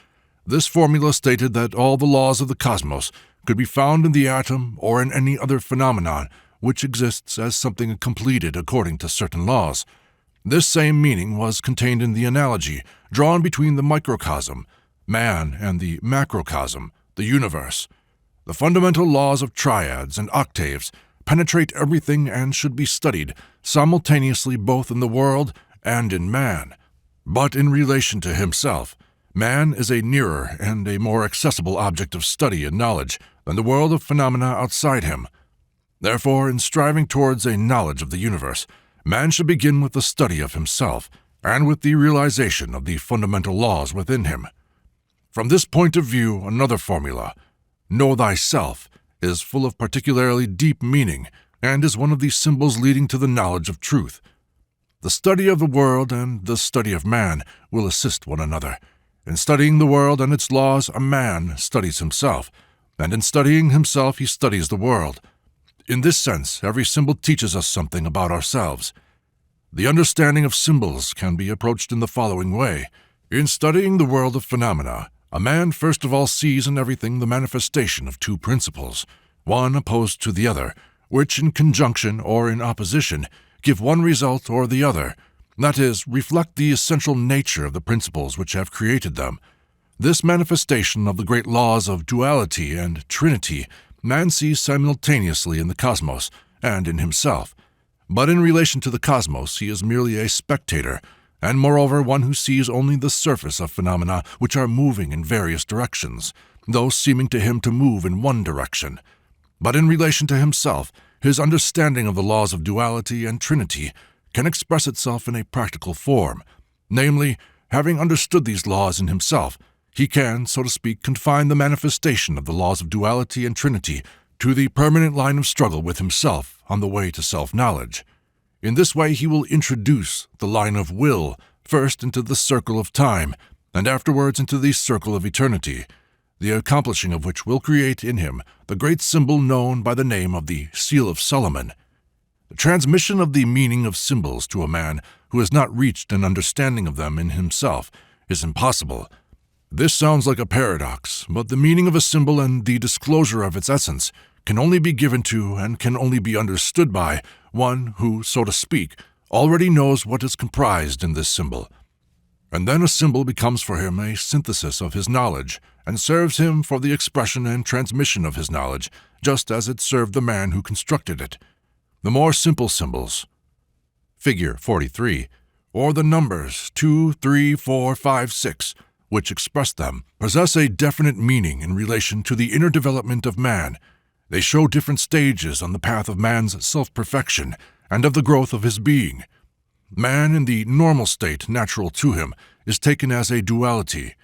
This formula stated that all the laws of the cosmos could be found in the atom or in any other phenomenon which exists as something completed according to certain laws. This same meaning was contained in the analogy drawn between the microcosm, man, and the macrocosm, the universe. The fundamental laws of triads and octaves penetrate everything and should be studied simultaneously both in the world and in man. But in relation to himself, man is a nearer and a more accessible object of study and knowledge than the world of phenomena outside him. Therefore, in striving towards a knowledge of the universe, man should begin with the study of himself and with the realization of the fundamental laws within him. From this point of view, another formula, "Know thyself," is full of particularly deep meaning and is one of the symbols leading to the knowledge of truth. The study of the world and the study of man will assist one another. In studying the world and its laws, a man studies himself, and in studying himself he studies the world. In this sense, every symbol teaches us something about ourselves. The understanding of symbols can be approached in the following way. In studying the world of phenomena, a man first of all sees in everything the manifestation of two principles, one opposed to the other, which in conjunction or in opposition give one result or the other, that is, reflect the essential nature of the principles which have created them. This manifestation of the great laws of duality and trinity man sees simultaneously in the cosmos and in himself. But in relation to the cosmos he is merely a spectator, and moreover one who sees only the surface of phenomena which are moving in various directions, though seeming to him to move in one direction. But in relation to himself, his understanding of the laws of duality and trinity can express itself in a practical form. Namely, having understood these laws in himself, he can, so to speak, confine the manifestation of the laws of duality and trinity to the permanent line of struggle with himself on the way to self-knowledge. In this way he will introduce the line of will first into the circle of time, and afterwards into the circle of eternity, the accomplishing of which will create in him the great symbol known by the name of the Seal of Solomon. The transmission of the meaning of symbols to a man who has not reached an understanding of them in himself is impossible. This sounds like a paradox, but the meaning of a symbol and the disclosure of its essence can only be given to and can only be understood by one who, so to speak, already knows what is comprised in this symbol. And then a symbol becomes for him a synthesis of his knowledge and serves him for the expression and transmission of his knowledge, just as it served the man who constructed it. The more simple symbols, Figure 43, or the numbers 2, 3, 4, 5, 6, which express them, possess a definite meaning in relation to the inner development of man. They show different stages on the path of man's self-perfection and of the growth of his being. Man, in the normal state natural to him, is taken as a duality.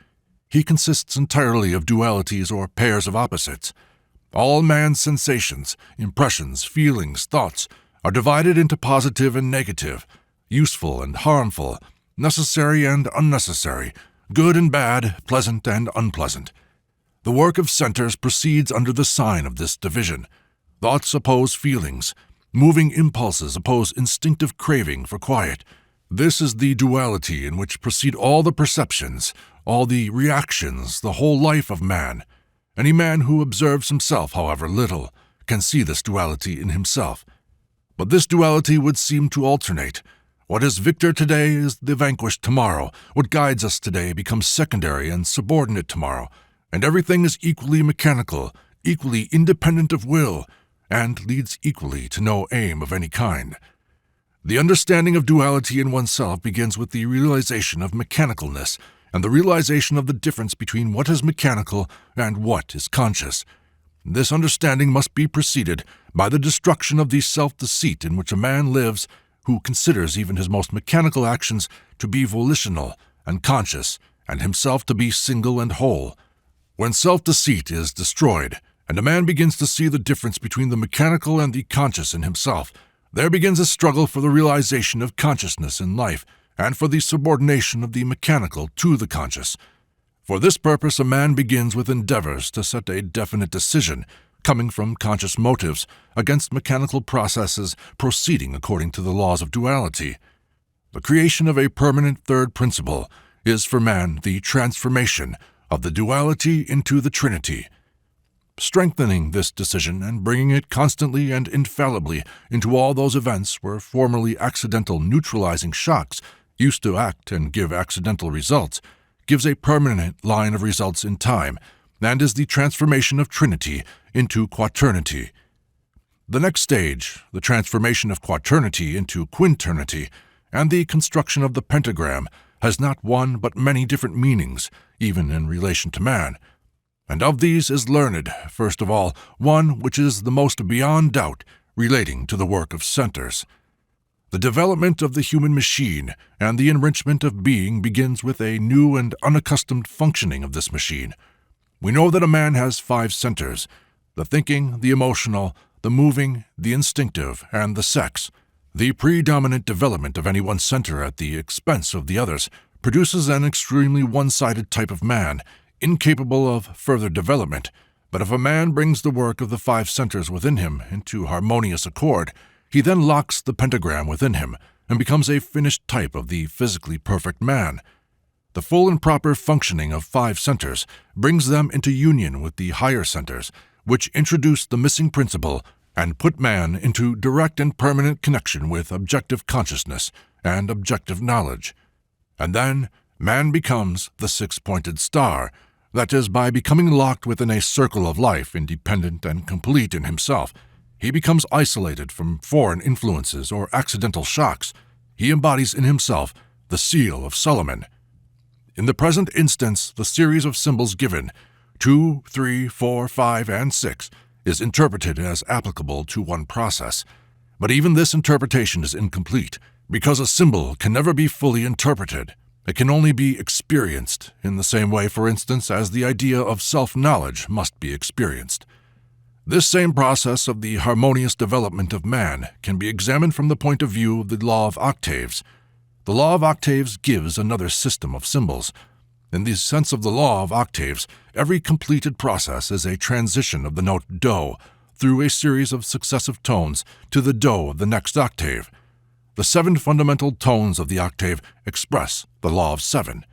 He consists entirely of dualities or pairs of opposites. All man's sensations, impressions, feelings, thoughts are divided into positive and negative, useful and harmful, necessary and unnecessary, good and bad, pleasant and unpleasant. The work of centers proceeds under the sign of this division. Thoughts oppose feelings. Moving impulses oppose instinctive craving for quiet. This is the duality in which proceed all the perceptions, all the reactions, the whole life of man. Any man who observes himself, however little, can see this duality in himself. But this duality would seem to alternate. What is victor today is the vanquished tomorrow. What guides us today becomes secondary and subordinate tomorrow, and everything is equally mechanical, equally independent of will, and leads equally to no aim of any kind. The understanding of duality in oneself begins with the realization of mechanicalness and the realization of the difference between what is mechanical and what is conscious. This understanding must be preceded by the destruction of the self-deceit in which a man lives
who considers even his most mechanical actions to be volitional and conscious, and himself to be single and whole. When self-deceit is destroyed, and a man begins to see the difference between the mechanical and the conscious in himself, there begins a struggle for the realization of consciousness in life, and for the subordination of the mechanical to the conscious. For this purpose, a man begins with endeavors to set a definite decision, coming from conscious motives, against mechanical processes proceeding according to the laws of duality. The creation of a permanent third principle is for man the transformation of the duality into the Trinity. Strengthening this decision and bringing it constantly and infallibly into all those events where formerly accidental neutralizing shocks used to act and give accidental results, gives a permanent line of results in time, and is the transformation of Trinity into quaternity. The next stage, the transformation of quaternity into quinternity, and the construction of the pentagram, has not one but many different meanings, even in relation to man. And of these is learned, first of all, one which is the most beyond doubt relating to the work of centers. The development of the human machine and the enrichment of being begins with a new and unaccustomed functioning of this machine. We know that a man has 5 centers: the thinking, the emotional, the moving, the instinctive, and the sex. The predominant development of any one center at the expense of the others produces an extremely one-sided type of man, incapable of further development. But if a man brings the work of the 5 centers within him into harmonious accord, he then locks the pentagram within him and becomes a finished type of the physically perfect man. The full and proper functioning of 5 centers brings them into union with the higher centers, which introduce the missing principle and put man into direct and permanent connection with objective consciousness and objective knowledge. And then man becomes the 6-pointed star, that is, by becoming locked within a circle of life independent and complete in himself, he becomes isolated from foreign influences or accidental shocks. He embodies in himself the seal of Solomon. In the present instance, the series of symbols given, 2, 3, 4, 5, and 6, is interpreted as applicable to one process. But even this interpretation is incomplete, because a symbol can never be fully interpreted. It can only be experienced, in the same way, for instance, as the idea of self-knowledge must be experienced. This same process of the harmonious development of man can be examined from the point of view of the law of octaves. The law of octaves gives another system of symbols. In the sense of the law of octaves, every completed process is a transition of the note do through a series of successive tones to the do of the next octave. The 7 fundamental tones of the octave express the law of 7.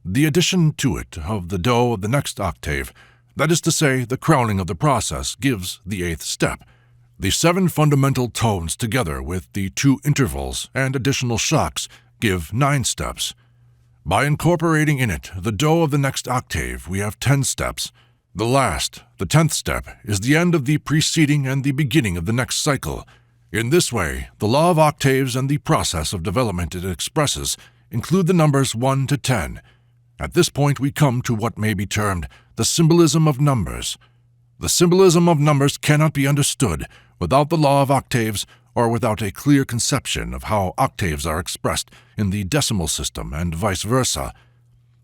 The addition to it of the do of the next octave, that is to say, the crowning of the process, gives the 8th step. The 7 fundamental tones together with the 2 intervals and additional shocks give 9 steps. By incorporating in it the do of the next octave, we have 10 steps. The last, the 10th step, is the end of the preceding and the beginning of the next cycle. In this way, the law of octaves and the process of development it expresses include the numbers 1 to 10. At this point we come to what may be termed the symbolism of numbers. The symbolism of numbers cannot be understood without the law of octaves or without a clear conception of how octaves are expressed in the decimal system and vice versa.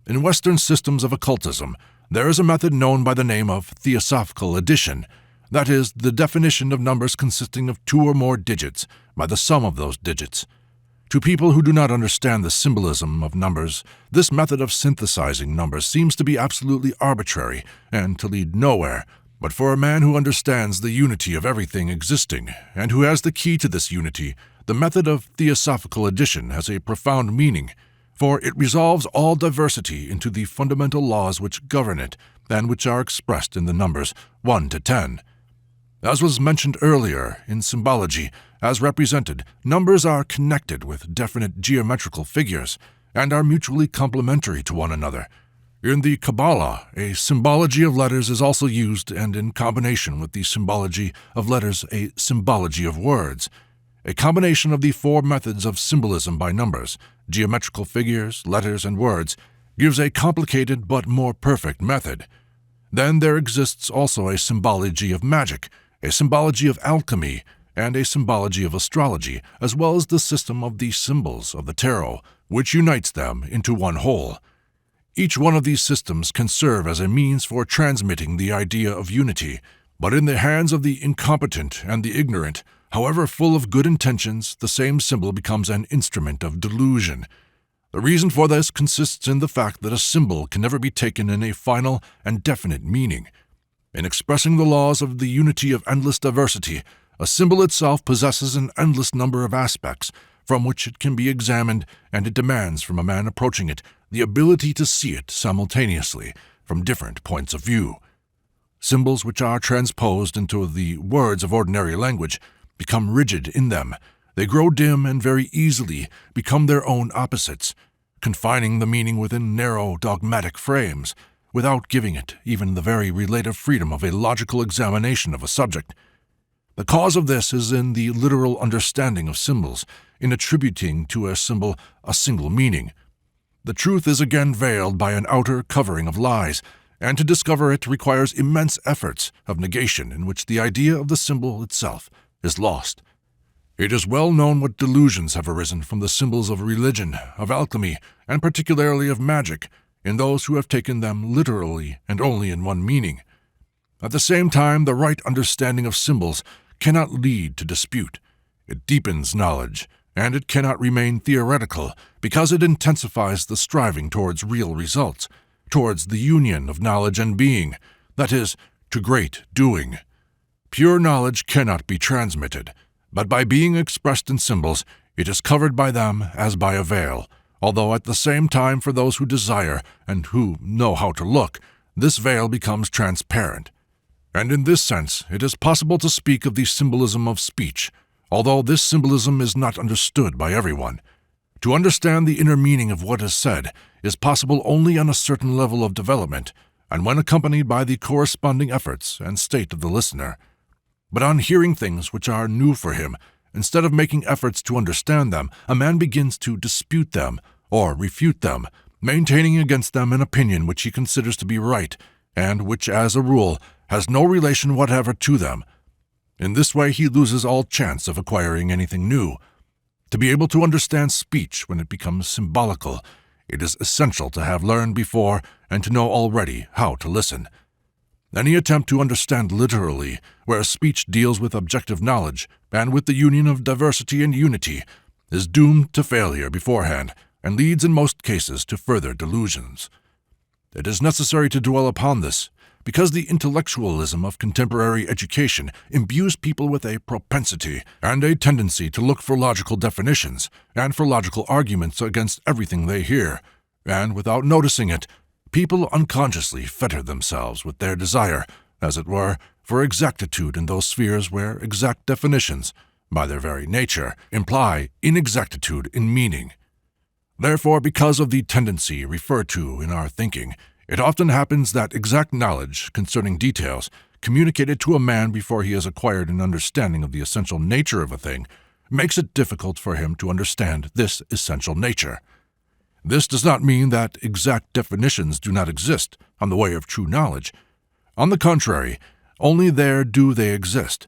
In Western systems of occultism, there is a method known by the name of theosophical addition, that is, the definition of numbers consisting of 2 or more digits by the sum of those digits. To people who do not understand the symbolism of numbers, this method of synthesizing numbers seems to be absolutely arbitrary and to lead nowhere. But for a man who understands the unity of everything existing, and who has the key to this unity, the method of theosophical addition has a profound meaning, for it resolves all diversity into the fundamental laws which govern it, and which are expressed in the numbers 1 to 10. As was mentioned earlier, in symbology, as represented, numbers are connected with definite geometrical figures, and are mutually complementary to one another. In the Kabbalah, a symbology of letters is also used, and in combination with the symbology of letters, a symbology of words. A combination of the 4 methods of symbolism by numbers, geometrical figures, letters, and words, gives a complicated but more perfect method. Then there exists also a symbology of magic, a symbology of alchemy, and a symbology of astrology, as well as the system of the symbols of the tarot, which unites them into one whole. Each one of these systems can serve as a means for transmitting the idea of unity, but in the hands of the incompetent and the ignorant, however full of good intentions, the same symbol becomes an instrument of delusion. The reason for this consists in the fact that a symbol can never be taken in a final and definite meaning. In expressing the laws of the unity of endless diversity, a symbol itself possesses an endless number of aspects from which it can be examined, and it demands from a man approaching it the ability to see it simultaneously from different points of view. Symbols which are transposed into the words of ordinary language become rigid in them. They grow dim and very easily become their own opposites, confining the meaning within narrow dogmatic frames, without giving it even the very relative freedom of a logical examination of a subject. The cause of this is in the literal understanding of symbols, in attributing to a symbol a single meaning. The truth is again veiled by an outer covering of lies, and to discover it requires immense efforts of negation in which the idea of the symbol itself is lost. It is well known what delusions have arisen from the symbols of religion, of alchemy, and particularly of magic, in those who have taken them literally and only in one meaning. At the same time, the right understanding of symbols cannot lead to dispute. It deepens knowledge, and it cannot remain theoretical because it intensifies the striving towards real results, towards the union of knowledge and being, that is, to great doing. Pure knowledge cannot be transmitted, but by being expressed in symbols, it is covered by them as by a veil, although at the same time for those who desire and who know how to look, this veil becomes transparent. And in this sense, it is possible to speak of the symbolism of speech, although this symbolism is not understood by everyone. To understand the inner meaning of what is said is possible only on a certain level of development, and when accompanied by the corresponding efforts and state of the listener. But on hearing things which are new for him, instead of making efforts to understand them, a man begins to dispute them or refute them, maintaining against them an opinion which he considers to be right, and which, as a rule, has no relation whatever to them. In this way he loses all chance of acquiring anything new. To be able to understand speech when it becomes symbolical, it is essential to have learned before and to know already how to listen. Any attempt to understand literally, where speech deals with objective knowledge and with the union of diversity and unity, is doomed to failure beforehand and leads in most cases to further delusions. It is necessary to dwell upon this, because the intellectualism of contemporary education imbues people with a propensity and a tendency to look for logical definitions and for logical arguments against everything they hear, and without noticing it, people unconsciously fetter themselves with their desire, as it were, for exactitude in those spheres where exact definitions, by their very nature, imply inexactitude in meaning. Therefore, because of the tendency referred to in our thinking, it often happens that exact knowledge concerning details, communicated to a man before he has acquired an understanding of the essential nature of a thing, makes it difficult for him to understand this essential nature. This does not mean that exact definitions do not exist on the way of true knowledge. On the contrary, only there do they exist,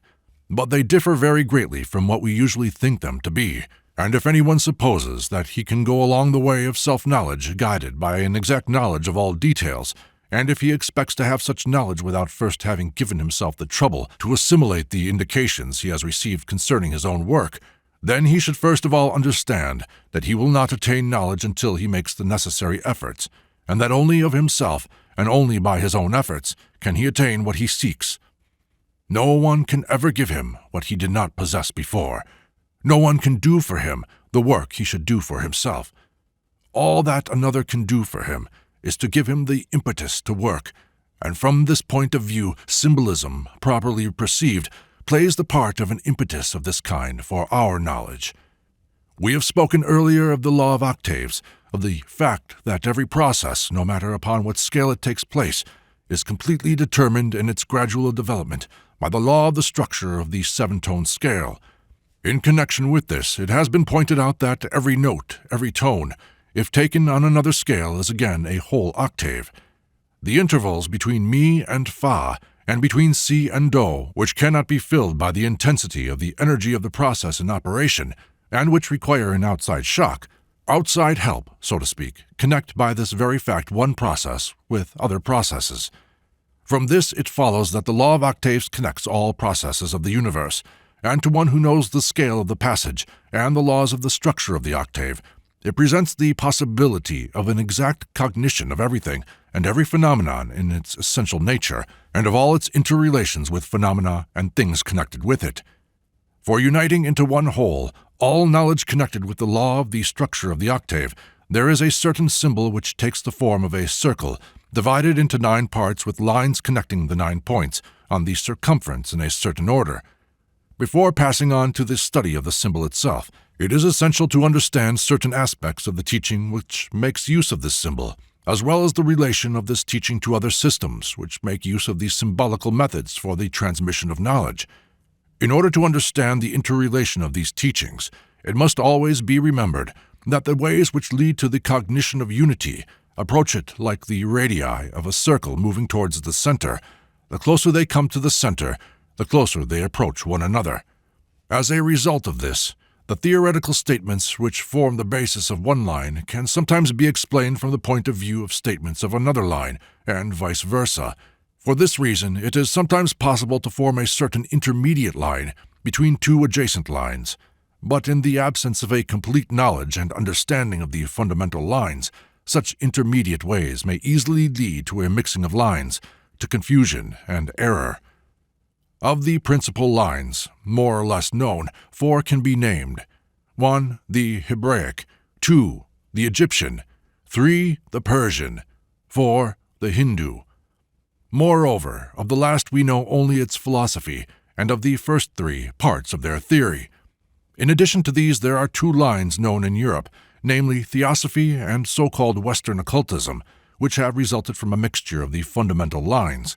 but they differ very greatly from what we usually think them to be. And if anyone supposes that he can go along the way of self-knowledge guided by an exact knowledge of all details, and if he expects to have such knowledge without first having given himself the trouble to assimilate the indications he has received concerning his own work, then he should first of all understand that he will not attain knowledge until he makes the necessary efforts, and that only of himself, and only by his own efforts, can he attain what he seeks. No one can ever give him what he did not possess before. No one can do for him the work he should do for himself. All that another can do for him is to give him the impetus to work, and from this point of view, symbolism, properly perceived, plays the part of an impetus of this kind for our knowledge. We have spoken earlier of the law of octaves, of the fact that every process, no matter upon what scale it takes place, is completely determined in its gradual development by the law of the structure of the seven-tone scale. In connection with this, it has been pointed out that every note, every tone, if taken on another scale, is again a whole octave. The intervals between mi and fa
and between Si and Do, which cannot be filled by the intensity of the energy of the process in operation, and which require an outside shock, outside help, so to speak, connect by this very fact one process with other processes. From this it follows that the law of octaves connects all processes of the universe, and to one who knows the scale of the passage and the laws of the structure of the octave, it presents the possibility of an exact cognition of everything and every phenomenon in its essential nature, and of all its interrelations with phenomena and things connected with it. For uniting into one whole all knowledge connected with the law of the structure of the octave, there is a certain symbol which takes the form of a circle, divided into 9 parts with lines connecting the 9 points on the circumference in a certain order. Before passing on to the study of the symbol itself, it is essential to understand certain aspects of the teaching which makes use of this symbol, as well as the relation of this teaching to other systems which make use of these symbolical methods for the transmission of knowledge. In order to understand the interrelation of these teachings, it must always be remembered that the ways which lead to the cognition of unity approach it like the radii of a circle moving towards the center. The closer they come to the center, the closer they approach one another. As a result of this, the theoretical statements which form the basis of one line can sometimes be explained from the point of view of statements of another line, and vice versa. For this reason, it is sometimes possible to form a certain intermediate line between 2 adjacent lines. But in the absence of a complete knowledge and understanding of the fundamental lines, such intermediate ways may easily lead to a mixing of lines, to confusion and error. Of the principal lines, more or less known, 4 can be named. 1. The Hebraic. 2. The Egyptian. 3. The Persian. 4. The Hindu. Moreover, of the last we know only its philosophy, and of the first 3 parts of their theory. In addition to these, there are 2 lines known in Europe, namely Theosophy and so-called Western Occultism, which have resulted from a mixture of the fundamental lines.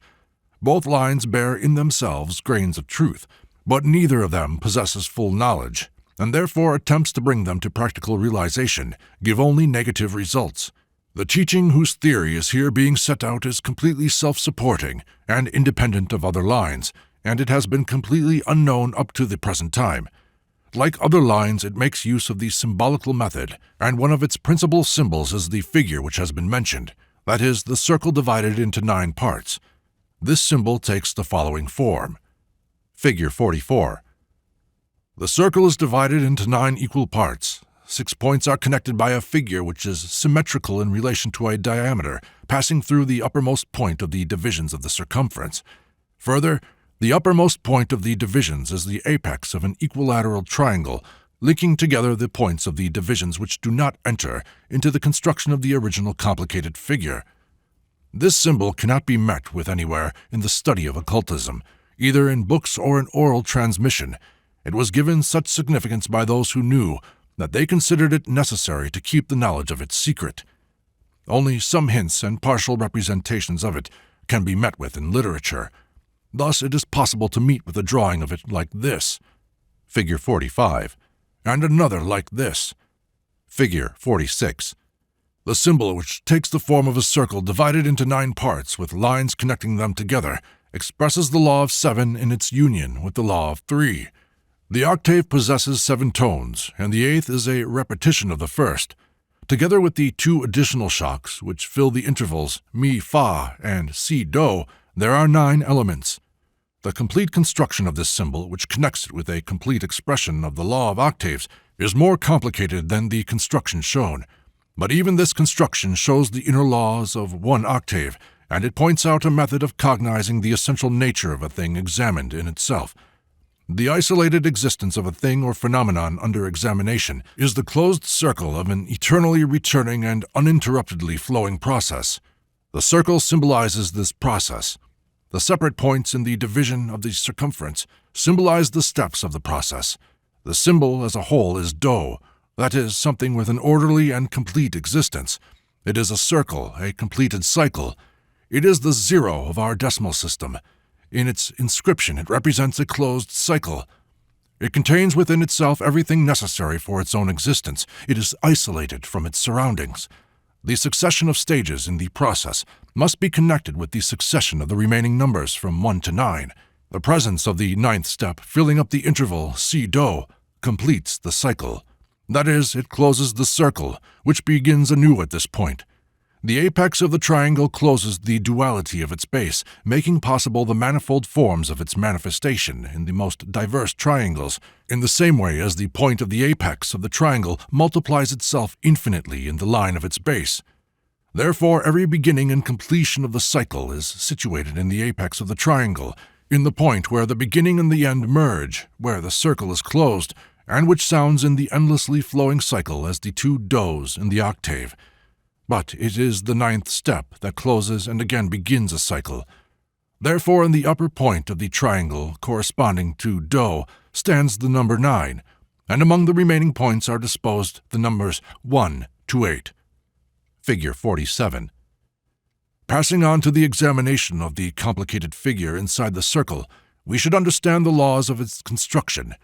Both lines bear in themselves grains of truth, but neither of them possesses full knowledge, and therefore attempts to bring them to practical realization give only negative results. The teaching whose theory is here being set out is completely self-supporting and independent of other lines, and it has been completely unknown up to the present time. Like other lines, it makes use of the symbolical method, and one of its principal symbols is the figure which has been mentioned, that is, the circle divided into 9 parts. This symbol takes the following form. Figure 44. The circle is divided into 9 equal parts. 6 points are connected by a figure which is symmetrical in relation to a diameter, passing through the uppermost point of the divisions of the circumference. Further, the uppermost point of the divisions is the apex of an equilateral triangle, linking together the points of the divisions which do not enter into the construction of the original complicated figure. This symbol cannot be met with anywhere in the study of occultism, either in books or in oral transmission. It was given such significance by those who knew that they considered it necessary to keep the knowledge of it secret. Only some hints and partial representations of it can be met with in literature. Thus it is possible to meet with a drawing of it like this, Figure 45, and another like this, Figure 46. The symbol, which takes the form of a circle divided into 9 parts with lines connecting them together, expresses the law of 7 in its union with the law of 3. The octave possesses 7 tones, and the 8th is a repetition of the first. Together with the 2 additional shocks, which fill the intervals Mi, Fa, and Si, Do, there are 9 elements. The complete construction of this symbol, which connects it with a complete expression of the law of octaves, is more complicated than the construction shown. But even this construction shows the inner laws of one octave, and it points out a method of cognizing the essential nature of a thing examined in itself. The isolated existence of a thing or phenomenon under examination is the closed circle of an eternally returning and uninterruptedly flowing process. The circle symbolizes this process. The separate points in the division of the circumference symbolize the steps of the process. The symbol as a whole is Do, that is, something with an orderly and complete existence. It is a circle, a completed cycle. It is the 0 of our decimal system. In its inscription, it represents a closed cycle. It contains within itself everything necessary for its own existence. It is isolated from its surroundings. The succession of stages in the process must be connected with the succession of the remaining numbers from 1 to 9. The presence of the ninth step filling up the interval C-Do completes the cycle. That is, it closes the circle, which begins anew at this point. The apex of the triangle closes the duality of its base, making possible the manifold forms of its manifestation in the most diverse triangles, in the same way as the point of the apex of the triangle multiplies itself infinitely in the line of its base. Therefore, every beginning and completion of the cycle is situated in the apex of the triangle, in the point where the beginning and the end merge, where the circle is closed, and which sounds in the endlessly flowing cycle as the two does in the octave. But it is the ninth step that closes and again begins a cycle. Therefore, in the upper point of the triangle corresponding to Do stands the number 9, and among the remaining points are disposed the numbers 1 to 8. Figure 47. Passing on to the examination of the complicated figure inside the circle, we should understand the laws of its construction.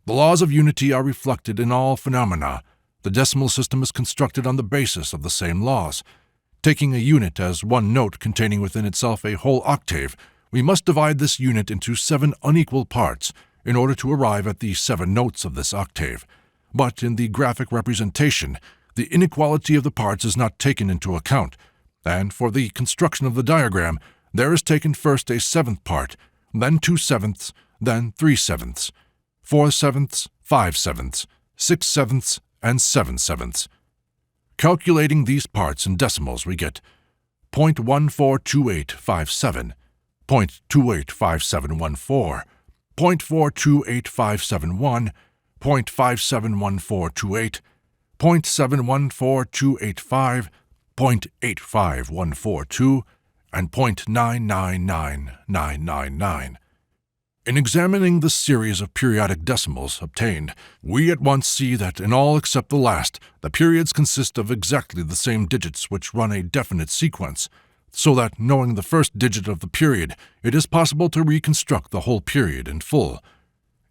The laws of unity are reflected in all phenomena. The decimal system is constructed on the basis of the same laws. Taking a unit as one note containing within itself a whole octave, we must divide this unit into 7 unequal parts in order to arrive at the 7 notes of this octave. But in the graphic representation, the inequality of the parts is not taken into account, and for the construction of the diagram, there is taken first a 7th part, then 2 sevenths, then 3 sevenths, 4 sevenths, 5 sevenths, 6 sevenths, and 7 sevenths. Calculating these parts in decimals, we get 0.142857, 0.285714, 0.428571, 0.571428, 0.714285, 0.85142, and 0.999999. In examining the series of periodic decimals obtained, we at once see that in all except the last, the periods consist of exactly the same digits which run a definite sequence, so that, knowing the first digit of the period, it is possible to reconstruct the whole period in full.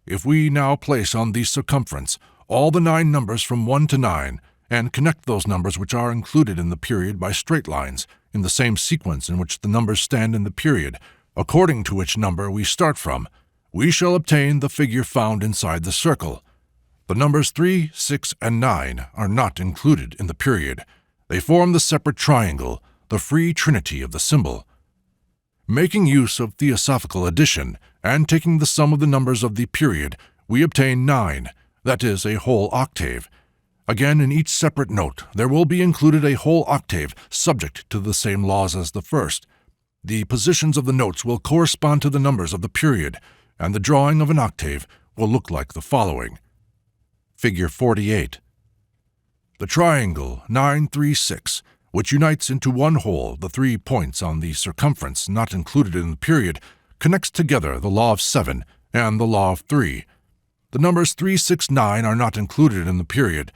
If we now place on the circumference all the 9 numbers from 1 to 9, and connect those numbers which are included in the period by straight lines, in the same sequence in which the numbers stand in the period, according to which number we start from, we shall obtain the figure found inside the circle. The numbers 3, 6, and 9 are not included in the period. They form the separate triangle, the free trinity of the symbol. Making use of theosophical addition, and taking the sum of the numbers of the period, we obtain 9, that is, a whole octave. Again, in each separate note, there will be included a whole octave subject to the same laws as the first. The positions of the notes will correspond to the numbers of the period, and the drawing of an octave will look like the following. Figure 48. The triangle 936, which unites into one whole the 3 points on the circumference not included in the period, connects together the law of 7 and the law of 3. The numbers 3, 6, 9 are not included in the period.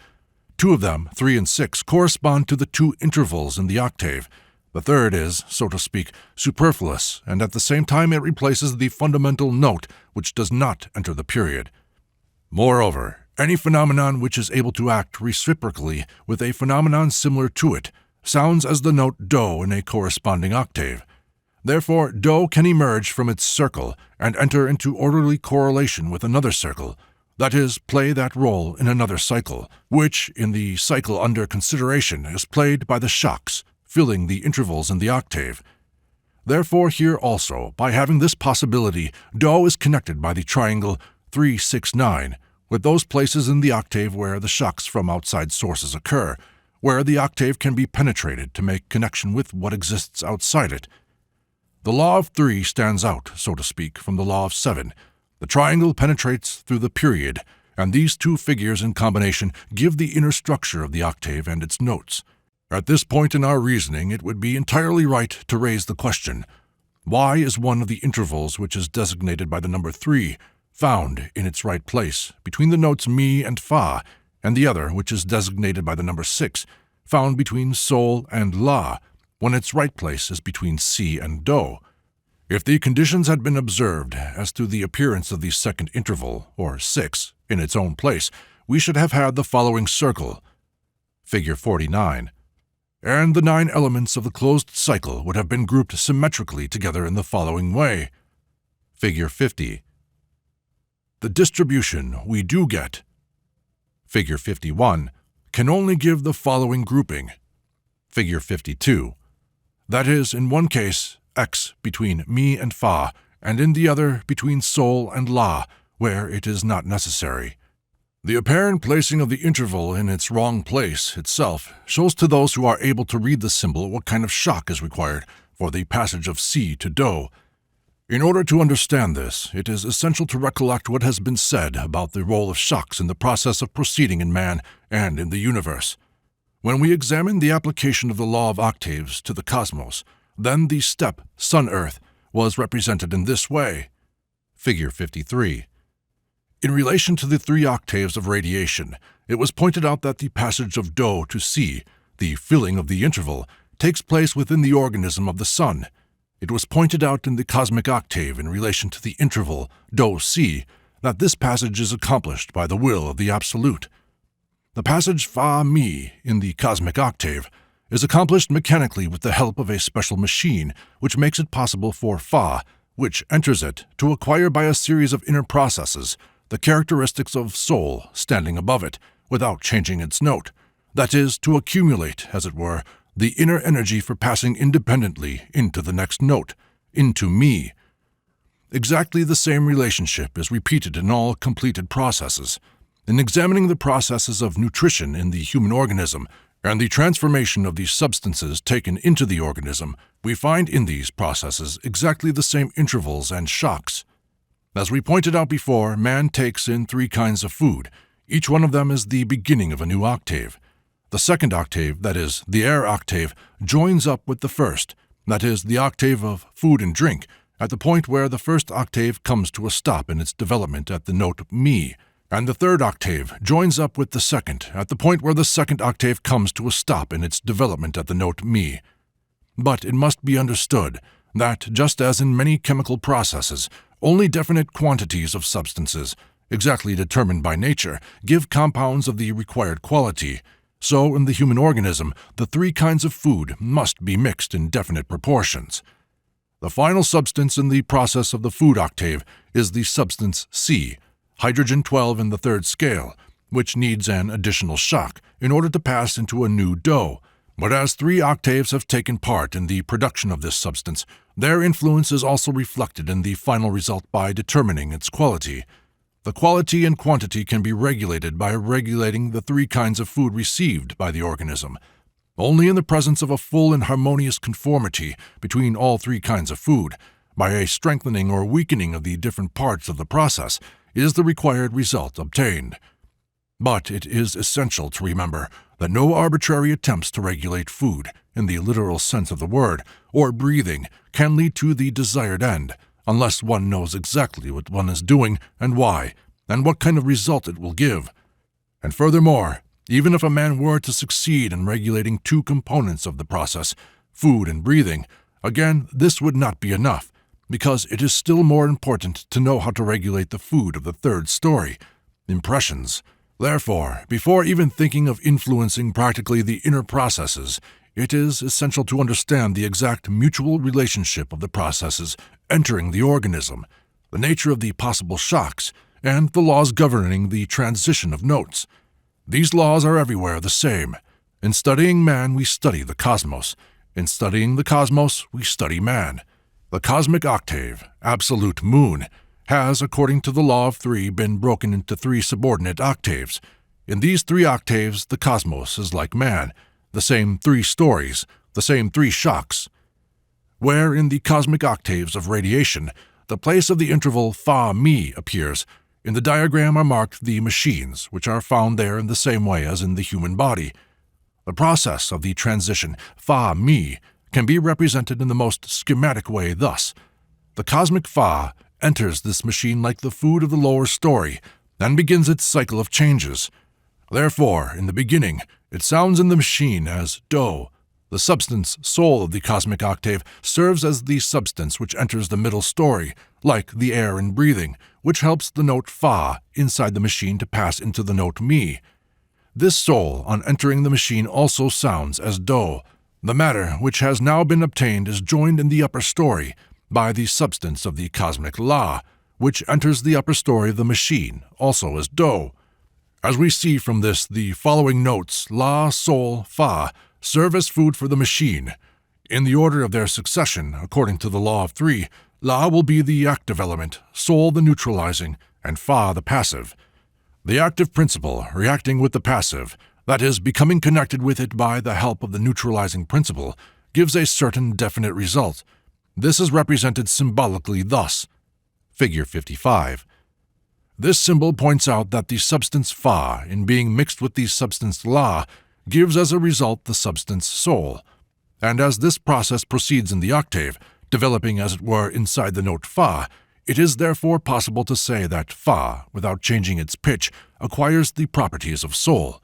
2 of them, 3 and 6, correspond to the 2 intervals in the octave. The third is, so to speak, superfluous, and at the same time it replaces the fundamental note which does not enter the period. Moreover, any phenomenon which is able to act reciprocally with a phenomenon similar to it sounds as the note Do in a corresponding octave. Therefore, Do can emerge from its circle and enter into orderly correlation with another circle, that is, play that role in another cycle, which, in the cycle under consideration, is played by the shocks, filling the intervals in the octave. Therefore, here also, by having this possibility, Do is connected by the triangle 3, 6, 9, with those places in the octave where the shocks from outside sources occur, where the octave can be penetrated to make connection with what exists outside it. The law of 3 stands out, so to speak, from the law of 7. The triangle penetrates through the period, and these 2 figures in combination give the inner structure of the octave and its notes. At this point in our reasoning, it would be entirely right to raise the question, why is one of the intervals which is designated by the number 3 found in its right place between the notes Mi and Fa, and the other, which is designated by the number 6, found between Sol and La, when its right place is between Si and Do? If the conditions had been observed as to the appearance of the second interval, or 6, in its own place, we should have had the following circle. Figure 49. and the 9 elements of the closed cycle would have been grouped symmetrically together in the following way.
Figure 50.
The distribution we do get,
Figure 51.
can only give the following grouping.
Figure 52.
That is, in one case, X between mi and fa, and in the other between sol and la, where it is not necessary. The apparent placing of the interval in its wrong place itself shows to those who are able to read the symbol what kind of shock is required for the passage of si to do. In order to understand this, it is essential to recollect what has been said about the role of shocks in the process of proceeding in man and in the universe. When we examine the application of the law of octaves to the cosmos, then the step Sun-Earth was represented in this way.
Figure 53.
In relation to the 3 octaves of radiation, it was pointed out that the passage of do to si, the filling of the interval, takes place within the organism of the Sun. It was pointed out in the cosmic octave in relation to the interval do-si that this passage is accomplished by the will of the Absolute. The passage fa-mi in the cosmic octave is accomplished mechanically with the help of a special machine which makes it possible for fa, which enters it, to acquire by a series of inner processes the characteristics of sol standing above it without changing its note, that is, to accumulate, as it were, the inner energy for passing independently into the next note, into mi. Exactly the same relationship is repeated in all completed processes. In examining the processes of nutrition in the human organism and the transformation of the substances taken into the organism, we find in these processes exactly the same intervals and shocks. As we pointed out before, man takes in 3 kinds of food. Each one of them is the beginning of a new octave. The second octave, that is, the air octave, joins up with the first, that is, the octave of food and drink, at the point where the first octave comes to a stop in its development at the note mi, and the third octave joins up with the second at the point where the second octave comes to a stop in its development at the note mi. But it must be understood that, just as in many chemical processes, only definite quantities of substances, exactly determined by nature, give compounds of the required quality, so in the human organism the 3 kinds of food must be mixed in definite proportions. The final substance in the process of the food octave is the substance C, hydrogen-12 in the 3rd scale, which needs an additional shock in order to pass into a new dough. But as 3 octaves have taken part in the production of this substance, their influence is also reflected in the final result by determining its quality. The quality and quantity can be regulated by regulating the 3 kinds of food received by the organism. Only in the presence of a full and harmonious conformity between all 3 kinds of food, by a strengthening or weakening of the different parts of the process, is the required result obtained. But it is essential to remember that no arbitrary attempts to regulate food, in the literal sense of the word, or breathing, can lead to the desired end, unless one knows exactly what one is doing and why, and what kind of result it will give. And furthermore, even if a man were to succeed in regulating 2 components of the process, food and breathing, again, this would not be enough, because it is still more important to know how to regulate the food of the 3rd story, impressions. Therefore, before even thinking of influencing practically the inner processes, it is essential to understand the exact mutual relationship of the processes entering the organism, the nature of the possible shocks, and the laws governing the transition of notes. These laws are everywhere the same. In studying man, we study the cosmos. In studying the cosmos, we study man. The cosmic octave, absolute moon, has, according to the law of 3, been broken into 3 subordinate octaves. In these 3 octaves, the cosmos is like man, the same 3 stories, the same 3 shocks. Where in the cosmic octaves of radiation, the place of the interval fa-mi appears, in the diagram are marked the machines, which are found there in the same way as in the human body. The process of the transition fa-mi can be represented in the most schematic way thus. The cosmic fa enters this machine like the food of the lower story, and begins its cycle of changes. Therefore, in the beginning, it sounds in the machine as do. The substance soul of the cosmic octave serves as the substance which enters the middle story, like the air in breathing, which helps the note fa inside the machine to pass into the note mi. This soul, on entering the machine, also sounds as do. The matter which has now been obtained is joined in the upper story by the substance of the cosmic La, which enters the upper story of the machine, also as do. As we see from this, the following notes, La, Sol, Fa, serve as food for the machine. In the order of their succession, according to the law of three, La will be the active element, Sol the neutralizing, and Fa the passive. The active principle, reacting with the passive, that is, becoming connected with it by the help of the neutralizing principle, gives a certain definite result. This is represented symbolically thus. Figure 55. This symbol points out that the substance Fa, in being mixed with the substance La, gives as a result the substance Sol. And as this process proceeds in the octave, developing as it were inside the note Fa, it is therefore possible to say that Fa, without changing its pitch, acquires the properties of Sol.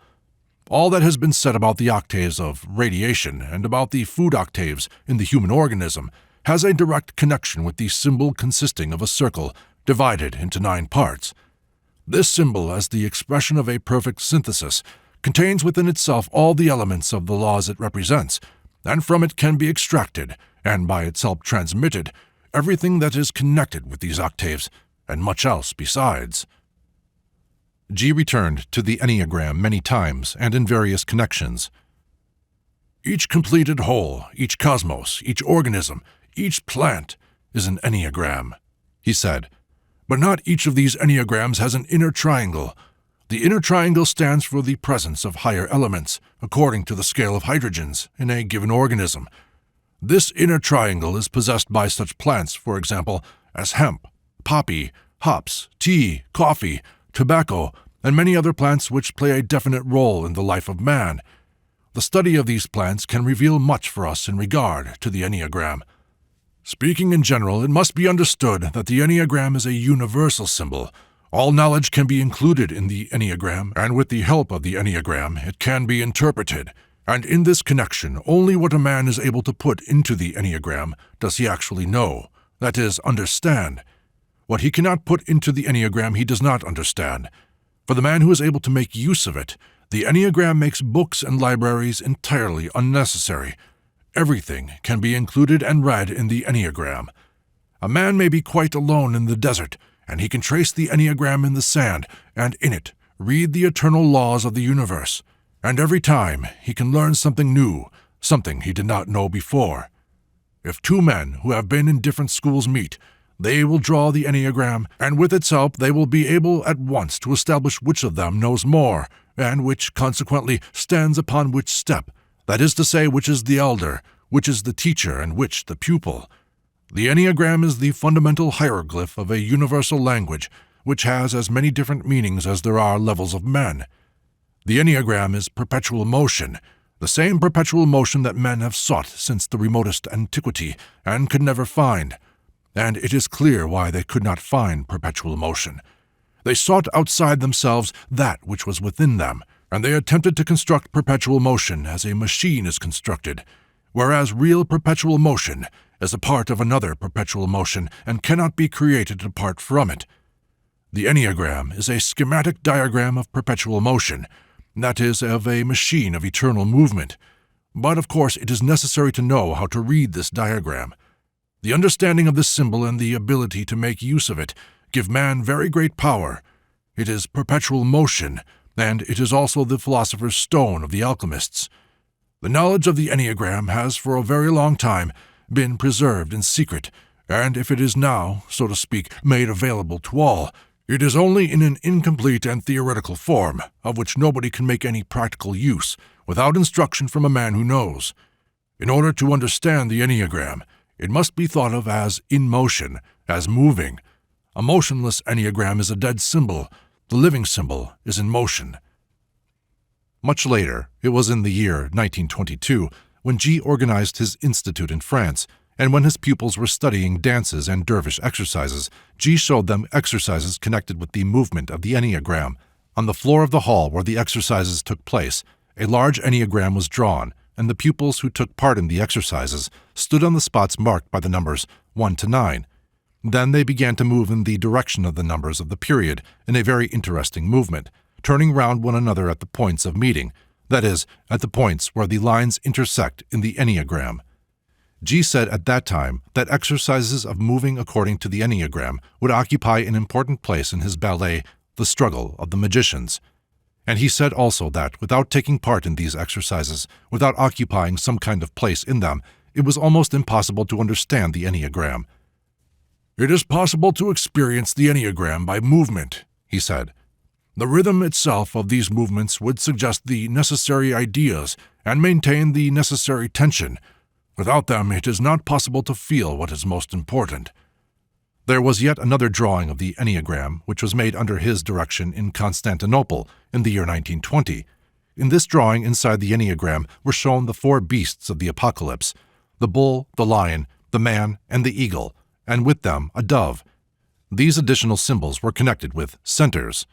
All that has been said about the octaves of radiation and about the food octaves in the human organism has a direct connection with the symbol consisting of a circle divided into 9 parts. This symbol, as the expression of a perfect synthesis, contains within itself all the elements of the laws it represents, and from it can be extracted, and by itself transmitted, everything that is connected with these octaves, and much else besides.
G returned to the Enneagram many times and in various connections.
Each completed whole, each cosmos, each organism, each plant is an Enneagram, he said. But not each of these Enneagrams has an inner triangle. The inner triangle stands for the presence of higher elements, according to the scale of hydrogens, in a given organism. This inner triangle is possessed by such plants, for example, as hemp, poppy, hops, tea, coffee, tobacco, and many other plants which play a definite role in the life of man. The study of these plants can reveal much for us in regard to the Enneagram. Speaking in general, it must be understood that the Enneagram is a universal symbol. All knowledge can be included in the Enneagram, and with the help of the Enneagram, it can be interpreted. And in this connection, only what a man is able to put into the Enneagram does he actually know, that is, understand. What he cannot put into the Enneagram he does not understand. For the man who is able to make use of it, the Enneagram makes books and libraries entirely unnecessary. Everything can be included and read in the Enneagram. A man may be quite alone in the desert, and he can trace the Enneagram in the sand, and in it read the eternal laws of the universe. And every time he can learn something new, something he did not know before. If 2 men who have been in different schools meet, they will draw the Enneagram, and with its help they will be able at once to establish which of them knows more, and which, consequently, stands upon which step, that is to say, which is the elder, which is the teacher, and which the pupil. The Enneagram is the fundamental hieroglyph of a universal language, which has as many different meanings as there are levels of men. The Enneagram is perpetual motion, the same perpetual motion that men have sought since the remotest antiquity, and could never find. And it is clear why they could not find perpetual motion. They sought outside themselves that which was within them, and they attempted to construct perpetual motion as a machine is constructed, whereas real perpetual motion is a part of another perpetual motion and cannot be created apart from it. The Enneagram is a schematic diagram of perpetual motion, that is, of a machine of eternal movement. But of course it is necessary to know how to read this diagram. The understanding of this symbol and the ability to make use of it give man very great power. It is perpetual motion, and it is also the philosopher's stone of the alchemists. The knowledge of the Enneagram has for a very long time been preserved in secret, and if it is now, so to speak, made available to all, it is only in an incomplete and theoretical form, of which nobody can make any practical use, without instruction from a man who knows. In order to understand the Enneagram, it must be thought of as in motion, as moving. A motionless Enneagram is a dead symbol. The living symbol is in motion.
Much later, it was in the year 1922, when G organized his institute in France, and when his pupils were studying dances and dervish exercises, G showed them exercises connected with the movement of the Enneagram. On the floor of the hall where the exercises took place, a large Enneagram was drawn, and the pupils who took part in the exercises stood on the spots marked by the numbers 1 to 9. Then they began to move in the direction of the numbers of the period in a very interesting movement, turning round one another at the points of meeting, that is, at the points where the lines intersect in the Enneagram. G said at that time that exercises of moving according to the Enneagram would occupy an important place in his ballet, The Struggle of the Magicians. And he said also that, without taking part in these exercises, without occupying some kind of place in them, it was almost impossible to understand the Enneagram.
"It is possible to experience the Enneagram by movement," he said. "The rhythm itself of these movements would suggest the necessary ideas and maintain the necessary tension. Without them, it is not possible to feel what is most important."
There was yet another drawing of the Enneagram, which was made under his direction in Constantinople in the year 1920. In this drawing inside the Enneagram were shown the 4 beasts of the apocalypse: the bull, the lion, the man, and the eagle, and with them a dove. These additional symbols were connected with centers.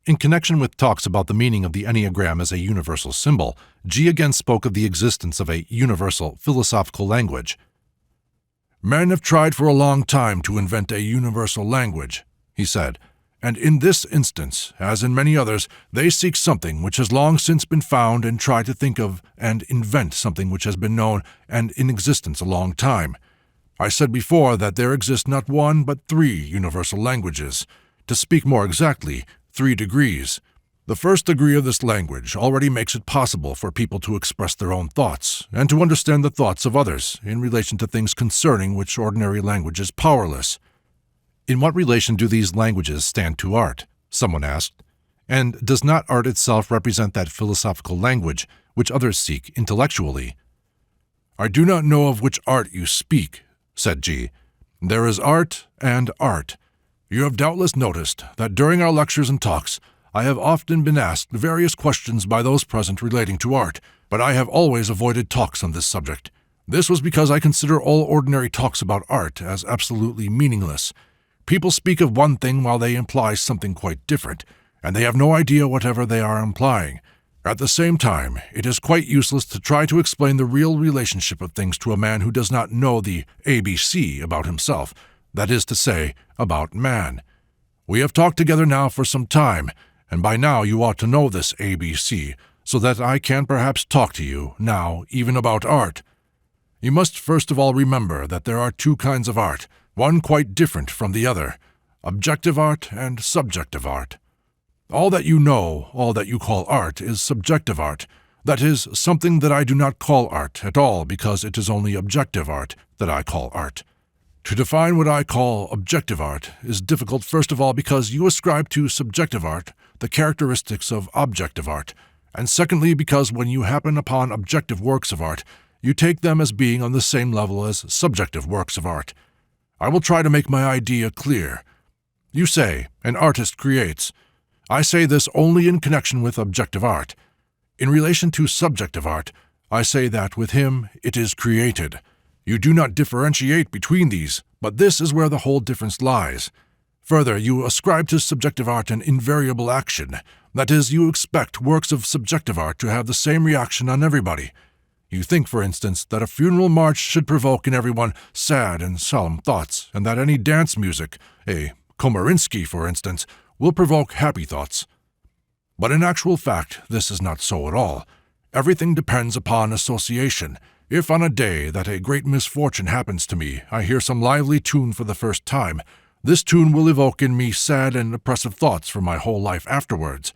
In connection with talks about the meaning of the Enneagram as a universal symbol, G again spoke of the existence of a universal philosophical language.
"Men have tried for a long time to invent a universal language," he said, "and in this instance, as in many others, they seek something which has long since been found and try to think of and invent something which has been known and in existence a long time. I said before that there exist not 1 but 3 universal languages. To speak more exactly, 3 degrees. The first degree of this language already makes it possible for people to express their own thoughts and to understand the thoughts of others in relation to things concerning which ordinary language is powerless."
In what relation do these languages stand to art? Someone asked. And does not art itself represent that philosophical language which others seek intellectually?
"I do not know of which art you speak," said G. "There is art and art. You have doubtless noticed that during our lectures and talks, I have often been asked various questions by those present relating to art, but I have always avoided talks on this subject. This was because I consider all ordinary talks about art as absolutely meaningless. People speak of one thing while they imply something quite different, and they have no idea whatever they are implying. At the same time, it is quite useless to try to explain the real relationship of things to a man who does not know the ABC about himself, that is to say, about man. We have talked together now for some time, and by now you ought to know this ABC, so that I can perhaps talk to you now even about art. You must first of all remember that there are 2 kinds of art, one quite different from the other: objective art and subjective art. All that you know, all that you call art, is subjective art. That is, something that I do not call art at all because it is only objective art that I call art. To define what I call objective art is difficult, first of all because you ascribe to subjective art the characteristics of objective art, and secondly because when you happen upon objective works of art, you take them as being on the same level as subjective works of art. I will try to make my idea clear. You say, an artist creates. I say this only in connection with objective art. In relation to subjective art, I say that with him it is created. You do not differentiate between these, but this is where the whole difference lies. Further, you ascribe to subjective art an invariable action. That is, you expect works of subjective art to have the same reaction on everybody. You think, for instance, that a funeral march should provoke in everyone sad and solemn thoughts, and that any dance music, a Komarinsky, for instance, will provoke happy thoughts. But in actual fact, this is not so at all. Everything depends upon association. If on a day that a great misfortune happens to me, I hear some lively tune for the first time, this tune will evoke in me sad and oppressive thoughts for my whole life afterwards.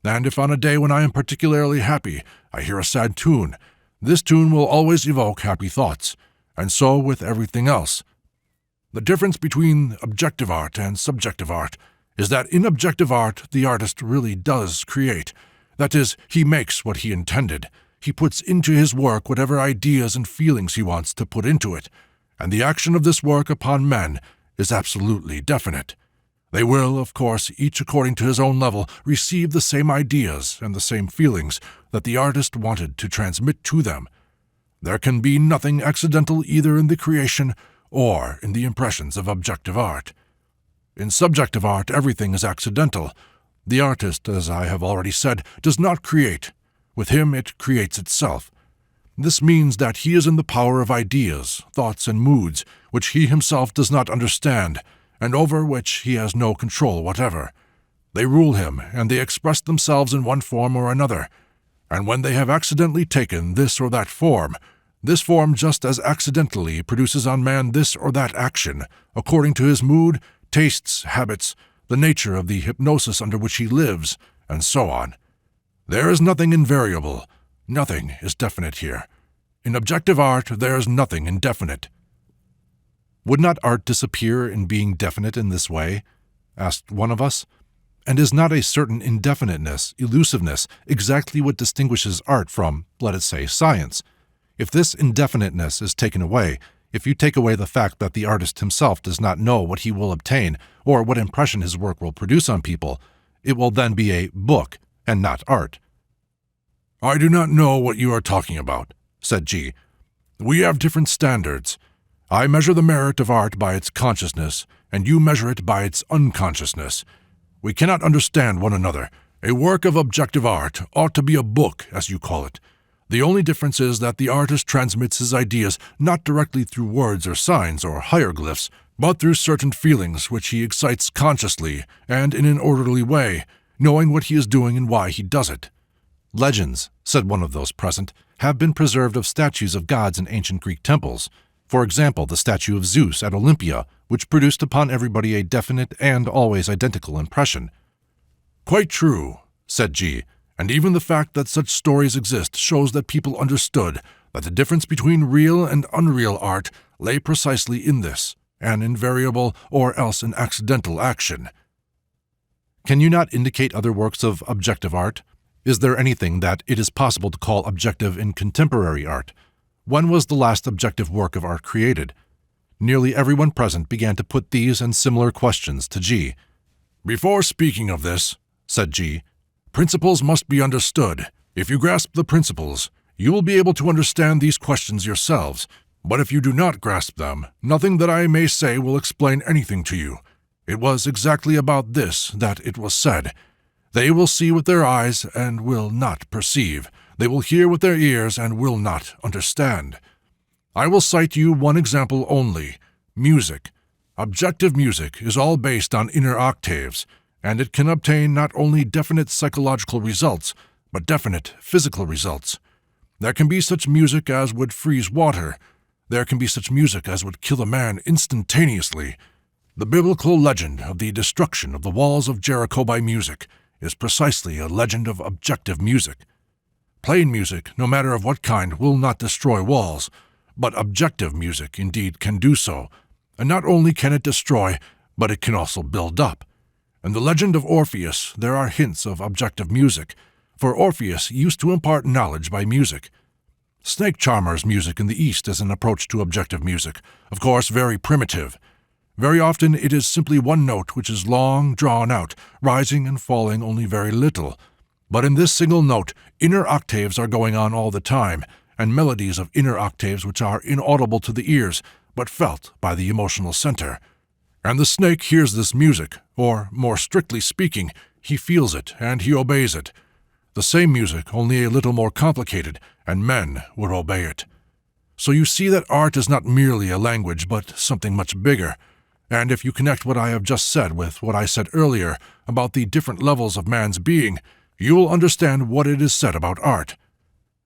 And if on a day when I am particularly happy, I hear a sad tune, this tune will always evoke happy thoughts, and so with everything else. The difference between objective art and subjective art is that in objective art the artist really does create. That is, he makes what he intended. He puts into his work whatever ideas and feelings he wants to put into it, and the action of this work upon men is absolutely definite. They will, of course, each according to his own level, receive the same ideas and the same feelings that the artist wanted to transmit to them. There can be nothing accidental either in the creation or in the impressions of objective art. In subjective art, everything is accidental. The artist, as I have already said, does not create. With him it creates itself. This means that he is in the power of ideas, thoughts, and moods, which he himself does not understand, and over which he has no control whatever. They rule him, and they express themselves in one form or another. And when they have accidentally taken this or that form, this form just as accidentally produces on man this or that action, according to his mood, tastes, habits, the nature of the hypnosis under which he lives, and so on. There is nothing invariable. Nothing is definite here. In objective art, there is nothing indefinite.
Would not art disappear in being definite in this way? Asked one of us. And is not a certain indefiniteness, elusiveness, exactly what distinguishes art from, let us say, science? If this indefiniteness is taken away, if you take away the fact that the artist himself does not know what he will obtain or what impression his work will produce on people, it will then be a book and not art.
I do not know what you are talking about, said G. We have different standards. I measure the merit of art by its consciousness, and you measure it by its unconsciousness. We cannot understand one another. A work of objective art ought to be a book, as you call it. The only difference is that the artist transmits his ideas not directly through words or signs or hieroglyphs, but through certain feelings which he excites consciously and in an orderly way, knowing what he is doing and why he does it.
Legends, said one of those present, have been preserved of statues of gods in ancient Greek temples. For example, the statue of Zeus at Olympia, which produced upon everybody a definite and always identical impression.
Quite true, said G, and even the fact that such stories exist shows that people understood that the difference between real and unreal art lay precisely in this, an invariable or else an accidental action.
Can you not indicate other works of objective art? Is there anything that it is possible to call objective in contemporary art? When was the last objective work of art created? Nearly everyone present began to put these and similar questions to G.
Before speaking of this, said G, principles must be understood. If you grasp the principles, you will be able to understand these questions yourselves. But if you do not grasp them, nothing that I may say will explain anything to you. It was exactly about this that it was said. They will see with their eyes and will not perceive. They will hear with their ears and will not understand. I will cite you one example only: music. Objective music is all based on inner octaves, and it can obtain not only definite psychological results, but definite physical results. There can be such music as would freeze water. There can be such music as would kill a man instantaneously. The biblical legend of the destruction of the walls of Jericho by music is precisely a legend of objective music. Plain music, no matter of what kind, will not destroy walls, but objective music indeed can do so, and not only can it destroy, but it can also build up. In the legend of Orpheus there are hints of objective music, for Orpheus used to impart knowledge by music. Snake charmers' music in the East is an approach to objective music, of course very primitive. Very often it is simply one note which is long drawn out, rising and falling only very little. But in this single note, inner octaves are going on all the time, and melodies of inner octaves which are inaudible to the ears, but felt by the emotional center. And the snake hears this music, or, more strictly speaking, he feels it and he obeys it. The same music, only a little more complicated, and men would obey it. So you see that art is not merely a language, but something much bigger. And if you connect what I have just said with what I said earlier about the different levels of man's being, you will understand what it is said about art.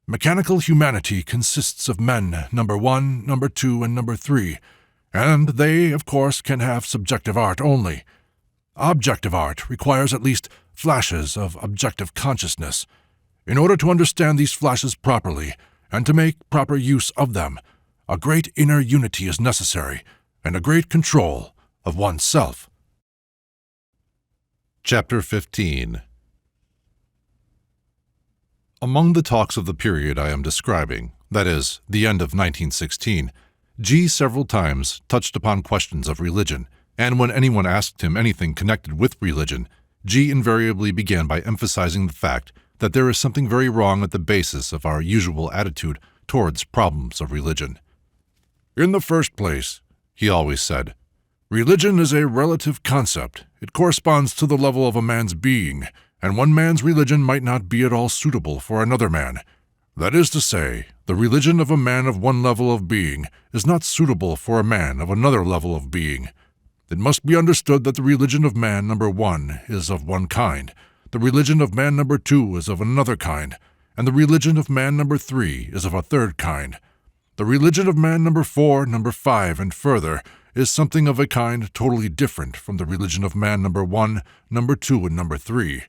Mechanical humanity consists of men, number 1, number 2, and number 3, and they, of course, can have subjective art only. Objective art requires at least flashes of objective consciousness. In order to understand these flashes properly, and to make proper use of them, a great inner unity is necessary, and a great control of oneself.
Chapter 15. Among the talks of the period I am describing, that is, the end of 1916, G several times touched upon questions of religion, and when anyone asked him anything connected with religion, G invariably began by emphasizing the fact that there is something very wrong at the basis of our usual attitude towards problems of religion.
In the first place, he always said, religion is a relative concept. It corresponds to the level of a man's being, and one man's religion might not be at all suitable for another man. That is to say, the religion of a man of one level of being is not suitable for a man of another level of being. It must be understood that the religion of man number 1 is of one kind, the religion of man number 2 is of another kind, and the religion of man number 3 is of a third kind. The religion of man number 4, number 5, and further is something of a kind totally different from the religion of man number 1, number 2, and number 3.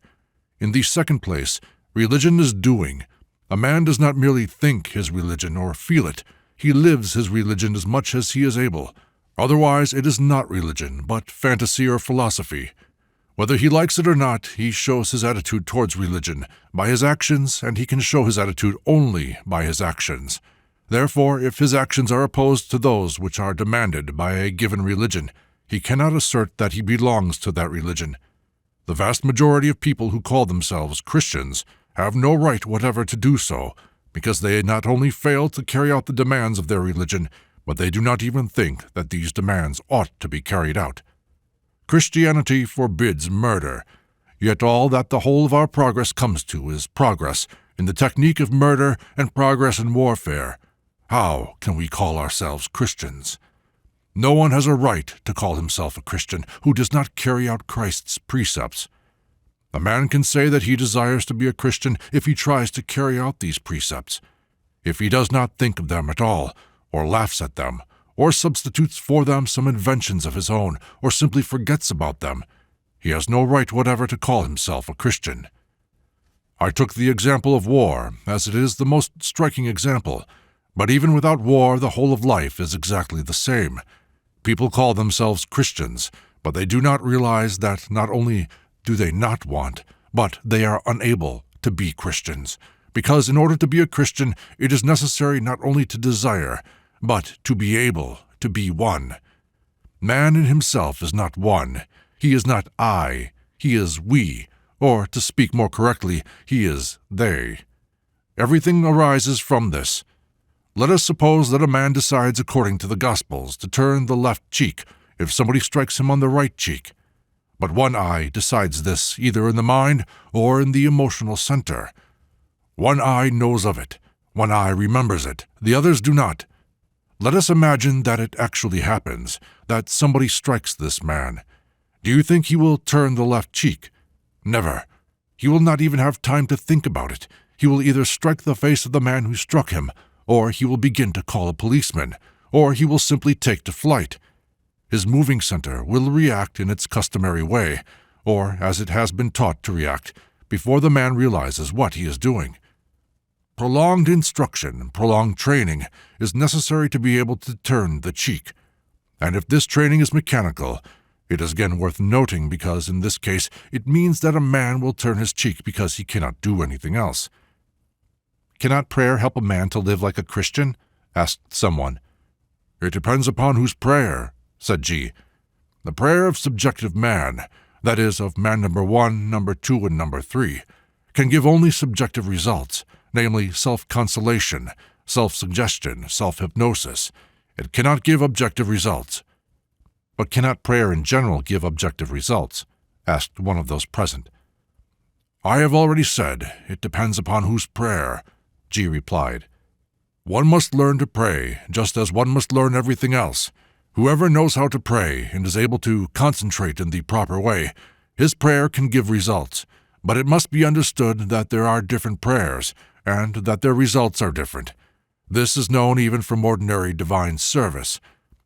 In the second place, religion is doing. A man does not merely think his religion or feel it. He lives his religion as much as he is able. Otherwise, it is not religion, but fantasy or philosophy. Whether he likes it or not, he shows his attitude towards religion by his actions, and he can show his attitude only by his actions. Therefore, if his actions are opposed to those which are demanded by a given religion, he cannot assert that he belongs to that religion. The vast majority of people who call themselves Christians have no right whatever to do so, because they not only fail to carry out the demands of their religion, but they do not even think that these demands ought to be carried out. Christianity forbids murder, yet all that the whole of our progress comes to is progress in the technique of murder and progress in warfare. How can we call ourselves Christians? No one has a right to call himself a Christian who does not carry out Christ's precepts. A man can say that he desires to be a Christian if he tries to carry out these precepts. If he does not think of them at all, or laughs at them, or substitutes for them some inventions of his own, or simply forgets about them, he has no right whatever to call himself a Christian. I took the example of war, as it is the most striking example, but even without war the whole of life is exactly the same. People call themselves Christians, but they do not realize that not only do they not want, but they are unable to be Christians, because in order to be a Christian it is necessary not only to desire, but to be able to be one. Man in himself is not one. He is not I. He is we, or to speak more correctly, he is they. Everything arises from this. Let us suppose that a man decides according to the Gospels to turn the left cheek if somebody strikes him on the right cheek. But one eye decides this either in the mind or in the emotional center. One eye knows of it. One eye remembers it. The others do not. Let us imagine that it actually happens, that somebody strikes this man. Do you think he will turn the left cheek? Never. He will not even have time to think about it. He will either strike the face of the man who struck him, or he will begin to call a policeman, or he will simply take to flight. His moving center will react in its customary way, or as it has been taught to react, before the man realizes what he is doing. Prolonged instruction, prolonged training, is necessary to be able to turn the cheek. And if this training is mechanical, it is again worth noting because in this case it means that a man will turn his cheek because he cannot do anything else. Cannot prayer help a man to live like a Christian? Asked someone. It depends upon whose prayer, said G. The prayer of subjective man, that is, of man number 1, number 2, and number 3, can give only subjective results, namely self-consolation, self-suggestion, self-hypnosis. It cannot give objective results. But cannot prayer in general give objective results? Asked one of those present. I have already said, it depends upon whose prayer, G replied. One must learn to pray, just as one must learn everything else. Whoever knows how to pray and is able to concentrate in the proper way, his prayer can give results, but it must be understood that there are different prayers, and that their results are different. This is known even from ordinary divine service,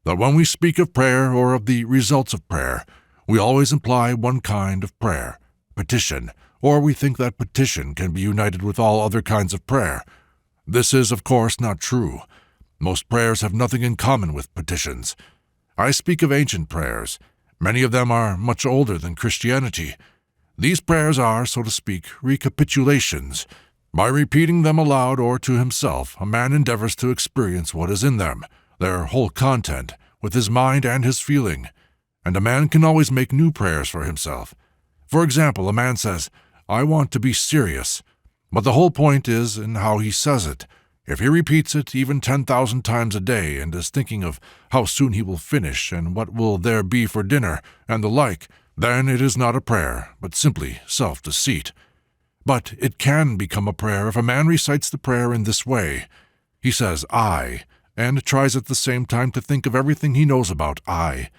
that when we speak of prayer or of the results of prayer, we always imply one kind of prayer, petition, or we think that petition can be united with all other kinds of prayer. This is, of course, not true. Most prayers have nothing in common with petitions. I speak of ancient prayers. Many of them are much older than Christianity. These prayers are, so to speak, recapitulations. By repeating them aloud or to himself, a man endeavors to experience what is in them, their whole content, with his mind and his feeling. And a man can always make new prayers for himself. For example, a man says, I want to be serious. But the whole point is in how he says it. If he repeats it even 10,000 times a day and is thinking of how soon he will finish and what will there be for dinner and the like, then it is not a prayer, but simply self-deceit. But it can become a prayer if a man recites the prayer in this way. He says, I, and tries at the same time to think of everything he knows about I.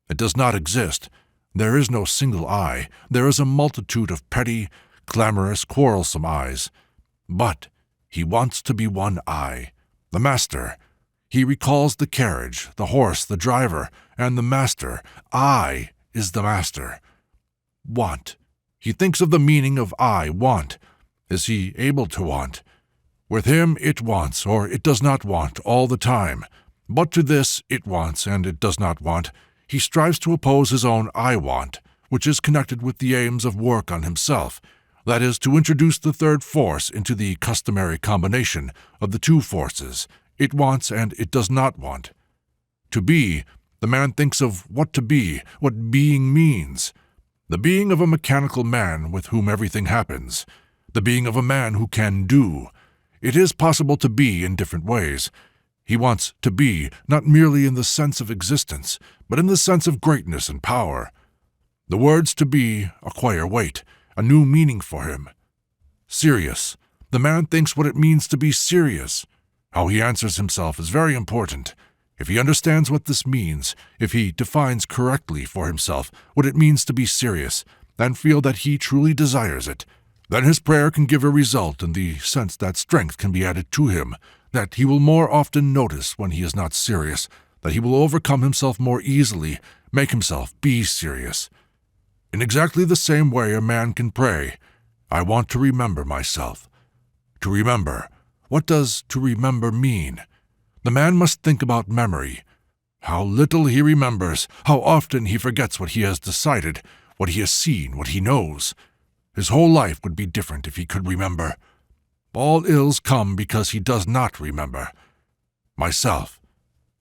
It does not exist. There is no single I. There is a multitude of petty, clamorous, quarrelsome I's. But he wants to be one I, the master. He recalls the carriage, the horse, the driver, and the master. I is the master. Want. He thinks of the meaning of I, want. Is he able to want? With him it wants, or it does not want, all the time. But to this it wants, and it does not want. He strives to oppose his own I want, which is connected with the aims of work on himself, that is, to introduce the third force into the customary combination of the two forces, it wants and it does not want. To be, the man thinks of what to be, what being means. The being of a mechanical man with whom everything happens. The being of a man who can do. It is possible to be in different ways. He wants to be, not merely in the sense of existence, but in the sense of greatness and power. The words to be acquire weight, a new meaning for him. Serious. The man thinks what it means to be serious. How he answers himself is very important. If he understands what this means, if he defines correctly for himself what it means to be serious, and feel that he truly desires it, then his prayer can give a result in the sense that strength can be added to him, that he will more often notice when he is not serious, that he will overcome himself more easily, make himself be serious. In exactly the same way a man can pray, I want to remember myself. To remember. What does to remember mean? The man must think about memory. How little he remembers, how often he forgets what he has decided, what he has seen, what he knows. His whole life would be different if he could remember. All ills come because he does not remember. Myself.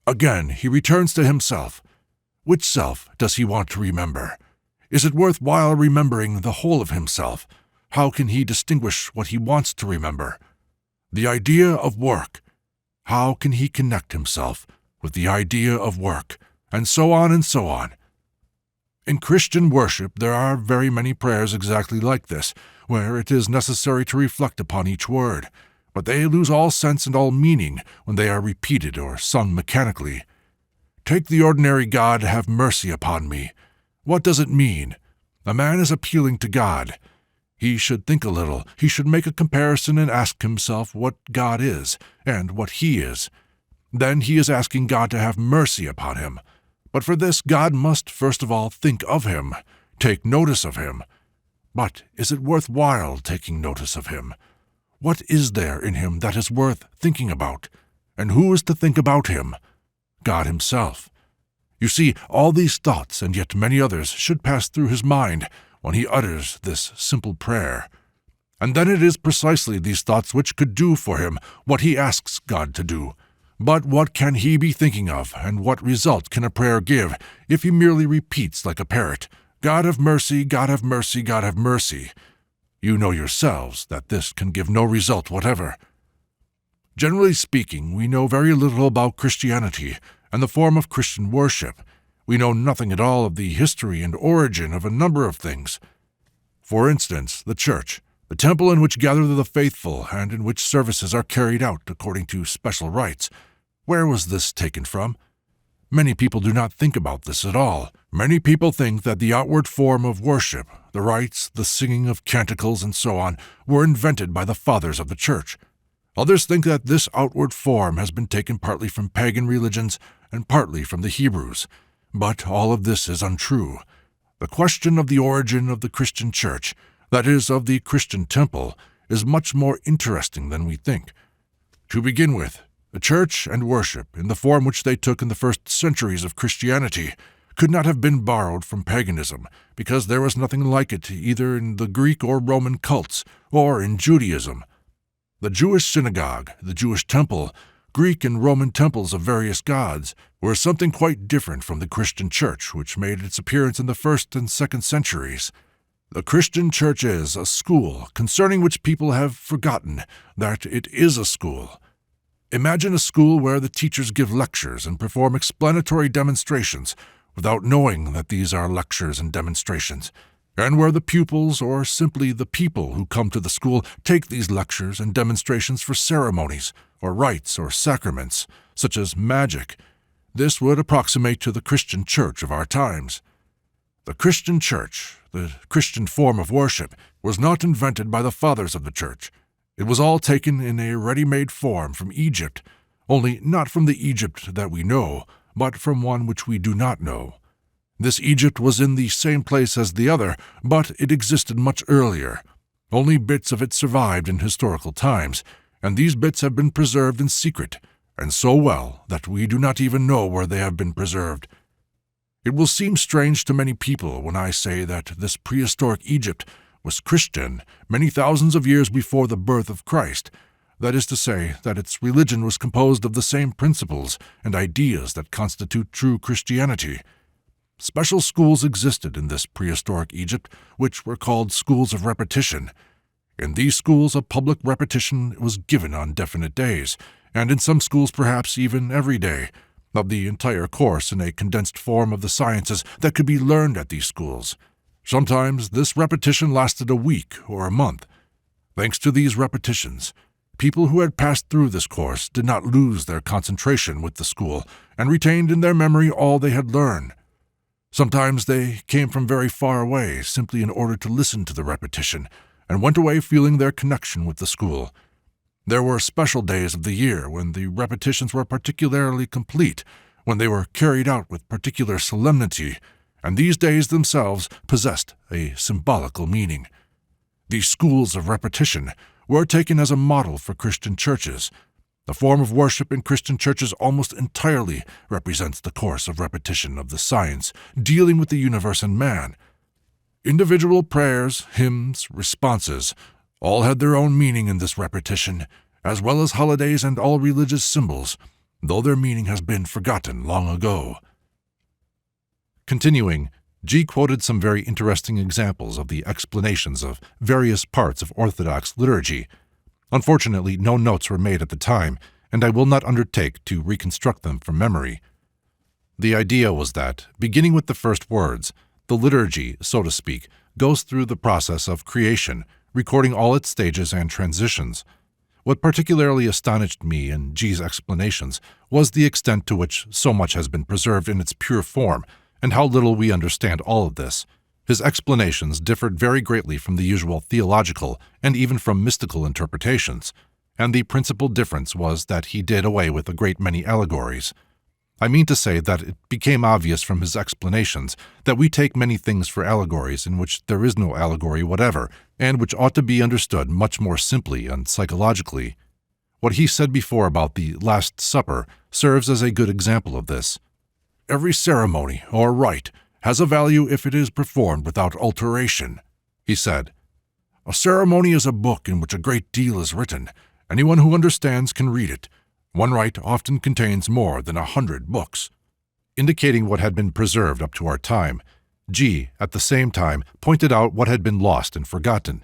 Again, he returns to himself. Which self does he want to remember? Is it worthwhile remembering the whole of himself? How can he distinguish what he wants to remember? The idea of work. How can he connect himself with the idea of work? And so on and so on. In Christian worship there are very many prayers exactly like this, where it is necessary to reflect upon each word, but they lose all sense and all meaning when they are repeated or sung mechanically. Take the ordinary God, have mercy upon me. What does it mean? A man is appealing to God. He should think a little. He should make a comparison and ask himself what God is and what he is. Then he is asking God to have mercy upon him. But for this, God must first of all think of him, take notice of him. But is it worthwhile taking notice of him? What is there in him that is worth thinking about? And who is to think about him? God himself. You see, all these thoughts, and yet many others, should pass through his mind when he utters this simple prayer. And then it is precisely these thoughts which could do for him what he asks God to do. But what can he be thinking of, and what result can a prayer give, if he merely repeats like a parrot, God have mercy, God have mercy, God have mercy? You know yourselves that this can give no result whatever. Generally speaking, we know very little about Christianity and the form of Christian worship. We know nothing at all of the history and origin of a number of things. For instance, the church, the temple in which gather the faithful and in which services are carried out according to special rites. Where was this taken from? Many people do not think about this at all. Many people think that the outward form of worship, the rites, the singing of canticles, and so on, were invented by the fathers of the church. Others think that this outward form has been taken partly from pagan religions and partly from the Hebrews. But all of this is untrue. The question of the origin of the Christian church, that is, of the Christian temple, is much more interesting than we think. To begin with, the church and worship, in the form which they took in the first centuries of Christianity, could not have been borrowed from paganism, because there was nothing like it either in the Greek or Roman cults, or in Judaism. The Jewish synagogue, the Jewish temple, Greek and Roman temples of various gods, were something quite different from the Christian church, which made its appearance in the 1st and 2nd centuries. The Christian church is a school, concerning which people have forgotten that it is a school. Imagine a school where the teachers give lectures and perform explanatory demonstrations without knowing that these are lectures and demonstrations, and where the pupils, or simply the people who come to the school, take these lectures and demonstrations for ceremonies, or rites, or sacraments, such as magic. This would approximate to the Christian church of our times. The Christian church, the Christian form of worship, was not invented by the fathers of the church. It was all taken in a ready-made form from Egypt, only not from the Egypt that we know, but from one which we do not know. This Egypt was in the same place as the other, but it existed much earlier. Only bits of it survived in historical times, and these bits have been preserved in secret, and so well that we do not even know where they have been preserved. It will seem strange to many people when I say that this prehistoric Egypt was Christian many thousands of years before the birth of Christ. That is to say, that its religion was composed of the same principles and ideas that constitute true Christianity. Special schools existed in this prehistoric Egypt, which were called schools of repetition. In these schools, a public repetition was given on definite days, and in some schools perhaps even every day, of the entire course in a condensed form of the sciences that could be learned at these schools. Sometimes this repetition lasted a week or a month. Thanks to these repetitions, people who had passed through this course did not lose their concentration with the school and retained in their memory all they had learned. Sometimes they came from very far away simply in order to listen to the repetition and went away feeling their connection with the school. There were special days of the year when the repetitions were particularly complete, when they were carried out with particular solemnity, and these days themselves possessed a symbolical meaning. These schools of repetition were taken as a model for Christian churches. The form of worship in Christian churches almost entirely represents the course of repetition of the science dealing with the universe and man. Individual prayers, hymns, responses, all had their own meaning in this repetition, as well as holidays and all religious symbols, though their meaning has been forgotten long ago. Continuing, G quoted some very interesting examples of the explanations of various parts of Orthodox liturgy. Unfortunately, no notes were made at the time, and I will not undertake to reconstruct them from memory. The idea was that, beginning with the first words, the liturgy, so to speak, goes through the process of creation, recording all its stages and transitions. What particularly astonished me in G's explanations was the extent to which so much has been preserved in its pure form, and how little we understand all of this. His explanations differed very greatly from the usual theological and even from mystical interpretations, and the principal difference was that he did away with a great many allegories. I mean to say that it became obvious from his explanations that we take many things for allegories in which there is no allegory whatever, and which ought to be understood much more simply and psychologically. What he said before about the Last Supper serves as a good example of this. Every ceremony or rite has a value if it is performed without alteration, he said. A ceremony is a book in which a great deal is written. Anyone who understands can read it. One rite often contains more than 100 books. Indicating what had been preserved up to our time, G, at the same time, pointed out what had been lost and forgotten.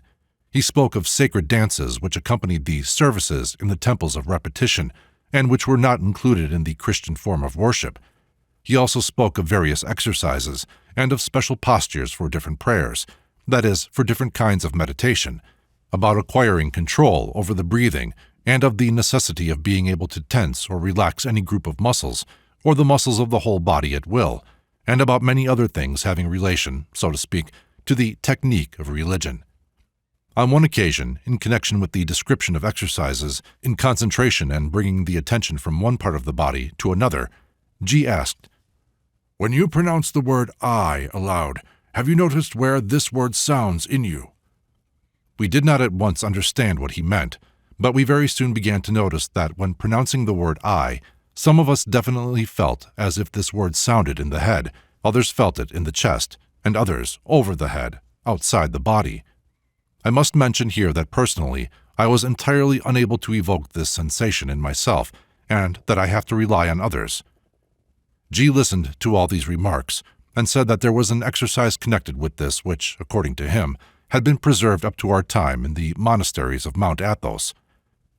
He spoke of sacred dances which accompanied the services in the temples of repetition, and which were not included in the Christian form of worship. He also spoke of various exercises and of special postures for different prayers, that is, for different kinds of meditation, about acquiring control over the breathing, and of the necessity of being able to tense or relax any group of muscles, or the muscles of the whole body at will, and about many other things having relation, so to speak, to the technique of religion. On one occasion, in connection with the description of exercises in concentration and bringing the attention from one part of the body to another, G asked, "When you pronounce the word I aloud, have you noticed where this word sounds in you?" We did not at once understand what he meant, but we very soon began to notice that when pronouncing the word I, some of us definitely felt as if this word sounded in the head, others felt it in the chest, and others over the head, outside the body. I must mention here that personally, I was entirely unable to evoke this sensation in myself, and that I have to rely on others. G listened to all these remarks, and said that there was an exercise connected with this which, according to him, had been preserved up to our time in the monasteries of Mount Athos.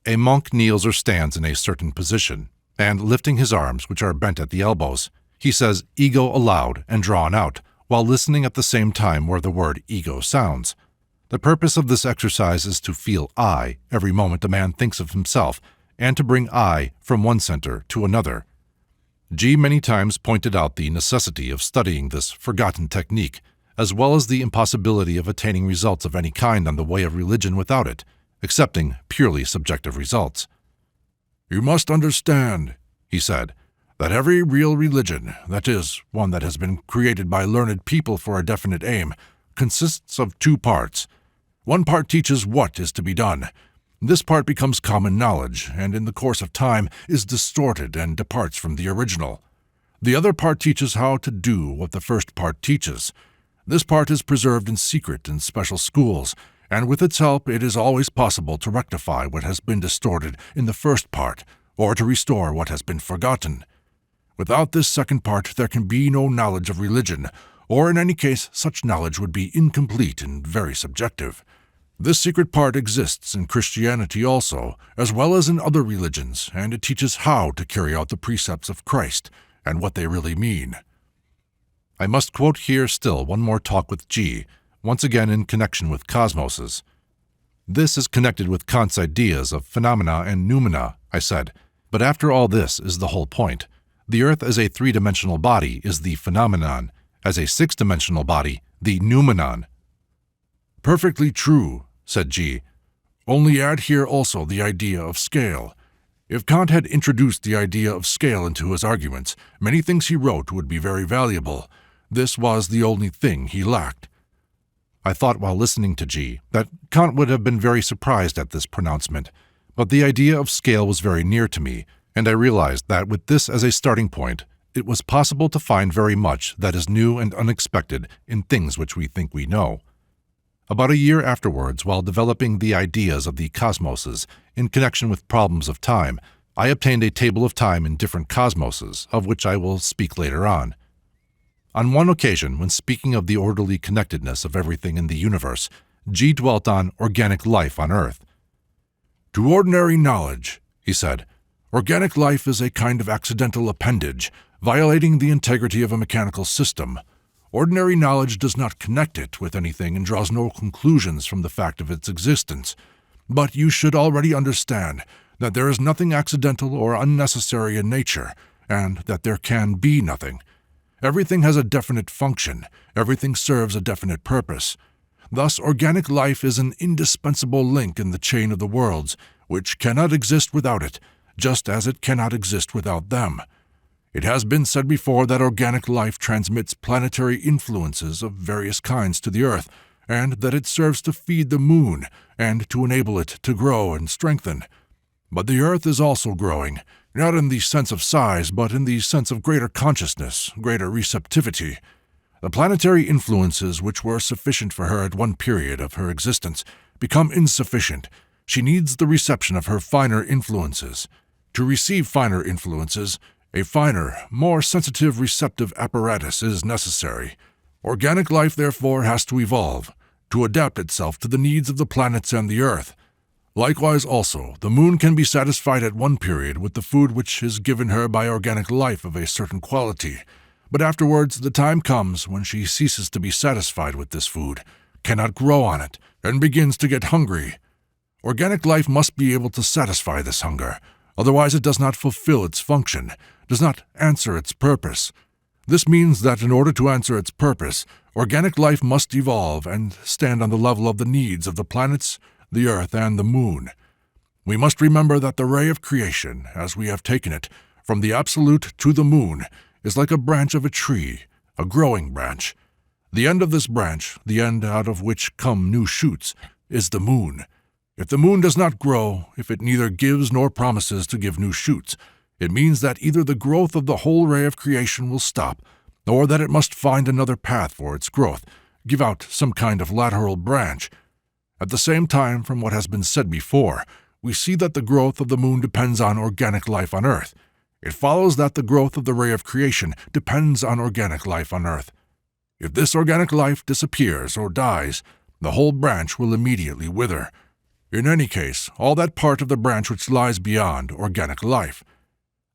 A monk kneels or stands in a certain position, and lifting his arms, which are bent at the elbows, he says ego aloud and drawn out, while listening at the same time where the word ego sounds. The purpose of this exercise is to feel I every moment a man thinks of himself, and to bring I from one center to another.
G many times pointed out the necessity of studying this forgotten technique, as well as the impossibility of attaining results of any kind on the way of religion without it, accepting purely subjective results.
"You must understand," he said, "that every real religion, that is, one that has been created by learned people for a definite aim, consists of two parts. One part teaches what is to be done. This part becomes common knowledge, and in the course of time is distorted and departs from the original. The other part teaches how to do what the first part teaches. This part is preserved in secret in special schools, and with its help it is always possible to rectify what has been distorted in the first part, or to restore what has been forgotten. Without this second part there can be no knowledge of religion, or in any case such knowledge would be incomplete and very subjective. This secret part exists in Christianity also, as well as in other religions, and it teaches how to carry out the precepts of Christ and what they really mean."
I must quote here still one more talk with G, once again in connection with cosmoses. "This is connected with Kant's ideas of phenomena and noumena," I said, "but after all this is the whole point. The Earth as a three-dimensional body is the phenomenon, as a six-dimensional body, the noumenon."
"Perfectly true," said G. "Only add here also the idea of scale. If Kant had introduced the idea of scale into his arguments, many things he wrote would be very valuable. This was the only thing he lacked."
I thought while listening to G that Kant would have been very surprised at this pronouncement, but the idea of scale was very near to me, and I realized that with this as a starting point, it was possible to find very much that is new and unexpected in things which we think we know. About a year afterwards, while developing the ideas of the cosmoses in connection with problems of time, I obtained a table of time in different cosmoses, of which I will speak later on. On one occasion, when speaking of the orderly connectedness of everything in the universe, G dwelt on organic life on Earth.
"To ordinary knowledge," he said, "organic life is a kind of accidental appendage, violating the integrity of a mechanical system. Ordinary knowledge does not connect it with anything and draws no conclusions from the fact of its existence. But you should already understand that there is nothing accidental or unnecessary in nature, and that there can be nothing. Everything has a definite function, everything serves a definite purpose. Thus, organic life is an indispensable link in the chain of the worlds, which cannot exist without it, just as it cannot exist without them. It has been said before that organic life transmits planetary influences of various kinds to the Earth, and that it serves to feed the moon and to enable it to grow and strengthen. But the Earth is also growing, not in the sense of size, but in the sense of greater consciousness, greater receptivity. The planetary influences which were sufficient for her at one period of her existence become insufficient. She needs the reception of her finer influences. To receive finer influences, a finer, more sensitive receptive apparatus is necessary. Organic life, therefore, has to evolve, to adapt itself to the needs of the planets and the Earth. Likewise also, the moon can be satisfied at one period with the food which is given her by organic life of a certain quality, but afterwards the time comes when she ceases to be satisfied with this food, cannot grow on it, and begins to get hungry. Organic life must be able to satisfy this hunger, otherwise it does not fulfill its function, does not answer its purpose. This means that in order to answer its purpose, organic life must evolve and stand on the level of the needs of the planets, the Earth, and the moon. We must remember that the ray of creation, as we have taken it, from the absolute to the moon, is like a branch of a tree, a growing branch. The end of this branch, the end out of which come new shoots, is the moon. If the moon does not grow, if it neither gives nor promises to give new shoots, it means that either the growth of the whole ray of creation will stop, or that it must find another path for its growth, give out some kind of lateral branch. At the same time, from what has been said before, we see that the growth of the moon depends on organic life on Earth. It follows that the growth of the ray of creation depends on organic life on Earth. If this organic life disappears or dies, the whole branch will immediately wither. In any case, all that part of the branch which lies beyond organic life.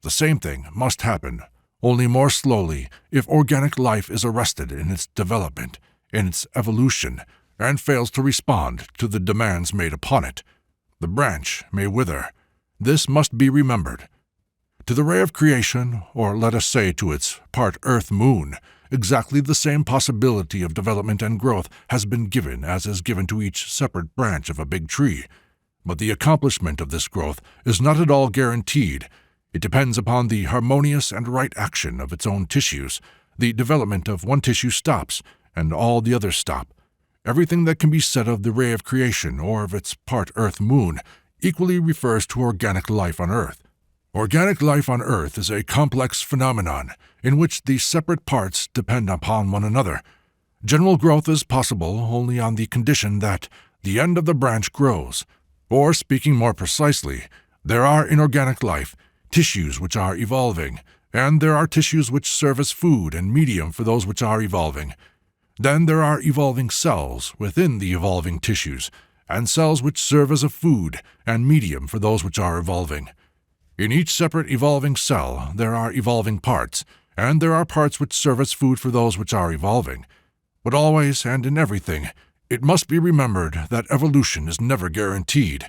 The same thing must happen, only more slowly, if organic life is arrested in its development, in its evolution, and fails to respond to the demands made upon it. The branch may wither. This must be remembered. To the ray of creation, or let us say to its part earth-moon, exactly the same possibility of development and growth has been given as is given to each separate branch of a big tree. But the accomplishment of this growth is not at all guaranteed. It depends upon the harmonious and right action of its own tissues. The development of one tissue stops, and all the others stop. Everything that can be said of the ray of creation or of its part earth-moon equally refers to organic life on Earth. Organic life on Earth is a complex phenomenon in which the separate parts depend upon one another. General growth is possible only on the condition that the end of the branch grows. Or, speaking more precisely, there are in organic life tissues which are evolving, and there are tissues which serve as food and medium for those which are evolving. Then there are evolving cells within the evolving tissues, and cells which serve as a food and medium for those which are evolving. In each separate evolving cell there are evolving parts, and there are parts which serve as food for those which are evolving. But always and in everything, it must be remembered that evolution is never guaranteed.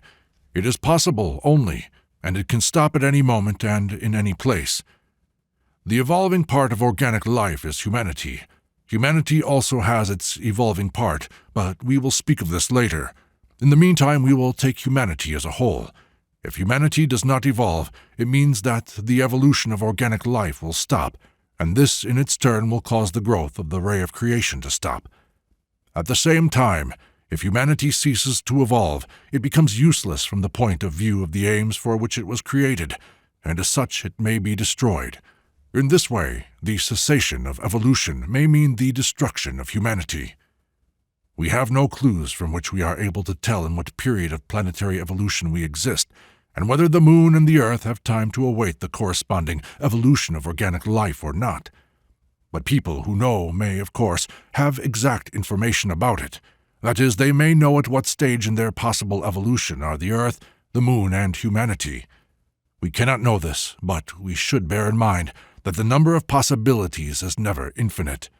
It is possible only, and it can stop at any moment and in any place. The evolving part of organic life is humanity. Humanity also has its evolving part, but we will speak of this later. In the meantime, we will take humanity as a whole. If humanity does not evolve, it means that the evolution of organic life will stop, and this in its turn will cause the growth of the ray of creation to stop. At the same time, if humanity ceases to evolve, it becomes useless from the point of view of the aims for which it was created, and as such it may be destroyed. In this way, the cessation of evolution may mean the destruction of humanity. We have no clues from which we are able to tell in what period of planetary evolution we exist, and whether the moon and the earth have time to await the corresponding evolution of organic life or not. But people who know may, of course, have exact information about it. That is, they may know at what stage in their possible evolution are the earth, the moon, and humanity. We cannot know this, but we should bear in mind that the number of possibilities is never infinite.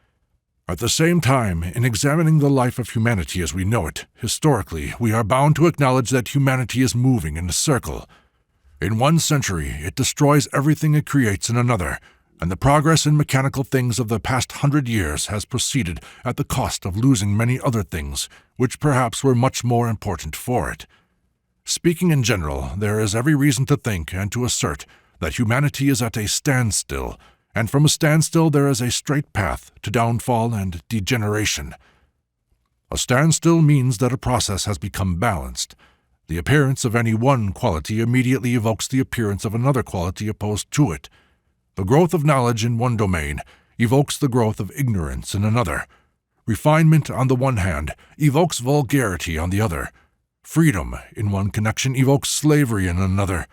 At the same time, in examining the life of humanity as we know it, historically, we are bound to acknowledge that humanity is moving in a circle. In one century, it destroys everything it creates in another, and the progress in mechanical things of the past 100 years has proceeded at the cost of losing many other things, which perhaps were much more important for it. Speaking in general, there is every reason to think and to assert that humanity is at a standstill, and from a standstill there is a straight path to downfall and degeneration. A standstill means that a process has become balanced. The appearance of any one quality immediately evokes the appearance of another quality opposed to it. The growth of knowledge in one domain evokes the growth of ignorance in another. Refinement on the one hand evokes vulgarity on the other. Freedom in one connection evokes slavery in another.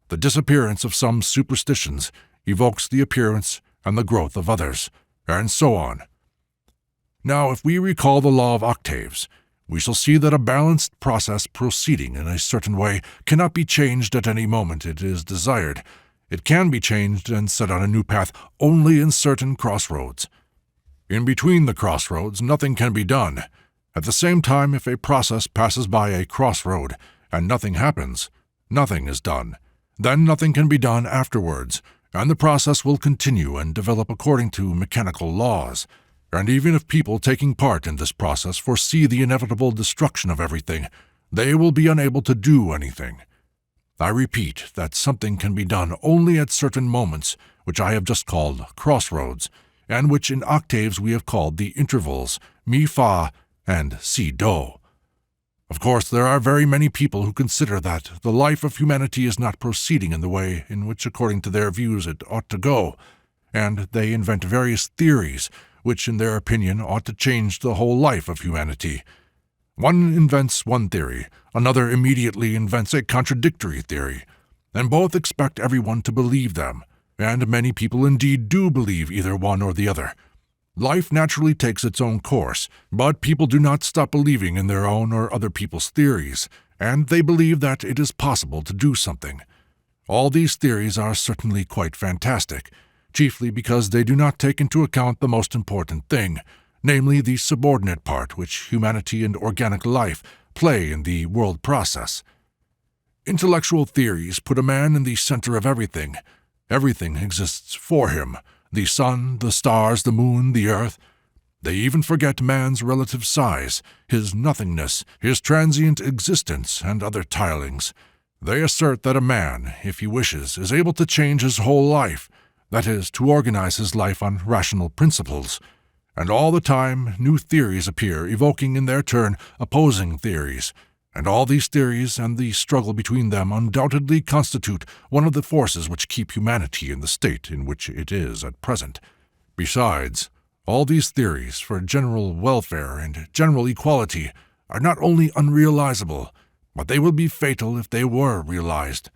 The disappearance of some superstitions evokes the appearance and the growth of others, and so on. Now, if we recall the law of octaves, we shall see that a balanced process proceeding in a certain way cannot be changed at any moment it is desired. It can be changed and set on a new path only in certain crossroads. In between the crossroads, nothing can be done. At the same time, if a process passes by a crossroad and nothing happens, nothing is done. Then nothing can be done afterwards, and the process will continue and develop according to mechanical laws. And even if people taking part in this process foresee the inevitable destruction of everything, they will be unable to do anything. I repeat that something can be done only at certain moments, which I have just called crossroads, and which in octaves we have called the intervals, mi, fa, and si, do. Of course, there are very many people who consider that the life of humanity is not proceeding in the way in which, according to their views, it ought to go, and they invent various theories which, in their opinion, ought to change the whole life of humanity. One invents one theory, another immediately invents a contradictory theory, and both expect everyone to believe them, and many people indeed do believe either one or the other. Life naturally takes its own course, but people do not stop believing in their own or other people's theories, and they believe that it is possible to do something. All these theories are certainly quite fantastic, chiefly because they do not take into account the most important thing, namely the subordinate part which humanity and organic life play in the world process. Intellectual theories put a man in the center of everything, Everything exists for him: the sun, the stars, the moon, the earth. They even forget man's relative size, his nothingness, his transient existence, and other tilings. They assert that a man, if he wishes, is able to change his whole life, that is, to organize his life on rational principles. And all the time, new theories appear, evoking in their turn opposing theories. And all these theories and the struggle between them undoubtedly constitute one of the forces which keep humanity in the state in which it is at present. Besides, all these theories for general welfare and general equality are not only unrealizable, but they will be fatal if they were realized.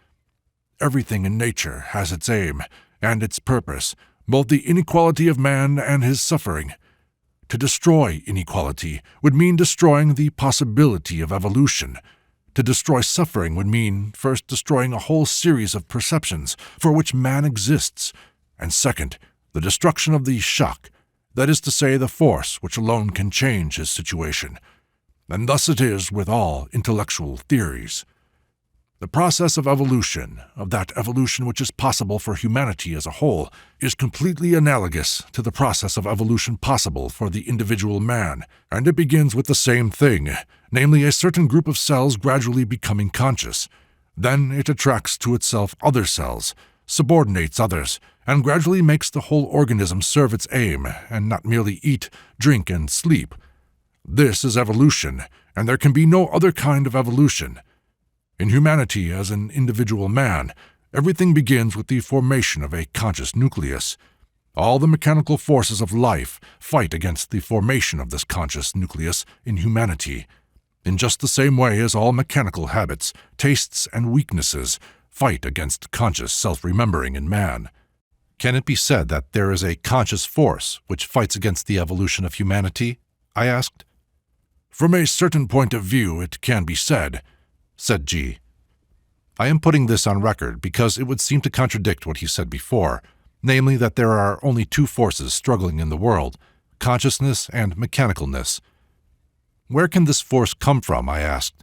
Everything in nature has its aim and its purpose, both the inequality of man and his suffering. To destroy inequality would mean destroying the possibility of evolution. To destroy suffering would mean first destroying a whole series of perceptions for which man exists, and second, the destruction of the shock, that is to say, the force which alone can change his situation. And thus it is with all intellectual theories. The process of evolution, of that evolution which is possible for humanity as a whole, is completely analogous to the process of evolution possible for the individual man, and it begins with the same thing, namely a certain group of cells gradually becoming conscious. Then it attracts to itself other cells, subordinates others, and gradually makes the whole organism serve its aim, and not merely eat, drink, and sleep. This is evolution, and there can be no other kind of evolution. In humanity as an individual man, everything begins with the formation of a conscious nucleus. All the mechanical forces of life fight against the formation of this conscious nucleus in humanity, in just the same way as all mechanical habits, tastes, and weaknesses fight against conscious self-remembering in man.
Can it be said that there is a conscious force which fights against the evolution of humanity? I asked.
From a certain point of view, it can be said, said G.
I am putting this on record because it would seem to contradict what he said before, namely that there are only two forces struggling in the world, consciousness and mechanicalness. Where can this force come from? I asked.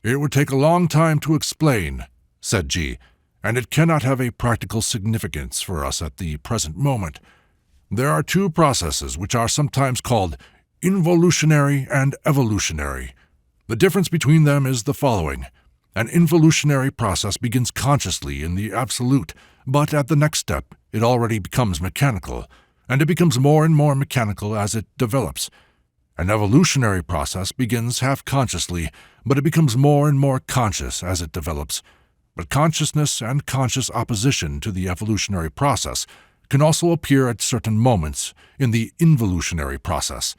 It would take a long time to explain, said G, and it cannot have a practical significance for us at the present moment. There are two processes which are sometimes called involutionary and evolutionary. The difference between them is the following. An involutionary process begins consciously in the absolute, but at the next step it already becomes mechanical, and it becomes more and more mechanical as it develops. An evolutionary process begins half-consciously, but it becomes more and more conscious as it develops. But consciousness and conscious opposition to the evolutionary process can also appear at certain moments in the involutionary process.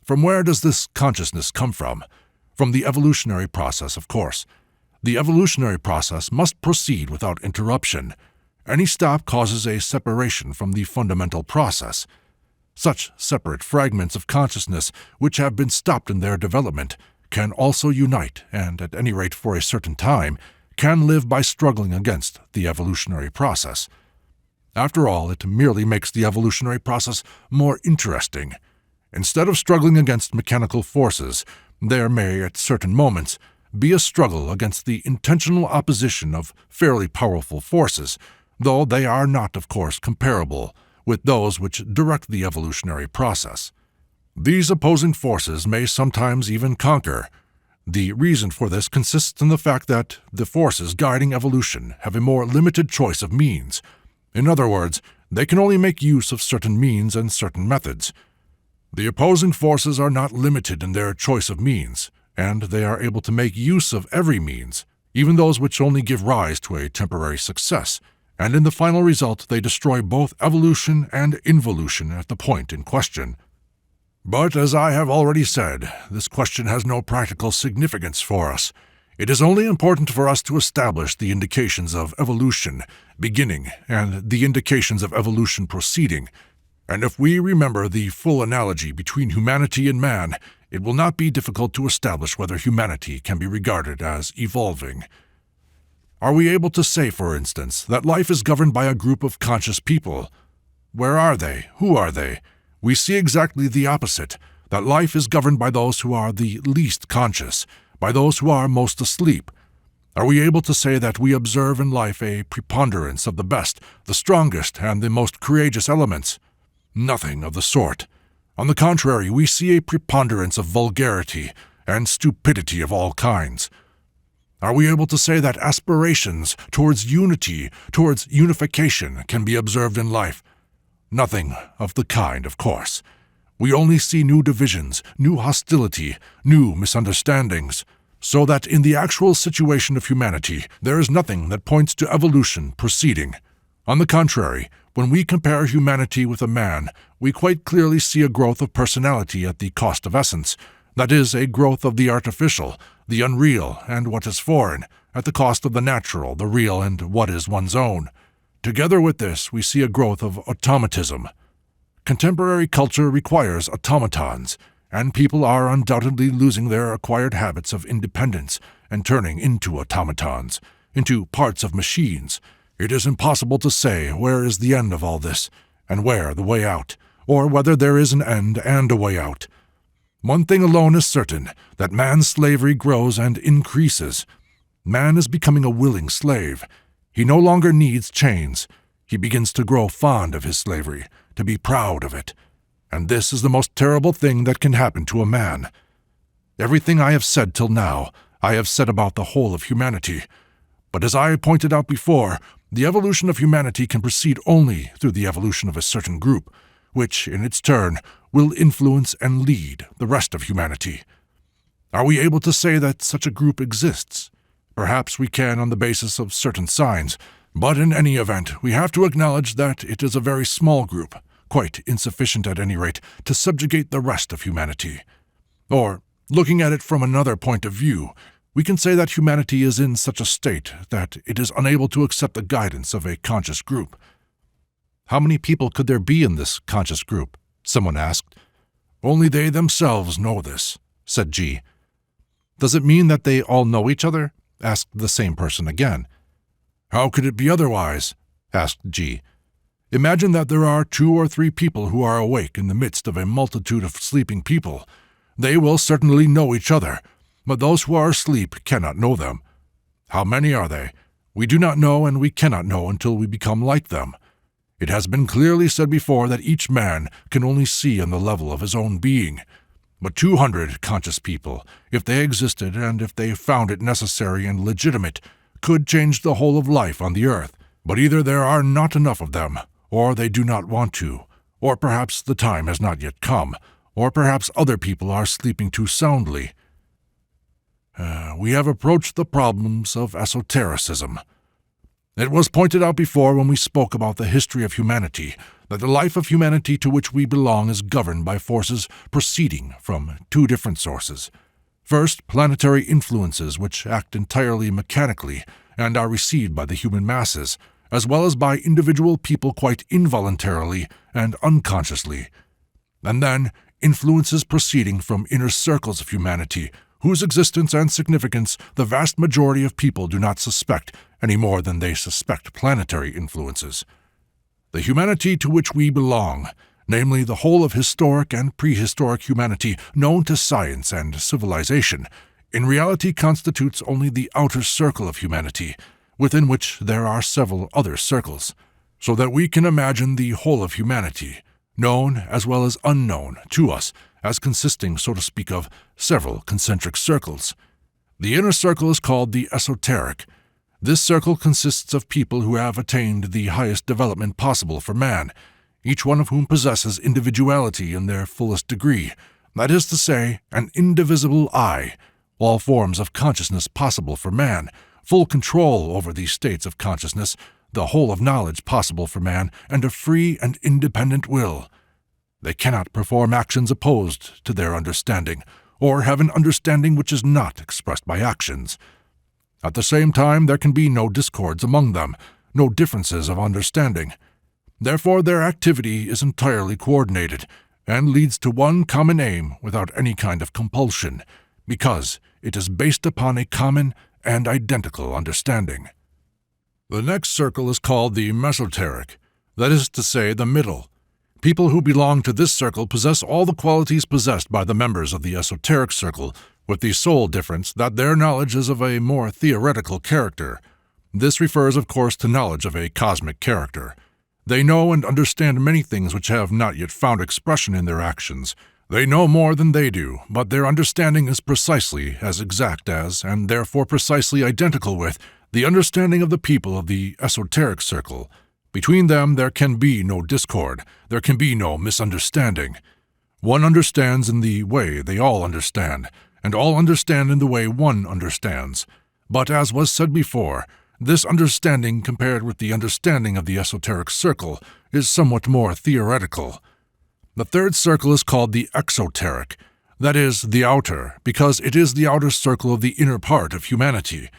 From where does this consciousness come from? From the evolutionary process, of course. The evolutionary process must proceed without interruption. Any stop causes a separation from the fundamental process. Such separate fragments of consciousness which have been stopped in their development can also unite and, at any rate for a certain time, can live by struggling against the evolutionary process. After all, it merely makes the evolutionary process more interesting. Instead of struggling against mechanical forces, there may, at certain moments, be a struggle against the intentional opposition of fairly powerful forces, though they are not, of course, comparable with those which direct the evolutionary process. These opposing forces may sometimes even conquer. The reason for this consists in the fact that the forces guiding evolution have a more limited choice of means. In other words, they can only make use of certain means and certain methods. The opposing forces are not limited in their choice of means, and they are able to make use of every means, even those which only give rise to a temporary success, and in the final result they destroy both evolution and involution at the point in question. But, as I have already said, this question has no practical significance for us. It is only important for us to establish the indications of evolution beginning and the indications of evolution proceeding, and if we remember the full analogy between humanity and man, it will not be difficult to establish whether humanity can be regarded as evolving. Are we able to say, for instance, that life is governed by a group of conscious people? Where are they? Who are they? We see exactly the opposite, that life is governed by those who are the least conscious, by those who are most asleep. Are we able to say that we observe in life a preponderance of the best, the strongest, and the most courageous elements? Nothing of the sort. On the contrary, we see a preponderance of vulgarity and stupidity of all kinds. Are we able to say that aspirations towards unity, towards unification, can be observed in life? Nothing of the kind, of course. We only see new divisions, new hostility, new misunderstandings, so that in the actual situation of humanity there is nothing that points to evolution proceeding. On the contrary, when we compare humanity with a man, we quite clearly see a growth of personality at the cost of essence, that is, a growth of the artificial, the unreal, and what is foreign, at the cost of the natural, the real, and what is one's own. Together with this, we see a growth of automatism. Contemporary culture requires automatons, and people are undoubtedly losing their acquired habits of independence and turning into automatons, into parts of machines. It is impossible to say where is the end of all this, and where the way out, or whether there is an end and a way out. One thing alone is certain, that man's slavery grows and increases. Man is becoming a willing slave. He no longer needs chains. He begins to grow fond of his slavery, to be proud of it. And this is the most terrible thing that can happen to a man. Everything I have said till now, I have said about the whole of humanity. But as I pointed out before, the evolution of humanity can proceed only through the evolution of a certain group, which, in its turn, will influence and lead the rest of humanity. Are we able to say that such a group exists? Perhaps we can on the basis of certain signs, but in any event, we have to acknowledge that it is a very small group, quite insufficient at any rate to subjugate the rest of humanity. Or, looking at it from another point of view, we can say that humanity is in such a state that it is unable to accept the guidance of a conscious group.
How many people could there be in this conscious group? Someone asked.
Only they themselves know this, said G.
Does it mean that they all know each other? Asked the same person again.
How could it be otherwise? Asked G. Imagine that there are 2 or 3 people who are awake in the midst of a multitude of sleeping people. They will certainly know each other, but those who are asleep cannot know them. How many are they? We do not know, and we cannot know until we become like them. It has been clearly said before that each man can only see on the level of his own being. But 200 conscious people, if they existed and if they found it necessary and legitimate, could change the whole of life on the earth. But either there are not enough of them, or they do not want to, or perhaps the time has not yet come, or perhaps other people are sleeping too soundly. We have approached the problems of esotericism. It was pointed out before when we spoke about the history of humanity that the life of humanity to which we belong is governed by forces proceeding from 2 different sources. First, planetary influences which act entirely mechanically and are received by the human masses, as well as by individual people quite involuntarily and unconsciously. And then, influences proceeding from inner circles of humanity, whose existence and significance the vast majority of people do not suspect any more than they suspect planetary influences. The humanity to which we belong, namely the whole of historic and prehistoric humanity known to science and civilization, in reality constitutes only the outer circle of humanity, within which there are several other circles, so that we can imagine the whole of humanity, known as well as unknown to us, as consisting, so to speak, of several concentric circles. The inner circle is called the esoteric. This circle consists of people who have attained the highest development possible for man, each one of whom possesses individuality in their fullest degree, that is to say, an indivisible I, all forms of consciousness possible for man, full control over these states of consciousness, the whole of knowledge possible for man, and a free and independent will. They cannot perform actions opposed to their understanding, or have an understanding which is not expressed by actions. At the same time, there can be no discords among them, no differences of understanding. Therefore, their activity is entirely coordinated, and leads to one common aim without any kind of compulsion, because it is based upon a common and identical understanding. The next circle is called the mesoteric, that is to say, the middle.
People who belong to this circle possess all the qualities possessed by the members of the esoteric circle, with the sole difference that their knowledge is of a more theoretical character. This refers, of course, to knowledge of a cosmic character. They know and understand many things which have not yet found expression in their actions. They know more than they do, but their understanding is precisely as exact as, and therefore precisely identical with, the understanding of the people of the esoteric circle. Between them there can be no discord, there can be no misunderstanding. One understands in the way they all understand, and all understand in the way one understands. But as was said before, this understanding compared with the understanding of the esoteric circle is somewhat more theoretical. The third circle is called the exoteric, that is, the outer, because it is the outer circle of the inner part of humanity.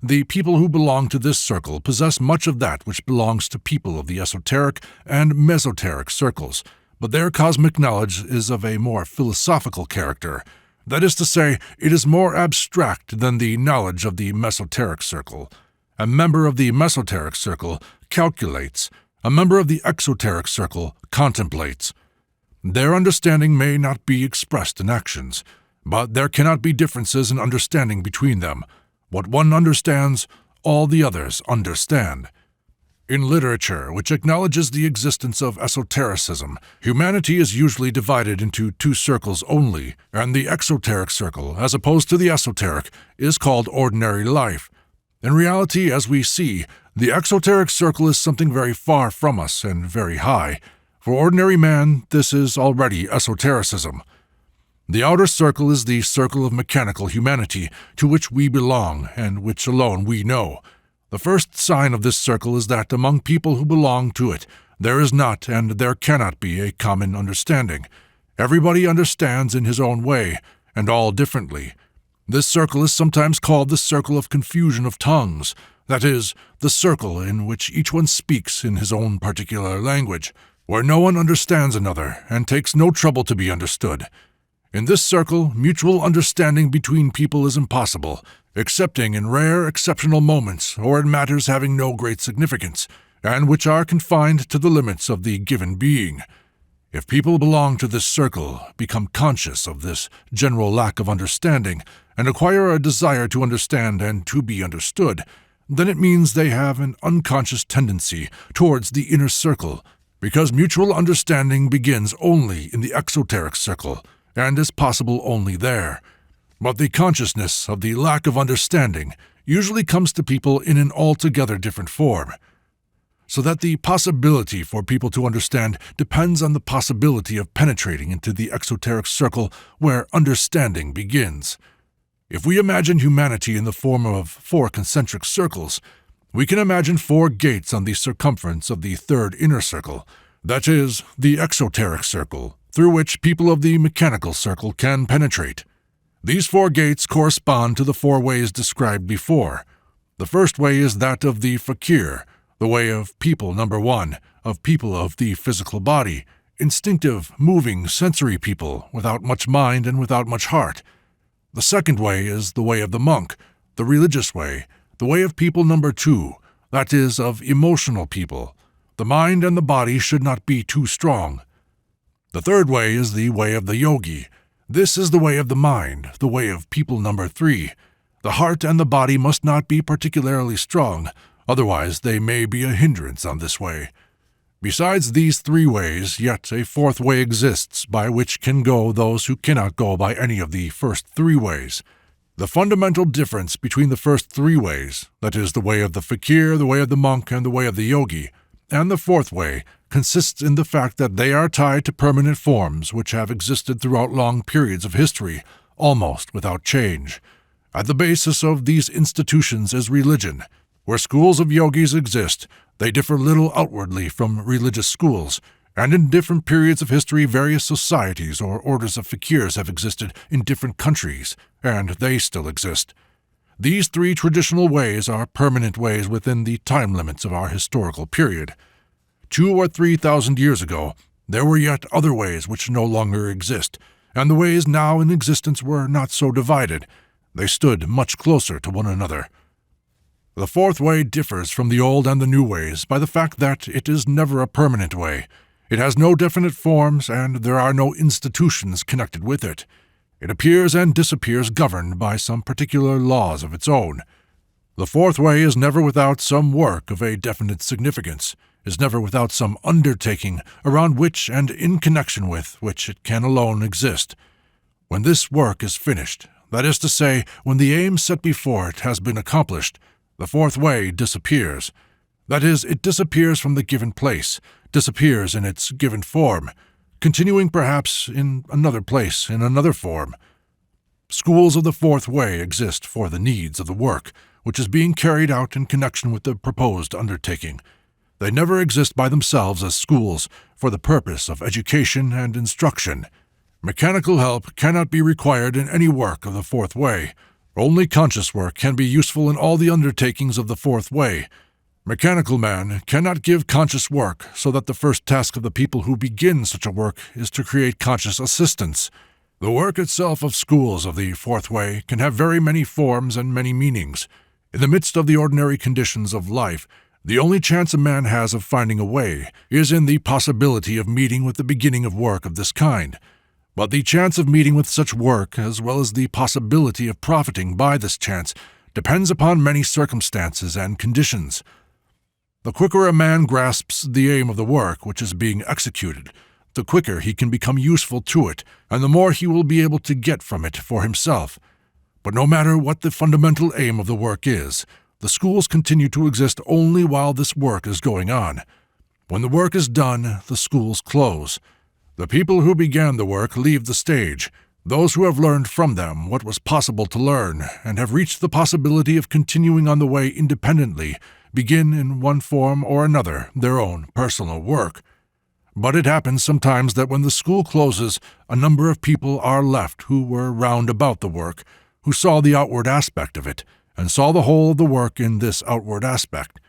The people who belong to this circle possess much of that which belongs to people of the esoteric and mesoteric circles, but their cosmic knowledge is of a more philosophical character. That is to say, it is more abstract than the knowledge of the mesoteric circle. A member of the mesoteric circle calculates, a member of the exoteric circle contemplates. Their understanding may not be expressed in actions, but there cannot be differences in understanding between them. What one understands, all the others understand. In literature, which acknowledges the existence of esotericism, humanity is usually divided into two circles only, and the exoteric circle, as opposed to the esoteric, is called ordinary life. In reality, as we see, the exoteric circle is something very far from us and very high. For ordinary man, this is already esotericism. The outer circle is the circle of mechanical humanity, to which we belong, and which alone we know. The first sign of this circle is that among people who belong to it, there is not and there cannot be a common understanding. Everybody understands in his own way, and all differently. This circle is sometimes called the circle of confusion of tongues, that is, the circle in which each one speaks in his own particular language, where no one understands another and takes no trouble to be understood. In this circle, mutual understanding between people is impossible, excepting in rare exceptional moments or in matters having no great significance, and which are confined to the limits of the given being. If people belong to this circle, become conscious of this general lack of understanding, and acquire a desire to understand and to be understood, then it means they have an unconscious tendency towards the inner circle, because mutual understanding begins only in the exoteric circle, and is possible only there. But the consciousness of the lack of understanding usually comes to people in an altogether different form, so that the possibility for people to understand depends on the possibility of penetrating into the exoteric circle where understanding begins. If we imagine humanity in the form of 4 concentric circles, we can imagine 4 gates on the circumference of the third inner circle, that is, the exoteric circle, through which people of the mechanical circle can penetrate. These 4 gates correspond to the 4 ways described before. The first way is that of the fakir, the way of people number 1, of people of the physical body, instinctive, moving, sensory people, without much mind and without much heart. The second way is the way of the monk, the religious way, the way of people number 2, that is, of emotional people. The mind and the body should not be too strong. The third way is the way of the yogi. This is the way of the mind, the way of people number 3. The heart and the body must not be particularly strong, otherwise they may be a hindrance on this way. Besides these 3 ways, yet a 4th way exists by which can go those who cannot go by any of the first 3 ways. The fundamental difference between the first 3 ways, that is, the way of the fakir, the way of the monk, and the way of the yogi, and the 4th way, consists in the fact that they are tied to permanent forms which have existed throughout long periods of history, almost without change. At the basis of these institutions is religion. Where schools of yogis exist, they differ little outwardly from religious schools, and in different periods of history various societies or orders of fakirs have existed in different countries, and they still exist. These 3 traditional ways are permanent ways within the time limits of our historical period. 2,000 or 3,000 years ago, there were yet other ways which no longer exist, and the ways now in existence were not so divided. They stood much closer to one another. The 4th way differs from the old and the new ways by the fact that it is never a permanent way.
It has no definite forms, and there are no institutions connected with it. It appears and disappears governed by some particular laws of its own. The fourth way is never without some work of a definite significance, is never without some undertaking around which and in connection with which it can alone exist. When this work is finished, that is to say, when the aim set before it has been accomplished, the fourth way disappears. That is, it disappears from the given place, disappears in its given form, continuing perhaps in another place, in another form. Schools of the fourth way exist for the needs of the work, which is being carried out in connection with the proposed undertaking. They never exist by themselves as schools for the purpose of education and instruction. Mechanical help cannot be required in any work of the fourth way. Only conscious work can be useful in all the undertakings of the fourth way. Mechanical man cannot give conscious work, so that the first task of the people who begin such a work is to create conscious assistance. The work itself of schools of the fourth way can have very many forms and many meanings. In the midst of the ordinary conditions of life, the only chance a man has of finding a way is in the possibility of meeting with the beginning of work of this kind. But the chance of meeting with such work, as well as the possibility of profiting by this chance, depends upon many circumstances and conditions. The quicker a man grasps the aim of the work which is being executed, the quicker he can become useful to it, and the more he will be able to get from it for himself. But no matter what the fundamental aim of the work is, the schools continue to exist only while this work is going on. When the work is done, the schools close. The people who began the work leave the stage. Those who have learned from them what was possible to learn and have reached the possibility of continuing on the way independently begin in one form or another their own personal work. But it happens sometimes that when the school closes, a number of people are left who were round about the work, who saw the outward aspect of it, and saw the whole of the work in this outward aspect.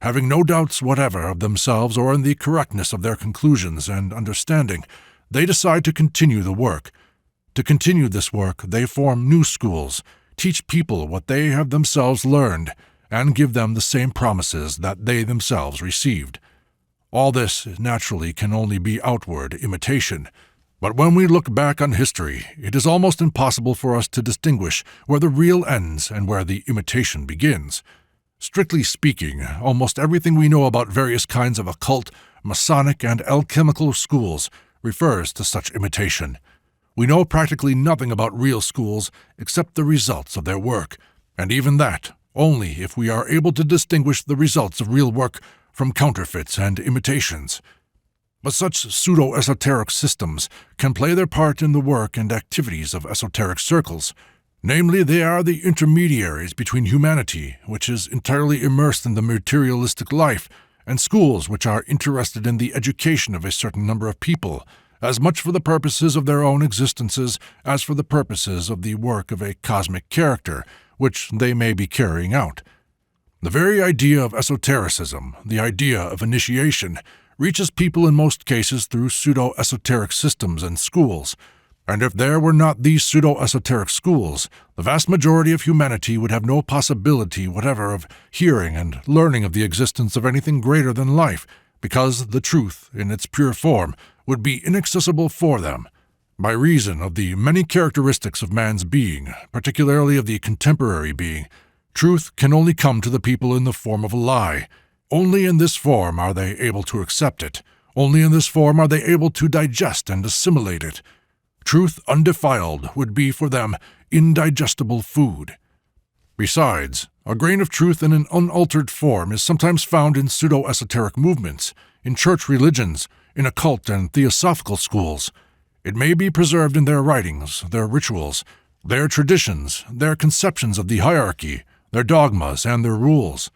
Having no doubts whatever of themselves or in the correctness of their conclusions and understanding, they decide to continue the work. To continue this work, they form new schools, teach people what they have themselves learned, and give them the same promises that they themselves received. All this, naturally, can only be outward imitation. But when we look back on history, it is almost impossible for us to distinguish where the real ends and where the imitation begins. Strictly speaking, almost everything we know about various kinds of occult, Masonic, and alchemical schools refers to such imitation. We know practically nothing about real schools except the results of their work, and even that only if we are able to distinguish the results of real work from counterfeits and imitations. But such pseudo-esoteric systems can play their part in the work and activities of esoteric circles. Namely, they are the intermediaries between humanity, which is entirely immersed in the materialistic life, and schools which are interested in the education of a certain number of people, as much for the purposes of their own existences as for the purposes of the work of a cosmic character, which they may be carrying out. The very idea of esotericism, the idea of initiation, reaches people in most cases through pseudo-esoteric systems and schools, and if there were not these pseudo-esoteric schools, the vast majority of humanity would have no possibility whatever of hearing and learning of the existence of anything greater than life, because the truth, in its pure form, would be inaccessible for them. By reason of the many characteristics of man's being, particularly of the contemporary being, truth can only come to the people in the form of a lie. Only in this form are they able to accept it. Only in this form are they able to digest and assimilate it. Truth undefiled would be for them indigestible food. Besides, a grain of truth in an unaltered form is sometimes found in pseudo-esoteric movements, in church religions, in occult and theosophical schools. It may be preserved in their writings, their rituals, their traditions, their conceptions of the hierarchy, their dogmas, and their rules.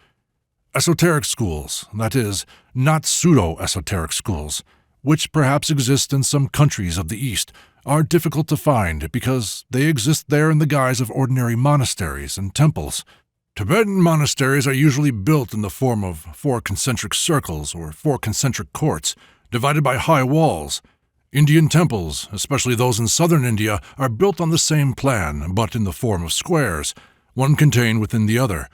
Esoteric schools, that is, not pseudo-esoteric schools, which perhaps exist in some countries of the East, are difficult to find because they exist there in the guise of ordinary monasteries and temples. Tibetan monasteries are usually built in the form of 4 concentric circles or 4 concentric courts, divided by high walls. Indian temples, especially those in southern India, are built on the same plan, but in the form of squares, one contained within the other.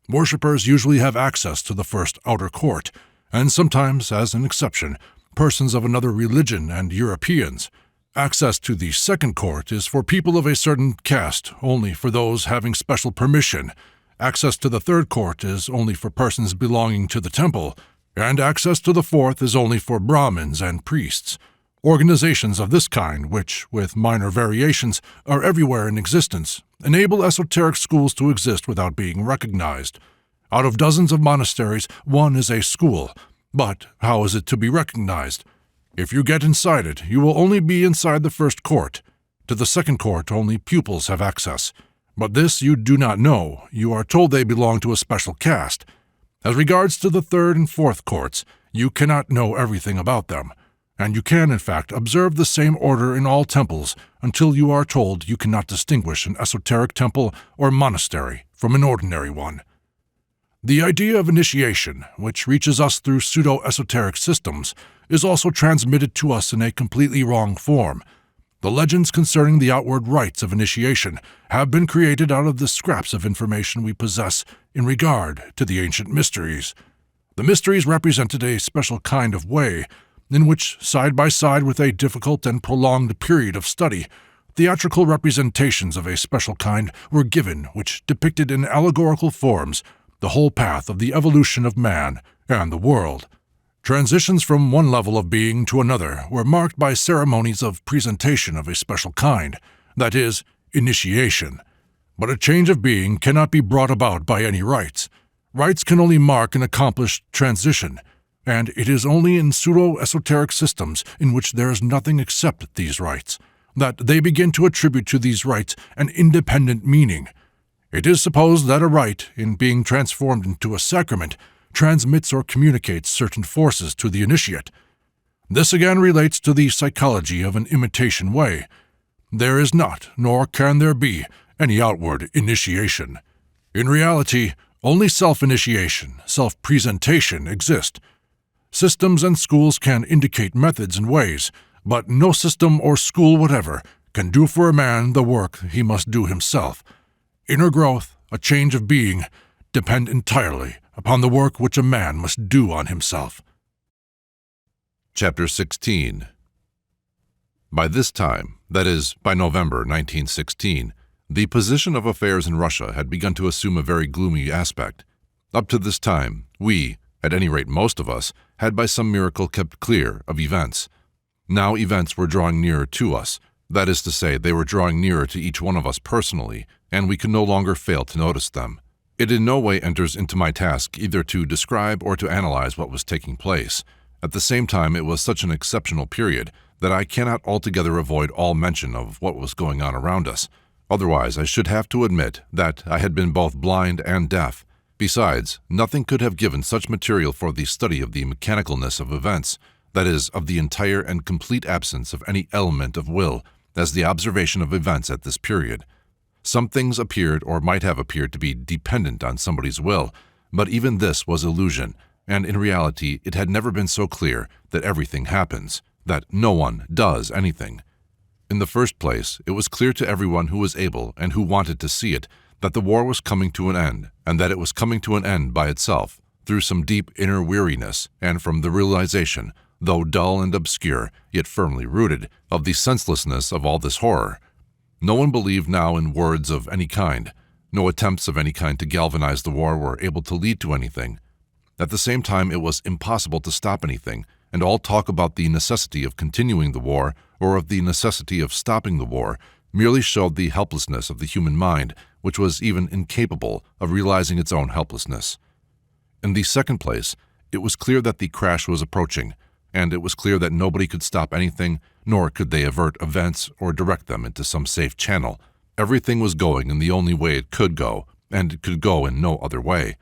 Worshippers usually have access to the first outer court, and sometimes, as an exception, persons of another religion and Europeans. Access to the second court is for people of a certain caste, only for those having special permission. Access to the third court is only for persons belonging to the temple, and access to the fourth is only for Brahmins and priests. Organizations of this kind, which, with minor variations, are everywhere in existence, enable esoteric schools to exist without being recognized. Out of dozens of monasteries, one is a school. But how is it to be recognized? If you get inside it, you will only be inside the first court. To the second court, only pupils have access. But this you do not know. You are told they belong to a special caste. As regards to the third and fourth courts, you cannot know everything about them. And you can, in fact, observe the same order in all temples until you are told you cannot distinguish an esoteric temple or monastery from an ordinary one. The idea of initiation, which reaches us through pseudo-esoteric systems, is also transmitted to us in a completely wrong form. The legends concerning the outward rites of initiation have been created out of the scraps of information we possess in regard to the ancient mysteries. The mysteries represented a special kind of way, in which, side by side with a difficult and prolonged period of study, theatrical representations of a special kind were given which depicted in allegorical forms the whole path of the evolution of man and the world. Transitions from one level of being to another were marked by ceremonies of presentation of a special kind, that is, initiation. But a change of being cannot be brought about by any rites. Rites can only mark an accomplished transition, and it is only in pseudo-esoteric systems in which there is nothing except these rites that they begin to attribute to these rites an independent meaning. It is supposed that a rite, in being transformed into a sacrament, transmits or communicates certain forces to the initiate. This again relates to the psychology of an imitation way. There is not, nor can there be, any outward initiation. In reality, only self-initiation, self-presentation exist. Systems and schools can indicate methods and ways, but no system or school whatever can do for a man the work he must do himself. Inner growth, a change of being, depend entirely upon the work which a man must do on himself.
Chapter 16. By this time, that is, by November 1916, the position of affairs in Russia had begun to assume a very gloomy aspect. Up to this time, we, at any rate most of us, had by some miracle kept clear of events. Now events were drawing nearer to us. That is to say, they were drawing nearer to each one of us personally, and we could no longer fail to notice them. It in no way enters into my task either to describe or to analyze what was taking place. At the same time, it was such an exceptional period that I cannot altogether avoid all mention of what was going on around us. Otherwise, I should have to admit that I had been both blind and deaf. Besides, nothing could have given such material for the study of the mechanicalness of events, that is, of the entire and complete absence of any element of will, as the observation of events at this period. Some things appeared or might have appeared to be dependent on somebody's will, but even this was illusion, and in reality it had never been so clear that everything happens, that no one does anything. In the first place, it was clear to everyone who was able and who wanted to see it that the war was coming to an end, and that it was coming to an end by itself, through some deep inner weariness, and from the realization, though dull and obscure, yet firmly rooted, of the senselessness of all this horror. No one believed now in words of any kind. No attempts of any kind to galvanize the war were able to lead to anything. At the same time, it was impossible to stop anything, and all talk about the necessity of continuing the war or of the necessity of stopping the war merely showed the helplessness of the human mind, which was even incapable of realizing its own helplessness. In the second place, it was clear that the crash was approaching, and it was clear that nobody could stop anything, nor could they avert events or direct them into some safe channel. Everything was going in the only way it could go, and it could go in no other way.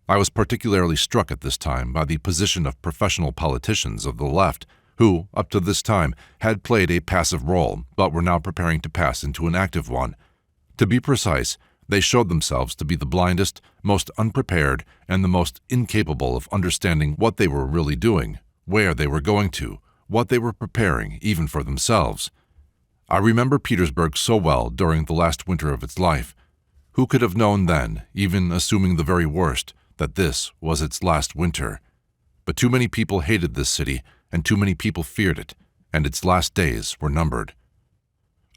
I was particularly struck at this time by the position of professional politicians of the left, who, up to this time, had played a passive role, but were now preparing to pass into an active one. To be precise, they showed themselves to be the blindest, most unprepared, and the most incapable of understanding what they were really doing, where they were going to, what they were preparing, even for themselves. I remember Petersburg so well during the last winter of its life. Who could have known then, even assuming the very worst, that this was its last winter? But too many people hated this city, and too many people feared it, and its last days were numbered.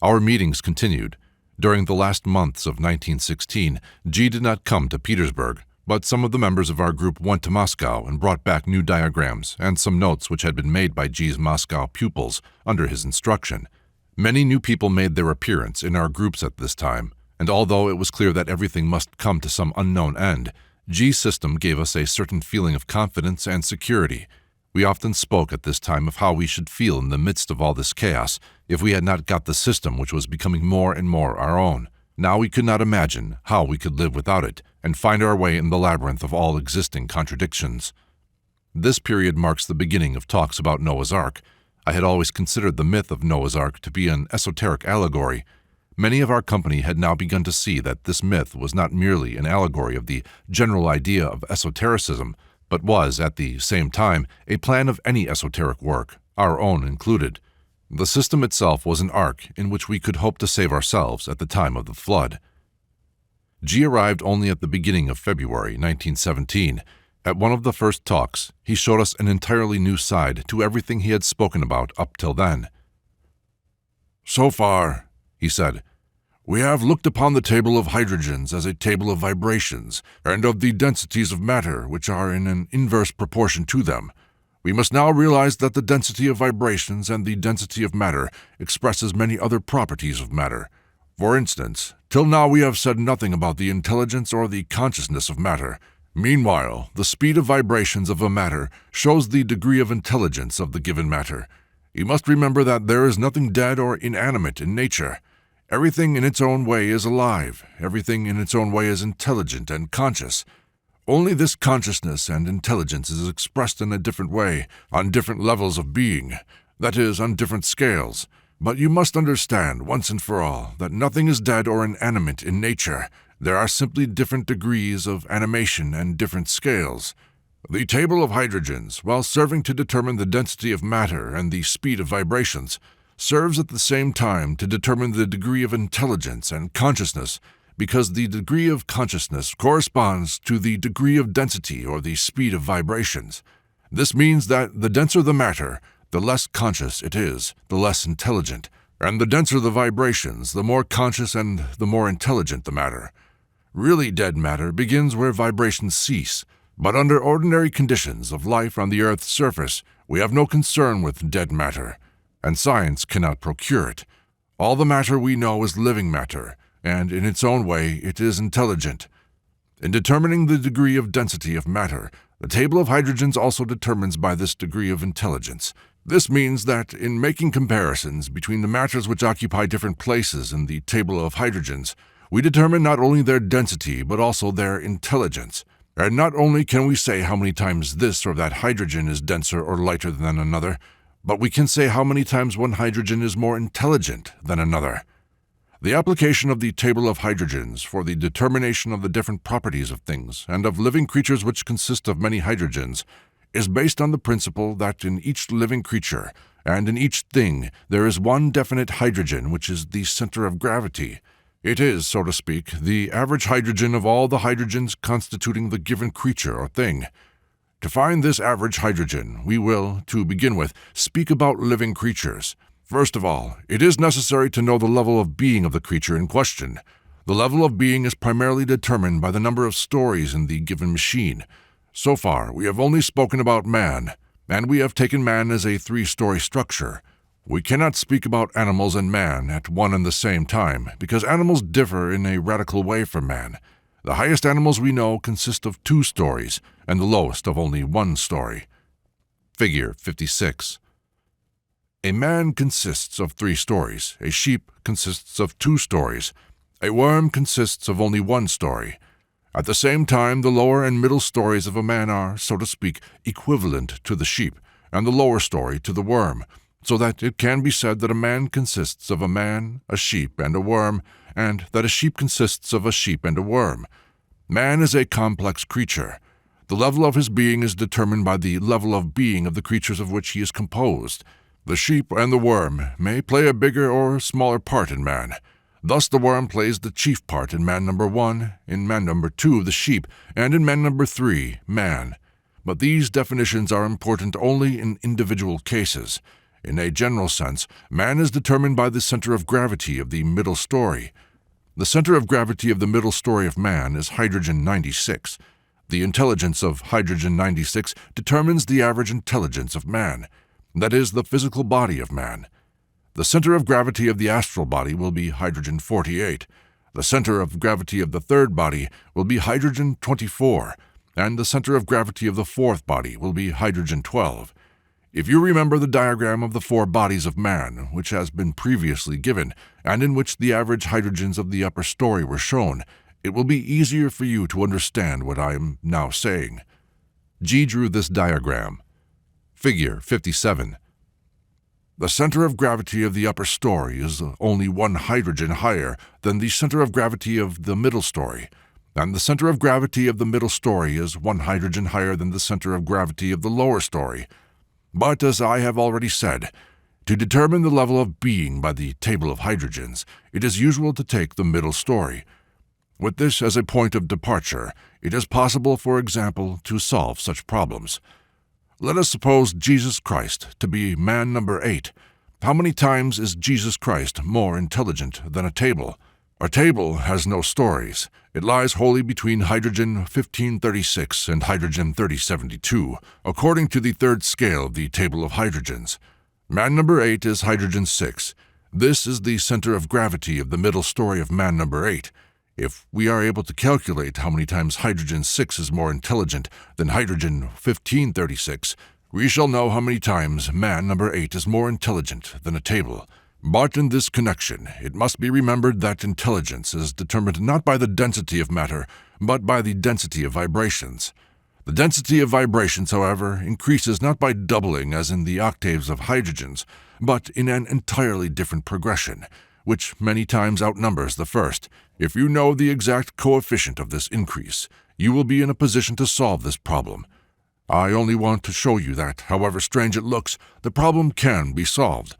Our meetings continued. During the last months of 1916, G did not come to Petersburg, but some of the members of our group went to Moscow and brought back new diagrams and some notes which had been made by G's Moscow pupils under his instruction. Many new people made their appearance in our groups at this time, and although it was clear that everything must come to some unknown end, G's system gave us a certain feeling of confidence and security. We often spoke at this time of how we should feel in the midst of all this chaos if we had not got the system which was becoming more and more our own. Now we could not imagine how we could live without it and find our way in the labyrinth of all existing contradictions. This period marks the beginning of talks about Noah's Ark. I had always considered the myth of Noah's Ark to be an esoteric allegory. Many of our company had now begun to see that this myth was not merely an allegory of the general idea of esotericism, but was, at the same time, a plan of any esoteric work, our own included. The system itself was an ark in which we could hope to save ourselves at the time of the flood. G arrived only at the beginning of February 1917. At one of the first talks, he showed us an entirely new side to everything he had spoken about up till then.
"So far," he said, "we have looked upon the table of hydrogens as a table of vibrations and of the densities of matter which are in an inverse proportion to them. We must now realize that the density of vibrations and the density of matter expresses many other properties of matter. For instance, till now we have said nothing about the intelligence or the consciousness of matter. Meanwhile, the speed of vibrations of a matter shows the degree of intelligence of the given matter. You must remember that there is nothing dead or inanimate in nature. Everything in its own way is alive. Everything in its own way is intelligent and conscious. Only this consciousness and intelligence is expressed in a different way, on different levels of being, that is, on different scales. But you must understand, once and for all, that nothing is dead or inanimate in nature. There are simply different degrees of animation and different scales. The table of hydrogens, while serving to determine the density of matter and the speed of vibrations, serves at the same time to determine the degree of intelligence and consciousness, because the degree of consciousness corresponds to the degree of density or the speed of vibrations. This means that the denser the matter, the less conscious it is, the less intelligent, and the denser the vibrations, the more conscious and the more intelligent the matter. Really dead matter begins where vibrations cease, but under ordinary conditions of life on the Earth's surface, we have no concern with dead matter, and science cannot procure it. All the matter we know is living matter, and in its own way it is intelligent. In determining the degree of density of matter, the table of hydrogens also determines by this degree of intelligence. This means that in making comparisons between the matters which occupy different places in the table of hydrogens, we determine not only their density but also their intelligence. And not only can we say how many times this or that hydrogen is denser or lighter than another, but we can say how many times one hydrogen is more intelligent than another. The application of the table of hydrogens for the determination of the different properties of things and of living creatures which consist of many hydrogens is based on the principle that in each living creature and in each thing there is one definite hydrogen which is the center of gravity. It is, so to speak, the average hydrogen of all the hydrogens constituting the given creature or thing. To find this average hydrogen, we will, to begin with, speak about living creatures. First of all, it is necessary to know the level of being of the creature in question. The level of being is primarily determined by the number of stories in the given machine. So far, we have only spoken about man, and we have taken man as a 3-story structure. We cannot speak about animals and man at one and the same time, because animals differ in a radical way from man. The highest animals we know consist of 2 stories, and the lowest of only 1 story. Figure 56. A man consists of 3 stories, a sheep consists of 2 stories, a worm consists of only 1 story. At the same time, the lower and middle stories of a man are, so to speak, equivalent to the sheep, and the lower story to the worm, so that it can be said that a man consists of a man, a sheep, and a worm, and that a sheep consists of a sheep and a worm. Man is a complex creature. The level of his being is determined by the level of being of the creatures of which he is composed. The sheep and the worm may play a bigger or smaller part in man. Thus the worm plays the chief part in man number 1, in man number 2 the sheep, and in man number 3 man. but these definitions are important only in individual cases. In a general sense, man is determined by the center of gravity of the middle story. The center of gravity of the middle story of man is hydrogen-96. The intelligence of hydrogen-96 determines the average intelligence of man, that is, the physical body of man. The center of gravity of the astral body will be hydrogen-48. The center of gravity of the third body will be hydrogen-24, and the center of gravity of the fourth body will be hydrogen-12. If you remember the diagram of the four bodies of man, which has been previously given, and in which the average hydrogens of the upper story were shown, it will be easier for you to understand what I am now saying. G drew this diagram. Figure 57. The center of gravity of the upper story is only one hydrogen higher than the center of gravity of the middle story, and the center of gravity of the middle story is one hydrogen higher than the center of gravity of the lower story. But, as I have already said, to determine the level of being by the table of hydrogens, it is usual to take the middle story. With this as a point of departure, it is possible, for example, to solve such problems. Let us suppose Jesus Christ to be man number 8. How many times is Jesus Christ more intelligent than a table? A table has no stories. It lies wholly between hydrogen 1536 and hydrogen 3072, according to the third scale of the table of hydrogens. Man number 8 is hydrogen 6. This is the center of gravity of the middle story of man number 8. If we are able to calculate how many times hydrogen 6 is more intelligent than hydrogen 1536, we shall know how many times man number 8 is more intelligent than a table. But in this connection, it must be remembered that intelligence is determined not by the density of matter, but by the density of vibrations. The density of vibrations, however, increases not by doubling as in the octaves of hydrogens, but in an entirely different progression, which many times outnumbers the first. If you know the exact coefficient of this increase, you will be in a position to solve this problem. I only want to show you that, however strange it looks, the problem can be solved.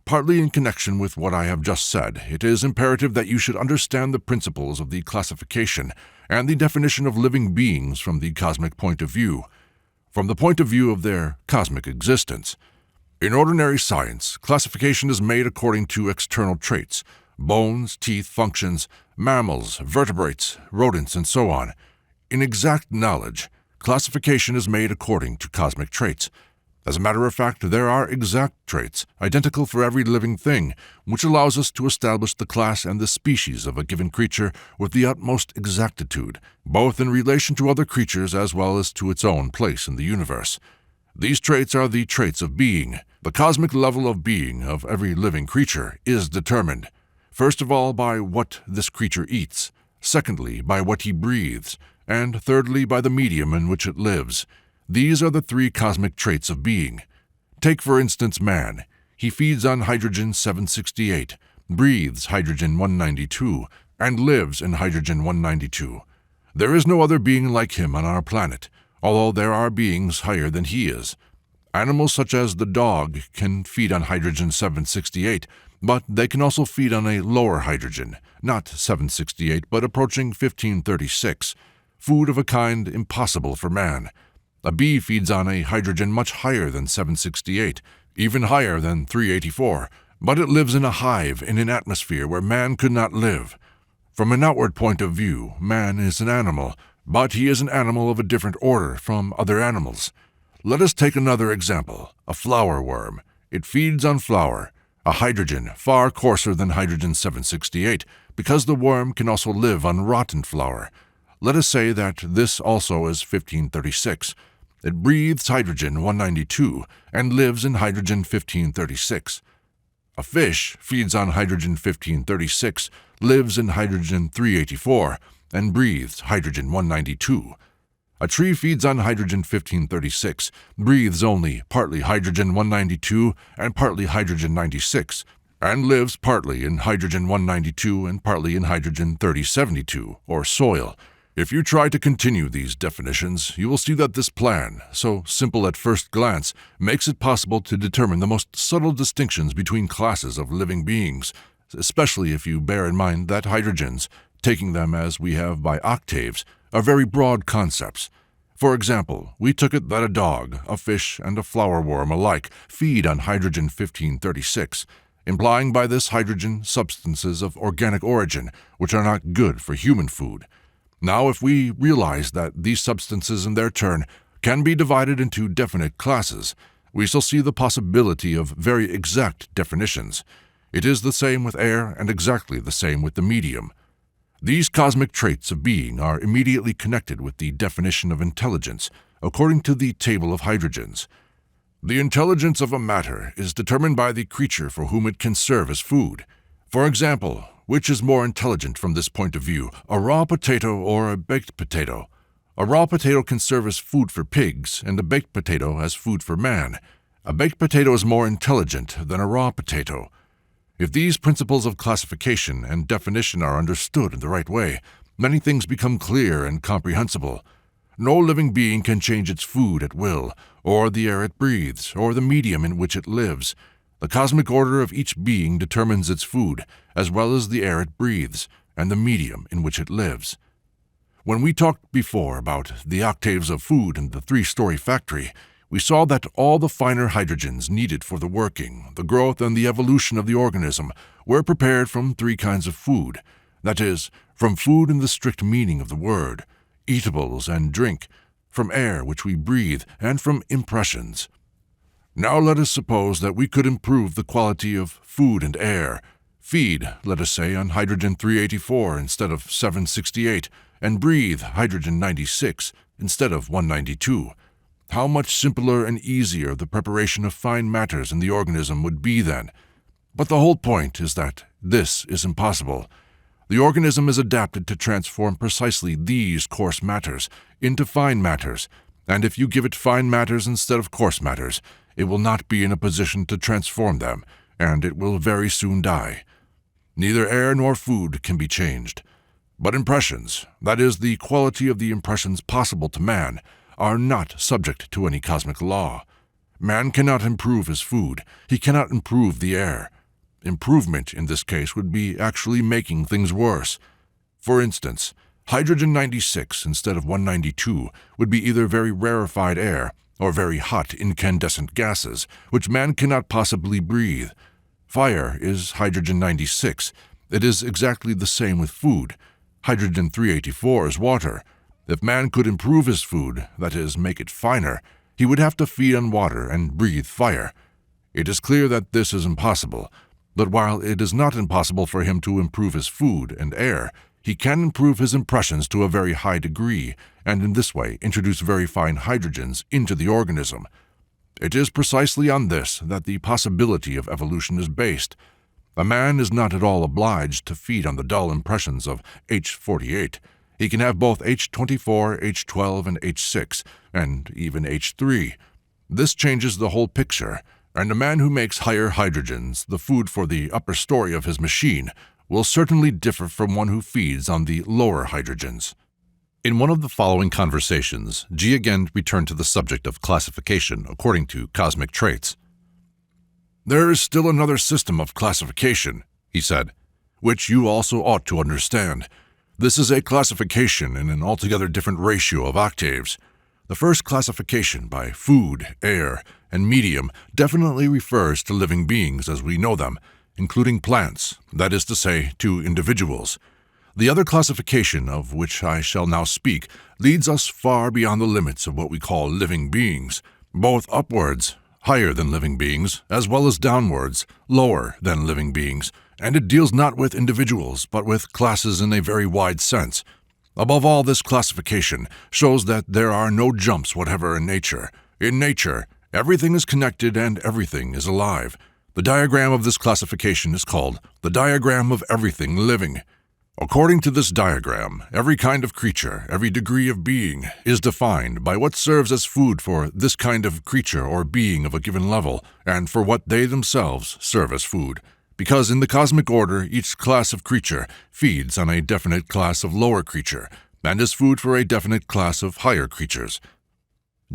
Partly in connection with what I have just said, it is imperative that you should understand the principles of the classification and the definition of living beings from the cosmic point of view, from the point of view of their cosmic existence. In ordinary science, classification is made according to external traits, bones, teeth, functions, mammals, vertebrates, rodents, and so on. In exact knowledge, classification is made according to cosmic traits. As a matter of fact, there are exact traits, identical for every living thing, which allows us to establish the class and the species of a given creature with the utmost exactitude, both in relation to other creatures as well as to its own place in the universe. These traits are the traits of being. The cosmic level of being of every living creature is determined, first of all, by what this creature eats, secondly, by what he breathes, and thirdly, by the medium in which it lives. These are the three cosmic traits of being. Take, for instance, man. He feeds on hydrogen-768, breathes hydrogen-192, and lives in hydrogen-192. There is no other being like him on our planet, although there are beings higher than he is. Animals such as the dog can feed on hydrogen-768, but they can also feed on a lower hydrogen, not 768, but approaching 1536, food of a kind impossible for man. A bee feeds on a hydrogen much higher than 768, even higher than 384, but it lives in a hive in an atmosphere where man could not live. From an outward point of view, man is an animal, but he is an animal of a different order from other animals. Let us take another example, a flower worm. It feeds on flour, a hydrogen far coarser than hydrogen-768, because the worm can also live on rotten flour. Let us say that this also is 1536. It breathes hydrogen-192 and lives in hydrogen-1536. A fish feeds on hydrogen-1536, lives in hydrogen-384, and breathes hydrogen-192. A tree feeds on hydrogen-1536, breathes only partly hydrogen-192 and partly hydrogen-96, and lives partly in hydrogen-192 and partly in hydrogen-3072, or soil. If you try to continue these definitions, you will see that this plan, so simple at first glance, makes it possible to determine the most subtle distinctions between classes of living beings, especially if you bear in mind that hydrogens, taking them as we have by octaves, are very broad concepts. For example, we took it that a dog, a fish, and a flower worm alike feed on hydrogen 1536, implying by this hydrogen substances of organic origin, which are not good for human food. Now, if we realize that these substances in their turn can be divided into definite classes, we shall see the possibility of very exact definitions. It is the same with air and exactly the same with the medium. These cosmic traits of being are immediately connected with the definition of intelligence, according to the table of hydrogens. The intelligence of a matter is determined by the creature for whom it can serve as food. For example, which is more intelligent from this point of view, a raw potato or a baked potato? A raw potato can serve as food for pigs, and a baked potato as food for man. A baked potato is more intelligent than a raw potato. If these principles of classification and definition are understood in the right way, many things become clear and comprehensible. No living being can change its food at will, or the air it breathes, or the medium in which it lives. The cosmic order of each being determines its food, as well as the air it breathes, and the medium in which it lives. When we talked before about the octaves of food in the three-story factory, we saw that all the finer hydrogens needed for the working, the growth, and the evolution of the organism were prepared from three kinds of food, that is, from food in the strict meaning of the word, eatables and drink, from air which we breathe, and from impressions. Now let us suppose that we could improve the quality of food and air, feed, let us say, on hydrogen 384 instead of 768, and breathe hydrogen 96 instead of 192. How much simpler and easier the preparation of fine matters in the organism would be then. But the whole point is that this is impossible. The organism is adapted to transform precisely these coarse matters into fine matters, and if you give it fine matters instead of coarse matters, it will not be in a position to transform them, and it will very soon die. Neither air nor food can be changed. But impressions, that is, the quality of the impressions possible to man, are not subject to any cosmic law. Man cannot improve his food. He cannot improve the air. Improvement in this case would be actually making things worse. For instance, hydrogen 96 instead of 192 would be either very rarefied air or very hot incandescent gases, which man cannot possibly breathe. Fire is hydrogen 96. It is exactly the same with food. Hydrogen 384 is water. If man could improve his food, that is, make it finer, he would have to feed on water and breathe fire. It is clear that this is impossible, but while it is not impossible for him to improve his food and air, he can improve his impressions to a very high degree, and in this way introduce very fine hydrogens into the organism. It is precisely on this that the possibility of evolution is based. A man is not at all obliged to feed on the dull impressions of H48. He can have both H24, H12, and H6, and even H3. This changes the whole picture, and a man who makes higher hydrogens, the food for the upper story of his machine, will certainly differ from one who feeds on the lower hydrogens.
In one of the following conversations, G again returned to the subject of classification according to cosmic traits.
There is still another system of classification, he said, which you also ought to understand. This is a classification in an altogether different ratio of octaves. The first classification by food, air, and medium definitely refers to living beings as we know them, including plants, that is to say, to individuals. The other classification, of which I shall now speak, leads us far beyond the limits of what we call living beings, both upwards, higher than living beings, as well as downwards, lower than living beings, and it deals not with individuals, but with classes in a very wide sense. Above all, this classification shows that there are no jumps whatever in nature. In nature, everything is connected and everything is alive. The diagram of this classification is called the diagram of everything living. According to this diagram, every kind of creature, every degree of being, is defined by what serves as food for this kind of creature or being of a given level, and for what they themselves serve as food. Because in the cosmic order, each class of creature feeds on a definite class of lower creature, and is food for a definite class of higher creatures.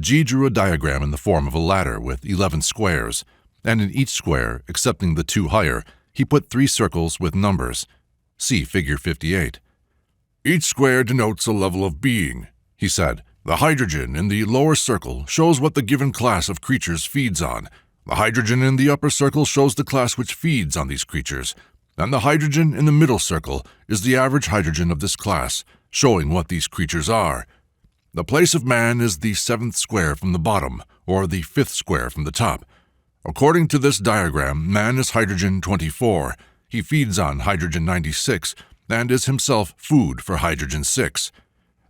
G drew a diagram in the form of a ladder with 11 squares, and in each square, excepting the two higher, he put 3 circles with numbers. See figure 58. Each square denotes a level of being, he said, The hydrogen in the lower circle shows what the given class of creatures feeds on. The hydrogen in the upper circle shows the class which feeds on these creatures, and the hydrogen in the middle circle is the average hydrogen of this class, showing what these creatures are. The place of man is the 7th square from the bottom, or the 5th square from the top. According to this diagram, man is hydrogen 24. He feeds on hydrogen 96, and is himself food for hydrogen 6.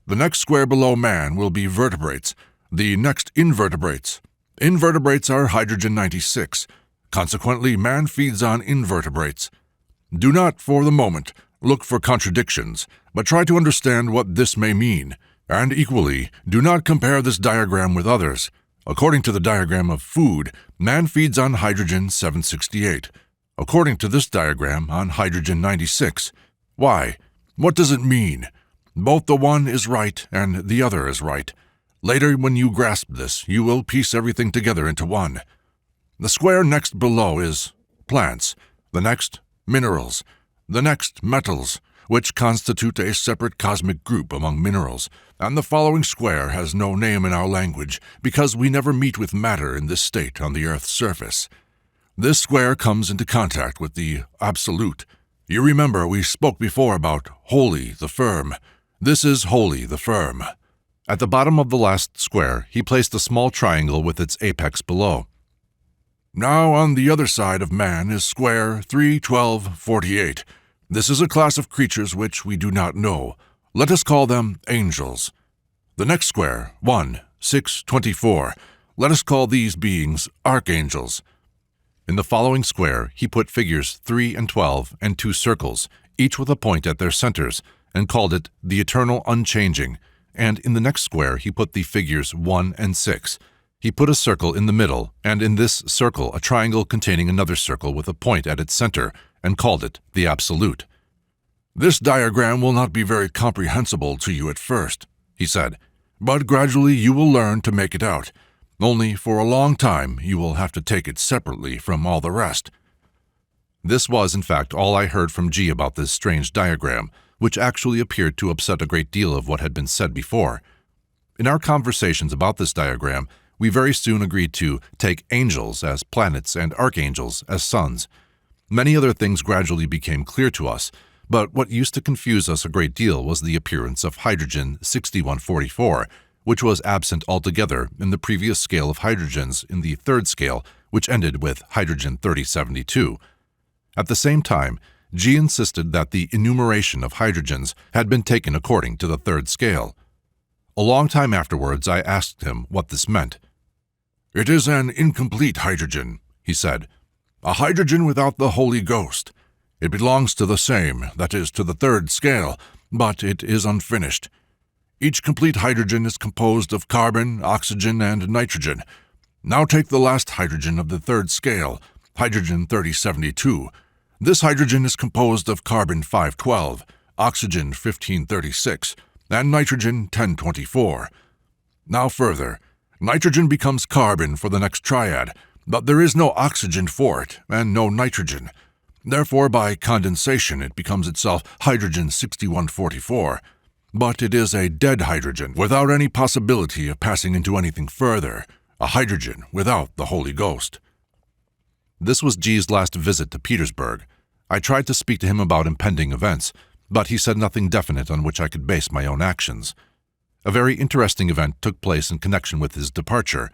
The next square below man will be vertebrates, the next invertebrates. Invertebrates are hydrogen 96. Consequently, man feeds on invertebrates. Do not, for the moment, look for contradictions, but try to understand what this may mean, and equally, do not compare this diagram with others. According to the diagram of food, man feeds on hydrogen 768. According to this diagram, on hydrogen 96. Why? What does it mean? Both the one is right and the other is right. Later, when you grasp this, you will piece everything together into one. The square next below is plants, the next minerals, the next metals, which constitute a separate cosmic group among minerals, and the following square has no name in our language because we never meet with matter in this state on the Earth's surface. This square comes into contact with the Absolute. You remember we spoke before about Holy the Firm. This is Holy the Firm. At the bottom of the last square, he placed a small triangle with its apex below. Now on the other side of man is square 31248. This is a class of creatures which we do not know. Let us call them angels. The next square, 1,624. Let us call these beings archangels. In the following square, he put figures 3 and 12 and 2 circles, each with a point at their centers, and called it the Eternal Unchanging, and in the next square he put the figures 1 and 6. He put a circle in the middle, and in this circle a triangle containing another circle with a point at its center, and called it the Absolute. This diagram will not be very comprehensible to you at first, he said, but gradually you will learn to make it out. Only for a long time you will have to take it separately from all the rest. This was, in fact, all I heard from G about this strange diagram, which actually appeared to upset a great deal of what had been said before. In our conversations about this diagram, we very soon agreed to take angels as planets and archangels as suns. Many other things gradually became clear to us, but what used to confuse us a great deal was the appearance of hydrogen 6144, which was absent altogether in the previous scale of hydrogens in the third scale, which ended with hydrogen 3072. At the same time, G insisted that the enumeration of hydrogens had been taken according to the third scale. A long time afterwards I asked him what this meant. "It is an incomplete hydrogen," he said. "A hydrogen without the Holy Ghost. It belongs to the same, that is, to the third scale, but it is unfinished. Each complete hydrogen is composed of carbon, oxygen, and nitrogen. Now take the last hydrogen of the third scale, hydrogen 3072. This hydrogen is composed of carbon 512, oxygen 1536, and nitrogen 1024. Now further, nitrogen becomes carbon for the next triad, but there is no oxygen for it, and no nitrogen. Therefore, by condensation, it becomes itself hydrogen 6144. But it is a dead hydrogen, without any possibility of passing into anything further, a hydrogen without the Holy Ghost." This was G's last visit to Petersburg. I tried to speak to him about impending events, but he said nothing definite on which I could base my own actions. A very interesting event took place in connection with his departure.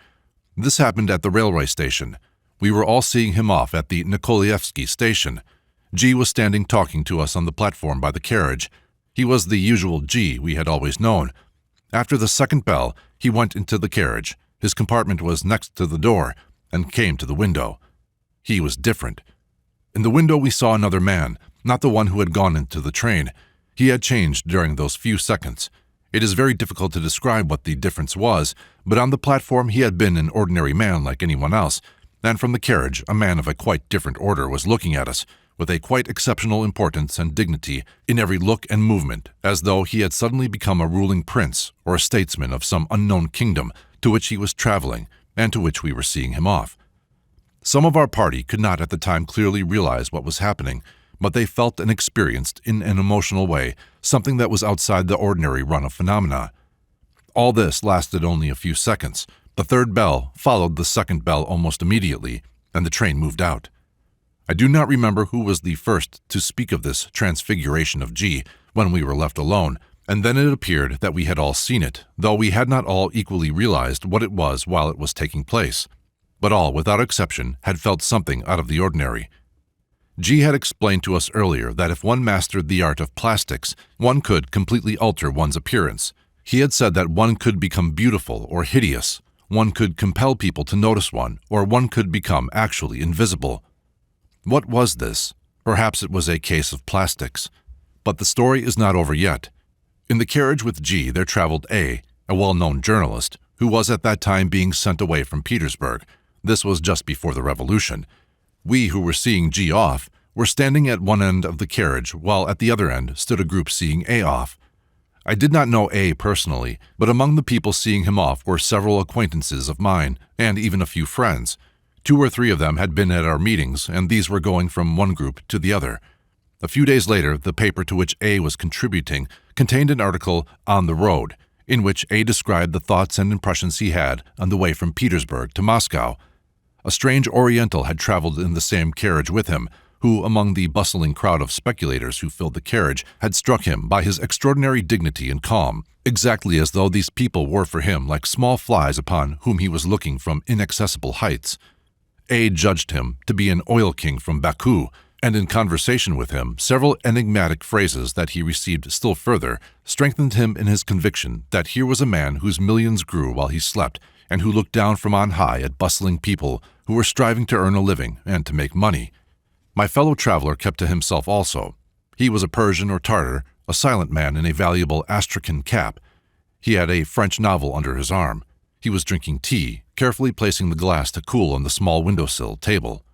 This happened at the railway station. We were all seeing him off at the Nikolaevsky station. G was standing talking to us on the platform by the carriage. He was the usual G we had always known. After the second bell, he went into the carriage. His compartment was next to the door, and came to the window. He was different. In the window we saw another man, not the one who had gone into the train. He had changed during those few seconds. It is very difficult to describe what the difference was, but on the platform he had been an ordinary man like anyone else, and from the carriage a man of a quite different order was looking at us, with a quite exceptional importance and dignity in every look and movement, as though he had suddenly become a ruling prince or a statesman of some unknown kingdom to which he was traveling and to which we were seeing him off. Some of our party could not at the time clearly realize what was happening, but they felt and experienced in an emotional way something that was outside the ordinary run of phenomena.
All this lasted only a few seconds. The third bell followed the second bell almost immediately, and the train moved out. I do not remember who was the first to speak of this transfiguration of G when we were left alone, and then it appeared that we had all seen it, though we had not all equally realized what it was while it was taking place. But all, without exception, had felt something out of the ordinary. G had explained to us earlier that if one mastered the art of plastics, one could completely alter one's appearance. He had said that one could become beautiful or hideous, one could compel people to notice one, or one could become actually invisible. What was this? Perhaps it was a case of plastics. But the story is not over yet. In the carriage with G there traveled A well-known journalist, who was at that time being sent away from Petersburg. This was just before the revolution. We who were seeing G off were standing at one end of the carriage, while at the other end stood a group seeing A off. I did not know A personally, but among the people seeing him off were several acquaintances of mine, and even a few friends. 2 or 3 of them had been at our meetings, and these were going from one group to the other. A few days later, the paper to which A was contributing contained an article on the road, in which A described the thoughts and impressions he had on the way from Petersburg to Moscow. A strange Oriental had traveled in the same carriage with him, who, among the bustling crowd of speculators who filled the carriage, had struck him by his extraordinary dignity and calm, exactly as though these people were for him like small flies upon whom he was looking from inaccessible heights. A judged him to be an oil king from Baku, and in conversation with him, several enigmatic phrases that he received still further strengthened him in his conviction that here was a man whose millions grew while he slept, and who looked down from on high at bustling people who were striving to earn a living and to make money. My fellow traveler kept to himself also. He was a Persian or Tartar, a silent man in a valuable astrakhan cap. He had a French novel under his arm. He was drinking tea, carefully placing the glass to cool on the small windowsill table.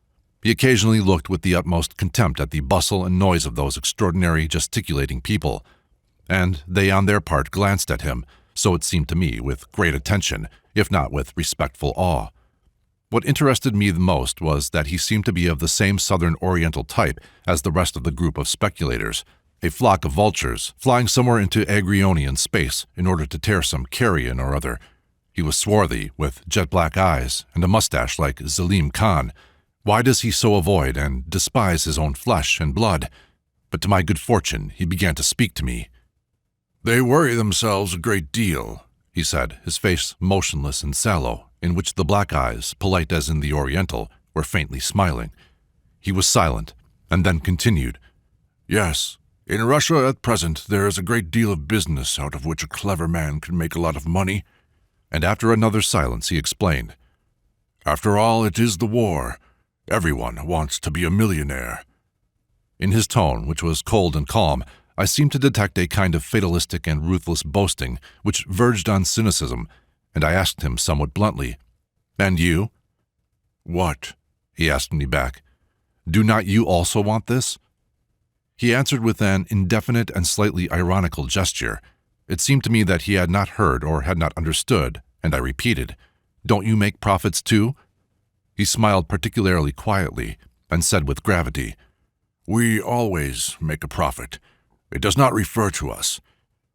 He occasionally looked with the utmost contempt at the bustle and noise of those extraordinary gesticulating people, and they on their part glanced at him, so it seemed to me, with great attention, if not with respectful awe. What interested me the most was that he seemed to be of the same southern Oriental type as the rest of the group of speculators, a flock of vultures flying somewhere into Agrionian space in order to tear some carrion or other. He was swarthy, with jet-black eyes and a mustache like Selim Khan. Why does he so avoid and despise his own flesh and blood? But to my good fortune, he began to speak to me.
"They worry themselves a great deal,"
he said, his face motionless and sallow, in which the black eyes, polite as in the Oriental, were faintly smiling. He was silent, and then continued.
"Yes, in Russia at present there is a great deal of business out of which a clever man can make a lot of money."
And after another silence he explained.
"After all, it is the war. Everyone wants to be a millionaire."
In his tone, which was cold and calm, I seemed to detect a kind of fatalistic and ruthless boasting which verged on cynicism, and I asked him somewhat bluntly, "And you?"
"What?"
he asked me back. "Do not you also want this?" He answered with an indefinite and slightly ironical gesture. It seemed to me that he had not heard or had not understood, and I repeated, "Don't you make profits too?" He smiled particularly quietly and said with gravity,
"We always make a profit. It does not refer to us.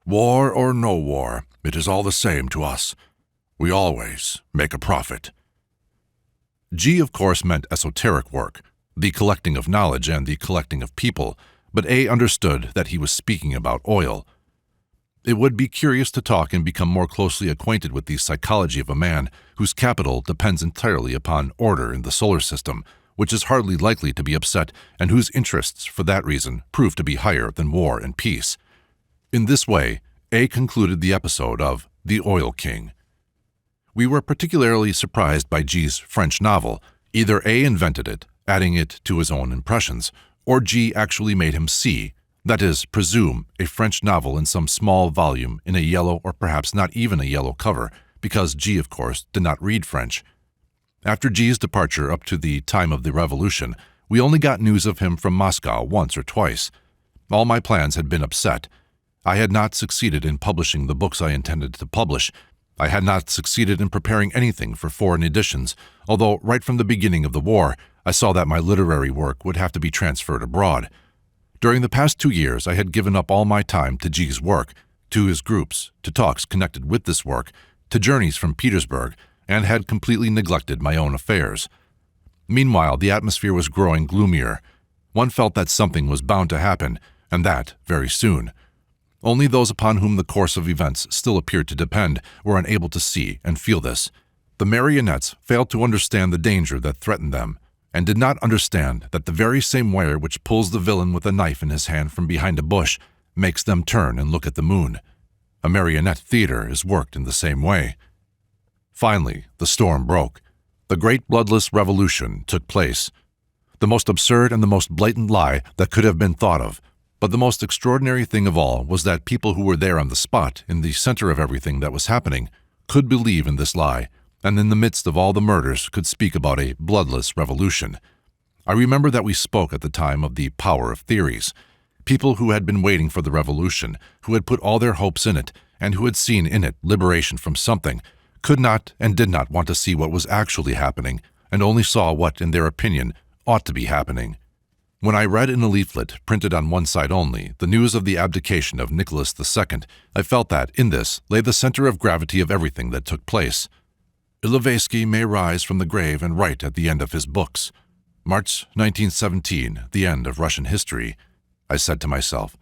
War or no war, it is all the same to us. We always make a profit."
G, of course, meant esoteric work, the collecting of knowledge and the collecting of people, but A understood that he was speaking about oil. It would be curious to talk and become more closely acquainted with the psychology of a man whose capital depends entirely upon order in the solar system, which is hardly likely to be upset and whose interests, for that reason, prove to be higher than war and peace. In this way, A concluded the episode of The Oil King. We were particularly surprised by G's French novel. Either A invented it, adding it to his own impressions, or G actually made him see, that is, presume, a French novel in some small volume in a yellow or perhaps not even a yellow cover, because G, of course, did not read French. After G's departure up to the time of the revolution, we only got news of him from Moscow once or twice. All my plans had been upset. I had not succeeded in publishing the books I intended to publish. I had not succeeded in preparing anything for foreign editions, although right from the beginning of the war, I saw that my literary work would have to be transferred abroad. During the past 2 years, I had given up all my time to G's work, to his groups, to talks connected with this work, to journeys from Petersburg, and had completely neglected my own affairs. Meanwhile, the atmosphere was growing gloomier. One felt that something was bound to happen, and that very soon. Only those upon whom the course of events still appeared to depend were unable to see and feel this. The marionettes failed to understand the danger that threatened them, and did not understand that the very same wire which pulls the villain with a knife in his hand from behind a bush makes them turn and look at the moon. A marionette theater is worked in the same way. Finally, the storm broke. The great bloodless revolution took place. The most absurd and the most blatant lie that could have been thought of. But the most extraordinary thing of all was that people who were there on the spot, in the center of everything that was happening, could believe in this lie, and in the midst of all the murders could speak about a bloodless revolution. I remember that we spoke at the time of the power of theories. People who had been waiting for the revolution, who had put all their hopes in it, and who had seen in it liberation from something, could not and did not want to see what was actually happening, and only saw what, in their opinion, ought to be happening. When I read in a leaflet, printed on one side only, the news of the abdication of Nicholas II, I felt that, in this, lay the center of gravity of everything that took place. Ouspensky may rise from the grave and write at the end of his books. March 1917, the end of Russian history. I said to myself,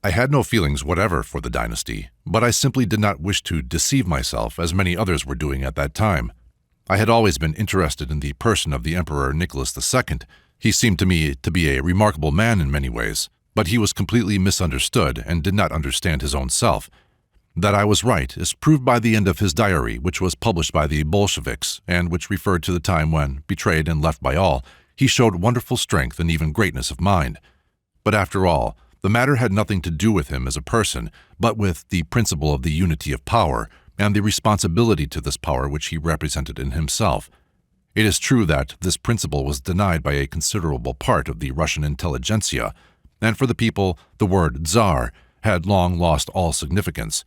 I had no feelings whatever for the dynasty, but I simply did not wish to deceive myself as many others were doing at that time. I had always been interested in the person of the Emperor Nicholas II. He seemed to me to be a remarkable man in many ways, but he was completely misunderstood and did not understand his own self. That I was right is proved by the end of his diary, which was published by the Bolsheviks, and which referred to the time when, betrayed and left by all, he showed wonderful strength and even greatness of mind. But after all, the matter had nothing to do with him as a person, but with the principle of the unity of power, and the responsibility to this power which he represented in himself. It is true that this principle was denied by a considerable part of the Russian intelligentsia, and for the people the word Tsar had long lost all significance.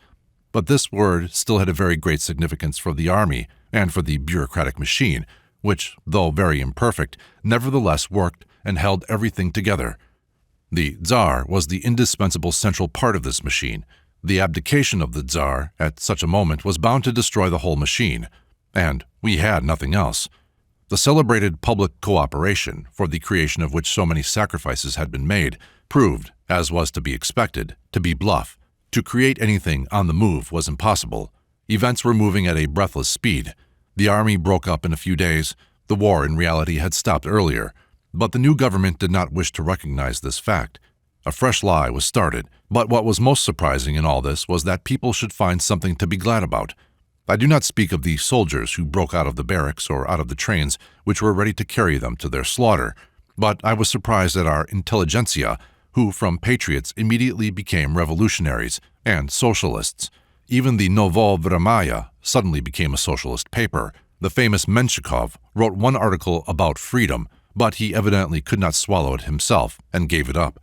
But this word still had a very great significance for the army and for the bureaucratic machine, which, though very imperfect, nevertheless worked and held everything together. The Tsar was the indispensable central part of this machine. The abdication of the Tsar at such a moment was bound to destroy the whole machine, and we had nothing else. The celebrated public cooperation, for the creation of which so many sacrifices had been made, proved, as was to be expected, to be bluff. To create anything on the move was impossible. Events were moving at a breathless speed. The army broke up in a few days. The war, in reality, had stopped earlier. But the new government did not wish to recognize this fact. A fresh lie was started, but what was most surprising in all this was that people should find something to be glad about. I do not speak of the soldiers who broke out of the barracks or out of the trains which were ready to carry them to their slaughter, but I was surprised at our intelligentsia, who from patriots immediately became revolutionaries and socialists. Even the Novo Vremya suddenly became a socialist paper. The famous Menshikov wrote one article about freedom, but he evidently could not swallow it himself and gave it up.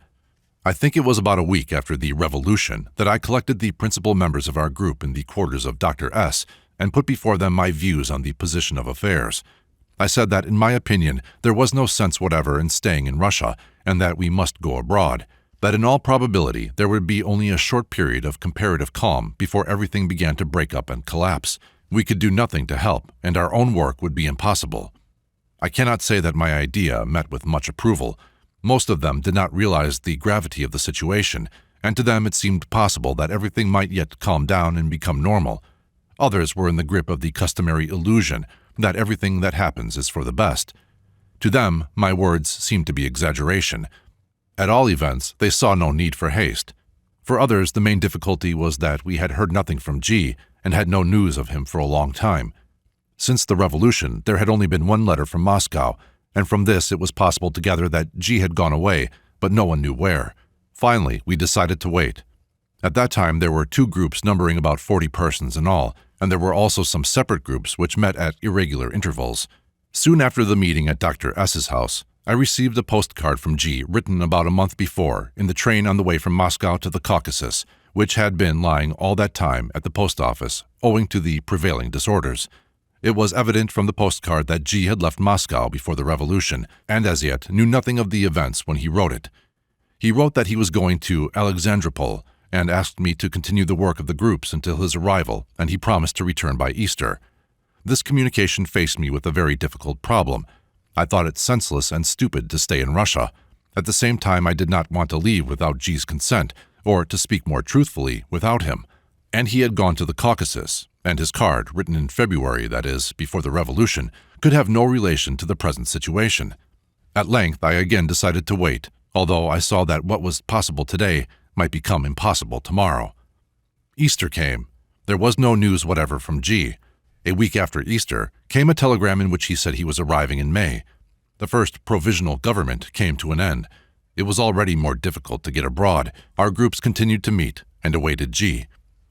I think it was about a week after the revolution that I collected the principal members of our group in the quarters of Dr. S. and put before them my views on the position of affairs. I said that, in my opinion, there was no sense whatever in staying in Russia, and that we must go abroad, that in all probability there would be only a short period of comparative calm before everything began to break up and collapse. We could do nothing to help, and our own work would be impossible. I cannot say that my idea met with much approval. Most of them did not realize the gravity of the situation, and to them it seemed possible that everything might yet calm down and become normal. Others were in the grip of the customary illusion that everything that happens is for the best. To them, my words seemed to be exaggeration. At all events, they saw no need for haste. For others, the main difficulty was that we had heard nothing from G and had no news of him for a long time. Since the revolution, there had only been one letter from Moscow, and from this it was possible to gather that G had gone away, but no one knew where. Finally, we decided to wait. At that time, there were two groups numbering about 40 persons in all, and there were also some separate groups which met at irregular intervals. Soon after the meeting at Dr. S.'s house, I received a postcard from G written about a month before in the train on the way from Moscow to the Caucasus, which had been lying all that time at the post office owing to the prevailing disorders. It was evident from the postcard that G had left Moscow before the revolution, and as yet knew nothing of the events when he wrote it. He wrote that he was going to Alexandropol, and asked me to continue the work of the groups until his arrival, and he promised to return by Easter. This communication faced me with a very difficult problem. I thought it senseless and stupid to stay in Russia. At the same time, I did not want to leave without G's consent, or, to speak more truthfully, without him. And he had gone to the Caucasus, and his card, written in February, that is, before the revolution, could have no relation to the present situation. At length, I again decided to wait, although I saw that what was possible today might become impossible tomorrow. Easter came. There was no news whatever from G. A week after Easter came a telegram in which he said he was arriving in May. The first provisional government came to an end. It was already more difficult to get abroad. Our groups continued to meet and awaited G.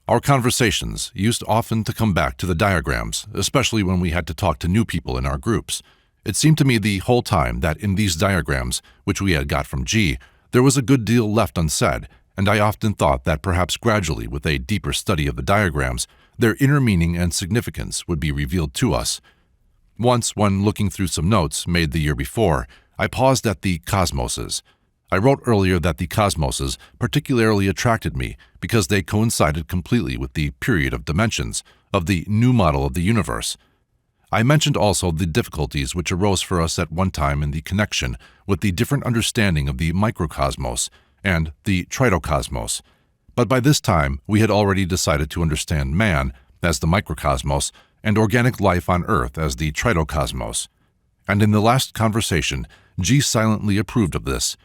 Our conversations used often to come back to the diagrams, especially when we had to talk to new people in our groups. It seemed to me the whole time that in these diagrams, which we had got from G, there was a good deal left unsaid, and I often thought that perhaps gradually, with a deeper study of the diagrams, their inner meaning and significance would be revealed to us. Once, when looking through some notes made the year before, I paused at the cosmoses. I wrote earlier that the cosmoses particularly attracted me because they coincided completely with the period of dimensions of the new model of the universe. I mentioned also the difficulties which arose for us at one time in the connection with the different understanding of the microcosmos and the tritocosmos. But by this time, we had already decided to understand man as the microcosmos and organic life on Earth as the tritocosmos. And in the last conversation, G silently approved of this.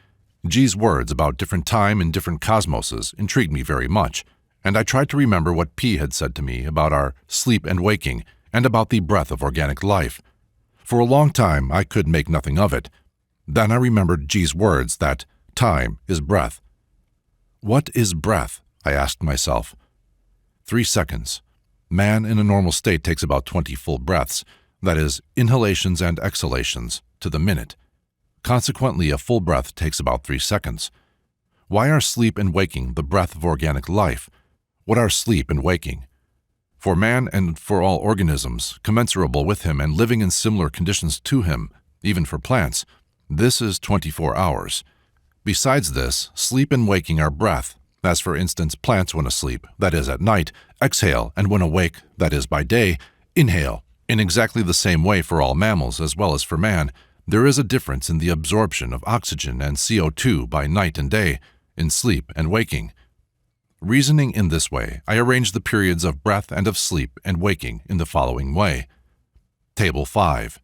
G's words about different time and different cosmoses intrigued me very much, and I tried to remember what P had said to me about our sleep and waking and about the breath of organic life. For a long time, I could make nothing of it. Then I remembered G's words that time is breath. What is breath? I asked myself. 3 seconds. Man in a normal state takes about 20 full breaths, that is, inhalations and exhalations, to the minute. Consequently, a full breath takes about 3 seconds. Why are sleep and waking the breath of organic life? What are sleep and waking? For man and for all organisms, commensurable with him and living in similar conditions to him, even for plants, this is 24 hours. Besides this, sleep and waking are breath, as for instance plants when asleep, that is at night, exhale, and when awake, that is by day, inhale. In exactly the same way for all mammals as well as for man, there is a difference in the absorption of oxygen and CO2 by night and day, in sleep and waking. Reasoning in this way, I arranged the periods of breath and of sleep and waking in the following way. Table 5.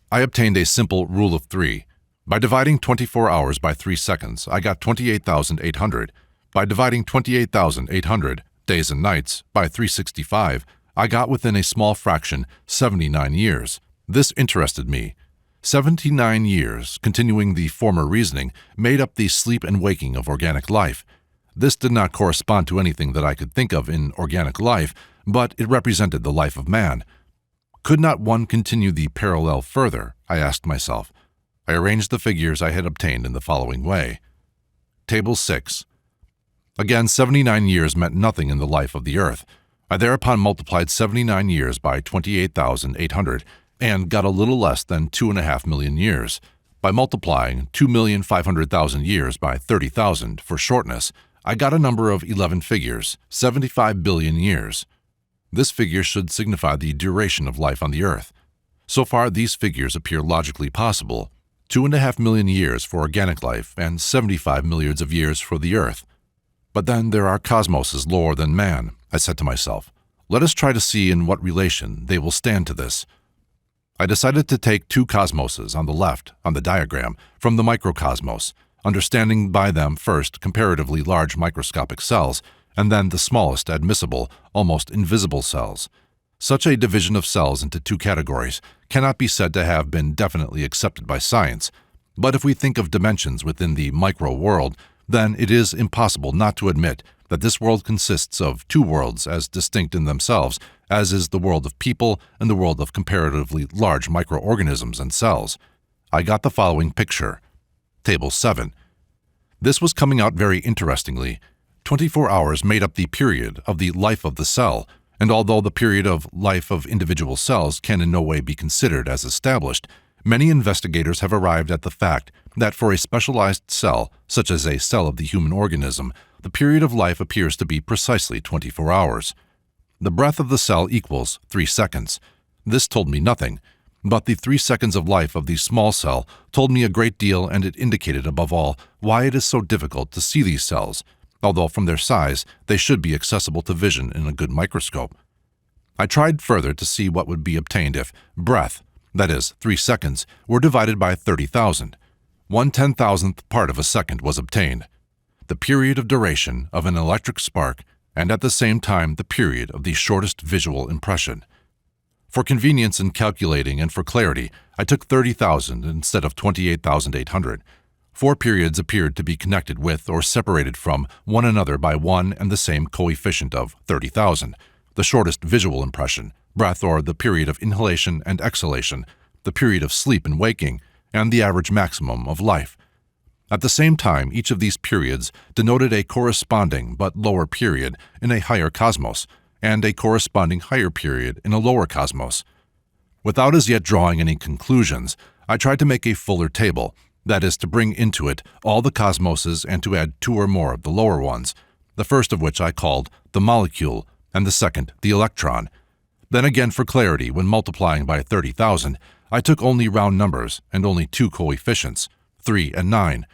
I obtained a simple rule of 3. By dividing 24 hours by 3 seconds, I got 28,800. By dividing 28,800 days and nights by 365, I got within a small fraction 79 years. This interested me. 79 years, continuing the former reasoning, made up the sleep and waking of organic life. This did not correspond to anything that I could think of in organic life, but it represented the life of man. Could not one continue the parallel further? I asked myself. I arranged the figures I had obtained in the following way. Table 6. Again, 79 years meant nothing in the life of the Earth. I thereupon multiplied 79 years by 28,800 and got a little less than 2.5 million years. By multiplying 2,500,000 years by 30,000 for shortness, I got a number of 11 figures, 75 billion years. This figure should signify the duration of life on the Earth. So far, these figures appear logically possible. 2.5 million years for organic life and 75 milliards of years for the Earth. But then there are cosmoses lower than man, I said to myself. Let us try to see in what relation they will stand to this. I decided to take 2 cosmoses on the left, on the diagram, from the microcosmos, understanding by them first comparatively large microscopic cells, and then the smallest admissible, almost invisible cells. Such a division of cells into 2 categories cannot be said to have been definitely accepted by science, but if we think of dimensions within the micro-world, then it is impossible not to admit that this world consists of 2 worlds as distinct in themselves as is the world of people and the world of comparatively large microorganisms and cells. I got the following picture. Table 7. This was coming out very interestingly. 24 hours made up the period of the life of the cell, and although the period of life of individual cells can in no way be considered as established, many investigators have arrived at the fact that for a specialized cell, such as a cell of the human organism, the period of life appears to be precisely 24 hours. The breath of the cell equals 3 seconds. This told me nothing, but the 3 seconds of life of the small cell told me a great deal, and it indicated, above all, why it is so difficult to see these cells, although from their size they should be accessible to vision in a good microscope. I tried further to see what would be obtained if breath, that is, 3 seconds, were divided by 30,000. 1/10,000th part of a second was obtained, the period of duration of an electric spark, and at the same time the period of the shortest visual impression. For convenience in calculating and for clarity, I took 30,000 instead of 28,800. 4 periods appeared to be connected with or separated from one another by one and the same coefficient of 30,000. The shortest visual impression, breath or the period of inhalation and exhalation, the period of sleep and waking, and the average maximum of life. At the same time, each of these periods denoted a corresponding but lower period in a higher cosmos, and a corresponding higher period in a lower cosmos. Without as yet drawing any conclusions, I tried to make a fuller table, that is, to bring into it all the cosmoses and to add 2 or more of the lower ones, the first of which I called the molecule, and the second the electron. Then again, for clarity, when multiplying by 30,000, I took only round numbers and only 2 coefficients, 3 and 9.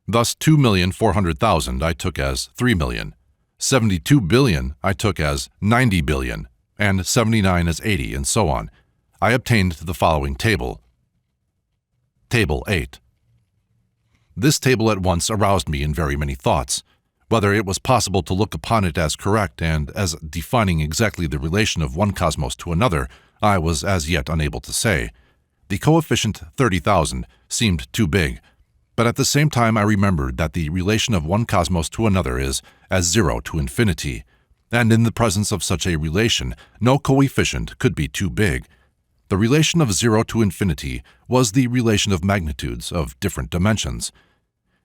Thus 2,400,000 I took as 3 million. 72 billion I took as 90 billion, and 79 as 80, and so on. I obtained the following table. Table 8. This table at once aroused me in very many thoughts. Whether it was possible to look upon it as correct and as defining exactly the relation of one cosmos to another, I was as yet unable to say. The coefficient 30,000 seemed too big, but at the same time I remembered that the relation of one cosmos to another is as 0 to infinity, and in the presence of such a relation, no coefficient could be too big. The relation of 0 to infinity was the relation of magnitudes of different dimensions.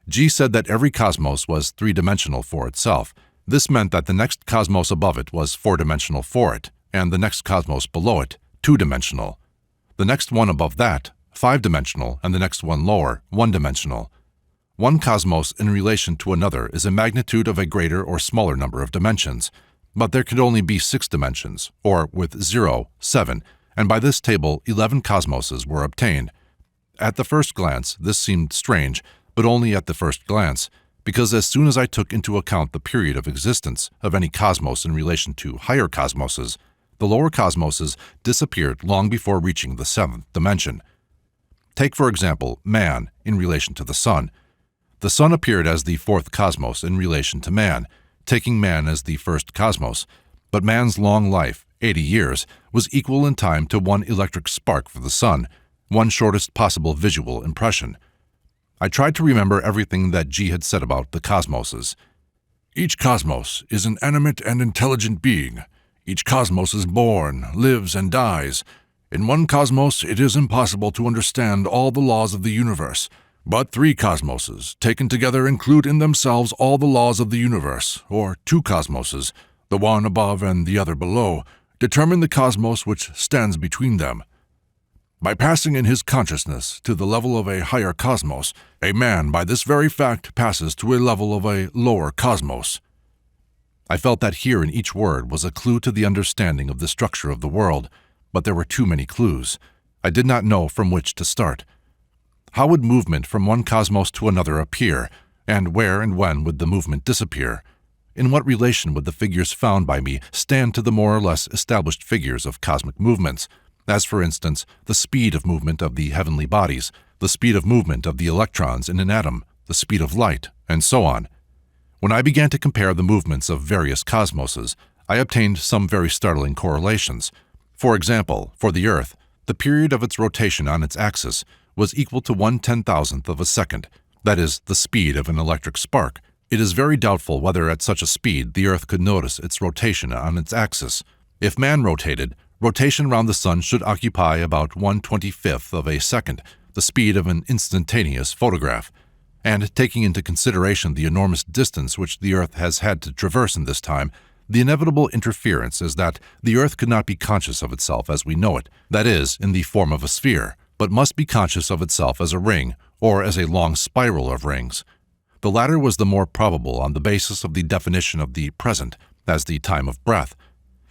G said that every cosmos was 3-dimensional for itself. This meant that the next cosmos above it was 4-dimensional for it, and the next cosmos below it, 2-dimensional. The next one above that, 5-dimensional, and the next one lower, 1-dimensional. One cosmos in relation to another is a magnitude of a greater or smaller number of dimensions, but there could only be 6 dimensions, or with 0, 7, and by this table 11 cosmoses were obtained. At the first glance, this seemed strange, but only at the first glance, because as soon as I took into account the period of existence of any cosmos in relation to higher cosmoses, the lower cosmoses disappeared long before reaching the 7th dimension. Take, for example, man in relation to the sun. The sun appeared as the 4th cosmos in relation to man, taking man as the first cosmos, but man's long life, 80 years, was equal in time to 1 electric spark for the sun, one shortest possible visual impression. I tried to remember everything that G had said about the cosmoses.
Each cosmos is an animate and intelligent being. Each cosmos is born, lives, and dies. In one cosmos, it is impossible to understand all the laws of the universe, but 3 cosmoses, taken together, include in themselves all the laws of the universe, or 2 cosmoses, the one above and the other below, determine the cosmos which stands between them. By passing in his consciousness to the level of a higher cosmos, a man by this very fact passes to a level of a lower cosmos. I felt that here in each word was a clue to the understanding of the structure of the world, but there were too many clues. I did not know from which to start. How would movement from one cosmos to another appear, and where and when would the movement disappear? In what relation would the figures found by me stand to the more or less established figures of cosmic movements, as for instance, the speed of movement of the heavenly bodies, the speed of movement of the electrons in an atom, the speed of light, and so on? When I began to compare the movements of various cosmoses, I obtained some very startling correlations. For example, for the Earth, the period of its rotation on its axis was equal to 1/10,000th of a second, that is, the speed of an electric spark. It is very doubtful whether at such a speed the Earth could notice its rotation on its axis. If man rotated, rotation round the sun should occupy about 1/25th of a second, the speed of an instantaneous photograph. And taking into consideration the enormous distance which the Earth has had to traverse in this time, the inevitable interference is that the Earth could not be conscious of itself as we know it, that is, in the form of a sphere, but must be conscious of itself as a ring, or as a long spiral of rings.
The latter was the more probable on the basis of the definition of the present as the time of breath.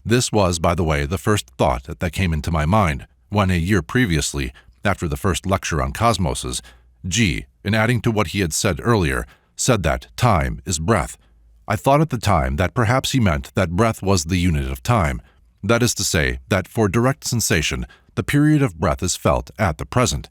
This was, by the way, the first thought that came into my mind when a year previously, after the first lecture on cosmoses, G, in adding to what he had said earlier, said that time is breath. I thought at the time that perhaps he meant that breath was the unit of time. That is to say, that for direct sensation, the period of breath is felt at the present.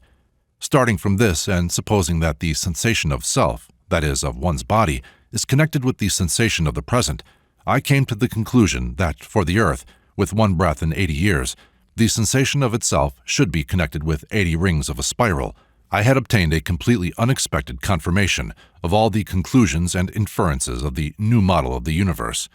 Starting from this and supposing that the sensation of self, that is, of one's body, is connected with the sensation of the present, I came to the conclusion that for the Earth, with one breath in 80 years, the sensation of itself should be connected with 80 rings of a spiral. I had obtained a completely unexpected confirmation of all the conclusions and inferences of the new model of the universe.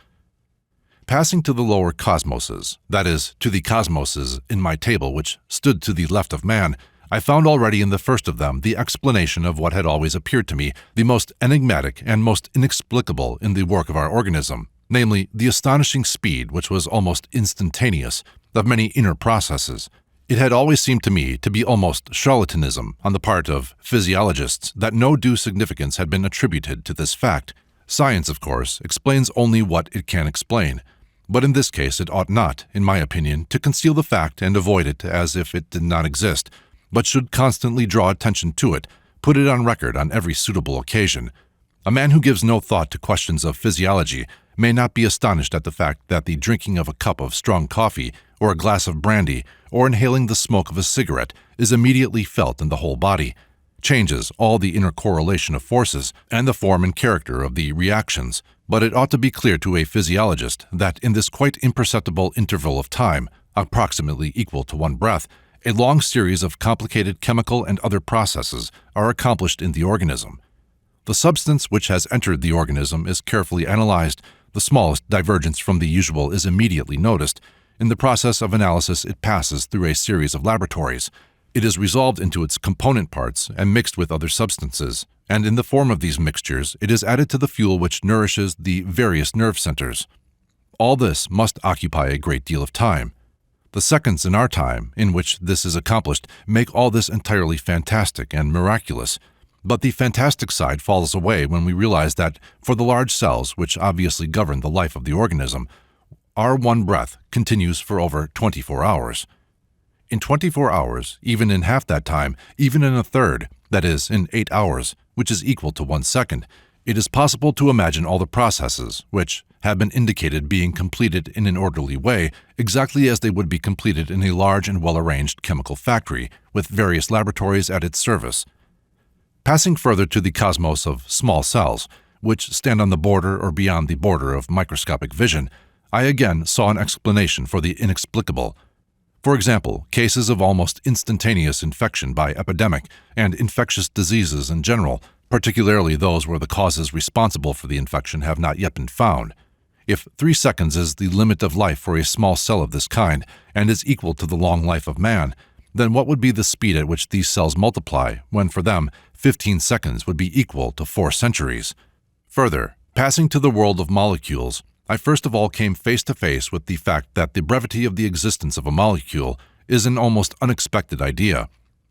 Passing to the lower cosmoses, that is, to the cosmoses in my table which stood to the left of man, I found already in the first of them the explanation of what had always appeared to me the most enigmatic and most inexplicable in the work of our organism, namely the astonishing speed, which was almost instantaneous, of many inner processes. It had always seemed to me to be almost charlatanism on the part of physiologists that no due significance had been attributed to this fact. Science, of course, explains only what it can explain, but in this case it ought not, in my opinion, to conceal the fact and avoid it as if it did not exist, but should constantly draw attention to it, put it on record on every suitable occasion. A man who gives no thought to questions of physiology may not be astonished at the fact that the drinking of a cup of strong coffee or a glass of brandy or inhaling the smoke of a cigarette is immediately felt in the whole body, changes all the inner correlation of forces and the form and character of the reactions. But it ought to be clear to a physiologist that in this quite imperceptible interval of time, approximately equal to one breath, a long series of complicated chemical and other processes are accomplished in the organism. The substance which has entered the organism is carefully analyzed. The smallest divergence from the usual is immediately noticed. In the process of analysis, it passes through a series of laboratories. It is resolved into its component parts and mixed with other substances, and in the form of these mixtures, it is added to the fuel which nourishes the various nerve centers. All this must occupy a great deal of time. The seconds in our time in which this is accomplished make all this entirely fantastic and miraculous. But the fantastic side falls away when we realize that for the large cells which obviously govern the life of the organism, our one breath continues for over 24 hours. In 24 hours, even in half that time, even in a third, that is, in 8 hours, which is equal to 1 second, it is possible to imagine all the processes which have been indicated being completed in an orderly way, exactly as they would be completed in a large and well-arranged chemical factory, with various laboratories at its service. Passing further to the cosmos of small cells, which stand on the border or beyond the border of microscopic vision, I again saw an explanation for the inexplicable. For example, cases of almost instantaneous infection by epidemic and infectious diseases in general, particularly those where the causes responsible for the infection have not yet been found. If 3 seconds is the limit of life for a small cell of this kind and is equal to the long life of man, then what would be the speed at which these cells multiply when for them 15 seconds would be equal to 4 centuries? Further, passing to the world of molecules, I first of all came face to face with the fact that the brevity of the existence of a molecule is an almost unexpected idea.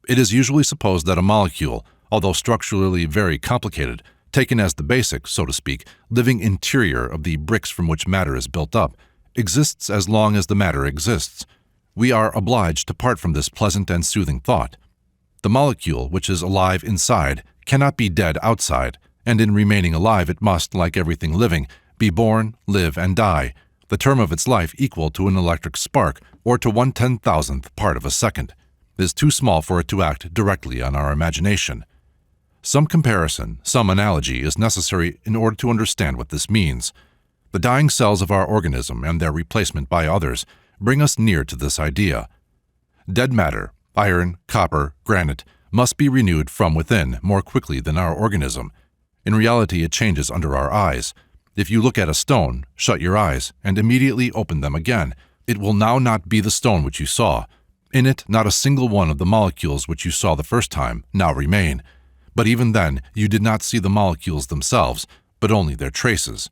It is usually supposed that a molecule, although structurally very complicated, taken as the basic, so to speak, living interior of the bricks from which matter is built up, exists as long as the matter exists. We are obliged to part from this pleasant and soothing thought. The molecule, which is alive inside, cannot be dead outside, and in remaining alive it must, like everything living, be born, live, and die, the term of its life equal to an electric spark, or to 1/10,000th part of a second, is too small for it to act directly on our imagination. Some comparison, some analogy is necessary in order to understand what this means. The dying cells of our organism and their replacement by others bring us near to this idea. Dead matter, iron, copper, granite, must be renewed from within more quickly than our organism. In reality, it changes under our eyes. If you look at a stone, shut your eyes, and immediately open them again, it will now not be the stone which you saw. In it, not a single one of the molecules which you saw the first time now remain. But even then, you did not see the molecules themselves, but only their traces.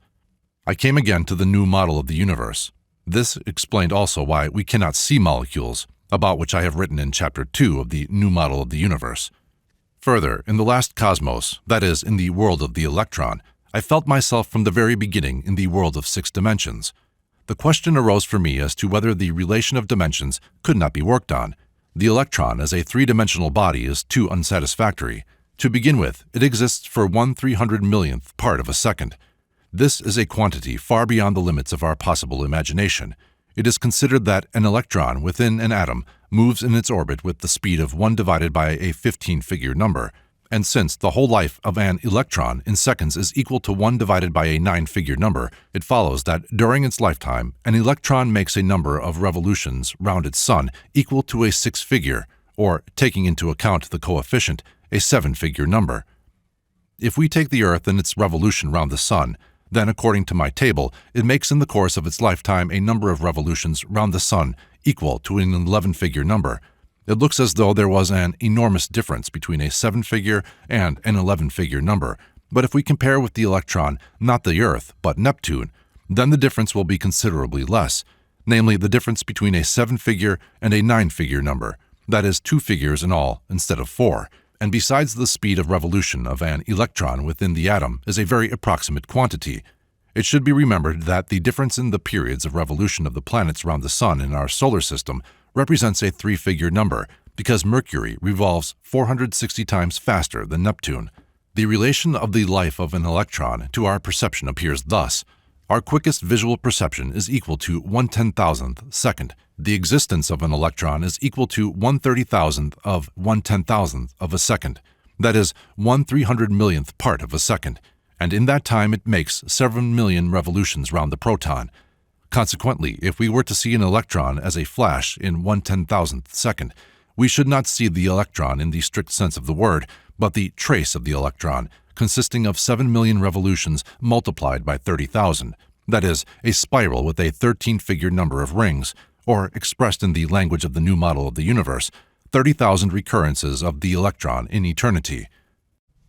I came again to the new model of the universe. This explained also why we cannot see molecules, about which I have written in Chapter 2 of the New Model of the Universe. Further, in the last cosmos, that is, in the world of the electron, I felt myself from the very beginning in the world of 6 dimensions. The question arose for me as to whether the relation of dimensions could not be worked on. The electron as a 3-dimensional body is too unsatisfactory. To begin with, it exists for 1/300,000,000th part of a second. This is a quantity far beyond the limits of our possible imagination. It is considered that an electron within an atom moves in its orbit with the speed of 1 divided by a 15-figure number, and since the whole life of an electron in seconds is equal to 1 divided by a 9-figure number, it follows that during its lifetime, an electron makes a number of revolutions round its sun equal to a 6-figure, or, taking into account the coefficient, a 7-figure number. If we take the Earth and its revolution round the sun, then, according to my table, it makes in the course of its lifetime a number of revolutions round the sun equal to an 11-figure number. It looks as though there was an enormous difference between a 7-figure and an 11-figure number, but if we compare with the electron, not the Earth, but Neptune, then the difference will be considerably less, namely the difference between a 7-figure and a 9-figure number, that is 2 figures in all instead of 4. And besides, the speed of revolution of an electron within the atom is a very approximate quantity. It should be remembered that the difference in the periods of revolution of the planets round the sun in our solar system represents a 3-figure number, because Mercury revolves 460 times faster than Neptune. The relation of the life of an electron to our perception appears thus. Our quickest visual perception is equal to 1/10,000th second. The existence of an electron is equal to 1/30,000th of 1/10,000th of a second, that is, 1/300,000,000th part of a second, and in that time it makes 7,000,000 revolutions round the proton. Consequently, if we were to see an electron as a flash in 1/10,000th second, we should not see the electron in the strict sense of the word, but the trace of the electron, consisting of 7,000,000 revolutions multiplied by 30,000, that is, a spiral with a 13-figure number of rings, or, expressed in the language of the new model of the universe, 30,000 recurrences of the electron in eternity.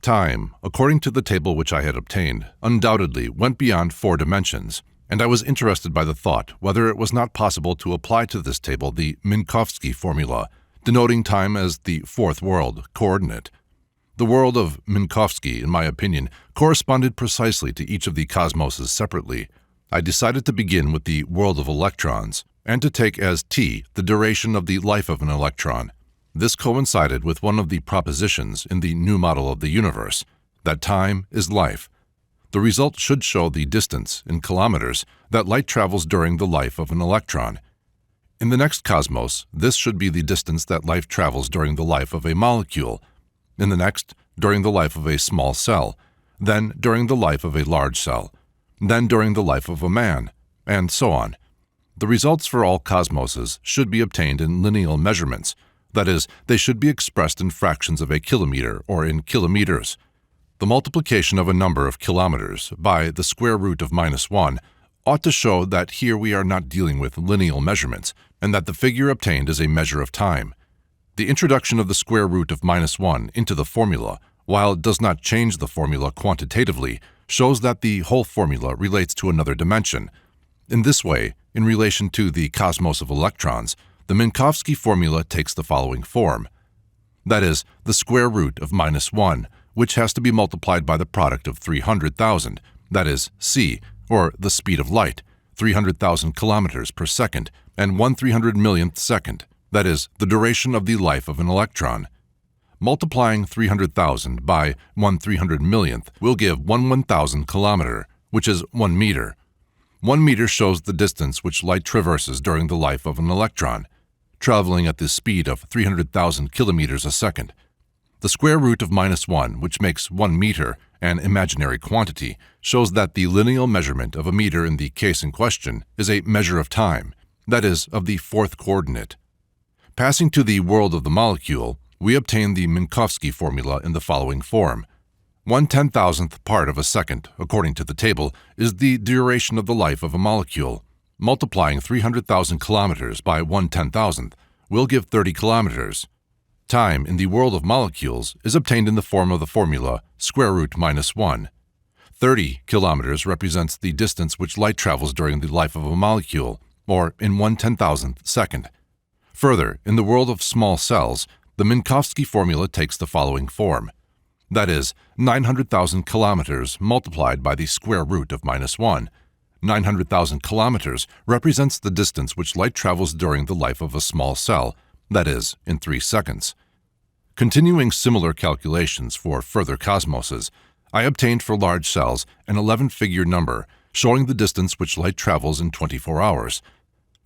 Time, according to the table which I had obtained, undoubtedly went beyond 4 dimensions, and I was interested by the thought whether it was not possible to apply to this table the Minkowski formula, denoting time as the 4th world coordinate. The world of Minkowski, in my opinion, corresponded precisely to each of the cosmoses separately. I decided to begin with the world of electrons, and to take as t the duration of the life of an electron. This coincided with one of the propositions in the new model of the universe, that time is life. The result should show the distance, in kilometers, that light travels during the life of an electron. In the next cosmos, this should be the distance that light travels during the life of a molecule. In the next, during the life of a small cell, then during the life of a large cell, then during the life of a man, and so on. The results for all cosmoses should be obtained in lineal measurements, that is, they should be expressed in fractions of a kilometer or in kilometers. The multiplication of a number of kilometers by the square root of -1 ought to show that here we are not dealing with lineal measurements, and that the figure obtained is a measure of time. The introduction of the square root of -1 into the formula, while it does not change the formula quantitatively, shows that the whole formula relates to another dimension. In this way, in relation to the cosmos of electrons, the Minkowski formula takes the following form. That is, the square root of -1, which has to be multiplied by the product of 300,000, that is, c, or the speed of light, 300,000 kilometers per second, and 1/300,000,000th second, that is, the duration of the life of an electron. Multiplying 300,000 by 1/300,000,000th will give 1/1000 kilometer, which is 1 meter. 1 meter shows the distance which light traverses during the life of an electron, traveling at the speed of 300,000 kilometers a second. The square root of -1, which makes 1 meter, an imaginary quantity, shows that the lineal measurement of a meter in the case in question is a measure of time, that is, of the 4th coordinate. Passing to the world of the molecule, we obtain the Minkowski formula in the following form. 1/10,000th part of a second, according to the table, is the duration of the life of a molecule. Multiplying 300,000 kilometers by 1/10,000th will give 30 kilometers. Time in the world of molecules is obtained in the form of the formula square root -1. 30 kilometers represents the distance which light travels during the life of a molecule, or in 1/10,000th second. Further, in the world of small cells, The Minkowski formula takes the following form. That is, 900,000 kilometers multiplied by the square root of -1. 900,000 kilometers represents the distance which light travels during the life of a small cell, that is, in 3 seconds. Continuing similar calculations for further cosmoses, I obtained for large cells an 11-figure number showing the distance which light travels in 24 hours.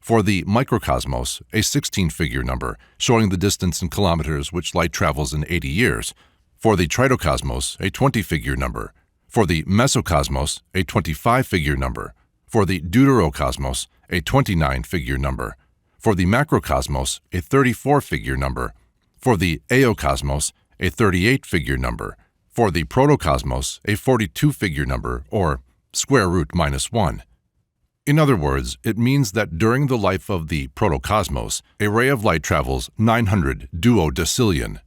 For the microcosmos, a 16-figure number showing the distance in kilometers which light travels in 80 years. For the tritocosmos, a 20-figure number. For the mesocosmos, a 25-figure number. For the deuterocosmos, a 29-figure number. For the macrocosmos, a 34-figure number. For the eocosmos, a 38-figure number. For the protocosmos, a 42-figure number, or square root -1. In other words, it means that during the life of the protocosmos, a ray of light travels 900 duodecillion.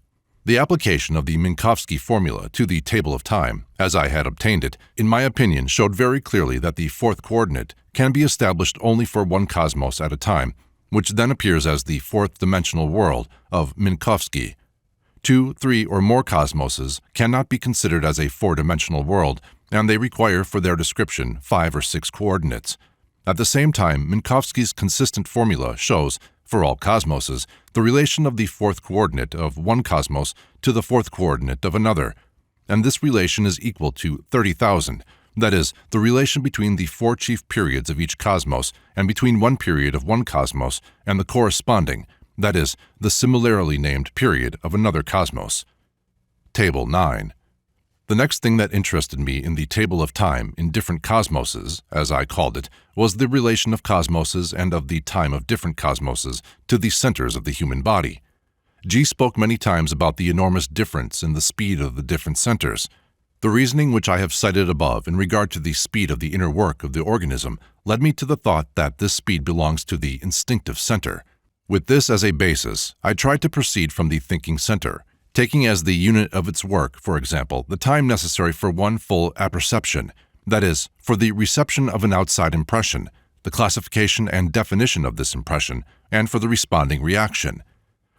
The application of the Minkowski formula to the table of time, as I had obtained it, in my opinion showed very clearly that the fourth coordinate can be established only for one cosmos at a time, which then appears as the fourth-dimensional world of Minkowski. 2, 3, or more cosmoses cannot be considered as a four-dimensional world, and they require for their description 5 or 6 coordinates. At the same time, Minkowski's consistent formula shows, for all cosmoses, the relation of the fourth coordinate of one cosmos to the fourth coordinate of another, and this relation is equal to 30,000, that is, the relation between the 4 chief periods of each cosmos and between one period of one cosmos and the corresponding, that is, the similarly named period of another cosmos. Table 9. The next thing that interested me in the table of time in different cosmoses, as I called it, was the relation of cosmoses and of the time of different cosmoses to the centers of the human body. G spoke many times about the enormous difference in the speed of the different centers. The reasoning which I have cited above in regard to the speed of the inner work of the organism led me to the thought that this speed belongs to the instinctive center. With this as a basis, I tried to proceed from the thinking center, taking as the unit of its work, for example, the time necessary for one full apperception, that is, for the reception of an outside impression, the classification and definition of this impression, and for the responding reaction.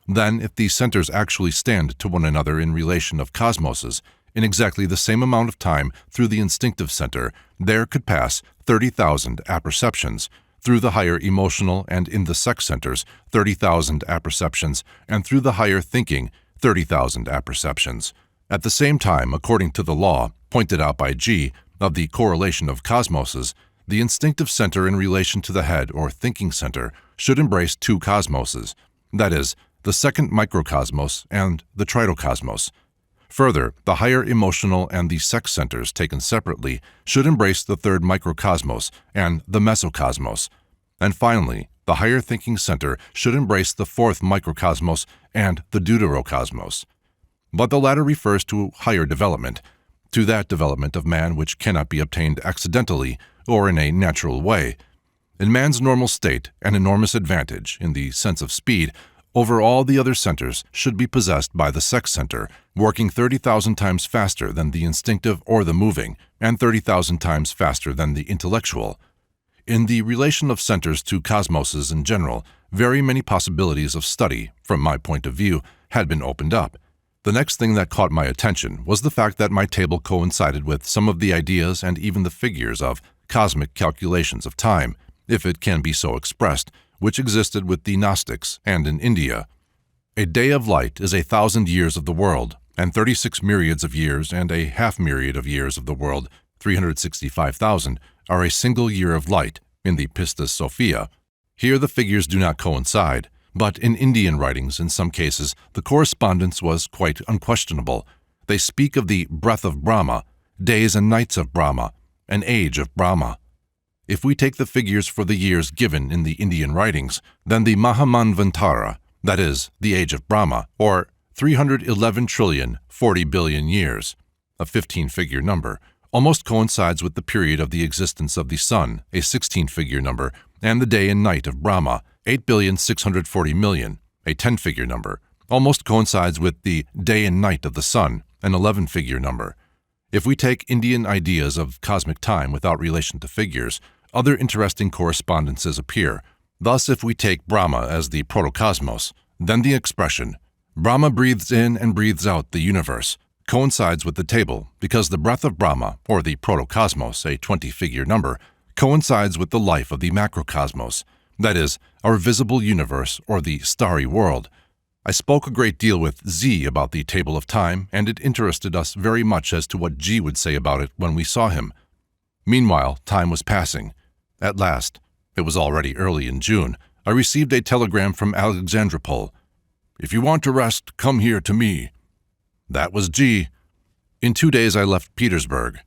Then, if these centers actually stand to one another in relation of cosmoses, in exactly the same amount of time through the instinctive center, there could pass 30,000 apperceptions, through the higher emotional and in the sex centers, 30,000 apperceptions, and through the higher thinking, 30,000 apperceptions. At the same time, according to the law, pointed out by G, of the correlation of cosmoses, the instinctive center in relation to the head or thinking center should embrace 2 cosmoses, that is, the second microcosmos and the tritocosmos. Further, the higher emotional and the sex centers taken separately should embrace the third microcosmos and the mesocosmos. And finally, the higher thinking center should embrace the fourth microcosmos and the deuterocosmos. But the latter refers to higher development, to that development of man which cannot be obtained accidentally or in a natural way. In man's normal state, an enormous advantage, in the sense of speed, over all the other centers should be possessed by the sex center, working 30,000 times faster than the instinctive or the moving, and 30,000 times faster than the intellectual. In the relation of centers to cosmoses in general, very many possibilities of study, from my point of view, had been opened up. The next thing that caught my attention was the fact that my table coincided with some of the ideas and even the figures of cosmic calculations of time, if it can be so expressed, which existed with the Gnostics and in India. A day of light is 1,000 years of the world, and 36 myriads of years and a half myriad of years of the world, 365,000, are a single year of light in the Pistis Sophia. Here the figures do not coincide, but in Indian writings, in some cases, the correspondence was quite unquestionable. They speak of the breath of Brahma, days and nights of Brahma, an age of Brahma. If we take the figures for the years given in the Indian writings, then the Mahamanvantara, that is, the age of Brahma, or 311,040,000,000,000 years, a 15-figure number, almost coincides with the period of the existence of the sun, a 16-figure number, and the day and night of Brahma, 8,640,000,000, a 10-figure number, almost coincides with the day and night of the sun, an 11-figure number. If we take Indian ideas of cosmic time without relation to figures, other interesting correspondences appear. Thus, if we take Brahma as the protocosmos, then the expression Brahma breathes in and breathes out the universe, coincides with the table because the breath of Brahma, or the protocosmos, a 20-figure number, coincides with the life of the macrocosmos, that is, our visible universe or the starry world. I spoke a great deal with Z about the table of time, and it interested us very much as to what G would say about it when we saw him. Meanwhile, time was passing. At last, it was already early in June, I received a telegram from Alexandropol. "If you want to rest, come here to me." That was G. In 2 days I left Petersburg.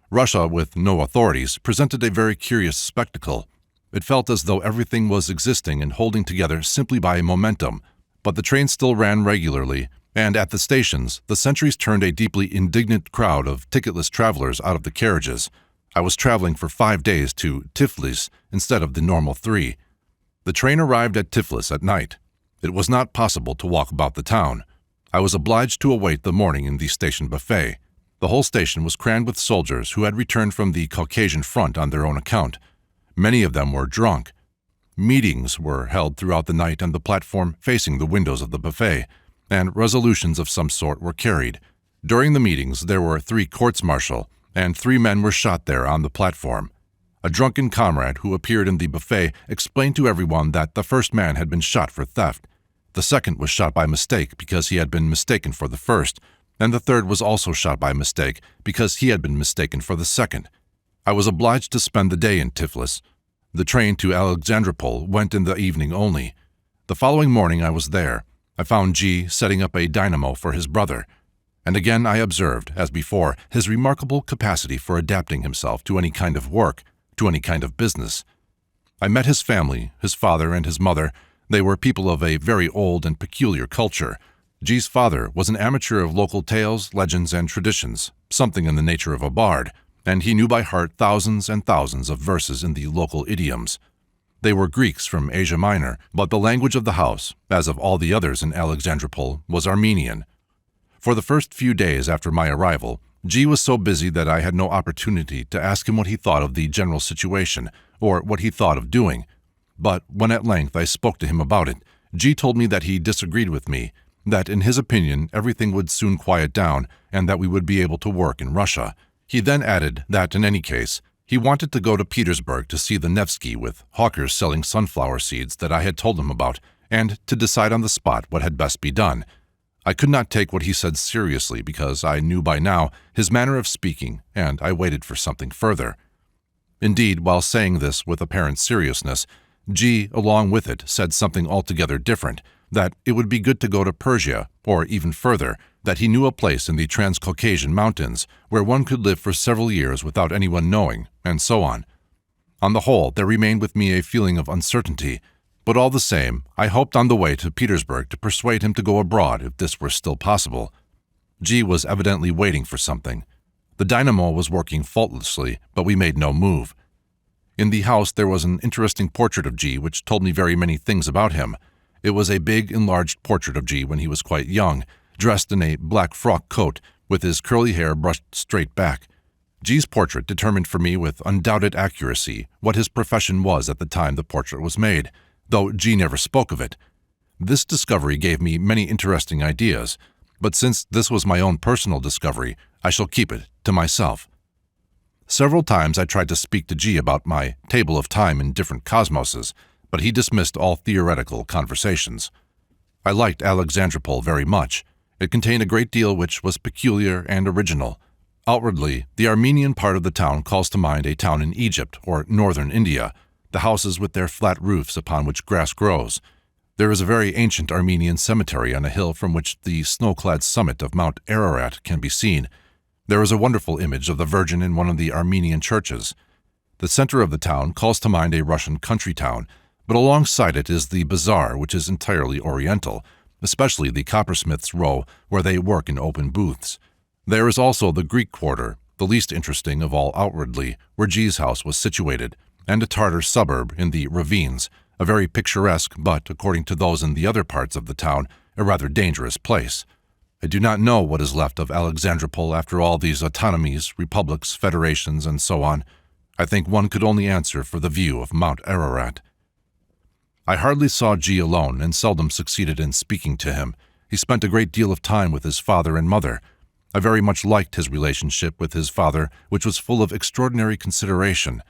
Russia, with no authorities, presented a very curious spectacle. It felt as though everything was existing and holding together simply by momentum, but the trains still ran regularly, and at the stations, the sentries turned a deeply indignant crowd of ticketless travelers out of the carriages. I was traveling for 5 days to Tiflis instead of the normal 3. The train arrived at Tiflis at night. It was not possible to walk about the town. I was obliged to await the morning in the station buffet. The whole station was crammed with soldiers who had returned from the Caucasian front on their own account. Many of them were drunk. Meetings were held throughout the night on the platform facing the windows of the buffet, and resolutions of some sort were carried. During the meetings there were 3 courts-martial, and 3 men were shot there on the platform. A drunken comrade who appeared in the buffet explained to everyone that the first man had been shot for theft. The second was shot by mistake because he had been mistaken for the first, and the third was also shot by mistake because he had been mistaken for the second. I was obliged to spend the day in Tiflis. The train to Alexandropol went in the evening only. The following morning I was there. I found G setting up a dynamo for his brother. And again I observed, as before, his remarkable capacity for adapting himself to any kind of work, to any kind of business. I met his family, his father and his mother. They were people of a very old and peculiar culture. G's father was an amateur of local tales, legends, and traditions, something in the nature of a bard, and he knew by heart thousands and thousands of verses in the local idioms. They were Greeks from Asia Minor, but the language of the house, as of all the others in Alexandropol, was Armenian. For the first few days after my arrival, G was so busy that I had no opportunity to ask him what he thought of the general situation, or what he thought of doing. But when at length I spoke to him about it, G told me that he disagreed with me, that in his opinion everything would soon quiet down, and that we would be able to work in Russia. He then added that, in any case, he wanted to go to Petersburg to see the Nevsky with hawkers selling sunflower seeds that I had told him about, and to decide on the spot what had best be done. I could not take what he said seriously because I knew by now his manner of speaking, and I waited for something further. Indeed, while saying this with apparent seriousness, G, along with it, said something altogether different, that it would be good to go to Persia, or even further, that he knew a place in the Transcaucasian mountains where one could live for several years without anyone knowing, and so on. On the whole, there remained with me a feeling of uncertainty, but all the same, I hoped on the way to Petersburg to persuade him to go abroad if this were still possible. G was evidently waiting for something. The dynamo was working faultlessly, but we made no move. In the house there was an interesting portrait of G which told me very many things about him. It was a big, enlarged portrait of G when he was quite young, dressed in a black frock coat, with his curly hair brushed straight back. G's portrait determined for me with undoubted accuracy what his profession was at the time the portrait was made, though G never spoke of it. This discovery gave me many interesting ideas, but since this was my own personal discovery, I shall keep it to myself. Several times I tried to speak to G about my table of time in different cosmoses, but he dismissed all theoretical conversations. I liked Alexandropol very much. It contained a great deal which was peculiar and original. Outwardly, the Armenian part of the town calls to mind a town in Egypt or northern India, the houses with their flat roofs upon which grass grows. There is a very ancient Armenian cemetery on a hill from which the snow-clad summit of Mount Ararat can be seen. There is a wonderful image of the Virgin in one of the Armenian churches. The center of the town calls to mind a Russian country town, but alongside it is the bazaar, which is entirely oriental, especially the coppersmiths' row where they work in open booths. There is also the Greek quarter, the least interesting of all outwardly, where G's house was situated, and a Tartar suburb in the ravines, a very picturesque but, according to those in the other parts of the town, a rather dangerous place. I do not know what is left of Alexandropol after all these autonomies, republics, federations, and so on. I think one could only answer for the view of Mount Ararat. I hardly saw G alone and seldom succeeded in speaking to him. He spent a great deal of time with his father and mother. I very much liked his relationship with his father, which was full of extraordinary consideration.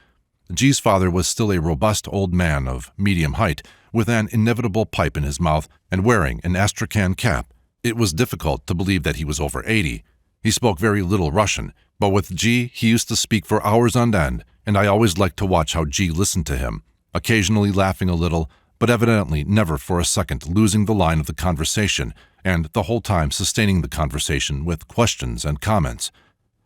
G's father was still a robust old man of medium height, with an inevitable pipe in his mouth and wearing an astrakhan cap. It was difficult to believe that he was over 80. He spoke very little Russian, but with G he used to speak for hours on end, and I always liked to watch how G listened to him, occasionally laughing a little, but evidently never for a second losing the line of the conversation, and the whole time sustaining the conversation with questions and comments.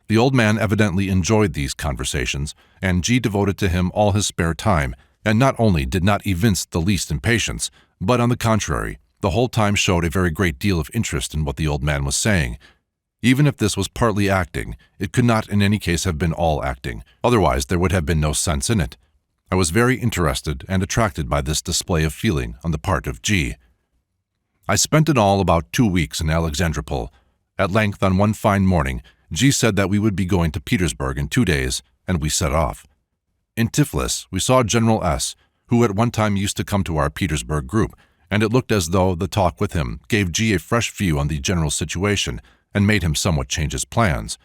The old man evidently enjoyed these conversations, and G devoted to him all his spare time, and not only did not evince the least impatience, but on the contrary, the whole time showed a very great deal of interest in what the old man was saying. Even if this was partly acting, it could not in any case have been all acting, otherwise there would have been no sense in it. I was very interested and attracted by this display of feeling on the part of G. I spent in all about 2 weeks in Alexandropol. At length, on one fine morning, G said that we would be going to Petersburg in 2 days, and we set off. In Tiflis, we saw General S., who at one time used to come to our Petersburg group, and it looked as though the talk with him gave G a fresh view on the general situation and made him somewhat change his plans.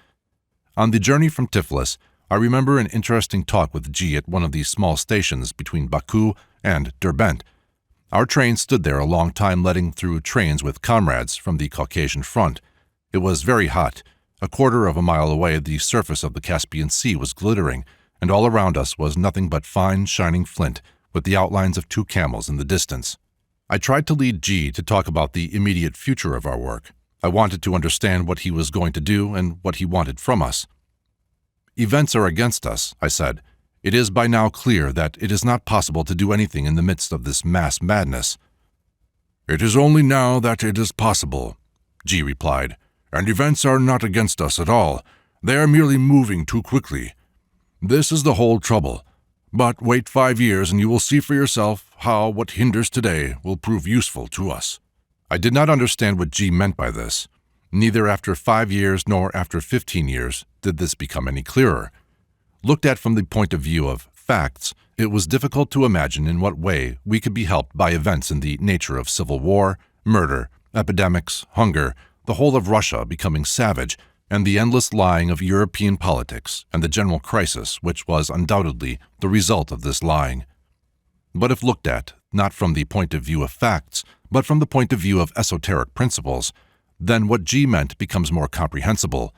On the journey from Tiflis, I remember an interesting talk with G at one of these small stations between Baku and Derbent. Our train stood there a long time letting through trains with comrades from the Caucasian front. It was very hot. A quarter of a mile away, the surface of the Caspian Sea was glittering, and all around us was nothing but fine, shining flint, with the outlines of 2 camels in the distance. I tried to lead G to talk about the immediate future of our work. I wanted to understand what he was going to do and what he wanted from us. Events are against us, I said. It is by now clear that it is not possible to do anything in the midst of this mass madness.
It is only now that it is possible, G replied, and events are not against us at all. They are merely moving too quickly. This is the whole trouble. But wait 5 years and you will see for yourself how what hinders today will prove useful to us.
I did not understand what G meant by this. Neither after 5 years nor after 15 years did this become any clearer. Looked at from the point of view of facts, it was difficult to imagine in what way we could be helped by events in the nature of civil war, murder, epidemics, hunger, the whole of Russia becoming savage, and the endless lying of European politics and the general crisis which was undoubtedly the result of this lying. But if looked at, not from the point of view of facts, but from the point of view of esoteric principles, then what G meant becomes more comprehensible.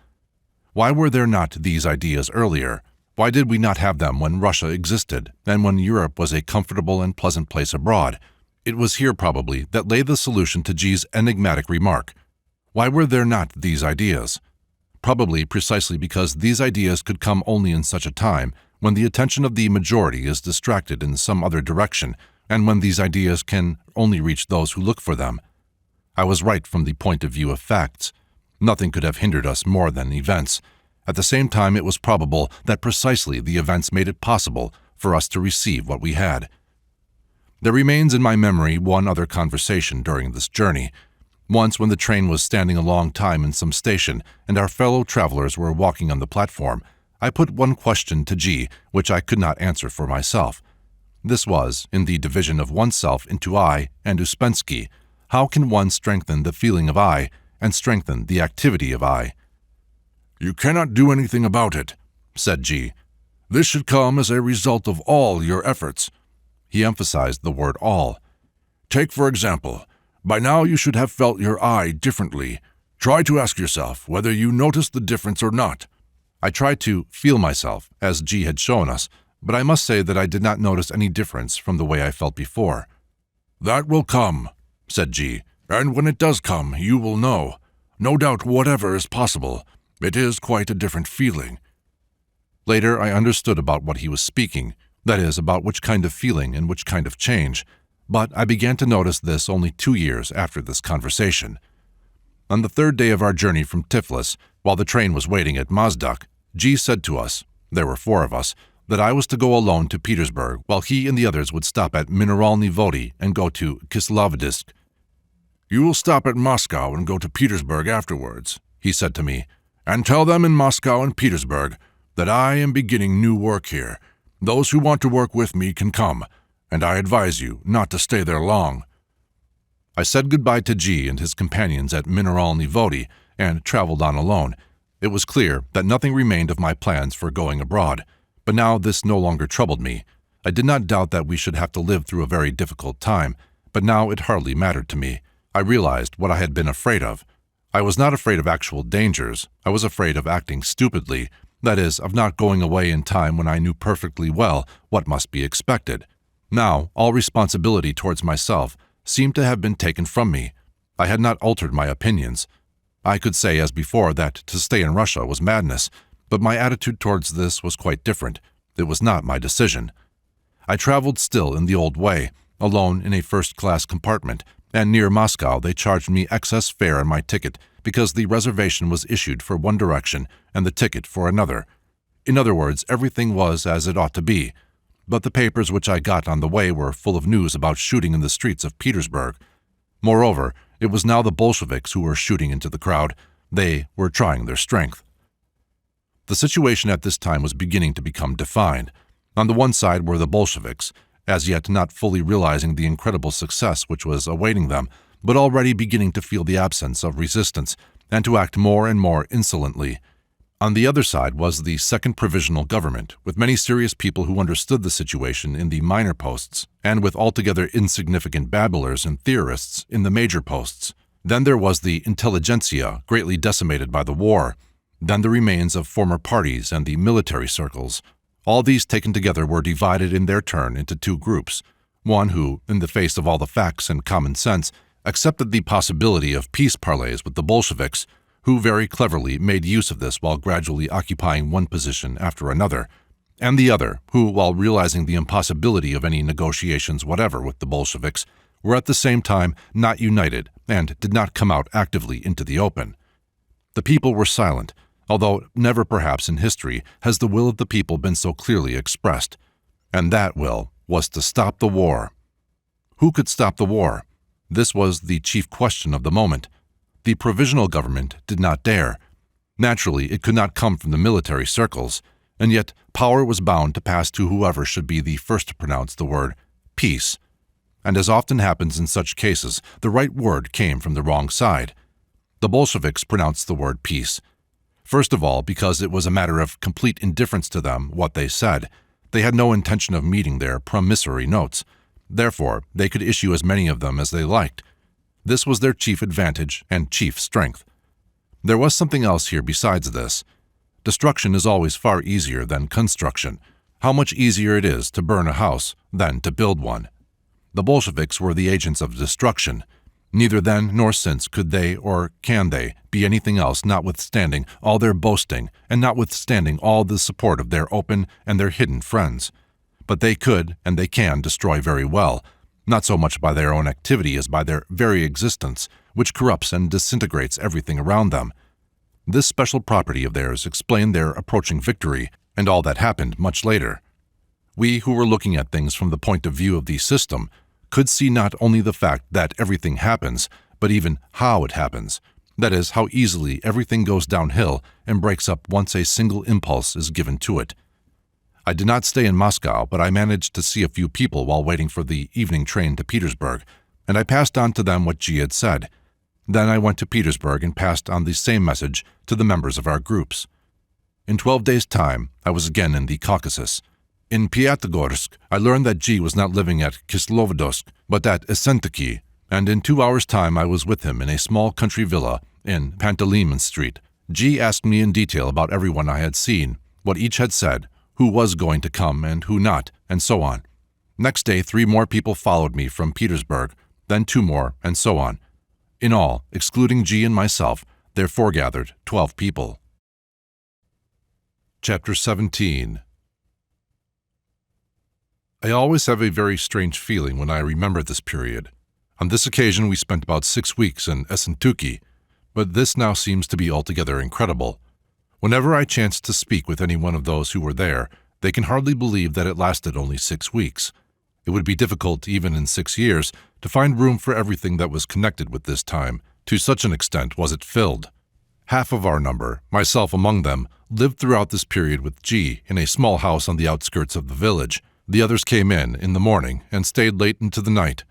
Why were there not these ideas earlier? Why did we not have them when Russia existed, and when Europe was a comfortable and pleasant place abroad? It was here, probably, that lay the solution to G's enigmatic remark. Why were there not these ideas? Probably precisely because these ideas could come only in such a time when the attention of the majority is distracted in some other direction, and when these ideas can only reach those who look for them. I was right from the point of view of facts. Nothing could have hindered us more than events. At the same time, it was probable that precisely the events made it possible for us to receive what we had. There remains in my memory one other conversation during this journey. Once, when the train was standing a long time in some station and our fellow travelers were walking on the platform, I put one question to G which I could not answer for myself. This was, in the division of oneself into I and Ouspensky, how can one strengthen the feeling of I and strengthen the activity of I?
You cannot do anything about it, said G. This should come as a result of all your efforts.
He emphasized the word all.
Take, for example, by now you should have felt your I differently. Try to ask yourself whether you noticed the difference or not.
I tried to feel myself, as G had shown us, but I must say that I did not notice any difference from the way I felt before.
That will come, said G, and when it does come, you will know. No doubt whatever is possible. It is quite a different feeling.
Later, I understood about what he was speaking, that is, about which kind of feeling and which kind of change, but I began to notice this only 2 years after this conversation. On the 3rd day of our journey from Tiflis, while the train was waiting at Mozdok, G said to us, there were 4 of us, that I was to go alone to Petersburg, while he and the others would stop at Mineralny Vody and go to Kislovodsk.
You will stop at Moscow and go to Petersburg afterwards, he said to me, and tell them in Moscow and Petersburg that I am beginning new work here. Those who want to work with me can come, and I advise you not to stay there long.
I said goodbye to G and his companions at Mineralny Vody and traveled on alone. It was clear that nothing remained of my plans for going abroad, but now this no longer troubled me. I did not doubt that we should have to live through a very difficult time, but now it hardly mattered to me. I realized what I had been afraid of. I was not afraid of actual dangers. I was afraid of acting stupidly, that is, of not going away in time when I knew perfectly well what must be expected. Now, all responsibility towards myself seemed to have been taken from me. I had not altered my opinions. I could say as before that to stay in Russia was madness, but my attitude towards this was quite different. It was not my decision. I traveled still in the old way, alone in a first-class compartment, and near Moscow they charged me excess fare on my ticket because the reservation was issued for one direction and the ticket for another. In other words, everything was as it ought to be. But the papers which I got on the way were full of news about shooting in the streets of Petersburg. Moreover, it was now the Bolsheviks who were shooting into the crowd. They were trying their strength. The situation at this time was beginning to become defined. On the one side were the Bolsheviks, as yet not fully realizing the incredible success which was awaiting them, but already beginning to feel the absence of resistance and to act more and more insolently. On the other side was the Second Provisional Government, with many serious people who understood the situation in the minor posts, and with altogether insignificant babblers and theorists in the major posts. Then there was the intelligentsia, greatly decimated by the war. Then the remains of former parties and the military circles. All these taken together were divided in their turn into two groups. One who, in the face of all the facts and common sense, accepted the possibility of peace parleys with the Bolsheviks, who very cleverly made use of this while gradually occupying one position after another, and the other, who, while realizing the impossibility of any negotiations whatever with the Bolsheviks, were at the same time not united and did not come out actively into the open. The people were silent, although never perhaps in history has the will of the people been so clearly expressed, and that will was to stop the war. Who could stop the war? This was the chief question of the moment. The provisional government did not dare. Naturally, it could not come from the military circles, and yet power was bound to pass to whoever should be the first to pronounce the word peace. And as often happens in such cases, the right word came from the wrong side. The Bolsheviks pronounced the word peace. First of all, because it was a matter of complete indifference to them what they said. They had no intention of meeting their promissory notes. Therefore, they could issue as many of them as they liked. This was their chief advantage and chief strength. There was something else here besides this. Destruction is always far easier than construction. How much easier it is to burn a house than to build one. The Bolsheviks were the agents of destruction. Neither then nor since could they, or can they, be anything else notwithstanding all their boasting and notwithstanding all the support of their open and their hidden friends. But they could and they can destroy very well, not so much by their own activity as by their very existence, which corrupts and disintegrates everything around them. This special property of theirs explained their approaching victory and all that happened much later. We who were looking at things from the point of view of the system could see not only the fact that everything happens, but even how it happens, that is, how easily everything goes downhill and breaks up once a single impulse is given to it. I did not stay in Moscow, but I managed to see a few people while waiting for the evening train to Petersburg, and I passed on to them what G had said. Then I went to Petersburg and passed on the same message to the members of our groups. In 12 days' time, I was again in the Caucasus. In Pyatigorsk, I learned that G was not living at Kislovodsk, but at Ouspensky, and in 2 hours' time I was with him in a small country villa in Panteleimon Street. G asked me in detail about everyone I had seen, what each had said, who was going to come and who not, and so on. Next day 3 more people followed me from Petersburg, then 2 more, and so on. In all, excluding G and myself, there foregathered 12 people. Chapter 17. I always have a very strange feeling when I remember this period. On this occasion we spent about 6 weeks in Essentuki, but this now seems to be altogether incredible. Whenever I chance to speak with any one of those who were there, they can hardly believe that it lasted only 6 weeks. It would be difficult, even in 6 years, to find room for everything that was connected with this time. To such an extent was it filled. Half of our number, myself among them, lived throughout this period with G in a small house on the outskirts of the village. The others came in the morning and stayed late into the night.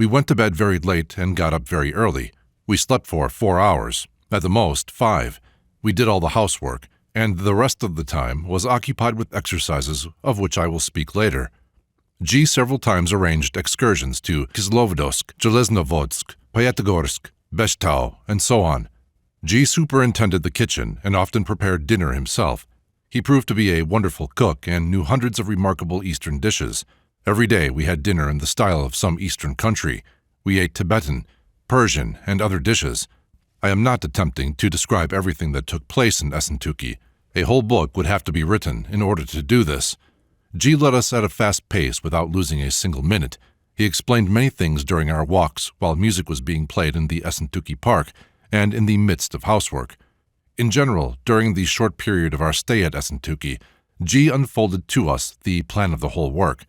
We went to bed very late and got up very early. We slept for 4 hours, at the most 5. We did all the housework, and the rest of the time was occupied with exercises of which I will speak later. G several times arranged excursions to Kislovodsk, Jeleznovodsk, Pyatagorsk, Beshtau, and so on. G superintended the kitchen and often prepared dinner himself. He proved to be a wonderful cook and knew hundreds of remarkable Eastern dishes. Every day we had dinner in the style of some Eastern country. We ate Tibetan, Persian, and other dishes. I am not attempting to describe everything that took place in Essentuki. A whole book would have to be written in order to do this. G led us at a fast pace without losing a single minute. He explained many things during our walks while music was being played in the Essentuki Park and in the midst of housework. In general, during the short period of our stay at Essentuki, G unfolded to us the plan of the whole work.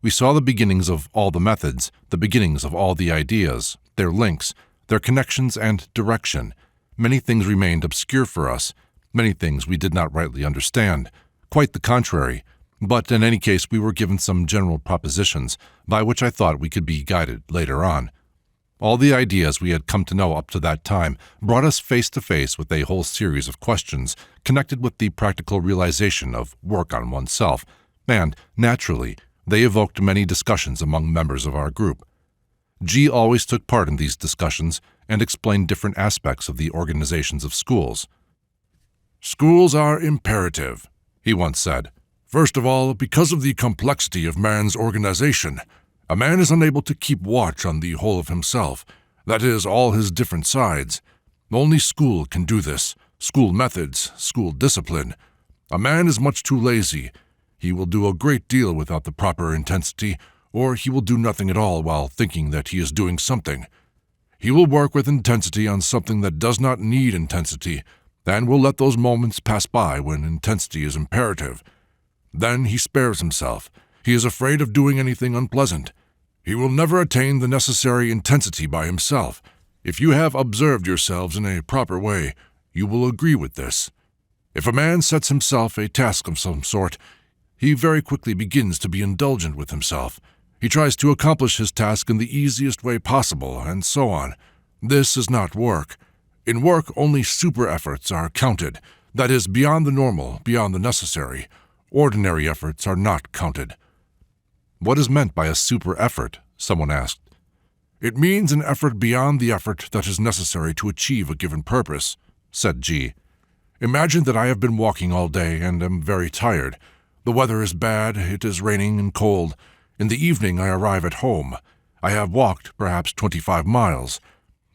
We saw the beginnings of all the methods, the beginnings of all the ideas, their links, their connections and direction. Many things remained obscure for us. Many things we did not rightly understand. Quite the contrary. But in any case, we were given some general propositions by which I thought we could be guided later on. All the ideas we had come to know up to that time brought us face to face with a whole series of questions connected with the practical realization of work on oneself, and, naturally, they evoked many discussions among members of our group. G always took part in these discussions and explained different aspects of the organizations of schools.
"Schools are imperative," he once said. "First of all, because of the complexity of man's organization, a man is unable to keep watch on the whole of himself, that is, all his different sides. Only school can do this, school methods, school discipline. A man is much too lazy. He will do a great deal without the proper intensity, or he will do nothing at all while thinking that he is doing something. He will work with intensity on something that does not need intensity, and will let those moments pass by when intensity is imperative. Then he spares himself. He is afraid of doing anything unpleasant. He will never attain the necessary intensity by himself. If you have observed yourselves in a proper way, you will agree with this. If a man sets himself a task of some sort, he very quickly begins to be indulgent with himself. He tries to accomplish his task in the easiest way possible, and so on. This is not work. In work, only super efforts are counted, that is, beyond the normal, beyond the necessary. Ordinary efforts are not counted."
"What is meant by a super effort?" someone asked.
"It means an effort beyond the effort that is necessary to achieve a given purpose," said G. "Imagine that I have been walking all day and am very tired. The weather is bad, it is raining and cold. In the evening I arrive at home. I have walked perhaps 25 miles.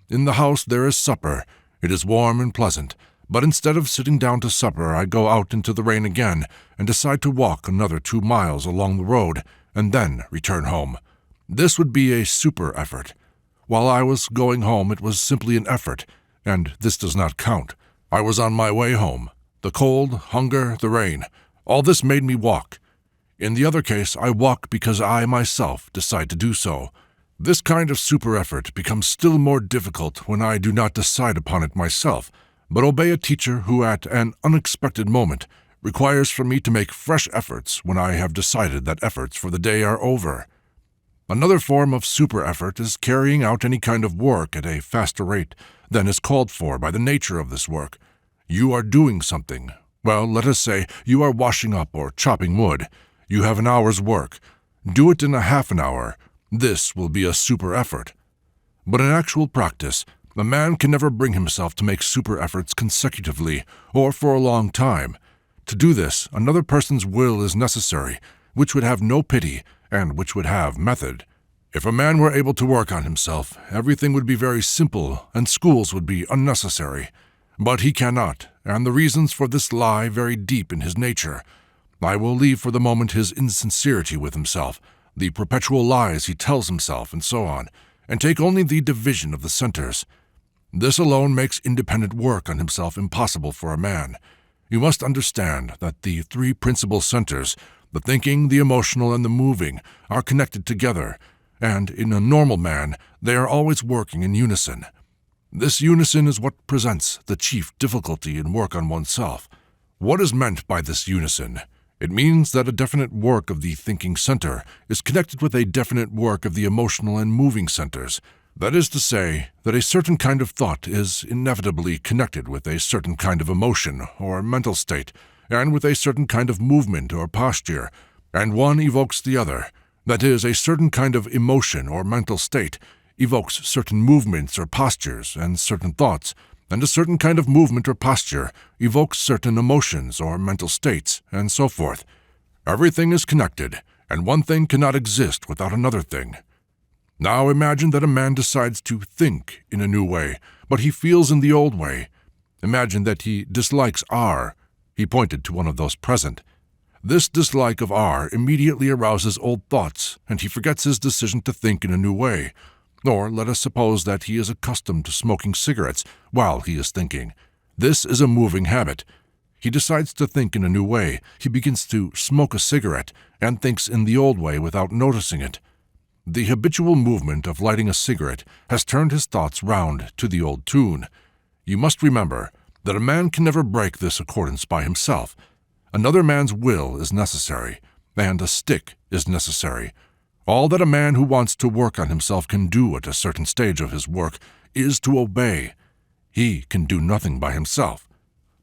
In the house there is supper. It is warm and pleasant. But instead of sitting down to supper, I go out into the rain again and decide to walk another 2 miles along the road and then return home. This would be a super effort. While I was going home, it was simply an effort, and this does not count. I was on my way home. The cold, hunger, the rain, all this made me walk. In the other case, I walk because I myself decide to do so. This kind of super effort becomes still more difficult when I do not decide upon it myself, but obey a teacher who at an unexpected moment requires from me to make fresh efforts when I have decided that efforts for the day are over. Another form of super effort is carrying out any kind of work at a faster rate than is called for by the nature of this work. You are doing something. Well, let us say you are washing up or chopping wood. You have an hour's work. Do it in a half an hour. This will be a super effort. But in actual practice, a man can never bring himself to make super efforts consecutively or for a long time. To do this, another person's will is necessary, which would have no pity and which would have method. If a man were able to work on himself, everything would be very simple and schools would be unnecessary. But he cannot, and the reasons for this lie very deep in his nature. I will leave for the moment his insincerity with himself, the perpetual lies he tells himself, and so on, and take only the division of the centers. This alone makes independent work on himself impossible for a man. You must understand that the 3 principal centers, the thinking, the emotional, and the moving, are connected together, and in a normal man, they are always working in unison. This unison is what presents the chief difficulty in work on oneself. What is meant by this unison? It means that a definite work of the thinking center is connected with a definite work of the emotional and moving centers. That is to say, that a certain kind of thought is inevitably connected with a certain kind of emotion or mental state, and with a certain kind of movement or posture, and one evokes the other. That is, a certain kind of emotion or mental state evokes certain movements or postures and certain thoughts, and a certain kind of movement or posture evokes certain emotions or mental states, and so forth. Everything is connected, and one thing cannot exist without another thing. Now imagine that a man decides to think in a new way, but he feels in the old way. Imagine that he dislikes R. He pointed to one of those present. This dislike of R immediately arouses old thoughts, and he forgets his decision to think in a new way. Or let us suppose that he is accustomed to smoking cigarettes while he is thinking. This is a moving habit. He decides to think in a new way. He begins to smoke a cigarette and thinks in the old way without noticing it. The habitual movement of lighting a cigarette has turned his thoughts round to the old tune. You must remember that a man can never break this accordance by himself. Another man's will is necessary, and a stick is necessary. All that a man who wants to work on himself can do at a certain stage of his work is to obey. He can do nothing by himself.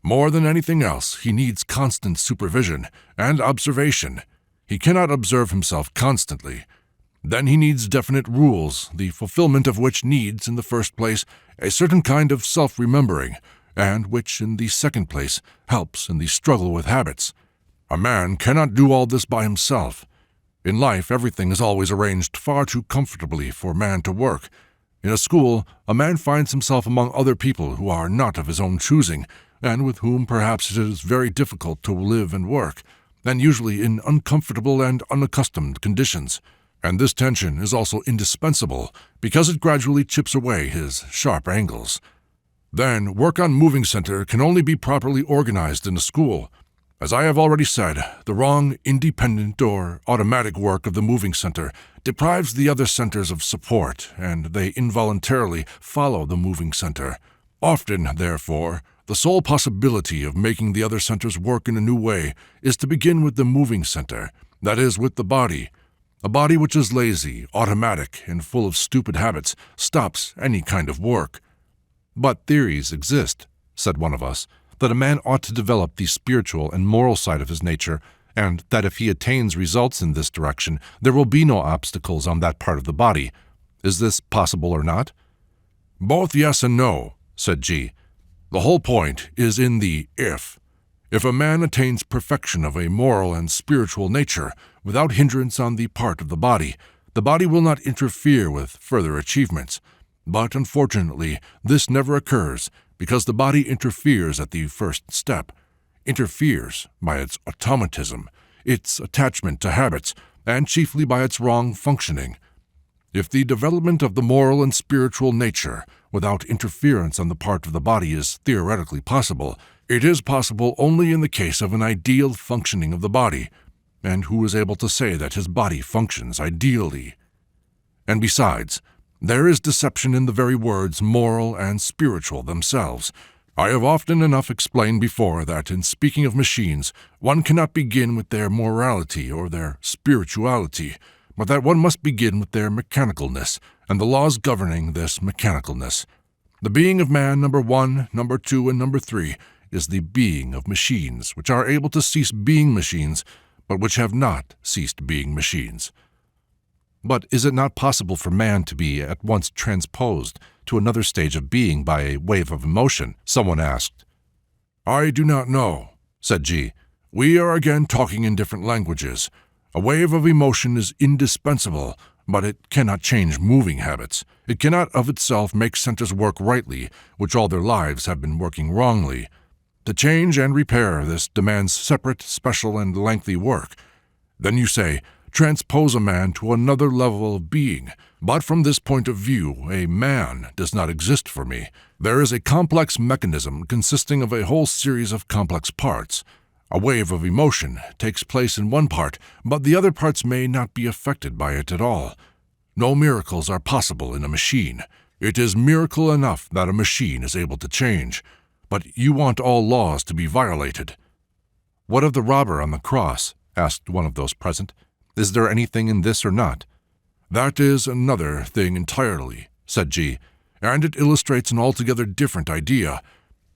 More than anything else, he needs constant supervision and observation. He cannot observe himself constantly. Then he needs definite rules, the fulfillment of which needs, in the first place, a certain kind of self-remembering, and which, in the second place, helps in the struggle with habits. A man cannot do all this by himself. In life, everything is always arranged far too comfortably for man to work. In a school, a man finds himself among other people who are not of his own choosing, and with whom perhaps it is very difficult to live and work, and usually in uncomfortable and unaccustomed conditions. And this tension is also indispensable, because it gradually chips away his sharp angles. Then, work on moving center can only be properly organized in a school. As I have already said, the wrong, independent, or automatic work of the moving center deprives the other centers of support, and they involuntarily follow the moving center. Often, therefore, the sole possibility of making the other centers work in a new way is to begin with the moving center, that is, with the body. A body which is lazy, automatic, and full of stupid habits stops any kind of work.
But theories exist, said one of us, that a man ought to develop the spiritual and moral side of his nature, and that if he attains results in this direction, there will be no obstacles on that part of the body. Is this possible or not?
Both yes and no, said G. The whole point is in the if. If a man attains perfection of a moral and spiritual nature without hindrance on the part of the body will not interfere with further achievements. But unfortunately, this never occurs, because the body interferes at the first step, interferes by its automatism, its attachment to habits, and chiefly by its wrong functioning. If the development of the moral and spiritual nature without interference on the part of the body is theoretically possible, it is possible only in the case of an ideal functioning of the body, and who is able to say that his body functions ideally? And besides, there is deception in the very words moral and spiritual themselves. I have often enough explained before that in speaking of machines, one cannot begin with their morality or their spirituality, but that one must begin with their mechanicalness and the laws governing this mechanicalness. The being of man, number 1, number 2, and number 3, is the being of machines, which are able to cease being machines, but which have not ceased being machines.
But is it not possible for man to be at once transposed to another stage of being by a wave of emotion? Someone asked.
I do not know, said G. We are again talking in different languages. A wave of emotion is indispensable, but it cannot change moving habits. It cannot of itself make centers work rightly, which all their lives have been working wrongly. To change and repair this demands separate, special, and lengthy work. Then you say, transpose a man to another level of being, but from this point of view, a man does not exist for me. There is a complex mechanism consisting of a whole series of complex parts. A wave of emotion takes place in one part, but the other parts may not be affected by it at all. No miracles are possible in a machine. It is miracle enough that a machine is able to change, but you want all laws to be violated.
"What of the robber on the cross?" asked one of those present. "Is there anything in this or not?"
"That is another thing entirely," said G, "and it illustrates an altogether different idea.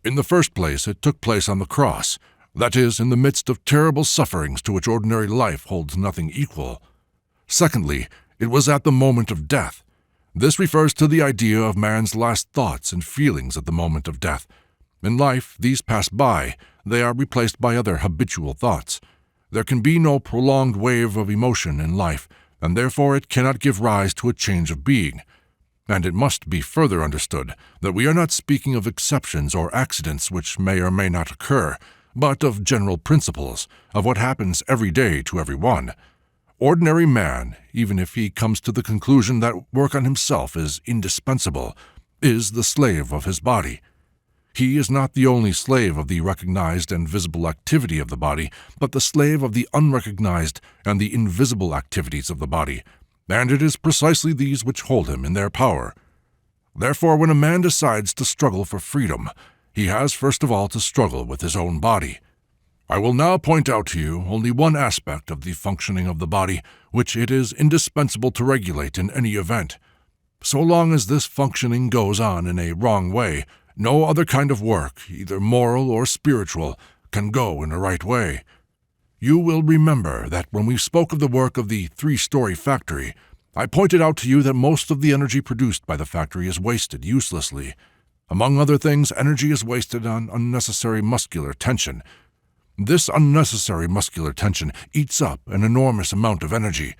In the first place, it took place on the cross, that is, in the midst of terrible sufferings to which ordinary life holds nothing equal. Secondly, it was at the moment of death. This refers to the idea of man's last thoughts and feelings at the moment of death. In life, these pass by, they are replaced by other habitual thoughts. There can be no prolonged wave of emotion in life, and therefore it cannot give rise to a change of being. And it must be further understood that we are not speaking of exceptions or accidents which may or may not occur, but of general principles, of what happens every day to every one. Ordinary man, even if he comes to the conclusion that work on himself is indispensable, is the slave of his body. He is not the only slave of the recognized and visible activity of the body, but the slave of the unrecognized and the invisible activities of the body, and it is precisely these which hold him in their power. Therefore, when a man decides to struggle for freedom, he has first of all to struggle with his own body. I will now point out to you only one aspect of the functioning of the body which it is indispensable to regulate in any event. So long as this functioning goes on in a wrong way, no other kind of work, either moral or spiritual, can go in a right way. You will remember that when we spoke of the work of the three-story factory, I pointed out to you that most of the energy produced by the factory is wasted uselessly. Among other things, energy is wasted on unnecessary muscular tension. This unnecessary muscular tension eats up an enormous amount of energy,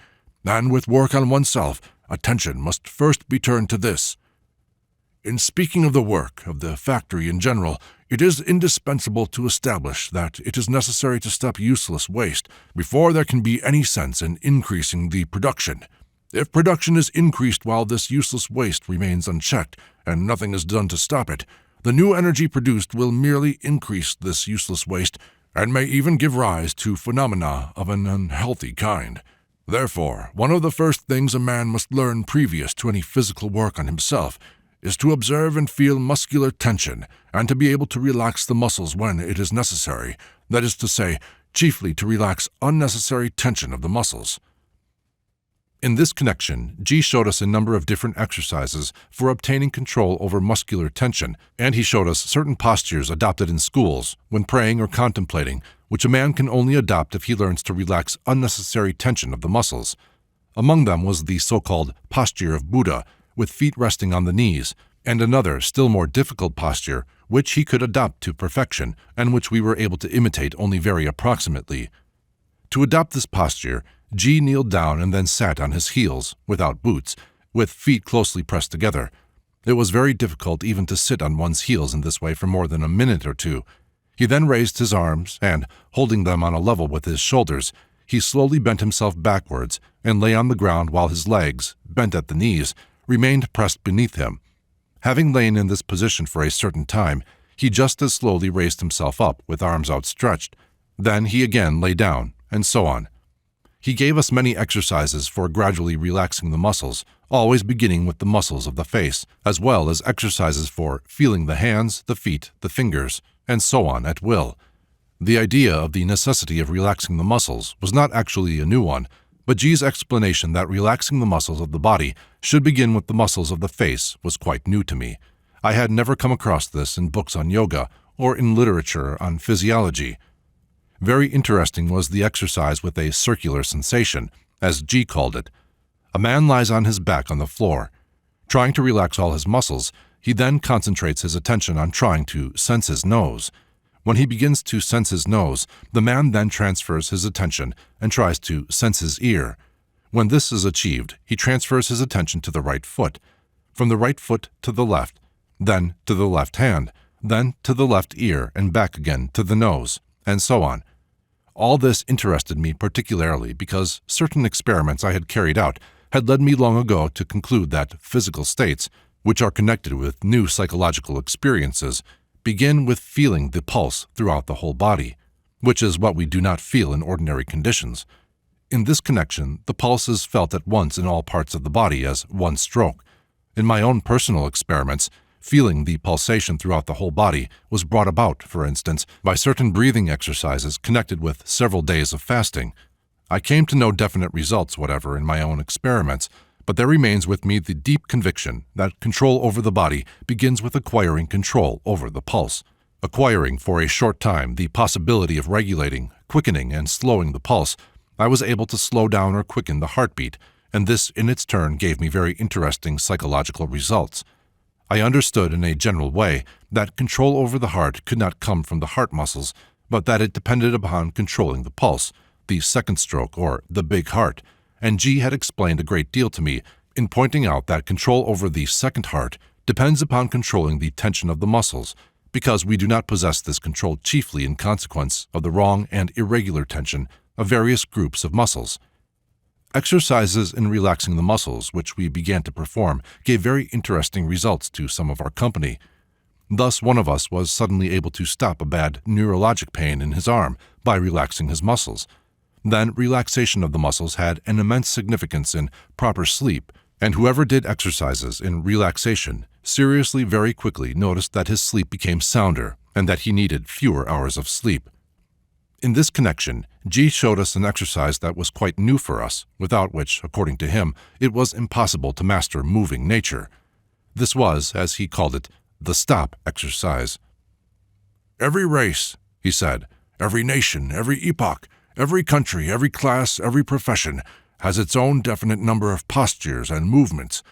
and with work on oneself, attention must first be turned to this. In speaking of the work of the factory in general, it is indispensable to establish that it is necessary to stop useless waste before there can be any sense in increasing the production. If production is increased while this useless waste remains unchecked and nothing is done to stop it, the new energy produced will merely increase this useless waste and may even give rise to phenomena of an unhealthy kind. Therefore, one of the first things a man must learn previous to any physical work on himself is to observe and feel muscular tension and to be able to relax the muscles when it is necessary, that is to say, chiefly to relax unnecessary tension of the muscles. In this connection, G showed us a number of different exercises for obtaining control over muscular tension, and he showed us certain postures adopted in schools when praying or contemplating, which a man can only adopt if he learns to relax unnecessary tension of the muscles. Among them was the so-called posture of Buddha, with feet resting on the knees, and another, still more difficult posture, which he could adopt to perfection, and which we were able to imitate only very approximately. To adopt this posture, G kneeled down and then sat on his heels, without boots, with feet closely pressed together. It was very difficult even to sit on one's heels in this way for more than a minute or two. He then raised his arms, and, holding them on a level with his shoulders, he slowly bent himself backwards and lay on the ground while his legs, bent at the knees, remained pressed beneath him. Having lain in this position for a certain time, he just as slowly raised himself up with arms outstretched. Then he again lay down, and so on. He gave us many exercises for gradually relaxing the muscles, always beginning with the muscles of the face, as well as exercises for feeling the hands, the feet, the fingers, and so on at will. The idea of the necessity of relaxing the muscles was not actually a new one, but G's explanation that relaxing the muscles of the body should begin with the muscles of the face was quite new to me. I had never come across this in books on yoga or in literature on physiology. Very interesting was the exercise with a circular sensation, as G called it. A man lies on his back on the floor. Trying to relax all his muscles, he then concentrates his attention on trying to sense his nose. When he begins to sense his nose, the man then transfers his attention and tries to sense his ear. When this is achieved, he transfers his attention to the right foot, from the right foot to the left, then to the left hand, then to the left ear and back again to the nose, and so on. All this interested me particularly because certain experiments I had carried out had led me long ago to conclude that physical states, which are connected with new psychological experiences, begin with feeling the pulse throughout the whole body, which is what we do not feel in ordinary conditions. In this connection, the pulse is felt at once in all parts of the body as one stroke. In my own personal experiments,
Feeling the pulsation throughout the whole body was brought about, for instance, by certain breathing exercises connected with several days of fasting. I came to no definite results whatever in my own experiments, but there remains with me the deep conviction that control over the body begins with acquiring control over the pulse. Acquiring for a short time the possibility of regulating, quickening, and slowing the pulse, I was able to slow down or quicken the heartbeat, and this in its turn gave me very interesting psychological results. I understood in a general way that control over the heart could not come from the heart muscles, but that it depended upon controlling the pulse, the second stroke, or the big heart, and G had explained a great deal to me in pointing out that control over the second heart depends upon controlling the tension of the muscles, because we do not possess this control chiefly in consequence of the wrong and irregular tension of various groups of muscles. Exercises in relaxing the muscles which we began to perform gave very interesting results to some of our company. Thus one of us was suddenly able to stop a bad neurologic pain in his arm by relaxing his muscles. Then relaxation of the muscles had an immense significance in proper sleep, and whoever did exercises in relaxation seriously very quickly noticed that his sleep became sounder and that he needed fewer hours of sleep. In this connection, G showed us an exercise that was quite new for us, without which, according to him, it was impossible to master moving nature. This was, as he called it, the stop exercise.
Every race, he said, every nation, every epoch, every country, every class, every profession has its own definite number of postures and movements.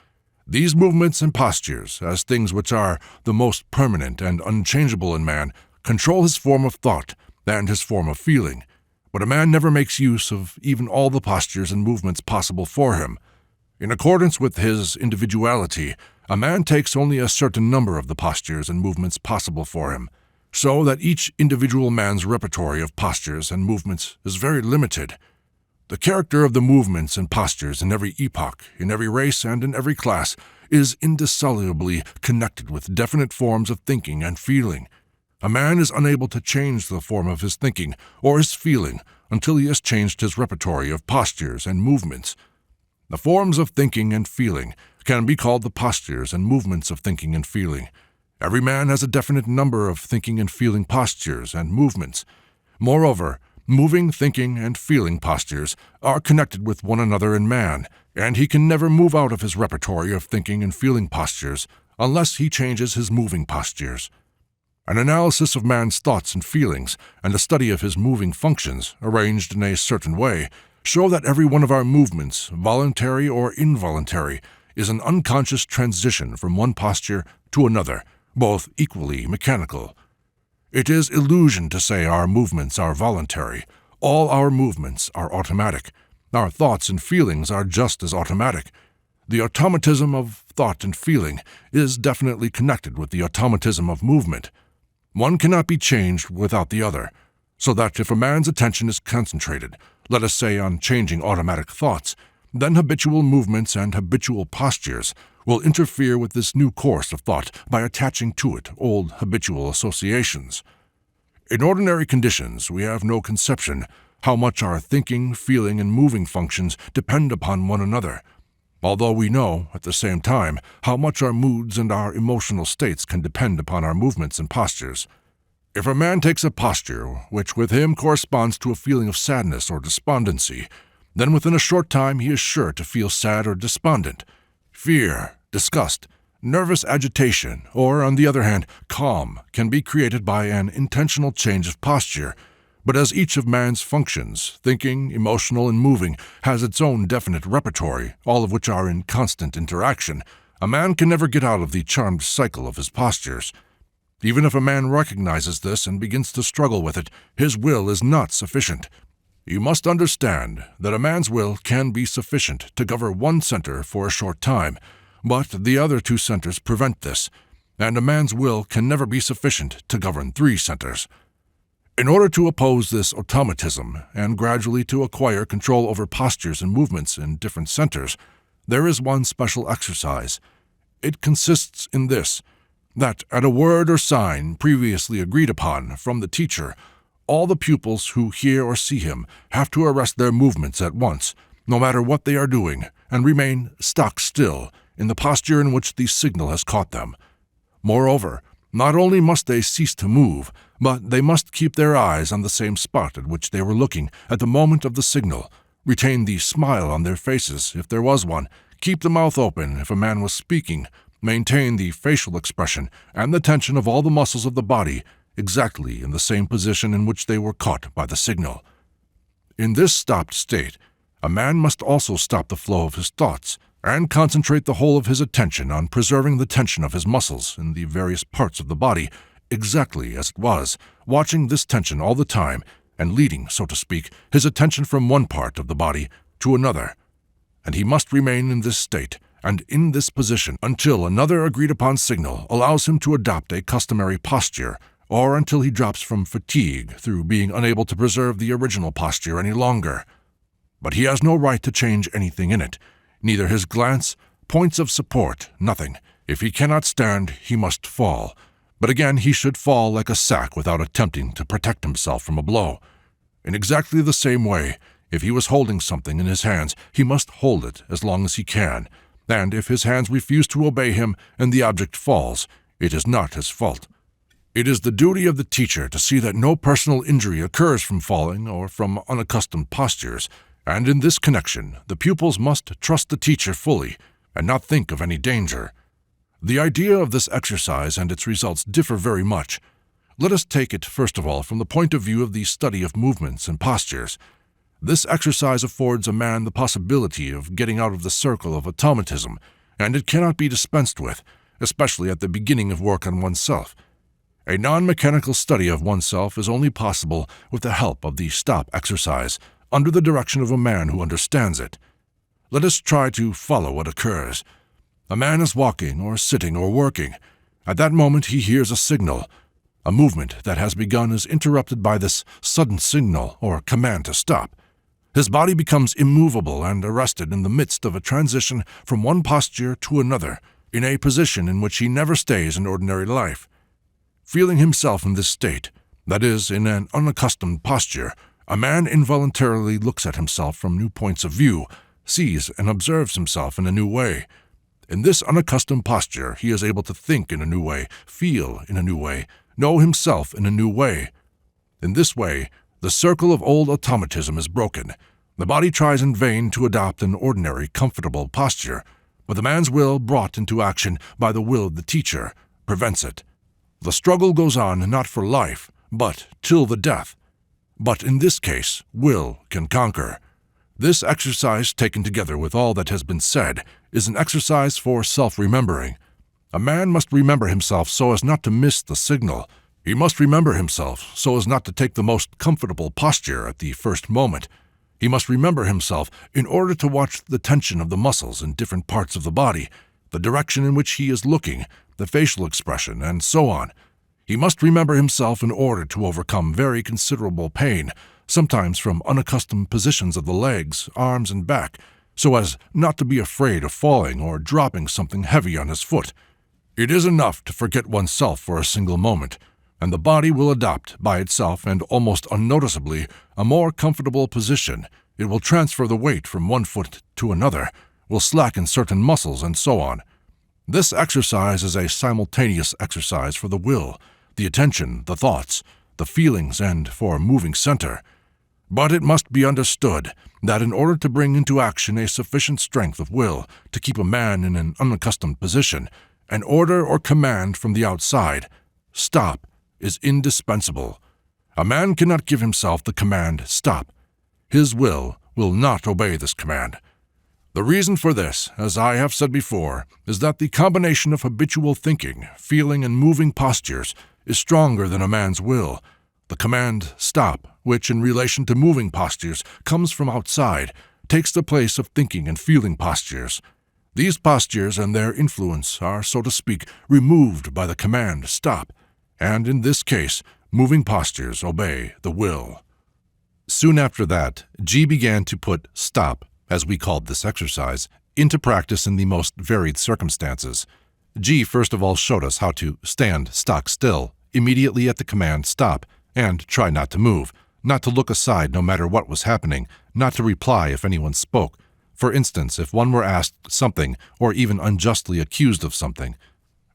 These movements and postures, as things which are the most permanent and unchangeable in man, control his form of thought and his form of feeling, but a man never makes use of even all the postures and movements possible for him. In accordance with his individuality, a man takes only a certain number of the postures and movements possible for him, so that each individual man's repertory of postures and movements is very limited. The character of the movements and postures in every epoch, in every race, and in every class is indissolubly connected with definite forms of thinking and feeling. A man is unable to change the form of his thinking or his feeling until he has changed his repertory of postures and movements. The forms of thinking and feeling can be called the postures and movements of thinking and feeling. Every man has a definite number of thinking and feeling postures and movements. Moreover, moving, thinking, and feeling postures are connected with one another in man, and he can never move out of his repertory of thinking and feeling postures unless he changes his moving postures. An analysis of man's thoughts and feelings and a study of his moving functions, arranged in a certain way, show that every one of our movements, voluntary or involuntary, is an unconscious transition from one posture to another, both equally mechanical. It is illusion to say our movements are voluntary. All our movements are automatic. Our thoughts and feelings are just as automatic. The automatism of thought and feeling is definitely connected with the automatism of movement. One cannot be changed without the other, so that if a man's attention is concentrated, let us say on changing automatic thoughts, then habitual movements and habitual postures will interfere with this new course of thought by attaching to it old habitual associations. In ordinary conditions, we have no conception how much our thinking, feeling, and moving functions depend upon one another, although we know, at the same time, how much our moods and our emotional states can depend upon our movements and postures. If a man takes a posture which with him corresponds to a feeling of sadness or despondency, then within a short time he is sure to feel sad or despondent. Fear, disgust, nervous agitation, or, on the other hand, calm, can be created by an intentional change of posture, but as each of man's functions, thinking, emotional, and moving, has its own definite repertory, all of which are in constant interaction, a man can never get out of the charmed cycle of his postures. Even if a man recognizes this and begins to struggle with it, his will is not sufficient. You must understand that a man's will can be sufficient to govern one center for a short time, but the other two centers prevent this, and a man's will can never be sufficient to govern three centers. In order to oppose this automatism and gradually to acquire control over postures and movements in different centers, there is one special exercise. It consists in this, that at a word or sign previously agreed upon from the teacher, all the pupils who hear or see him have to arrest their movements at once, no matter what they are doing, and remain stock still in the posture in which the signal has caught them. Moreover, not only must they cease to move, but they must keep their eyes on the same spot at which they were looking at the moment of the signal, retain the smile on their faces if there was one, keep the mouth open if a man was speaking, maintain the facial expression and the tension of all the muscles of the body exactly in the same position in which they were caught by the signal. In this stopped state, a man must also stop the flow of his thoughts and concentrate the whole of his attention on preserving the tension of his muscles in the various parts of the body exactly as it was, watching this tension all the time and leading, so to speak, his attention from one part of the body to another. And he must remain in this state and in this position until another agreed-upon signal allows him to adopt a customary posture, or until he drops from fatigue through being unable to preserve the original posture any longer. But he has no right to change anything in it, neither his glance, points of support, nothing. If he cannot stand, he must fall. But again he should fall like a sack without attempting to protect himself from a blow. In exactly the same way, if he was holding something in his hands, he must hold it as long as he can, and if his hands refuse to obey him and the object falls, it is not his fault. It is the duty of the teacher to see that no personal injury occurs from falling or from unaccustomed postures, and in this connection the pupils must trust the teacher fully and not think of any danger. The idea of this exercise and its results differ very much. Let us take it, first of all, from the point of view of the study of movements and postures. This exercise affords a man the possibility of getting out of the circle of automatism, and it cannot be dispensed with, especially at the beginning of work on oneself. A non-mechanical study of oneself is only possible with the help of the stop exercise, under the direction of a man who understands it. Let us try to follow what occurs. A man is walking or sitting or working. At that moment he hears a signal. A movement that has begun is interrupted by this sudden signal or command to stop. His body becomes immovable and arrested in the midst of a transition from one posture to another, in a position in which he never stays in ordinary life. Feeling himself in this state, that is, in an unaccustomed posture, a man involuntarily looks at himself from new points of view, sees and observes himself in a new way. In this unaccustomed posture, he is able to think in a new way, feel in a new way, know himself in a new way. In this way, the circle of old automatism is broken. The body tries in vain to adopt an ordinary, comfortable posture, but the man's will, brought into action by the will of the teacher, prevents it. The struggle goes on not for life, but till the death. But in this case, will can conquer. This exercise, taken together with all that has been said, is an exercise for self-remembering. A man must remember himself so as not to miss the signal. He must remember himself so as not to take the most comfortable posture at the first moment. He must remember himself in order to watch the tension of the muscles in different parts of the body, the direction in which he is looking, the facial expression, and so on. He must remember himself in order to overcome very considerable pain, sometimes from unaccustomed positions of the legs, arms, and back, so as not to be afraid of falling or dropping something heavy on his foot. It is enough to forget oneself for a single moment, and the body will adopt by itself and almost unnoticeably a more comfortable position. It will transfer the weight from one foot to another, will slacken certain muscles, and so on. This exercise is a simultaneous exercise for the will, the attention, the thoughts, the feelings, and for moving center. But it must be understood that in order to bring into action a sufficient strength of will to keep a man in an unaccustomed position, an order or command from the outside, stop, is indispensable. A man cannot give himself the command stop. His will not obey this command. The reason for this, as I have said before, is that the combination of habitual thinking, feeling, and moving postures is stronger than a man's will. The command stop, which in relation to moving postures comes from outside, takes the place of thinking and feeling postures. These postures and their influence are, so to speak, removed by the command stop, and in this case, moving postures obey the will. Soon after that, G began to put stop, as we called this exercise, into practice in the most varied circumstances. G first of all showed us how to stand stock still, immediately at the command stop, and try not to move, not to look aside no matter what was happening, not to reply if anyone spoke. For instance, if one were asked something, or even unjustly accused of something.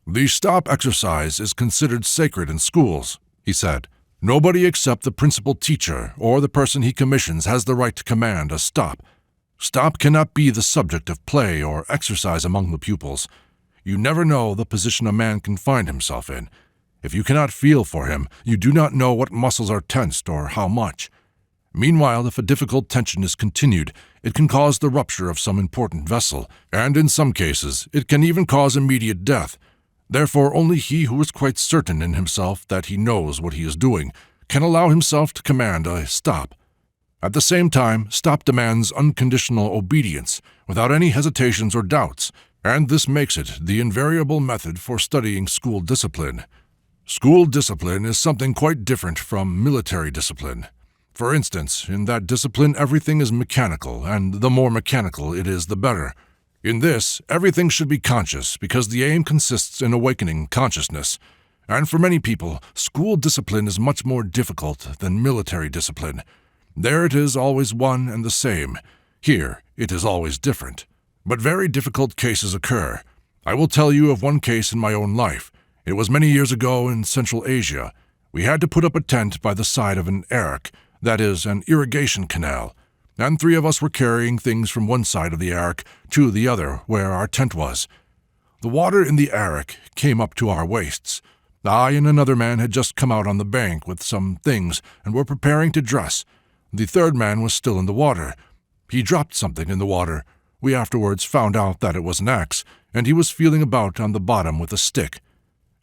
"The stop exercise is considered sacred in schools," he said. "Nobody except the principal teacher or the person he commissions has the right to command a stop. Stop cannot be the subject of play or exercise among the pupils. You never know the position a man can find himself in. If you cannot feel for him, you do not know what muscles are tensed or how much. Meanwhile, if a difficult tension is continued, it can cause the rupture of some important vessel, and in some cases, it can even cause immediate death. Therefore, only he who is quite certain in himself that he knows what he is doing can allow himself to command a stop. At the same time, stop demands unconditional obedience, without any hesitations or doubts, and this makes it the invariable method for studying school discipline. School discipline is something quite different from military discipline. For instance, in that discipline everything is mechanical, and the more mechanical it is, the better. In this, everything should be conscious, because the aim consists in awakening consciousness. And for many people, school discipline is much more difficult than military discipline. There it is always one and the same. Here, it is always different. But very difficult cases occur. I will tell you of one case in my own life. It was many years ago in Central Asia. We had to put up a tent by the side of an erik, that is, an irrigation canal, and 3 of us were carrying things from one side of the erik to the other where our tent was. The water in the erik came up to our waists. I and another man had just come out on the bank with some things and were preparing to dress. The 3rd man was still in the water. He dropped something in the water. We afterwards found out that it was an axe, and he was feeling about on the bottom with a stick.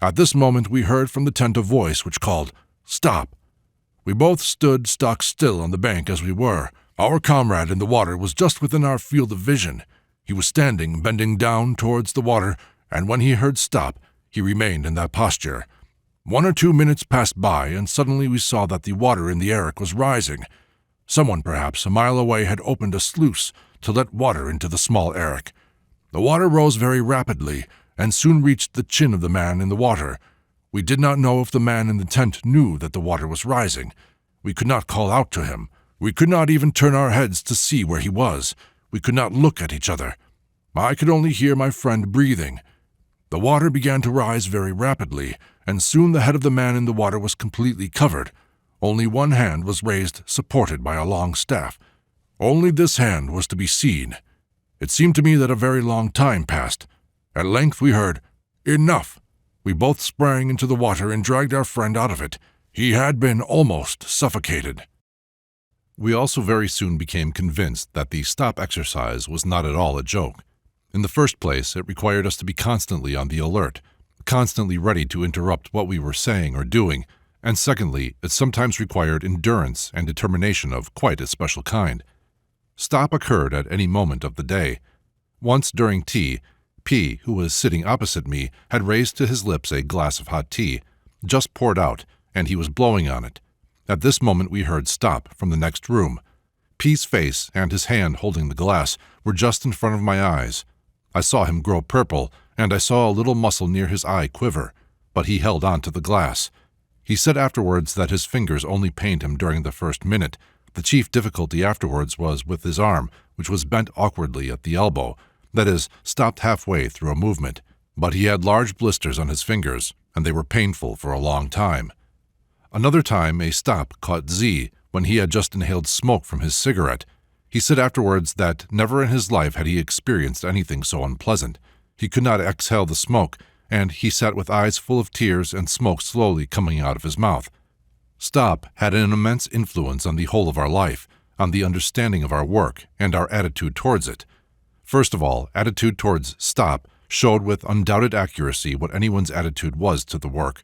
At this moment we heard from the tent a voice which called, "Stop!" We both stood stock still on the bank as we were. Our comrade in the water was just within our field of vision. He was standing, bending down towards the water, and when he heard "stop," he remained in that posture. 1 or 2 minutes passed by, and suddenly we saw that the water in the erik was rising. Someone, perhaps a mile away, had opened a sluice to let water into the small erik. The water rose very rapidly, and soon reached the chin of the man in the water. We did not know if the man in the tent knew that the water was rising. We could not call out to him. We could not even turn our heads to see where he was. We could not look at each other. I could only hear my friend breathing. The water began to rise very rapidly, and soon the head of the man in the water was completely covered. Only one hand was raised, supported by a long staff. Only this hand was to be seen. It seemed to me that a very long time passed. At length we heard, "Enough!" We both sprang into the water and dragged our friend out of it. He had been almost suffocated.
We also very soon became convinced that the stop exercise was not at all a joke. In the first place, it required us to be constantly on the alert, constantly ready to interrupt what we were saying or doing, and secondly, it sometimes required endurance and determination of quite a special kind. Stop occurred at any moment of the day. Once during tea, P, who was sitting opposite me, had raised to his lips a glass of hot tea, just poured out, and he was blowing on it. At this moment we heard "stop" from the next room. P's face and his hand holding the glass were just in front of my eyes. I saw him grow purple, and I saw a little muscle near his eye quiver, but he held on to the glass. He said afterwards that his fingers only pained him during the first minute. The chief difficulty afterwards was with his arm, which was bent awkwardly at the elbow, that is, stopped halfway through a movement, but he had large blisters on his fingers, and they were painful for a long time. Another time a stop caught Z when he had just inhaled smoke from his cigarette. He said afterwards that never in his life had he experienced anything so unpleasant. He could not exhale the smoke, and he sat with eyes full of tears and smoke slowly coming out of his mouth. Stop had an immense influence on the whole of our life, on the understanding of our work and our attitude towards it. First of all, attitude towards stop showed with undoubted accuracy what anyone's attitude was to the work.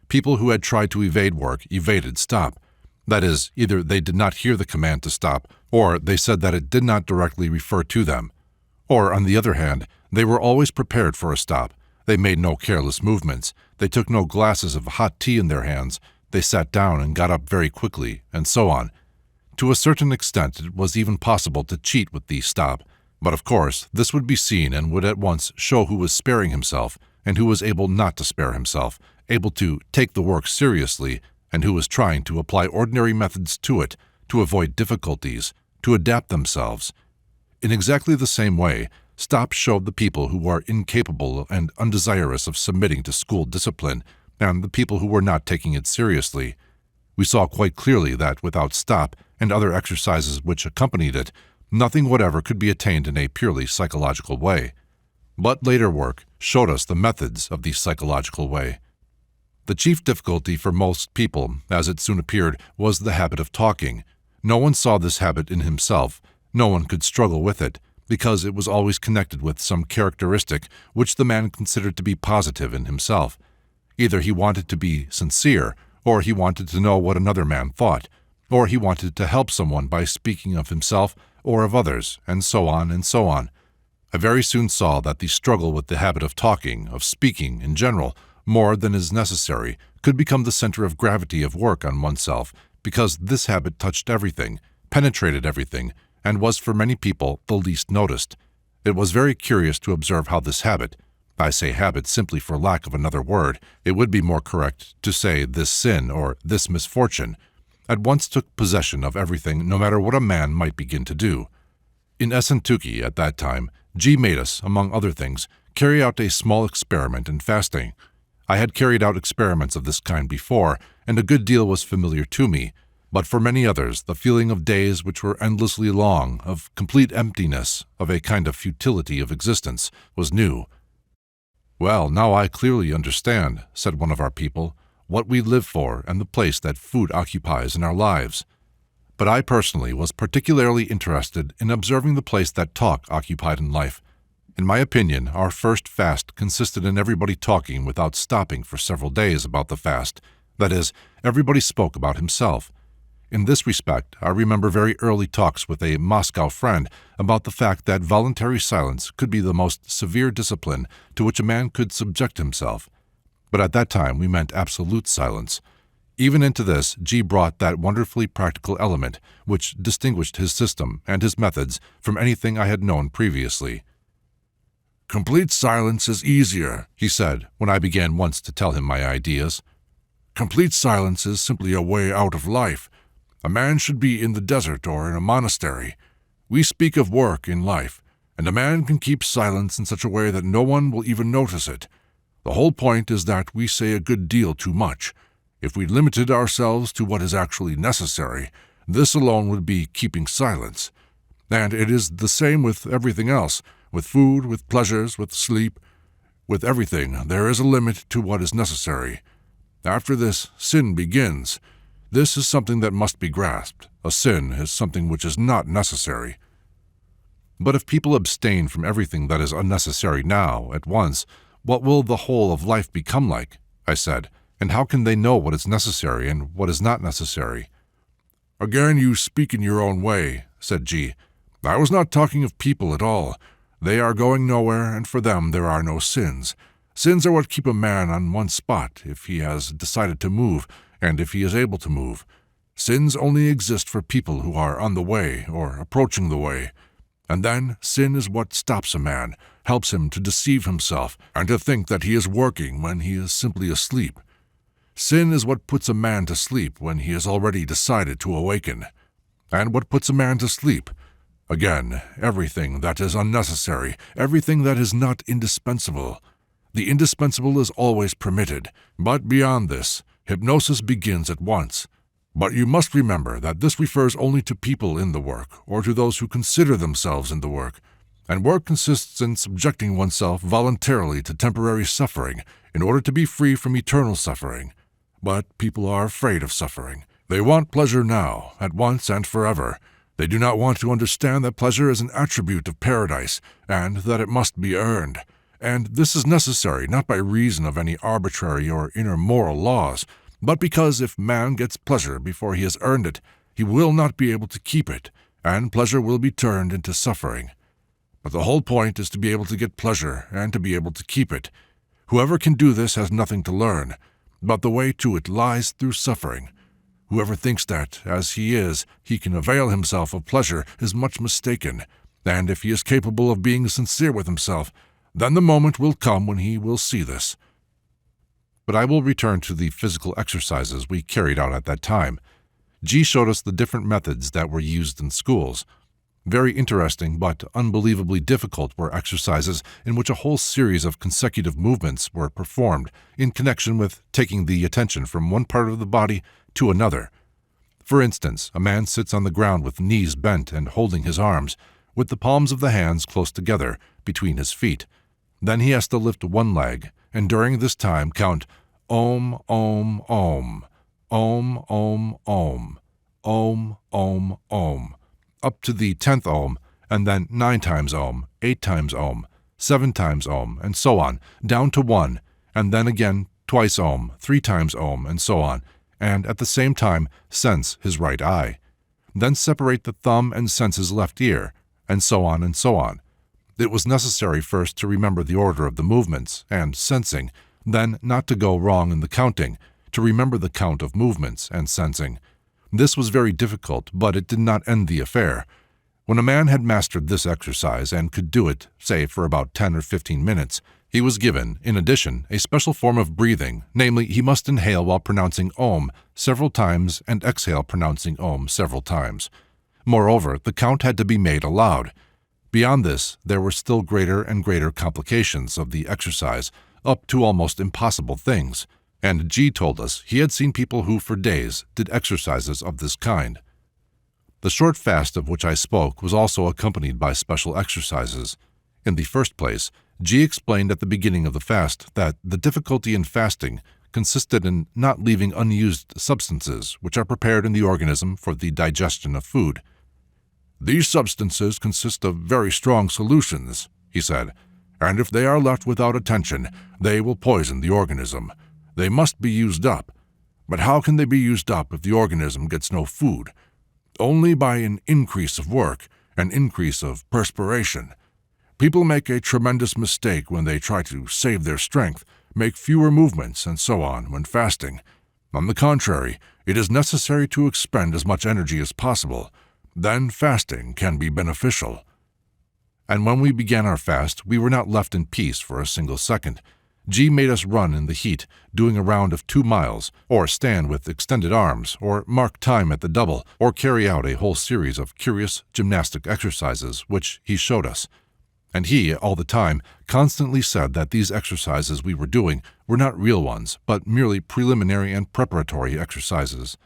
People who had tried to evade work evaded stop. That is, either they did not hear the command to stop, or they said that it did not directly refer to them. Or, on the other hand, they were always prepared for a stop. They made no careless movements. They took no glasses of hot tea in their hands. They sat down and got up very quickly, and so on. To a certain extent, it was even possible to cheat with the stop. But of course, this would be seen and would at once show who was sparing himself and who was able not to spare himself, able to take the work seriously, and who was trying to apply ordinary methods to it, to avoid difficulties, to adapt themselves. In exactly the same way, Stop showed the people who were incapable and undesirous of submitting to school discipline, and the people who were not taking it seriously. We saw quite clearly that without Stop and other exercises which accompanied it, nothing whatever could be attained in a purely psychological way. But later work showed us the methods of the psychological way. The chief difficulty for most people, as it soon appeared, was the habit of talking. No one saw this habit in himself. No one could struggle with it, because it was always connected with some characteristic which the man considered to be positive in himself. Either he wanted to be sincere, or he wanted to know what another man thought, or he wanted to help someone by speaking of himself or of others, and so on and so on. I very soon saw that the struggle with the habit of talking, of speaking in general, more than is necessary, could become the center of gravity of work on oneself, because this habit touched everything, penetrated everything, and was for many people the least noticed. It was very curious to observe how this habit, I say habit simply for lack of another word, it would be more correct to say this sin or this misfortune, at once took possession of everything no matter what a man might begin to do. In Essentuki at that time, G made us, among other things, carry out a small experiment in fasting. I had carried out experiments of this kind before, and a good deal was familiar to me, but for many others the feeling of days which were endlessly long, of complete emptiness, of a kind of futility of existence, was new. "Well, now I clearly understand," said one of our people, "what we live for and the place that food occupies in our lives." But I personally was particularly interested in observing the place that talk occupied in life. In my opinion, our first fast consisted in everybody talking without stopping for several days about the fast. That is, everybody spoke about himself. In this respect, I remember very early talks with a Moscow friend about the fact that voluntary silence could be the most severe discipline to which a man could subject himself. But at that time we meant absolute silence. Even into this, G brought that wonderfully practical element which distinguished his system and his methods from anything I had known previously. "Complete silence is easier," he said, when I began once to tell him my ideas. "Complete silence is simply a way out of life. A man should be in the desert or in a monastery. We speak of work in life, and a man can keep silence in such a way that no one will even notice it. The whole point is that we say a good deal too much. If we limited ourselves to what is actually necessary, this alone would be keeping silence. And it is the same with everything else, with food, with pleasures, with sleep. With everything, there is a limit to what is necessary. After this, sin begins. This is something that must be grasped. A sin is something which is not necessary." But if people abstain from everything that is unnecessary now, at once, what will the whole of life become like? I said, and how can they know what is necessary and what is not necessary? "Again you speak in your own way," said G. "I was not talking of people at all. They are going nowhere, and for them there are no sins. Sins are what keep a man on one spot if he has decided to move, and if he is able to move. Sins only exist for people who are on the way or approaching the way. And then sin is what stops a man, helps him to deceive himself, and to think that he is working when he is simply asleep. Sin is what puts a man to sleep when he has already decided to awaken. And what puts a man to sleep? Again, everything that is unnecessary, everything that is not indispensable. The indispensable is always permitted, but beyond this, hypnosis begins at once. But you must remember that this refers only to people in the work, or to those who consider themselves in the work, and work consists in subjecting oneself voluntarily to temporary suffering in order to be free from eternal suffering. But people are afraid of suffering. They want pleasure now, at once and forever. They do not want to understand that pleasure is an attribute of paradise, and that it must be earned. And this is necessary not by reason of any arbitrary or inner moral laws, but because if man gets pleasure before he has earned it, he will not be able to keep it, and pleasure will be turned into suffering. But the whole point is to be able to get pleasure and to be able to keep it. Whoever can do this has nothing to learn, but the way to it lies through suffering. Whoever thinks that, as he can avail himself of pleasure is much mistaken, and if he is capable of being sincere with himself, then the moment will come when he will see this. But I will return to the physical exercises we carried out at that time. G showed us the different methods that were used in schools. Very interesting but unbelievably difficult were exercises in which a whole series of consecutive movements were performed in connection with taking the attention from one part of the body to another. For instance, a man sits on the ground with knees bent and holding his arms, with the palms of the hands close together between his feet. Then he has to lift one leg, and during this time count Om, Om, Om, Om, Om, Om, Om, Om, Om, up to the 10th Om, and then 9 times Om, 8 times Om, 7 times Om, and so on, down to 1, and then again twice Om, 3 times Om, and so on, and at the same time sense his right eye. Then separate the thumb and sense his left ear, and so on and so on. It was necessary first to remember the order of the movements and sensing, then not to go wrong in the counting, to remember the count of movements and sensing. This was very difficult, but it did not end the affair. When a man had mastered this exercise and could do it, say, for about 10 or 15 minutes, he was given, in addition, a special form of breathing, namely, he must inhale while pronouncing Om several times and exhale pronouncing Om several times. Moreover, the count had to be made aloud. Beyond this, there were still greater and greater complications of the exercise, up to almost impossible things, and G told us he had seen people who, for days, did exercises of this kind. The short fast of which I spoke was also accompanied by special exercises. In the first place, G explained at the beginning of the fast that the difficulty in fasting consisted in not leaving unused substances which are prepared in the organism for the digestion of food. "These substances consist of very strong solutions," he said, "and if they are left without attention, they will poison the organism. They must be used up. But how can they be used up if the organism gets no food? Only by an increase of work, an increase of perspiration. People make a tremendous mistake when they try to save their strength, make fewer movements, and so on when fasting. On the contrary, it is necessary to expend as much energy as possible. Then fasting can be beneficial." And when we began our fast, we were not left in peace for a single second. G made us run in the heat, doing a round of 2 miles, or stand with extended arms, or mark time at the double, or carry out a whole series of curious gymnastic exercises which he showed us. And he, all the time, constantly said that these exercises we were doing were not real ones, but merely preliminary and preparatory exercises.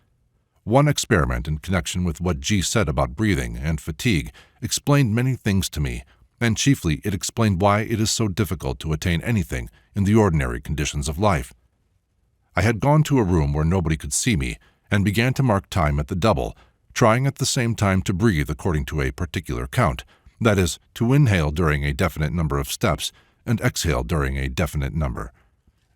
One experiment in connection with what G said about breathing and fatigue explained many things to me, and chiefly it explained why it is so difficult to attain anything in the ordinary conditions of life. I had gone to a room where nobody could see me, and began to mark time at the double, trying at the same time to breathe according to a particular count, that is, to inhale during a definite number of steps and exhale during a definite number.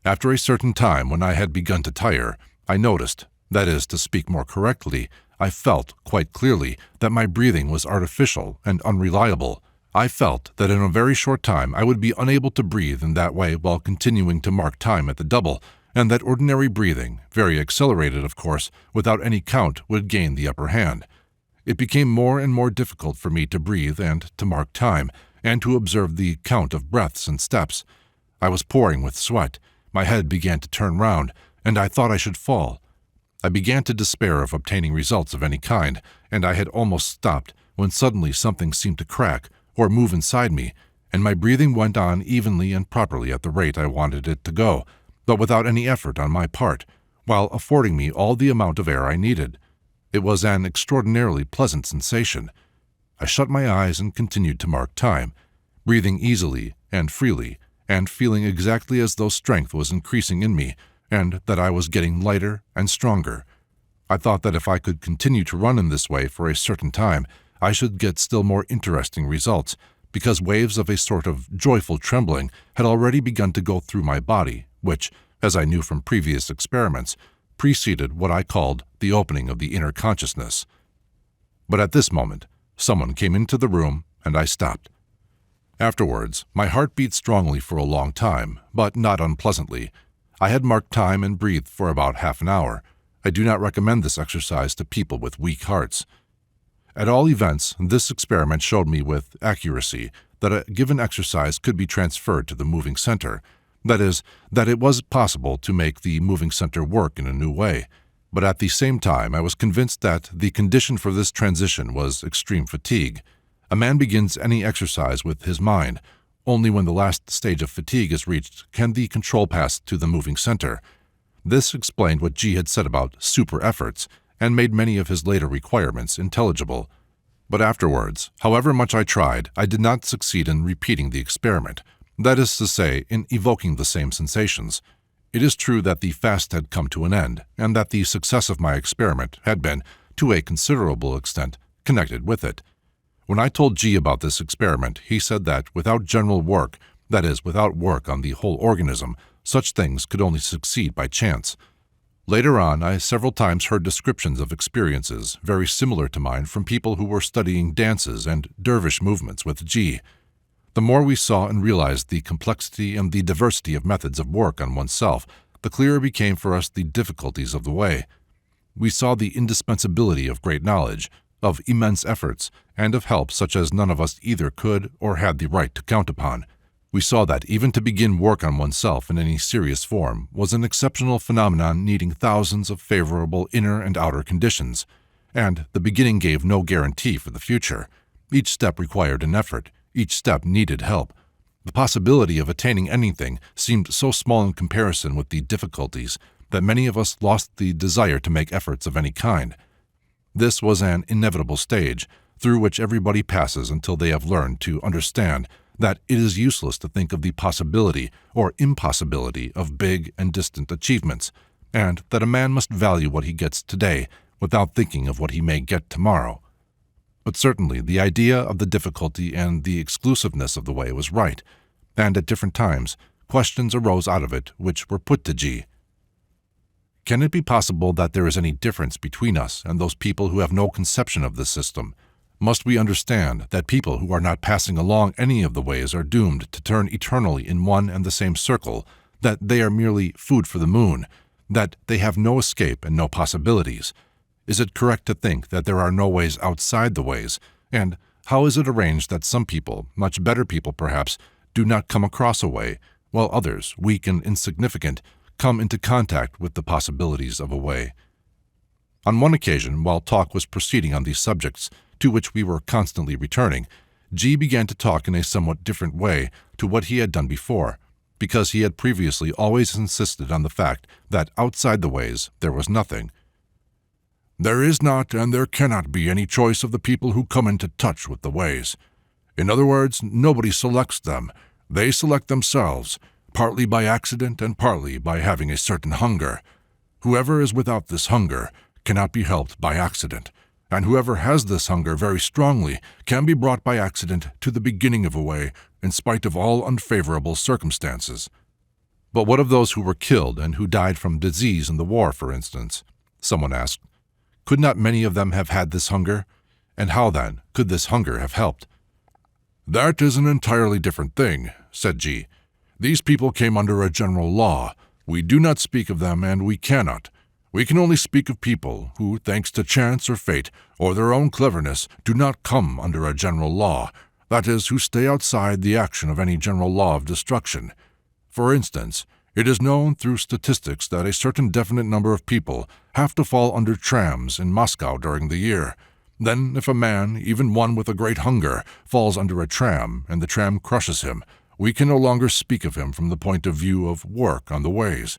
After a certain time, when I had begun to tire, I noticed, that is, to speak more correctly, I felt quite clearly that my breathing was artificial and unreliable. I felt that in a very short time I would be unable to breathe in that way while continuing to mark time at the double, and that ordinary breathing, very accelerated of course, without any count, would gain the upper hand. It became more and more difficult for me to breathe and to mark time, and to observe the count of breaths and steps. I was pouring with sweat, my head began to turn round, and I thought I should fall. I began to despair of obtaining results of any kind, and I had almost stopped when suddenly something seemed to crack or move inside me, and my breathing went on evenly and properly at the rate I wanted it to go, but without any effort on my part, while affording me all the amount of air I needed. It was an extraordinarily pleasant sensation. I shut my eyes and continued to mark time, breathing easily and freely, and feeling exactly as though strength was increasing in me, and that I was getting lighter and stronger. I thought that if I could continue to run in this way for a certain time, I should get still more interesting results, because waves of a sort of joyful trembling had already begun to go through my body, which, as I knew from previous experiments, preceded what I called the opening of the inner consciousness. But at this moment, someone came into the room, and I stopped. Afterwards, my heart beat strongly for a long time, but not unpleasantly. I had marked time and breathed for about half an hour. I do not recommend this exercise to people with weak hearts. At all events, this experiment showed me with accuracy that a given exercise could be transferred to the moving center, that is, that it was possible to make the moving center work in a new way. But at the same time, I was convinced that the condition for this transition was extreme fatigue. A man begins any exercise with his mind. Only when the last stage of fatigue is reached can the control pass to the moving center. This explained what G had said about super efforts and made many of his later requirements intelligible. But afterwards, however much I tried, I did not succeed in repeating the experiment, that is to say, in evoking the same sensations. It is true that the fast had come to an end, and that the success of my experiment had been, to a considerable extent, connected with it. When I told G about this experiment, he said that without general work, that is, without work on the whole organism, such things could only succeed by chance. Later on, I several times heard descriptions of experiences very similar to mine from people who were studying dances and dervish movements with G. The more we saw and realized the complexity and the diversity of methods of work on oneself, the clearer became for us the difficulties of the way. We saw the indispensability of great knowledge, of immense efforts, and of help such as none of us either could or had the right to count upon. We saw that even to begin work on oneself in any serious form was an exceptional phenomenon needing thousands of favorable inner and outer conditions, and the beginning gave no guarantee for the future. Each step required an effort. Each step needed help. The possibility of attaining anything seemed so small in comparison with the difficulties that many of us lost the desire to make efforts of any kind. This was an inevitable stage through which everybody passes until they have learned to understand that it is useless to think of the possibility or impossibility of big and distant achievements, and that a man must value what he gets today without thinking of what he may get tomorrow. But certainly the idea of the difficulty and the exclusiveness of the way was right, and at different times questions arose out of it which were put to G. Can it be possible that there is any difference between us and those people who have no conception of this system? Must we understand that people who are not passing along any of the ways are doomed to turn eternally in one and the same circle, that they are merely food for the moon, that they have no escape and no possibilities? Is it correct to think that there are no ways outside the ways? And how is it arranged that some people, much better people perhaps, do not come across a way, while others, weak and insignificant, come into contact with the possibilities of a way? On one occasion, while talk was proceeding on these subjects, to which we were constantly returning, G began to talk in a somewhat different way to what he had done before, because he had previously always insisted on the fact that outside the ways there was nothing.
There is not and there cannot be any choice of the people who come into touch with the ways. In other words, nobody selects them. They select themselves, partly by accident and partly by having a certain hunger. Whoever is without this hunger cannot be helped by accident, and whoever has this hunger very strongly can be brought by accident to the beginning of a way in spite of all unfavorable circumstances.
But what of those who were killed and who died from disease in the war, for instance? Someone asked. Could not many of them have had this hunger? And how, then, could this hunger have helped?
That is an entirely different thing, said G. These people came under a general law. We do not speak of them, and we cannot. We can only speak of people who, thanks to chance or fate or their own cleverness, do not come under a general law, that is, who stay outside the action of any general law of destruction. For instance, it is known through statistics that a certain definite number of people have to fall under trams in Moscow during the year. Then, if a man, even one with a great hunger, falls under a tram and the tram crushes him, we can no longer speak of him from the point of view of work on the ways.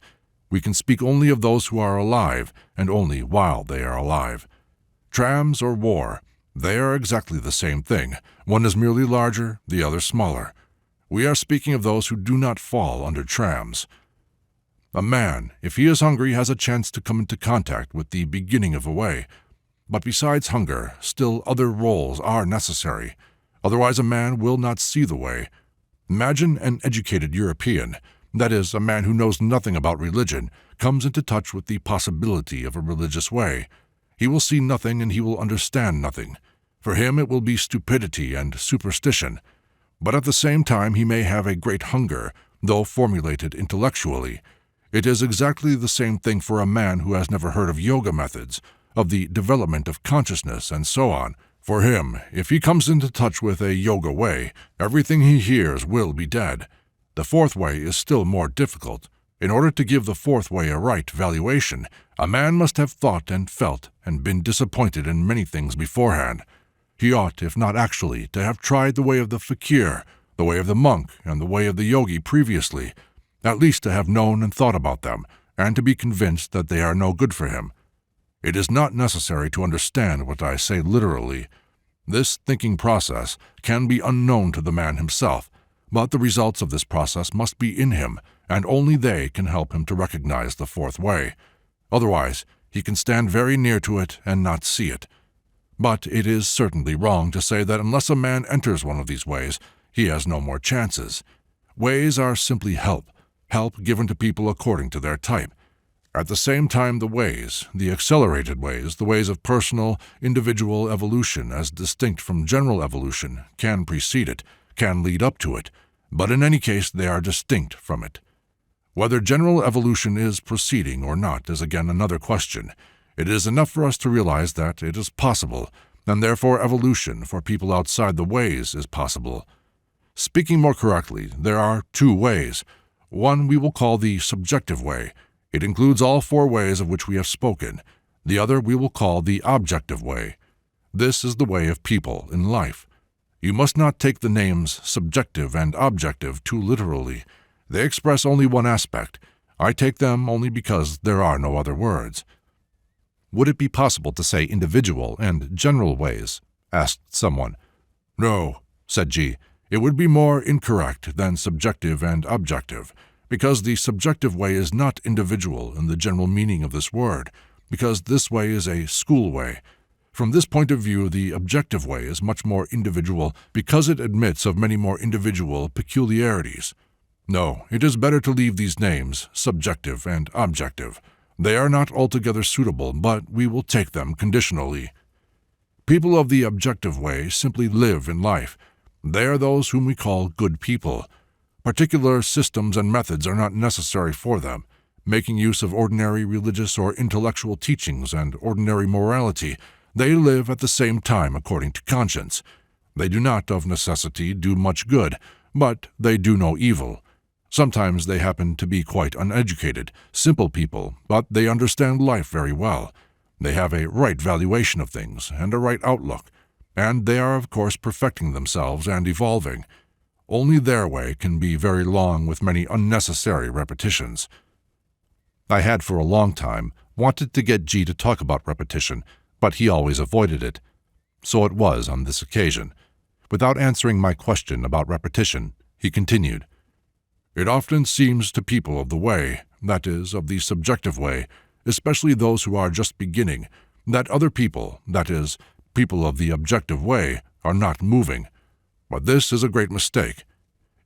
We can speak only of those who are alive, and only while they are alive. Trams or war, they are exactly the same thing. One is merely larger, the other smaller. We are speaking of those who do not fall under trams. A man, if he is hungry, has a chance to come into contact with the beginning of a way. But besides hunger, still other roles are necessary. Otherwise a man will not see the way. Imagine an educated European, that is, a man who knows nothing about religion, comes into touch with the possibility of a religious way. He will see nothing and he will understand nothing. For him it will be stupidity and superstition. But at the same time he may have a great hunger, though formulated intellectually. It is exactly the same thing for a man who has never heard of yoga methods, of the development of consciousness, and so on. For him, if he comes into touch with a yoga way, everything he hears will be dead. The fourth way is still more difficult. In order to give the fourth way a right valuation, a man must have thought and felt and been disappointed in many things beforehand. He ought, if not actually, to have tried the way of the fakir, the way of the monk, and the way of the yogi previously, at least to have known and thought about them, and to be convinced that they are no good for him. It is not necessary to understand what I say literally. This thinking process can be unknown to the man himself, but the results of this process must be in him, and only they can help him to recognize the fourth way. Otherwise, he can stand very near to it and not see it. But it is certainly wrong to say that unless a man enters one of these ways, he has no more chances. Ways are simply help given to people according to their type. At the same time, the ways, the accelerated ways, the ways of personal, individual evolution as distinct from general evolution, can precede it, can lead up to it, but in any case they are distinct from it. Whether general evolution is proceeding or not is again another question. It is enough for us to realize that it is possible, and therefore evolution for people outside the ways is possible. Speaking more correctly, there are two ways. One we will call the subjective way. It includes all four ways of which we have spoken. The other we will call the objective way. This is the way of people in life. You must not take the names subjective and objective too literally. They express only one aspect. I take them only because there are no other words.
Would it be possible to say individual and general ways? Asked someone.
No, said G. It would be more incorrect than subjective and objective, because the subjective way is not individual in the general meaning of this word, because this way is a school way. From this point of view, the objective way is much more individual because it admits of many more individual peculiarities. No, it is better to leave these names, subjective and objective. They are not altogether suitable, but we will take them conditionally. People of the objective way simply live in life. They are those whom we call good people. Particular systems and methods are not necessary for them. Making use of ordinary religious or intellectual teachings and ordinary morality, they live at the same time according to conscience. They do not of necessity do much good, but they do no evil. Sometimes they happen to be quite uneducated, simple people, but they understand life very well. They have a right valuation of things and a right outlook, and they are of course perfecting themselves and evolving. Only their way can be very long with many unnecessary repetitions.
I had for a long time wanted to get G to talk about repetition, but he always avoided it. So it was on this occasion. Without answering my question about repetition, he continued. It often seems to people of the way, that is, of the subjective way, especially those who are just beginning, that other people, that is, people of the objective way, are not moving. But this is a great mistake.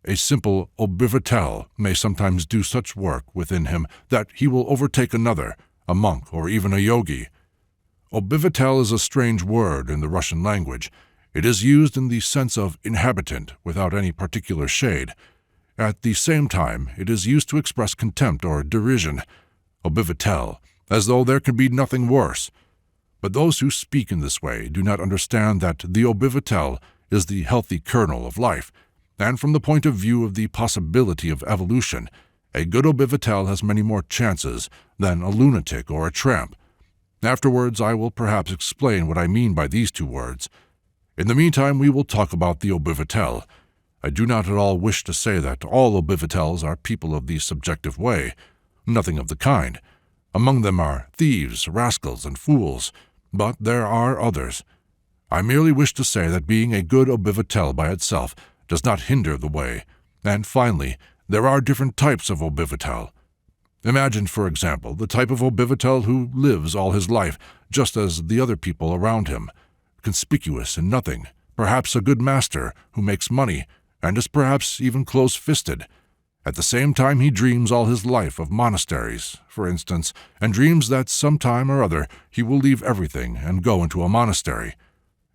A simple obivitel may sometimes do such work within him that he will overtake another, a monk or even a yogi. Obivitel is a strange word in the Russian language. It is used in the sense of inhabitant without any particular shade. At the same time, it is used to express contempt or derision. Obivitel, as though there could be nothing worse. But those who speak in this way do not understand that the obivitel is the healthy kernel of life, and from the point of view of the possibility of evolution, a good obivitel has many more chances than a lunatic or a tramp. Afterwards I will perhaps explain what I mean by these two words. In the meantime we will talk about the obivitel. I do not at all wish to say that all obivitels are people of the subjective way. Nothing of the kind. Among them are thieves, rascals, and fools, but there are others. I merely wish to say that being a good obivitel by itself does not hinder the way, and finally, there are different types of obivitel. Imagine, for example, the type of obivitel who lives all his life just as the other people around him, conspicuous in nothing, perhaps a good master who makes money, and is perhaps even close-fisted. At the same time he dreams all his life of monasteries, for instance, and dreams that some time or other he will leave everything and go into a monastery.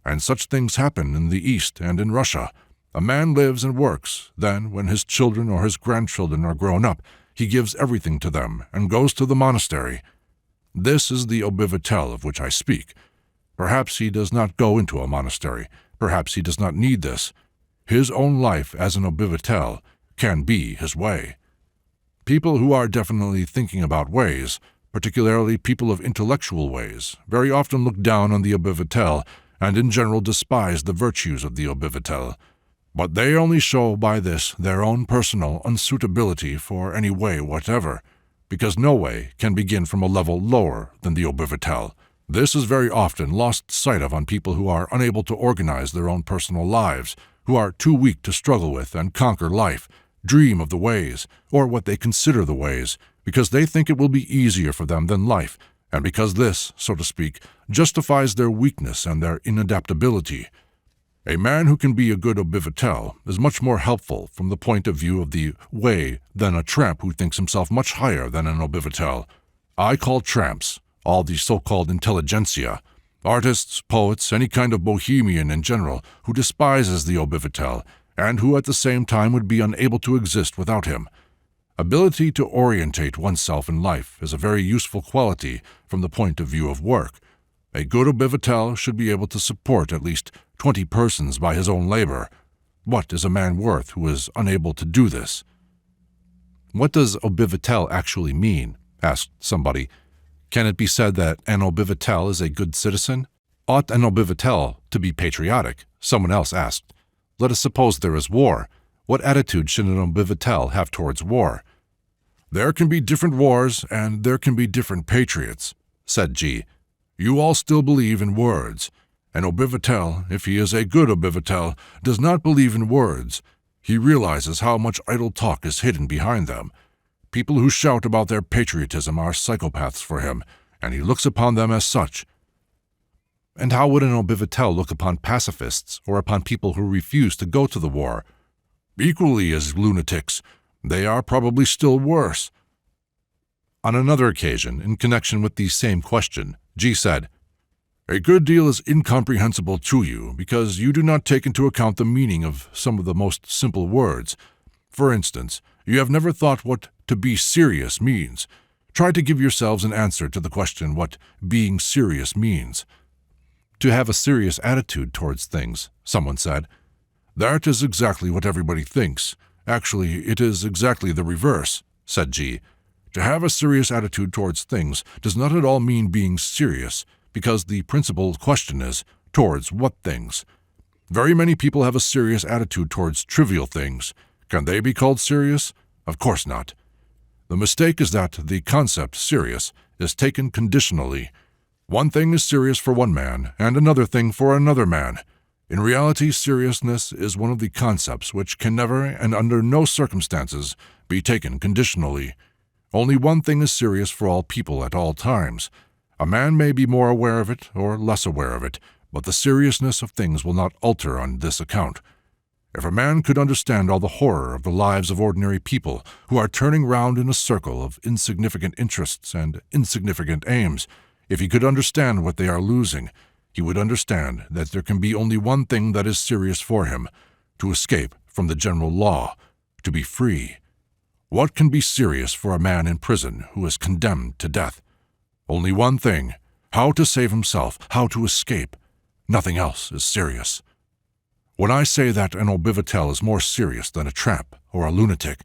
And such things happen in the East and in Russia. A man lives and works, then, when his children or his grandchildren are grown up, he gives everything to them and goes to the monastery. This is the obivitel of which I speak. Perhaps he does not go into a monastery. Perhaps he does not need this. His own life as an obivitel can be his way. People who are definitely thinking about ways, particularly people of intellectual ways, very often look down on the obivitel
and in general despise the virtues of the Ouspensky. But they only show by this their own personal unsuitability for any way whatever, because no way can begin from a level lower than the Ouspensky. This is very often lost sight of on people who are unable to organize their own personal lives, who are too weak to struggle with and conquer life, dream of the ways, or what they consider the ways, because they think it will be easier for them than life, and because this, so to speak, justifies their weakness and their inadaptability. A man who can be a good Ouspensky is much more helpful from the point of view of the way than a tramp who thinks himself much higher than an Ouspensky. I call tramps all the so-called intelligentsia, artists, poets, any kind of bohemian in general who despises the Ouspensky, and who at the same time would be unable to exist without him. Ability to orientate oneself in life is a very useful quality from the point of view of work. A good Ouspensky should be able to support at least 20 persons by his own labor. What is a man worth who is unable to do this?
What does Ouspensky actually mean? Asked somebody. Can it be said that an Ouspensky is a good citizen? Ought an Ouspensky to be patriotic? Someone else asked. Let us suppose there is war. What attitude should an Ouspensky have towards war?
There can be different wars, and there can be different patriots, said G. You all still believe in words. An Ouspensky, if he is a good Ouspensky, does not believe in words. He realizes how much idle talk is hidden behind them. People who shout about their patriotism are psychopaths for him, and he looks upon them as such.
And how would an Ouspensky look upon pacifists or upon people who refuse to go to the war?
Equally as lunatics. They are probably still worse.
On another occasion, in connection with the same question, G said,
A good deal is incomprehensible to you because you do not take into account the meaning of some of the most simple words. For instance, you have never thought what to be serious means. Try to give yourselves an answer to the question what being serious means.
To have a serious attitude towards things, someone said.
That is exactly what everybody thinks. Actually, it is exactly the reverse, said G. To have a serious attitude towards things does not at all mean being serious, because the principal question is, towards what things? Very many people have a serious attitude towards trivial things. Can they be called serious? Of course not. The mistake is that the concept serious is taken conditionally. One thing is serious for one man, and another thing for another man. In reality, seriousness is one of the concepts which can never, and under no circumstances, be taken conditionally. Only one thing is serious for all people at all times. A man may be more aware of it or less aware of it, but the seriousness of things will not alter on this account. If a man could understand all the horror of the lives of ordinary people who are turning round in a circle of insignificant interests and insignificant aims, if he could understand what they are losing, he would understand that there can be only one thing that is serious for him, to escape from the general law, to be free. What can be serious for a man in prison who is condemned to death? Only one thing, how to save himself, how to escape. Nothing else is serious. When I say that an Ouspensky is more serious than a tramp or a lunatic,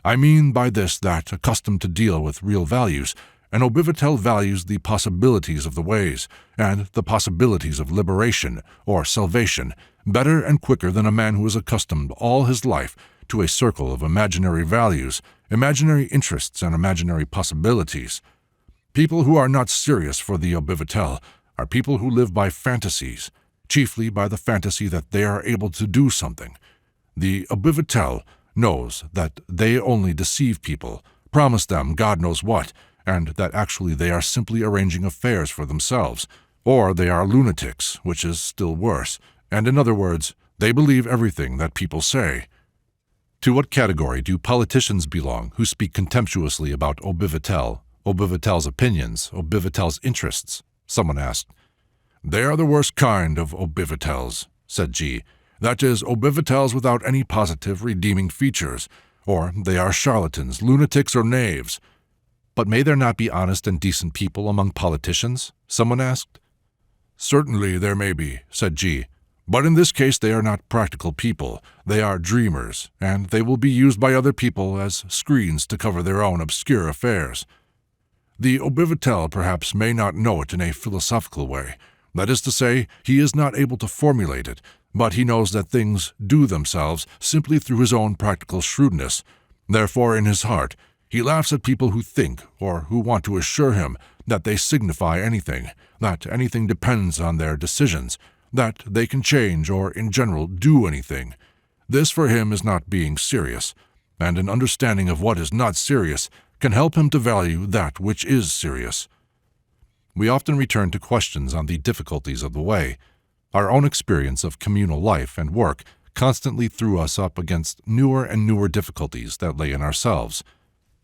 I mean by this that, accustomed to deal with real values, an Ouspensky values the possibilities of the ways and the possibilities of liberation or salvation better and quicker than a man who is accustomed all his life to a circle of imaginary values, imaginary interests, and imaginary possibilities. People who are not serious for the Ouspensky are people who live by fantasies, chiefly by the fantasy that they are able to do something. The Ouspensky knows that they only deceive people, promise them God knows what, and that actually they are simply arranging affairs for themselves, or they are lunatics, which is still worse, and in other words, they believe everything that people say.
To what category do politicians belong who speak contemptuously about Ouspensky, Ouspensky's opinions, Ouspensky's interests? Someone asked.
They are the worst kind of Ouspensky, said G. That is, Ouspensky without any positive redeeming features, or they are charlatans, lunatics, or knaves.
But may there not be honest and decent people among politicians? Someone asked.
Certainly there may be, said G. But in this case they are not practical people. They are dreamers, and they will be used by other people as screens to cover their own obscure affairs. The Ouspensky perhaps may not know it in a philosophical way. That is to say, he is not able to formulate it, but he knows that things do themselves simply through his own practical shrewdness. Therefore, in his heart, he laughs at people who think, or who want to assure him, that they signify anything, that anything depends on their decisions, that they can change or, in general, do anything. This for him is not being serious, and an understanding of what is not serious can help him to value that which is serious. We often return to questions on the difficulties of the way. Our own experience of communal life and work constantly threw us up against newer and newer difficulties that lay in ourselves.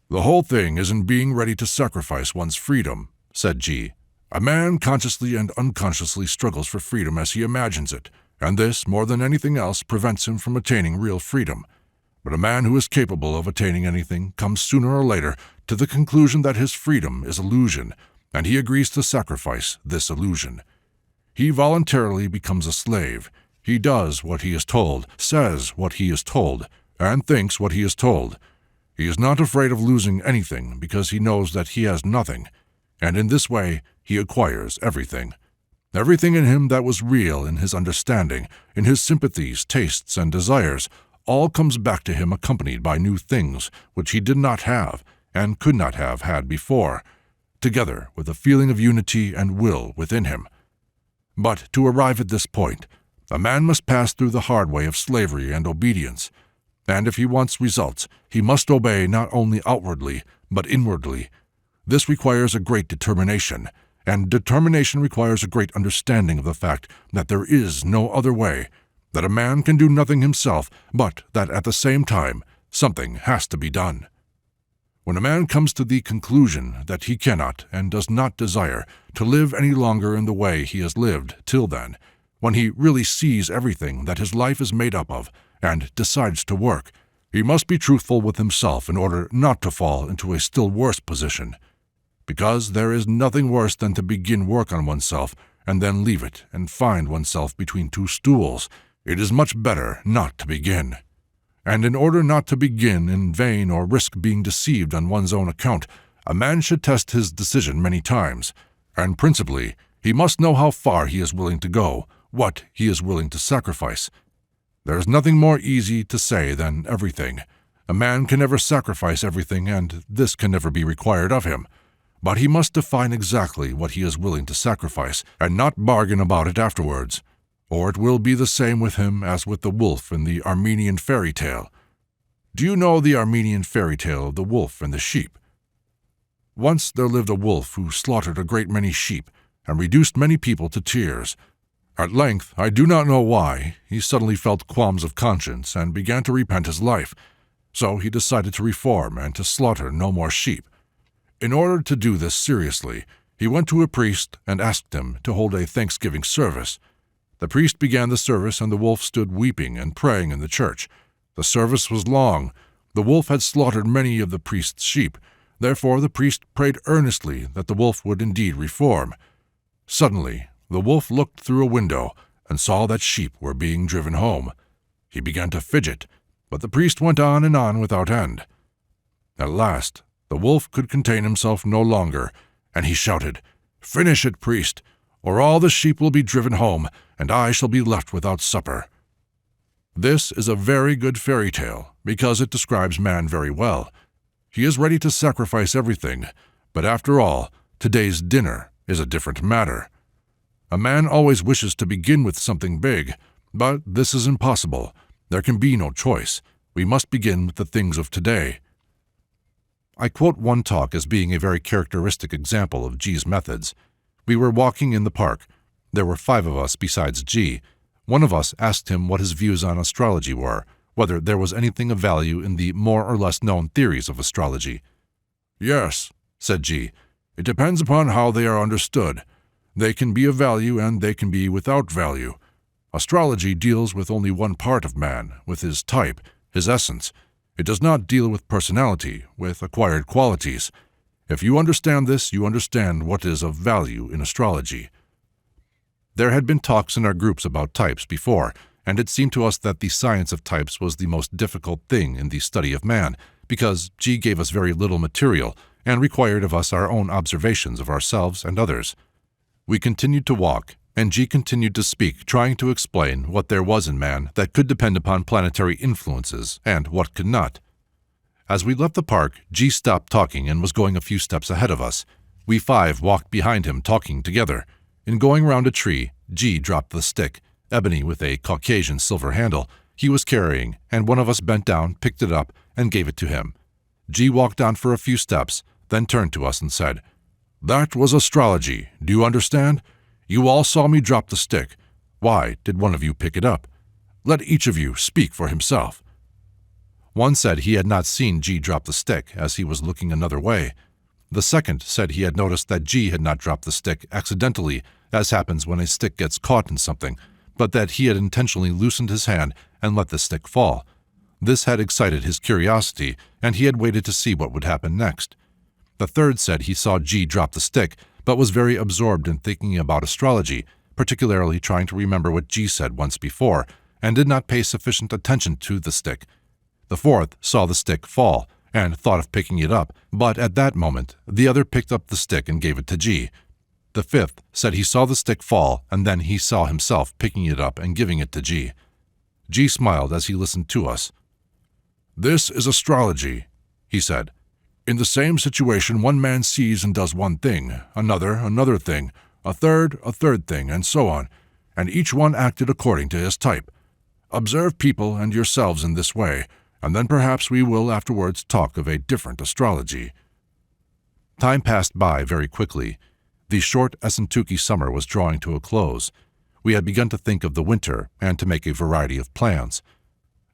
"The whole thing is in being ready to sacrifice one's freedom," said G. "A man consciously and unconsciously struggles for freedom as he imagines it, and this, more than anything else, prevents him from attaining real freedom. But a man who is capable of attaining anything comes sooner or later to the conclusion that his freedom is illusion, and he agrees to sacrifice this illusion. He voluntarily becomes a slave. He does what he is told, says what he is told, and thinks what he is told. He is not afraid of losing anything because he knows that he has nothing, and in this way he acquires everything. Everything in him that was real in his understanding, in his sympathies, tastes, and desires, all comes back to him accompanied by new things which he did not have and could not have had before, together with a feeling of unity and will within him. But to arrive at this point, a man must pass through the hard way of slavery and obedience, and if he wants results, he must obey not only outwardly, but inwardly. This requires a great determination, and determination requires a great understanding of the fact that there is no other way, that a man can do nothing himself, but that at the same time something has to be done. When a man comes to the conclusion that he cannot and does not desire to live any longer in the way he has lived till then, when he really sees everything that his life is made up of and decides to work, he must be truthful with himself in order not to fall into a still worse position. Because there is nothing worse than to begin work on oneself and then leave it and find oneself between two stools. It is much better not to begin. And in order not to begin in vain or risk being deceived on one's own account, a man should test his decision many times, and principally, he must know how far he is willing to go, what he is willing to sacrifice. There is nothing more easy to say than everything. A man can never sacrifice everything, and this can never be required of him. But he must define exactly what he is willing to sacrifice, and not bargain about it afterwards, or it will be the same with him as with the wolf in the Armenian fairy tale. Do you know the Armenian fairy tale of the wolf and the sheep? Once there lived a wolf who slaughtered a great many sheep and reduced many people to tears. At length, I do not know why, he suddenly felt qualms of conscience and began to repent his life, so he decided to reform and to slaughter no more sheep. In order to do this seriously, he went to a priest and asked him to hold a Thanksgiving service. The priest began the service, and the wolf stood weeping and praying in the church. The service was long. The wolf had slaughtered many of the priest's sheep. Therefore the priest prayed earnestly that the wolf would indeed reform. Suddenly, the wolf looked through a window and saw that sheep were being driven home. He began to fidget, but the priest went on and on without end. At last, the wolf could contain himself no longer, and he shouted, "Finish it, priest, or all the sheep will be driven home, and I shall be left without supper." This is a very good fairy tale, because it describes man very well. He is ready to sacrifice everything, but after all, today's dinner is a different matter. A man always wishes to begin with something big, but this is impossible. There can be no choice. We must begin with the things of today. I quote one talk as being a very characteristic example of G's methods. We were walking in the park. There were 5 of us besides G. One of us asked him what his views on astrology were, whether there was anything of value in the more or less known theories of astrology. "Yes," said G. "It depends upon how they are understood. They can be of value and they can be without value. Astrology deals with only one part of man, with his type, his essence. It does not deal with personality, with acquired qualities. If you understand this, you understand what is of value in astrology." There had been talks in our groups about types before, and it seemed to us that the science of types was the most difficult thing in the study of man, because G gave us very little material and required of us our own observations of ourselves and others. We continued to walk, and G continued to speak, trying to explain what there was in man that could depend upon planetary influences and what could not. As we left the park, G stopped talking and was going a few steps ahead of us. We five walked behind him, talking together. In going round a tree, G dropped the stick, ebony with a Caucasian silver handle, he was carrying, and one of us bent down, picked it up, and gave it to him. G walked on for a few steps, then turned to us and said, "That was astrology. Do you understand? You all saw me drop the stick. Why did one of you pick it up? Let each of you speak for himself." One said he had not seen G drop the stick, as he was looking another way. The second said he had noticed that G had not dropped the stick accidentally, as happens when a stick gets caught in something, but that he had intentionally loosened his hand and let the stick fall. This had excited his curiosity, and he had waited to see what would happen next. The third said he saw G drop the stick, but was very absorbed in thinking about astrology, particularly trying to remember what G said once before, and did not pay sufficient attention to the stick. The fourth saw the stick fall, and thought of picking it up, but at that moment the other picked up the stick and gave it to G. The fifth said he saw the stick fall, and then he saw himself picking it up and giving it to G. G smiled as he listened to us. "This is astrology," he said. "In the same situation, one man sees and does one thing, another thing, a third thing, and so on, and each one acted according to his type. Observe people and yourselves in this way, and then perhaps we will afterwards talk of a different astrology." Time passed by very quickly. The short Essentuki summer was drawing to a close. We had begun to think of the winter and to make a variety of plans.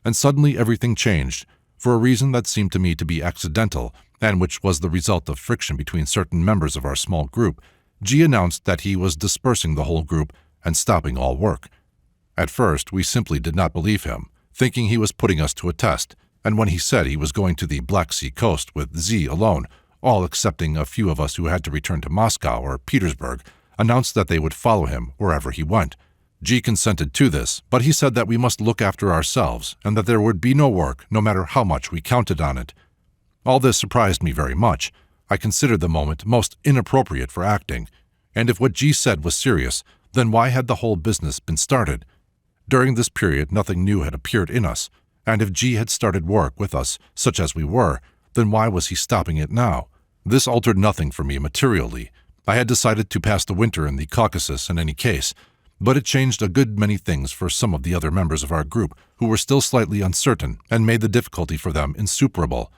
And suddenly everything changed, for a reason that seemed to me to be accidental, and which was the result of friction between certain members of our small group. G announced that he was dispersing the whole group and stopping all work. At first, we simply did not believe him, thinking he was putting us to a test, and when he said he was going to the Black Sea coast with Z alone, all excepting a few of us who had to return to Moscow or Petersburg, announced that they would follow him wherever he went. G consented to this, but he said that we must look after ourselves and that there would be no work no matter how much we counted on it. All this surprised me very much. I considered the moment most inappropriate for acting, and if what G said was serious, then why had the whole business been started? During this period nothing new had appeared in us, and if G had started work with us, such as we were, then why was he stopping it now? This altered nothing for me materially. I had decided to pass the winter in the Caucasus in any case, but it changed a good many things for some of the other members of our group who were still slightly uncertain and made the difficulty for them insuperable.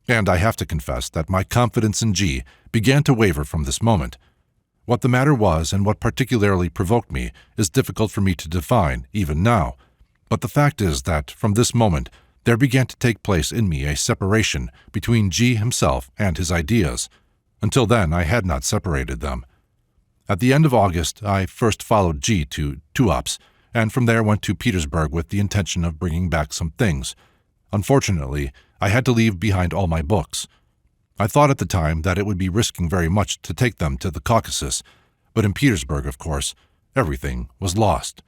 And I have to confess that my confidence in G began to waver from this moment. What the matter was and what particularly provoked me is difficult for me to define even now, but the fact is that from this moment there began to take place in me a separation between G himself and his ideas. Until then I had not separated them. At the end of August, I first followed G to Tuops, and from there went to Petersburg with the intention of bringing back some things. Unfortunately, I had to leave behind all my books. I thought at the time that it would be risking very much to take them to the Caucasus, but in Petersburg, of course, everything was lost.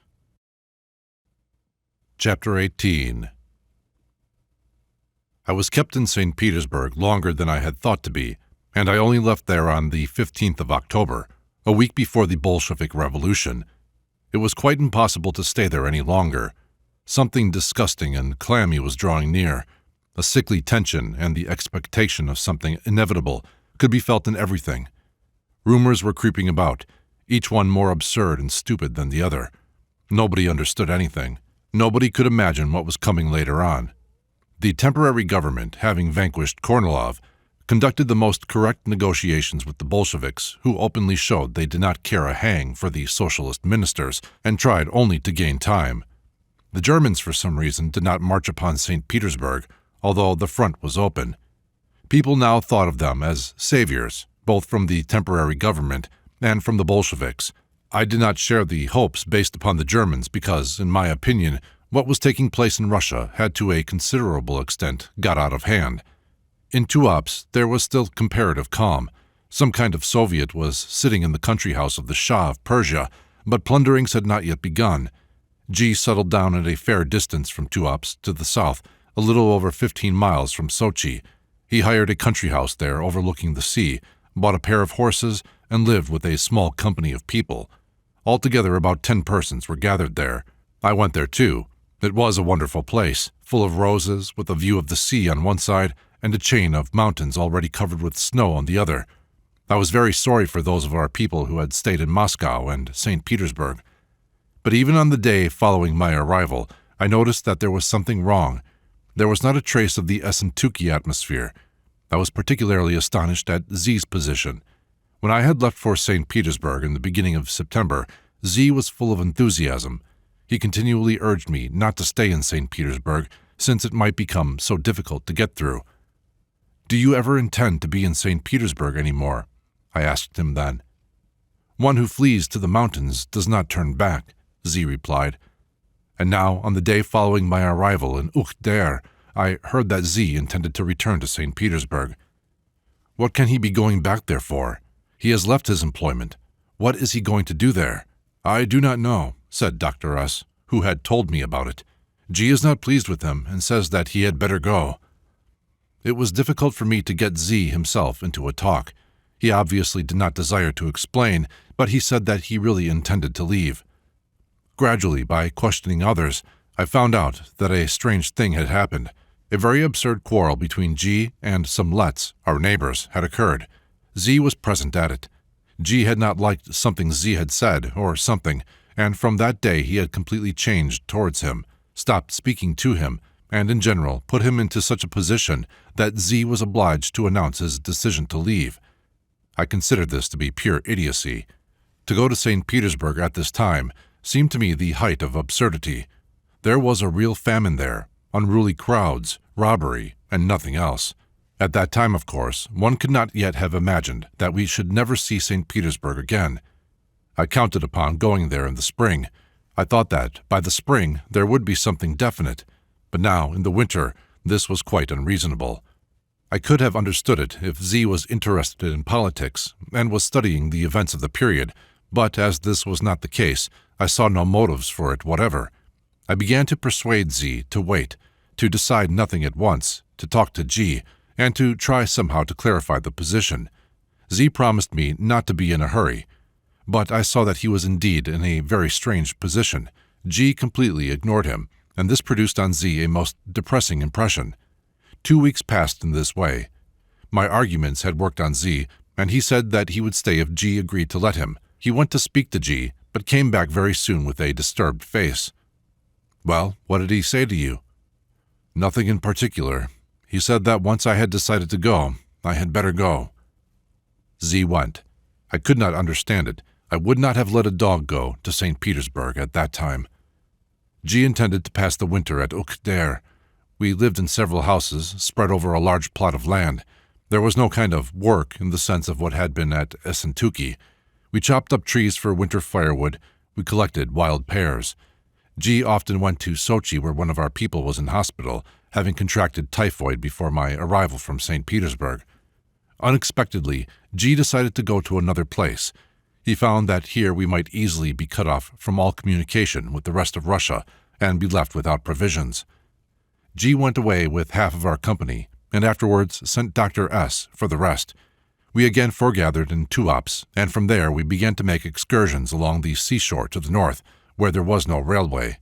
Chapter 18. I was kept in St. Petersburg longer than I had thought to be, and I only left there on the 15th of October, a week before the Bolshevik Revolution. It was quite impossible to stay there any longer. Something disgusting and clammy was drawing near. A sickly tension and the expectation of something inevitable could be felt in everything. Rumors were creeping about, each one more absurd and stupid than the other. Nobody understood anything. Nobody could imagine what was coming later on. The temporary government, having vanquished Kornilov, conducted the most correct negotiations with the Bolsheviks, who openly showed they did not care a hang for the socialist ministers and tried only to gain time. The Germans, for some reason, did not march upon St. Petersburg, although the front was open. People now thought of them as saviors, both from the temporary government and from the Bolsheviks. I did not share the hopes based upon the Germans because, in my opinion, what was taking place in Russia had to a considerable extent got out of hand. In Tuops, there was still comparative calm. Some kind of Soviet was sitting in the country house of the Shah of Persia, but plunderings had not yet begun. G settled down at a fair distance from Tuops to the south, a little over 15 miles from Sochi. He hired a country house there overlooking the sea, bought a pair of horses, and lived with a small company of people. Altogether about 10 persons were gathered there. I went there too. It was a wonderful place, full of roses, with a view of the sea on one side and a chain of mountains already covered with snow on the other. I was very sorry for those of our people who had stayed in Moscow and St. Petersburg. But even on the day following my arrival, I noticed that there was something wrong. There was not a trace of the Essentuki atmosphere. I was particularly astonished at Z's position. When I had left for St. Petersburg in the beginning of September, Z was full of enthusiasm. He continually urged me not to stay in St. Petersburg, since it might become so difficult to get through. "Do you ever intend to be in St. Petersburg anymore?" I asked him then. "One who flees to the mountains does not turn back," Z replied. And now, on the day following my arrival in Ukhter, I heard that Z intended to return to St. Petersburg. What can he be going back there for? He has left his employment. What is he going to do there? "I do not know," said Dr. S., who had told me about it. "G is not pleased with him and says that he had better go." It was difficult for me to get Z himself into a talk. He obviously did not desire to explain, but he said that he really intended to leave. Gradually, by questioning others, I found out that a strange thing had happened. A very absurd quarrel between G and some Lets, our neighbors, had occurred. Z was present at it. G had not liked something Z had said, or something, and from that day he had completely changed towards him, stopped speaking to him, and in general put him into such a position that Z was obliged to announce his decision to leave. I considered this to be pure idiocy. To go to St. Petersburg at this time seemed to me the height of absurdity. There was a real famine there, unruly crowds, robbery, and nothing else. At that time, of course, one could not yet have imagined that we should never see St. Petersburg again. I counted upon going there in the spring. I thought that, by the spring, there would be something definite, but now, in the winter, this was quite unreasonable. I could have understood it if Z was interested in politics and was studying the events of the period, but as this was not the case, I saw no motives for it whatever. I began to persuade Z to wait, to decide nothing at once, to talk to G, and to try somehow to clarify the position. Z promised me not to be in a hurry, but I saw that he was indeed in a very strange position. G completely ignored him, and this produced on Z a most depressing impression. 2 weeks passed in this way. My arguments had worked on Z, and he said that he would stay if G agreed to let him. He went to speak to G, but came back very soon with a disturbed face. "Well, what did he say to you?" "Nothing in particular. He said that once I had decided to go, I had better go." Z went. I could not understand it. I would not have let a dog go to St. Petersburg at that time. G intended to pass the winter at Ukhter. We lived in several houses, spread over a large plot of land. There was no kind of work in the sense of what had been at Essentuki. We chopped up trees for winter firewood. We collected wild pears. G often went to Sochi, where one of our people was in hospital, having contracted typhoid before my arrival from St. Petersburg. Unexpectedly, G decided to go to another place. He found that here we might easily be cut off from all communication with the rest of Russia and be left without provisions. G went away with half of our company, and afterwards sent Dr. S. for the rest. We again foregathered in Tuops, and from there we began to make excursions along the seashore to the north, where there was no railway.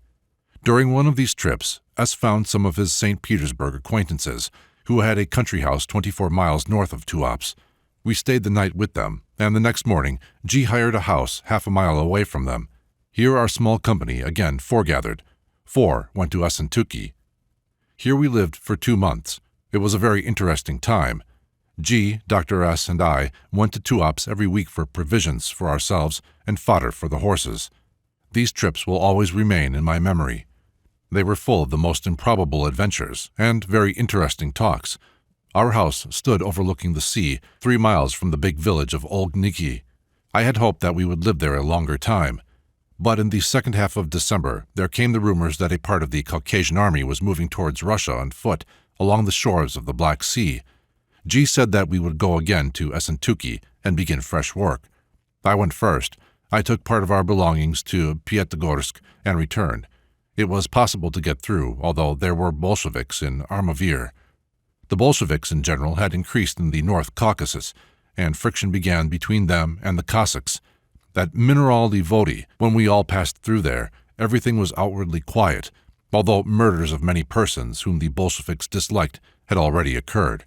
During one of these trips, S. found some of his St. Petersburg acquaintances, who had a country house 24 miles north of Tuops. We stayed the night with them, and the next morning G hired a house half a mile away from them. Here our small company again foregathered. 4 went to Essentuki. Here we lived for 2 months. It was a very interesting time. G, Dr. S., and I went to Tuops every week for provisions for ourselves and fodder for the horses. These trips will always remain in my memory. They were full of the most improbable adventures and very interesting talks. Our house stood overlooking the sea 3 miles from the big village of Olgniki. I had hoped that we would live there a longer time. But in the second half of December, there came the rumors that a part of the Caucasian army was moving towards Russia on foot along the shores of the Black Sea. G said that we would go again to Essentuki and begin fresh work. I went first. I took part of our belongings to Pyatigorsk and returned. It was possible to get through, although there were Bolsheviks in Armavir. The Bolsheviks in general had increased in the North Caucasus, and friction began between them and the Cossacks. At Mineralny Vody, when we all passed through there, everything was outwardly quiet, although murders of many persons whom the Bolsheviks disliked had already occurred.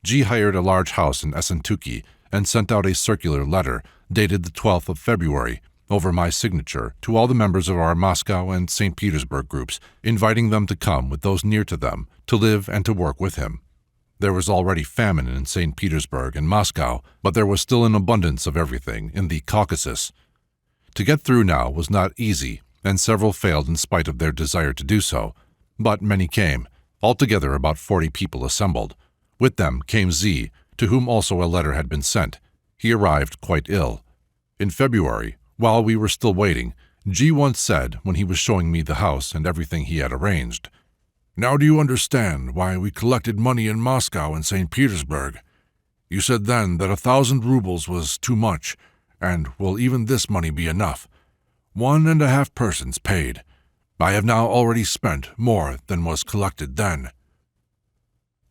G hired a large house in Essentuki and sent out a circular letter, dated the 12th of February, over my signature, to all the members of our Moscow and St. Petersburg groups, inviting them to come with those near to them, to live and to work with him. There was already famine in St. Petersburg and Moscow, but there was still an abundance of everything in the Caucasus. To get through now was not easy, and several failed in spite of their desire to do so, but many came. Altogether about 40 people assembled. With them came Z, to whom also a letter had been sent. He arrived quite ill. In February, while we were still waiting, G once said, when he was showing me the house and everything he had arranged, "Now do you understand why we collected money in Moscow and St. Petersburg? You said then that 1,000 rubles was too much, and will even this money be enough? 1.5 persons paid. I have now already spent more than was collected then."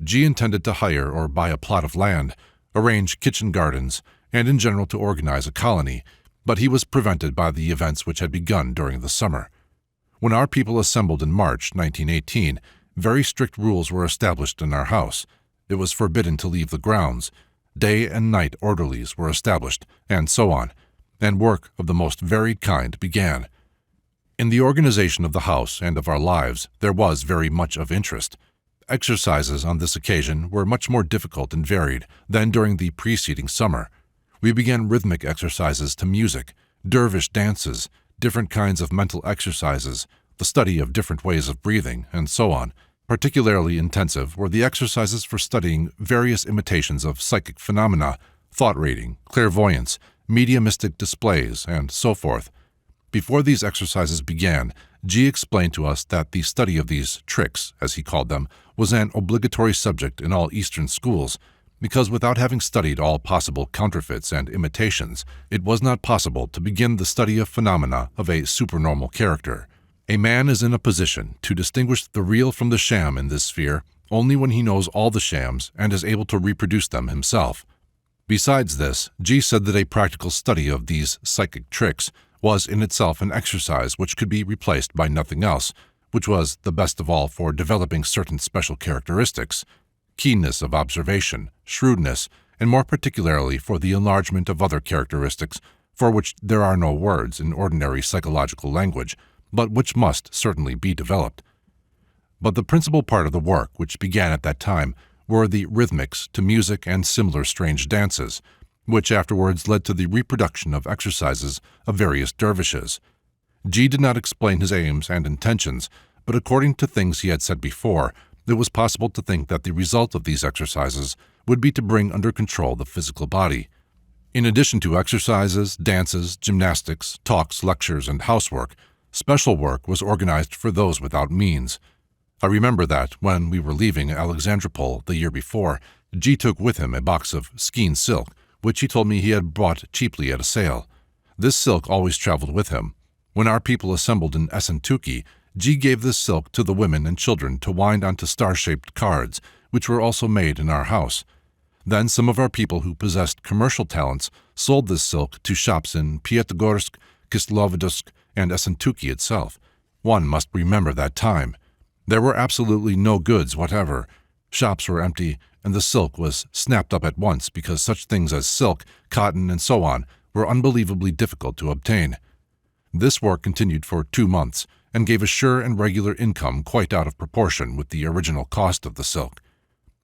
G intended to hire or buy a plot of land, arrange kitchen gardens, and in general to organize a colony, but he was prevented by the events which had begun during the summer. When our people assembled in March 1918, very strict rules were established in our house. It was forbidden to leave the grounds. Day and night orderlies were established, and so on, and work of the most varied kind began. In the organization of the house and of our lives there was very much of interest. Exercises on this occasion were much more difficult and varied than during the preceding summer. We began rhythmic exercises to music, dervish dances, different kinds of mental exercises, the study of different ways of breathing, and so on. Particularly intensive were the exercises for studying various imitations of psychic phenomena, thought reading, clairvoyance, mediumistic displays, and so forth. Before these exercises began, G explained to us that the study of these tricks, as he called them, was an obligatory subject in all Eastern schools, because without having studied all possible counterfeits and imitations, it was not possible to begin the study of phenomena of a supernormal character. A man is in a position to distinguish the real from the sham in this sphere only when he knows all the shams and is able to reproduce them himself. Besides this, G said that a practical study of these psychic tricks was in itself an exercise which could be replaced by nothing else, which was the best of all for developing certain special characteristics, keenness of observation, shrewdness, and more particularly for the enlargement of other characteristics for which there are no words in ordinary psychological language, but which must certainly be developed. But the principal part of the work which began at that time were the rhythmics to music and similar strange dances, which afterwards led to the reproduction of exercises of various dervishes. G did not explain his aims and intentions, but according to things he had said before, it was possible to think that the result of these exercises would be to bring under control the physical body. In addition to exercises, dances, gymnastics, talks, lectures, and housework, special work was organized for those without means. I remember that, when we were leaving Alexandropol the year before, G took with him a box of skein silk, which he told me he had bought cheaply at a sale. This silk always traveled with him. When our people assembled in Essentuki, G gave this silk to the women and children to wind onto star-shaped cards, which were also made in our house. Then some of our people who possessed commercial talents sold this silk to shops in Pyatigorsk, Kislovodsk, and Essentuki itself. One must remember that time. There were absolutely no goods whatever. Shops were empty, and the silk was snapped up at once because such things as silk, cotton, and so on were unbelievably difficult to obtain. This work continued for 2 months, and gave a sure and regular income quite out of proportion with the original cost of the silk.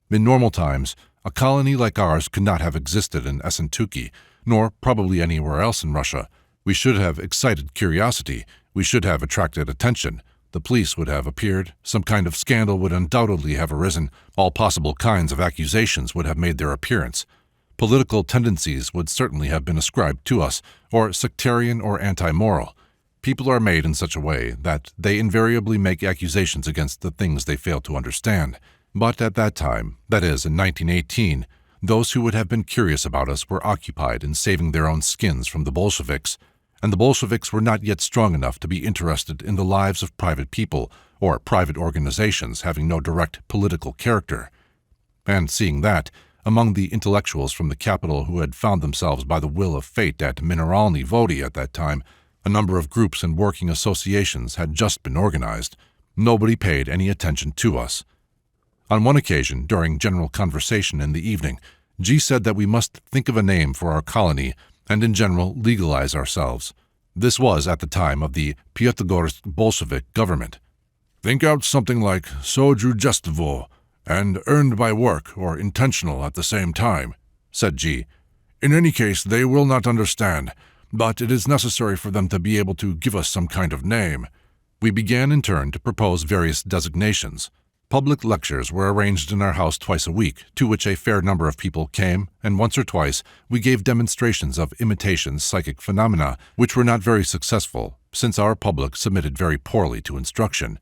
In normal times, a colony like ours could not have existed in Essentuki, nor probably anywhere else in Russia. We should have excited curiosity, we should have attracted attention, the police would have appeared, some kind of scandal would undoubtedly have arisen, all possible kinds of accusations would have made their appearance. Political tendencies would certainly have been ascribed to us, or sectarian or anti-moral. People are made in such a way that they invariably make accusations against the things they fail to understand. But at that time, that is, in 1918, those who would have been curious about us were occupied in saving their own skins from the Bolsheviks, and the Bolsheviks were not yet strong enough to be interested in the lives of private people or private organizations having no direct political character. And seeing that, among the intellectuals from the capital who had found themselves by the will of fate at Mineralny Vody at that time, a number of groups and working associations had just been organized. Nobody paid any attention to us. On one occasion, during general conversation in the evening, G said that we must think of a name for our colony and in general legalize ourselves. This was at the time of the Pyatigorsk Bolshevik government.
Think out something like Sodrujestvo and earned by work or intentional at the same time, said G. In any case, they will not understand, but it is necessary for them to be able to give us some kind of name.
We began in turn to propose various designations. Public lectures were arranged in our house twice a week, to which a fair number of people came, and once or twice we gave demonstrations of imitation psychic phenomena, which were not very successful, since our public submitted very poorly to instruction.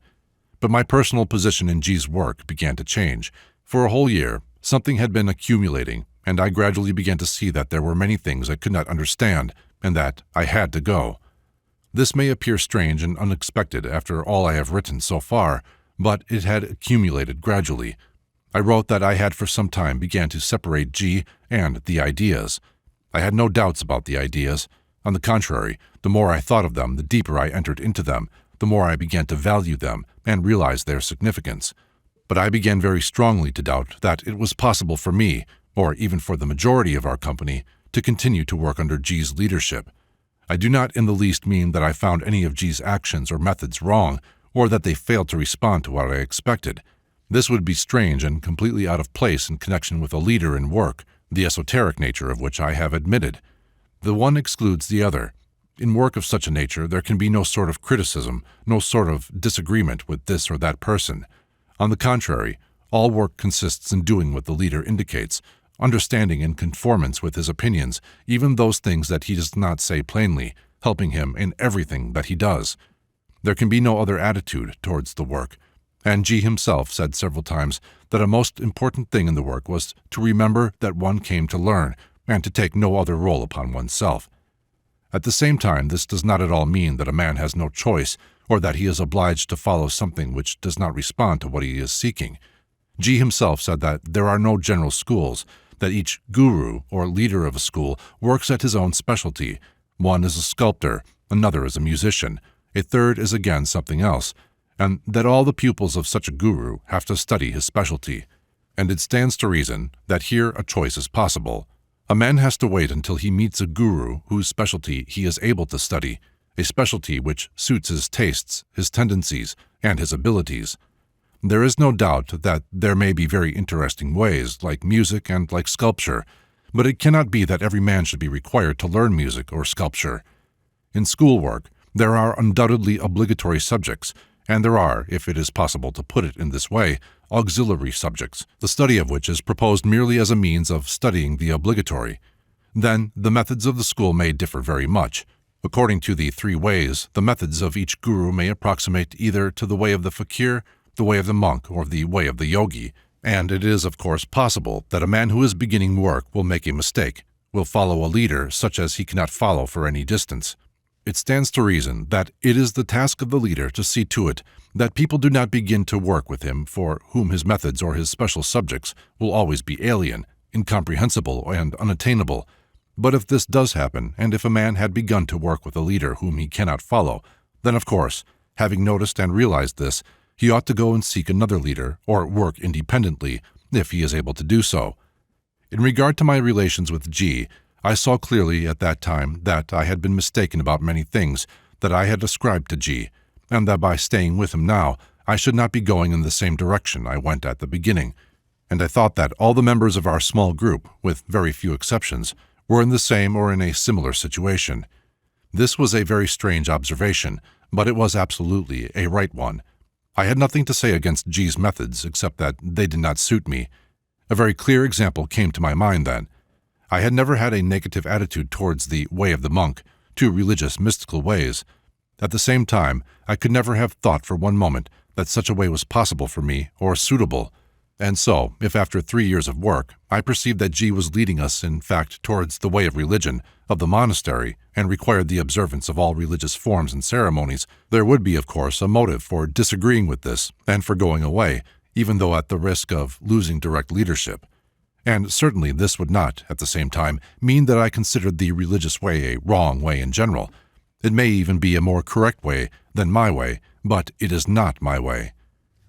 But my personal position in G's work began to change. For a whole year, something had been accumulating, and I gradually began to see that there were many things I could not understand, and that I had to go. This may appear strange and unexpected after all I have written so far, but it had accumulated gradually. I wrote that I had for some time began to separate G and the ideas. I had no doubts about the ideas. On the contrary, the more I thought of them, the deeper I entered into them, the more I began to value them and realize their significance. But I began very strongly to doubt that it was possible for me, or even for the majority of our company, to continue to work under G's leadership. I do not in the least mean that I found any of G's actions or methods wrong, or that they failed to respond to what I expected. This would be strange and completely out of place in connection with a leader in work, the esoteric nature of which I have admitted. The one excludes the other. In work of such a nature, there can be no sort of criticism, no sort of disagreement with this or that person. On the contrary, all work consists in doing what the leader indicates, understanding in conformance with his opinions, even those things that he does not say plainly, helping him in everything that he does. There can be no other attitude towards the work, and G himself said several times that a most important thing in the work was to remember that one came to learn and to take no other role upon oneself. At the same time, this does not at all mean that a man has no choice or that he is obliged to follow something which does not respond to what he is seeking. G himself said that there are no general schools, that each guru or leader of a school works at his own specialty. One is a sculptor, another is a musician, a third is again something else, and that all the pupils of such a guru have to study his specialty. And it stands to reason that here a choice is possible. A man has to wait until he meets a guru whose specialty he is able to study, a specialty which suits his tastes, his tendencies, and his abilities. There is no doubt that there may be very interesting ways, like music and like sculpture, but it cannot be that every man should be required to learn music or sculpture. In schoolwork, there are undoubtedly obligatory subjects, and there are, if it is possible to put it in this way, auxiliary subjects, the study of which is proposed merely as a means of studying the obligatory. Then, the methods of the school may differ very much. According to the three ways, the methods of each guru may approximate either to the way of the fakir, the way of the monk, or the way of the yogi, and it is of course possible that a man who is beginning work will make a mistake, will follow a leader such as he cannot follow for any distance. It stands to reason that it is the task of the leader to see to it that people do not begin to work with him for whom his methods or his special subjects will always be alien, incomprehensible, and unattainable. But if this does happen, and if a man had begun to work with a leader whom he cannot follow, then of course, having noticed and realized this, he ought to go and seek another leader or work independently, if he is able to do so. In regard to my relations with G, I saw clearly at that time that I had been mistaken about many things that I had ascribed to G, and that by staying with him now, I should not be going in the same direction I went at the beginning, and I thought that all the members of our small group, with very few exceptions, were in the same or in a similar situation. This was a very strange observation, but it was absolutely a right one. I had nothing to say against G's methods except that they did not suit me. A very clear example came to my mind then. I had never had a negative attitude towards the way of the monk, to religious mystical ways. At the same time, I could never have thought for one moment that such a way was possible for me or suitable. And so, if after 3 years of work, I perceived that G was leading us in fact towards the way of religion, of the monastery, and required the observance of all religious forms and ceremonies, there would be, of course, a motive for disagreeing with this and for going away, even though at the risk of losing direct leadership. And certainly this would not, at the same time, mean that I considered the religious way a wrong way in general. It may even be a more correct way than my way, but it is not my way.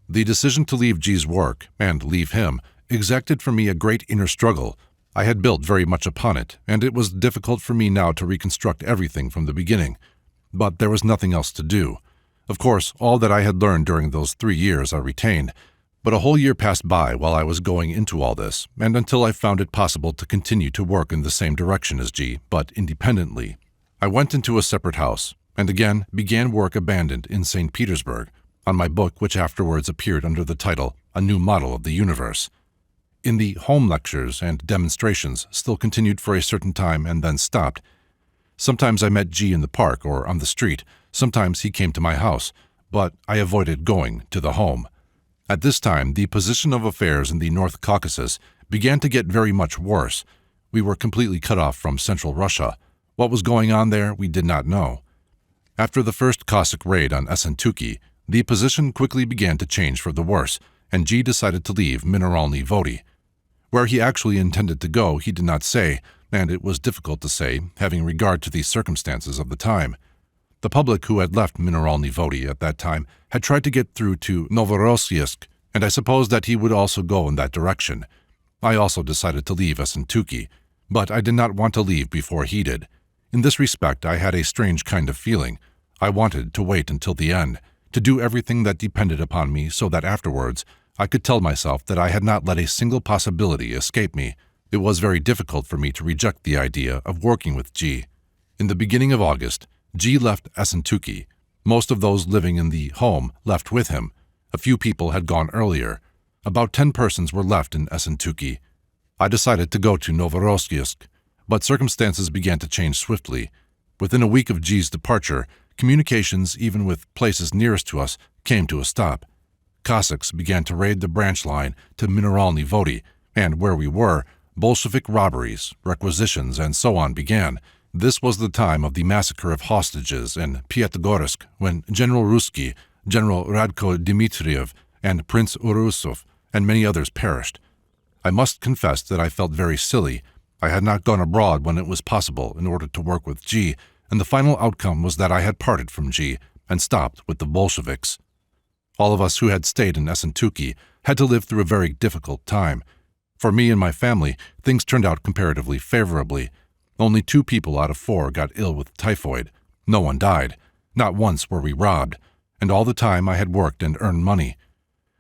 The decision to leave G's work, and leave him, exacted from me a great inner struggle. I had built very much upon it, and it was difficult for me now to reconstruct everything from the beginning. But there was nothing else to do. Of course, all that I had learned during those 3 years I retained, but a whole year passed by while I was going into all this, and until I found it possible to continue to work in the same direction as G, but independently. I went into a separate house, and again began work abandoned in St. Petersburg, on my book which afterwards appeared under the title A New Model of the Universe. In the home lectures and demonstrations still continued for a certain time and then stopped. Sometimes I met G in the park or on the street, sometimes he came to my house, but I avoided going to the home. At this time, the position of affairs in the North Caucasus began to get very much worse. We were completely cut off from Central Russia. What was going on there, we did not know. After the first Cossack raid on Essentuki, the position quickly began to change for the worse, and G decided to leave Mineralny Vody. Where he actually intended to go, he did not say, and it was difficult to say, having regard to the circumstances of the time. The public who had left Mineralny Vody at that time had tried to get through to Novorossiysk, and I supposed that he would also go in that direction. I also decided to leave Essentuki, but I did not want to leave before he did. In this respect, I had a strange kind of feeling. I wanted to wait until the end, to do everything that depended upon me so that afterwards I could tell myself that I had not let a single possibility escape me. It was very difficult for me to reject the idea of working with G. In the beginning of August, G left Essentuki. Most of those living in the home left with him. A few people had gone earlier. About 10 persons were left in Essentuki. I decided to go to Novorossiysk, but circumstances began to change swiftly. Within a week of G's departure, communications, even with places nearest to us, came to a stop. Cossacks began to raid the branch line to Mineralny Vody, and where we were, Bolshevik robberies, requisitions, and so on began. This was the time of the massacre of hostages in Pyatigorsk, when General Ruski, General Radko Dmitriev, and Prince Urusov, and many others perished. I must confess that I felt very silly. I had not gone abroad when it was possible in order to work with G, and the final outcome was that I had parted from G and stopped with the Bolsheviks. All of us who had stayed in Essentuki had to live through a very difficult time. For me and my family, things turned out comparatively favorably. Only 2 people out of 4 got ill with typhoid. No one died. Not once were we robbed. And all the time I had worked and earned money.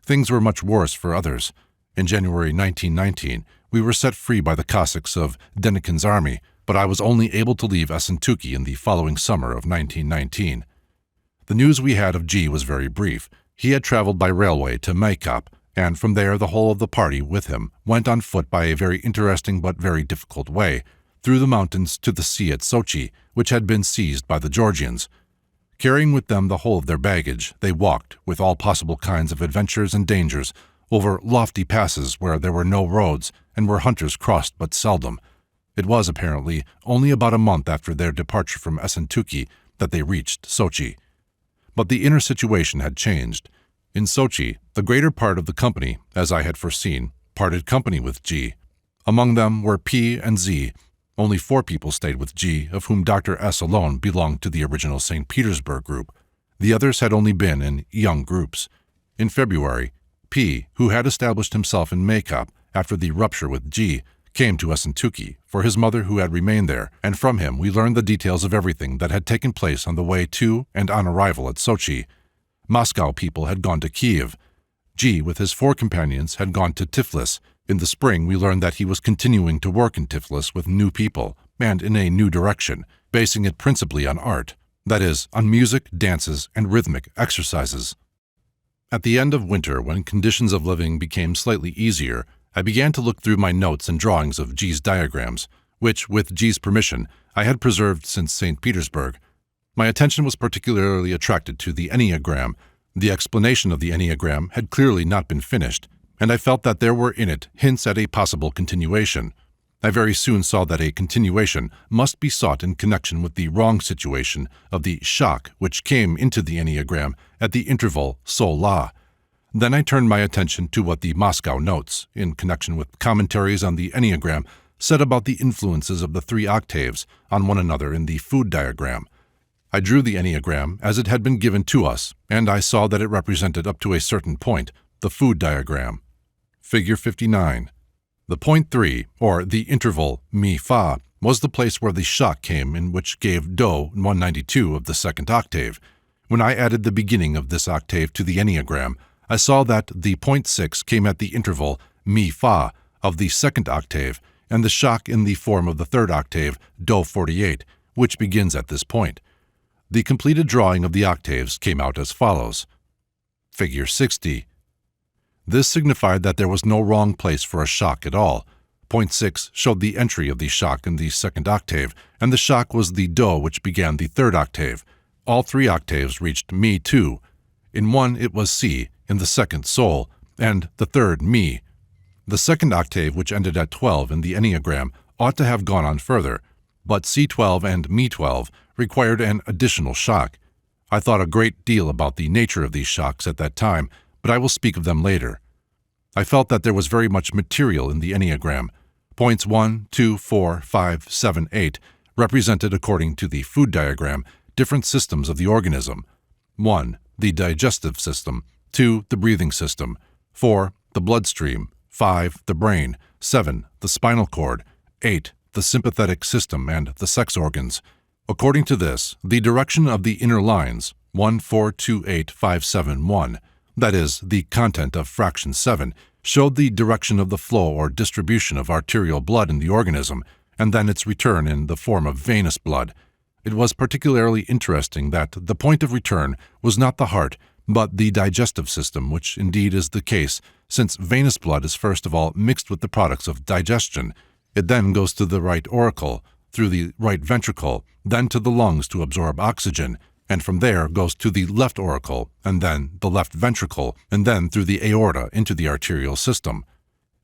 Things were much worse for others. In January 1919, we were set free by the Cossacks of Denikin's army, but I was only able to leave Essentuki in the following summer of 1919. The news we had of G was very brief. He had traveled by railway to Maykop, and from there the whole of the party with him went on foot by a very interesting but very difficult way, through the mountains to the sea at Sochi, which had been seized by the Georgians. Carrying with them the whole of their baggage, they walked, with all possible kinds of adventures and dangers, over lofty passes where there were no roads and where hunters crossed but seldom. It was, apparently, only about a month after their departure from Essentuki that they reached Sochi. But the inner situation had changed. In Sochi, the greater part of the company, as I had foreseen, parted company with G. Among them were P and Z. Only 4 people stayed with G, of whom Dr. S alone belonged to the original St. Petersburg group. The others had only been in young groups. In February, P, who had established himself in Maykop after the rupture with G, came to Essentuki for his mother who had remained there, and from him we learned the details of everything that had taken place on the way to and on arrival at Sochi. Moscow people had gone to Kiev. G, with his 4 companions, had gone to Tiflis. In the spring we learned that he was continuing to work in Tiflis with new people, and in a new direction, basing it principally on art, that is, on music, dances, and rhythmic exercises. At the end of winter, when conditions of living became slightly easier, I began to look through my notes and drawings of G's diagrams, which, with G's permission, I had preserved since St. Petersburg. My attention was particularly attracted to the Enneagram. The explanation of the Enneagram had clearly not been finished, and I felt that there were in it hints at a possible continuation. I very soon saw that a continuation must be sought in connection with the wrong situation of the shock which came into the Enneagram at the interval Sol-La. Then I turned my attention to what the Moscow notes, in connection with commentaries on the Enneagram, said about the influences of the 3 octaves on one another in the food diagram. I drew the Enneagram as it had been given to us, and I saw that it represented up to a certain point, the food diagram. Figure 59. The point 3, or the interval mi-fa, was the place where the shock came in, which gave Do 192 of the 2nd octave. When I added the beginning of this octave to the Enneagram, I saw that the point 6 came at the interval mi-fa of the 2nd octave, and the shock in the form of the 3rd octave, Do 48, which begins at this point. The completed drawing of the octaves came out as follows. Figure 60. This signified that there was no wrong place for a shock at all. Point 6 showed the entry of the shock in the 2nd octave, and the shock was the Do which began the 3rd octave. All 3 octaves reached Mi 2. In one it was Si, in the 2nd Sol, and the 3rd Mi. The 2nd octave, which ended at 12 in the Enneagram, ought to have gone on further, but C12 and Mi12 required an additional shock. I thought a great deal about the nature of these shocks at that time, but I will speak of them later. I felt that there was very much material in the Enneagram. Points 1, 2, 4, 5, 7, 8 represented, according to the food diagram, different systems of the organism. 1. The digestive system. 2. The breathing system. 4. The bloodstream. 5. The brain. 7. The spinal cord. 8. The sympathetic system and the sex organs. According to this, the direction of the inner lines, 1, 4, 2, 8, 5, 7, 1, that is, the content of fraction 7, showed the direction of the flow or distribution of arterial blood in the organism, and then its return in the form of venous blood. It was particularly interesting that the point of return was not the heart, but the digestive system, which indeed is the case, since venous blood is first of all mixed with the products of digestion. It then goes to the right auricle, through the right ventricle, then to the lungs to absorb oxygen, and from there goes to the left auricle, and then the left ventricle, and then through the aorta into the arterial system.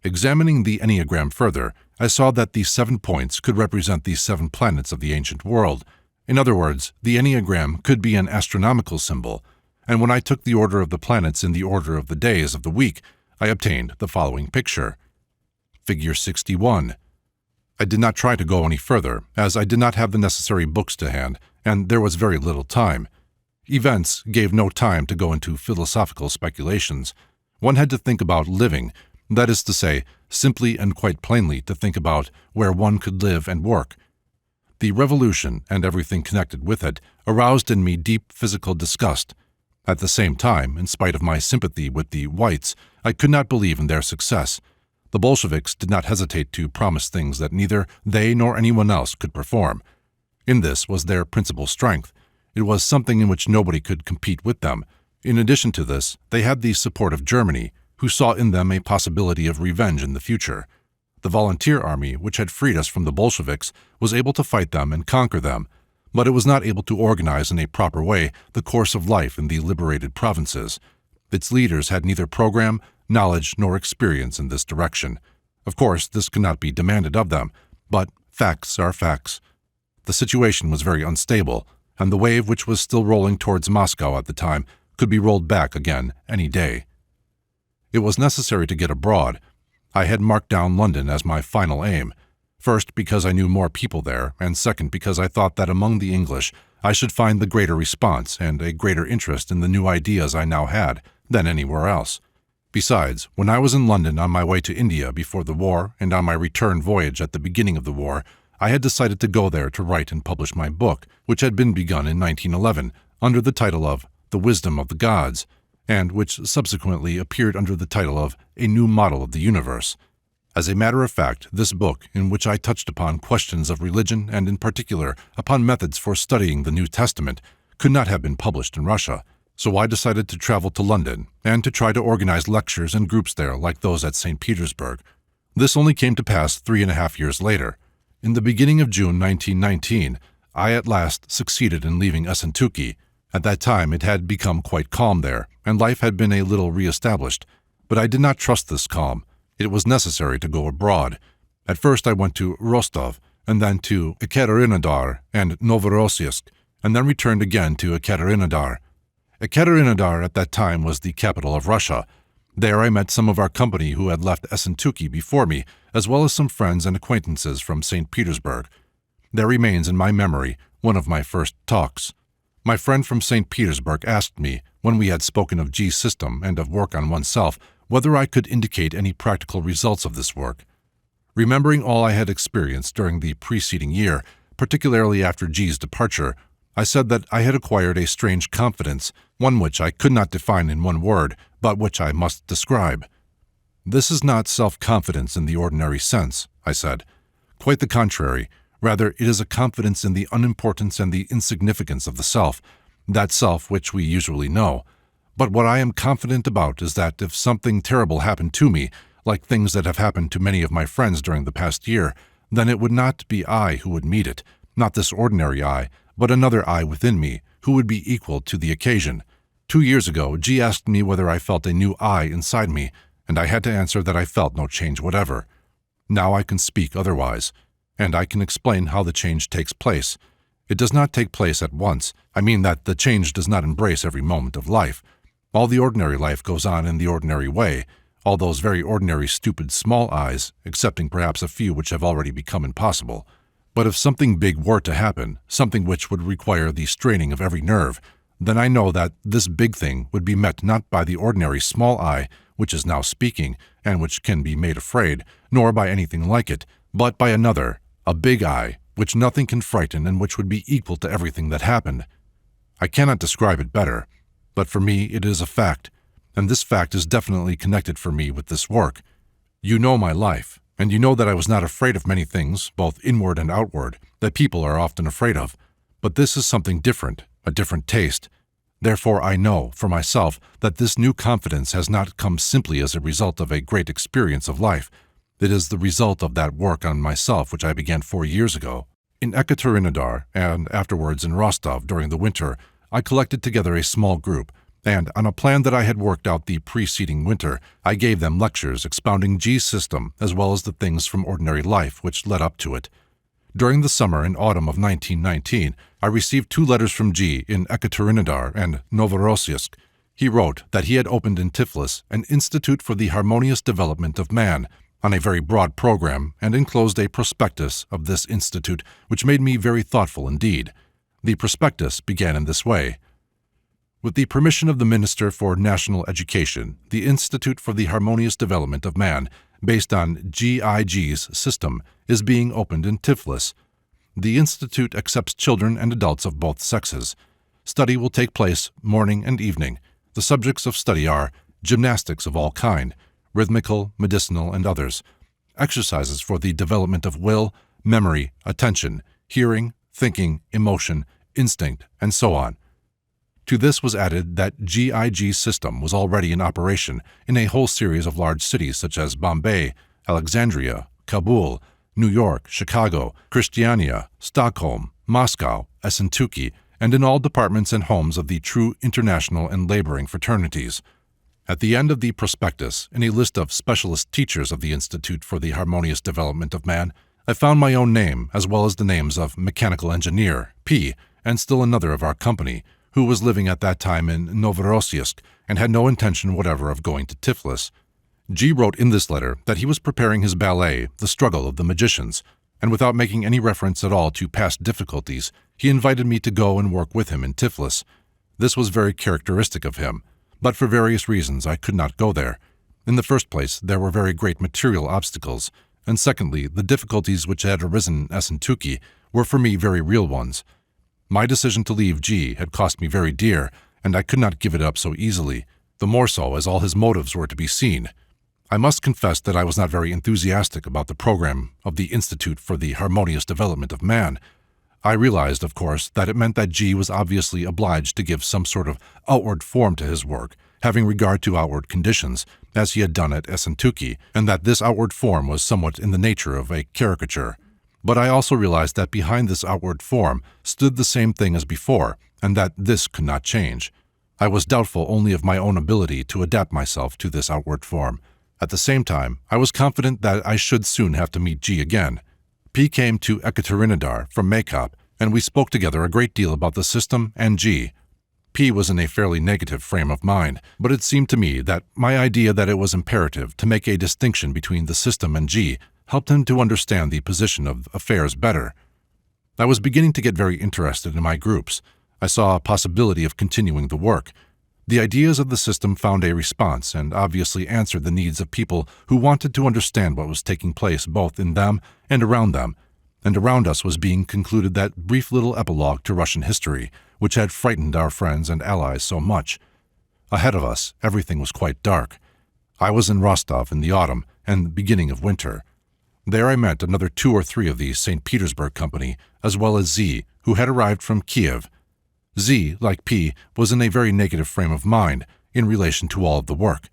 Examining the Enneagram further, I saw that the 7 points could represent the 7 planets of the ancient world. In other words, the Enneagram could be an astronomical symbol, and when I took the order of the planets in the order of the days of the week, I obtained the following picture. Figure 61. I did not try to go any further, as I did not have the necessary books to hand, and there was very little time. Events gave no time to go into philosophical speculations. One had to think about living, that is to say, simply and quite plainly to think about where one could live and work. The revolution, and everything connected with it, aroused in me deep physical disgust. At the same time, in spite of my sympathy with the whites, I could not believe in their success. The Bolsheviks did not hesitate to promise things that neither they nor anyone else could perform. In this was their principal strength. It was something in which nobody could compete with them. In addition to this, they had the support of Germany, who saw in them a possibility of revenge in the future. The volunteer army, which had freed us from the Bolsheviks, was able to fight them and conquer them, but it was not able to organize in a proper way the course of life in the liberated provinces. Its leaders had neither program, knowledge, nor experience in this direction. Of course, this cannot be demanded of them, but facts are facts. The situation was very unstable, and the wave which was still rolling towards Moscow at the time could be rolled back again any day. It was necessary to get abroad. I had marked down London as my final aim, first because I knew more people there, and second because I thought that among the English I should find the greater response and a greater interest in the new ideas I now had than anywhere else. Besides, when I was in London on my way to India before the war and on my return voyage at the beginning of the war, I had decided to go there to write and publish my book, which had been begun in 1911 under the title of The Wisdom of the Gods, and which subsequently appeared under the title of A New Model of the Universe. As a matter of fact, this book, in which I touched upon questions of religion and in particular upon methods for studying the New Testament, could not have been published in Russia, so I decided to travel to London and to try to organize lectures and groups there like those at St. Petersburg. This only came to pass 3.5 years later. In the beginning of June 1919, I at last succeeded in leaving Essentuki. At that time it had become quite calm there, and life had been a little re-established, but I did not trust this calm. It was necessary to go abroad. At first I went to Rostov, and then to Ekaterinodar and Novorossiysk, and then returned again to Ekaterinodar. Ekaterinodar at that time was the capital of Russia, There I met some of our company who had left Ouspensky before me, as well as some friends and acquaintances from St. Petersburg. There remains in my memory one of my first talks. My friend from St. Petersburg asked me, when we had spoken of G's system and of work on oneself, whether I could indicate any practical results of this work. Remembering all I had experienced during the preceding year, particularly after G's departure, I said that I had acquired a strange confidence, one which I could not define in one word, but which I must describe. This is not self-confidence in the ordinary sense, I said. Quite the contrary. Rather, it is a confidence in the unimportance and the insignificance of the self, that self which we usually know. But what I am confident about is that if something terrible happened to me, like things that have happened to many of my friends during the past year, then it would not be I who would meet it, not this ordinary I, but another I within me, who would be equal to the occasion. 2 years ago, G asked me whether I felt a new I inside me, and I had to answer that I felt no change whatever. Now I can speak otherwise, and I can explain how the change takes place. It does not take place at once. I mean that the change does not embrace every moment of life. All the ordinary life goes on in the ordinary way, all those very ordinary stupid small I's, excepting perhaps a few which have already become impossible. But if something big were to happen, something which would require the straining of every nerve, then I know that this big thing would be met not by the ordinary small I, which is now speaking, and which can be made afraid, nor by anything like it, but by another, a big I, which nothing can frighten and which would be equal to everything that happened. I cannot describe it better, but for me it is a fact, and this fact is definitely connected for me with this work. You know my life, and you know that I was not afraid of many things, both inward and outward, that people are often afraid of. But this is something different, a different taste. Therefore I know, for myself, that this new confidence has not come simply as a result of a great experience of life. It is the result of that work on myself which I began 4 years ago. In Ekaterinodar, and afterwards in Rostov during the winter, I collected together a small group, and on a plan that I had worked out the preceding winter, I gave them lectures expounding G's system as well as the things from ordinary life which led up to it. During the summer and autumn of 1919, I received 2 letters from G in Ekaterinodar and Novorossiysk. He wrote that he had opened in Tiflis an Institute for the Harmonious Development of Man, on a very broad program, and enclosed a prospectus of this institute, which made me very thoughtful indeed. The prospectus began in this way. With the permission of the Minister for National Education, the Institute for the Harmonious Development of Man, based on GIG's system, is being opened in Tiflis. The institute accepts children and adults of both sexes. Study will take place morning and evening. The subjects of study are gymnastics of all kind, rhythmical, medicinal, and others, exercises for the development of will, memory, attention, hearing, thinking, emotion, instinct, and so on. To this was added that GIG's system was already in operation in a whole series of large cities such as Bombay, Alexandria, Kabul, New York, Chicago, Christiania, Stockholm, Moscow, Ouspensky, and in all departments and homes of the true international and laboring fraternities. At the end of the prospectus, in a list of specialist teachers of the Institute for the Harmonious Development of Man, I found my own name as well as the names of mechanical engineer, P., and still another of our company, who was living at that time in Novorossiysk and had no intention whatever of going to Tiflis. G wrote in this letter that he was preparing his ballet, The Struggle of the Magicians, and without making any reference at all to past difficulties, he invited me to go and work with him in Tiflis. This was very characteristic of him, but for various reasons I could not go there. In the first place, there were very great material obstacles, and secondly, the difficulties which had arisen in Ouspensky were for me very real ones. My decision to leave G had cost me very dear, and I could not give it up so easily, the more so as all his motives were to be seen. I must confess that I was not very enthusiastic about the program of the Institute for the Harmonious Development of Man. I realized, of course, that it meant that G was obviously obliged to give some sort of outward form to his work, having regard to outward conditions, as he had done at Ouspensky, and that this outward form was somewhat in the nature of a caricature. But I also realized that behind this outward form stood the same thing as before, and that this could not change. I was doubtful only of my own ability to adapt myself to this outward form. At the same time, I was confident that I should soon have to meet G again. P came to Ekaterinodar from Maykop, and we spoke together a great deal about the system and G. P was in a fairly negative frame of mind, but it seemed to me that my idea that it was imperative to make a distinction between the system and G helped him to understand the position of affairs better. I was beginning to get very interested in my groups. I saw a possibility of continuing the work. The ideas of the system found a response and obviously answered the needs of people who wanted to understand what was taking place both in them, and around us was being concluded that brief little epilogue to Russian history, which had frightened our friends and allies so much. Ahead of us, everything was quite dark. I was in Rostov in the autumn and beginning of winter. There I met another 2 or 3 of the St. Petersburg Company, as well as Z, who had arrived from Kiev. Z, like P, was in a very negative frame of mind in relation to all of the work.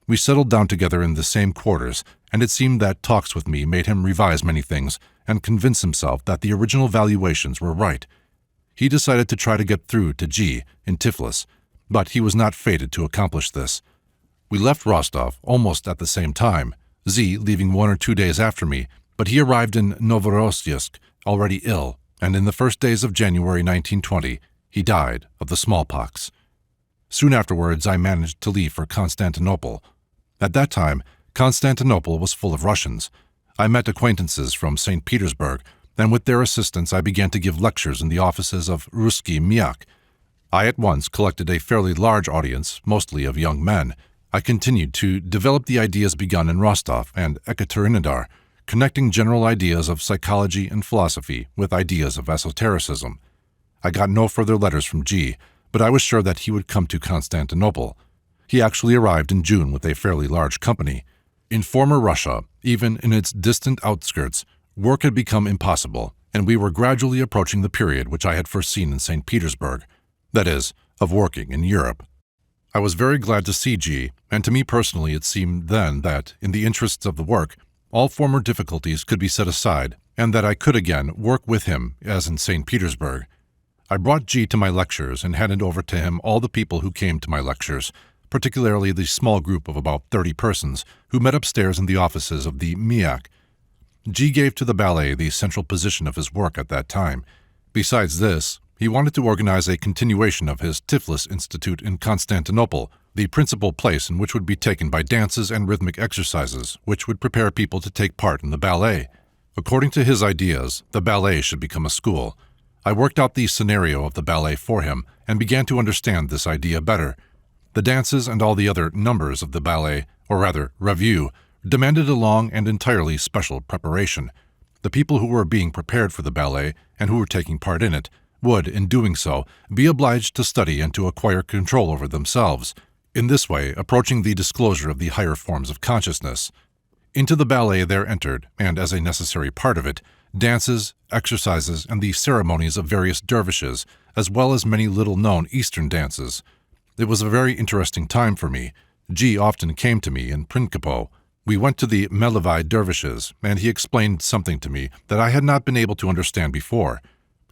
We settled down together in the same quarters, and it seemed that talks with me made him revise many things and convince himself that the original valuations were right. He decided to try to get through to G in Tiflis, but he was not fated to accomplish this. We left Rostov almost at the same time, Z leaving 1 or 2 days after me, but he arrived in Novorossiysk already ill, and in the first days of January 1920, he died of the smallpox. Soon afterwards, I managed to leave for Constantinople. At that time, Constantinople was full of Russians. I met acquaintances from St. Petersburg, and with their assistance I began to give lectures in the offices of Ruski Miak. I at once collected a fairly large audience, mostly of young men. I continued to develop the ideas begun in Rostov and Ekaterinodar, connecting general ideas of psychology and philosophy with ideas of esotericism. I got no further letters from G, but I was sure that he would come to Constantinople. He actually arrived in June with a fairly large company. In former Russia, even in its distant outskirts, work had become impossible, and we were gradually approaching the period which I had foreseen in St. Petersburg, that is, of working in Europe. I was very glad to see G, and to me personally it seemed then that, in the interests of the work, all former difficulties could be set aside, and that I could again work with him as in St. Petersburg. I brought G to my lectures and handed over to him all the people who came to my lectures, particularly the small group of about 30 persons who met upstairs in the offices of the Miak. G gave to the ballet the central position of his work at that time. Besides this, he wanted to organize a continuation of his Tiflis Institute in Constantinople, the principal place in which would be taken by dances and rhythmic exercises, which would prepare people to take part in the ballet. According to his ideas, the ballet should become a school. I worked out the scenario of the ballet for him and began to understand this idea better. The dances and all the other numbers of the ballet, or rather revue, demanded a long and entirely special preparation. The people who were being prepared for the ballet and who were taking part in it would, in doing so, be obliged to study and to acquire control over themselves, in this way approaching the disclosure of the higher forms of consciousness. Into the ballet there entered, and as a necessary part of it, dances, exercises, and the ceremonies of various dervishes, as well as many little-known Eastern dances. It was a very interesting time for me. G often came to me in Prinkipo. We went to the Melevi dervishes, and he explained something to me that I had not been able to understand before,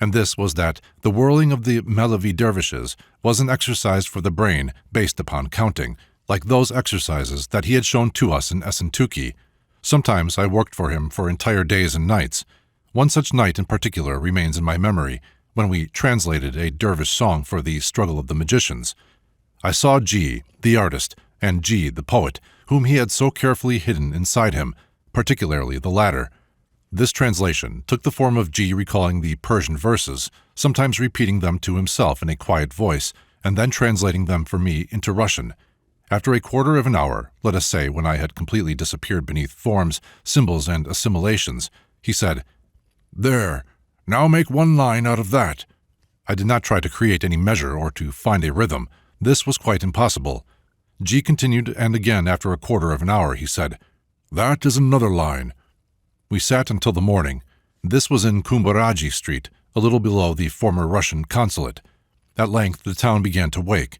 and this was that the whirling of the Melevi dervishes was an exercise for the brain based upon counting, like those exercises that he had shown to us in Essentuki. Sometimes I worked for him for entire days and nights. One such night in particular remains in my memory, when we translated a dervish song for the Struggle of the Magicians. I saw G, the artist, and G, the poet, whom he had so carefully hidden inside him, particularly the latter. This translation took the form of G recalling the Persian verses, sometimes repeating them to himself in a quiet voice, and then translating them for me into Russian. After a quarter of an hour, let us say when I had completely disappeared beneath forms, symbols, and assimilations, he said, "There, now make one line out of that." I did not try to create any measure or to find a rhythm. This was quite impossible. G continued, and again after a quarter of an hour he said, "That is another line." We sat until the morning. This was in Kumbaraji Street, a little below the former Russian consulate. At length the town began to wake.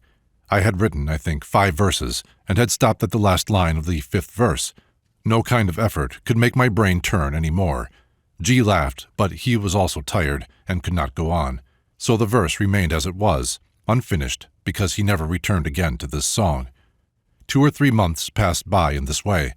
I had written, I think, 5 verses, and had stopped at the last line of the 5th verse. No kind of effort could make my brain turn any more. G laughed, but he was also tired, and could not go on. So the verse remained as it was, unfinished, because he never returned again to this song. 2 or 3 months passed by in this way.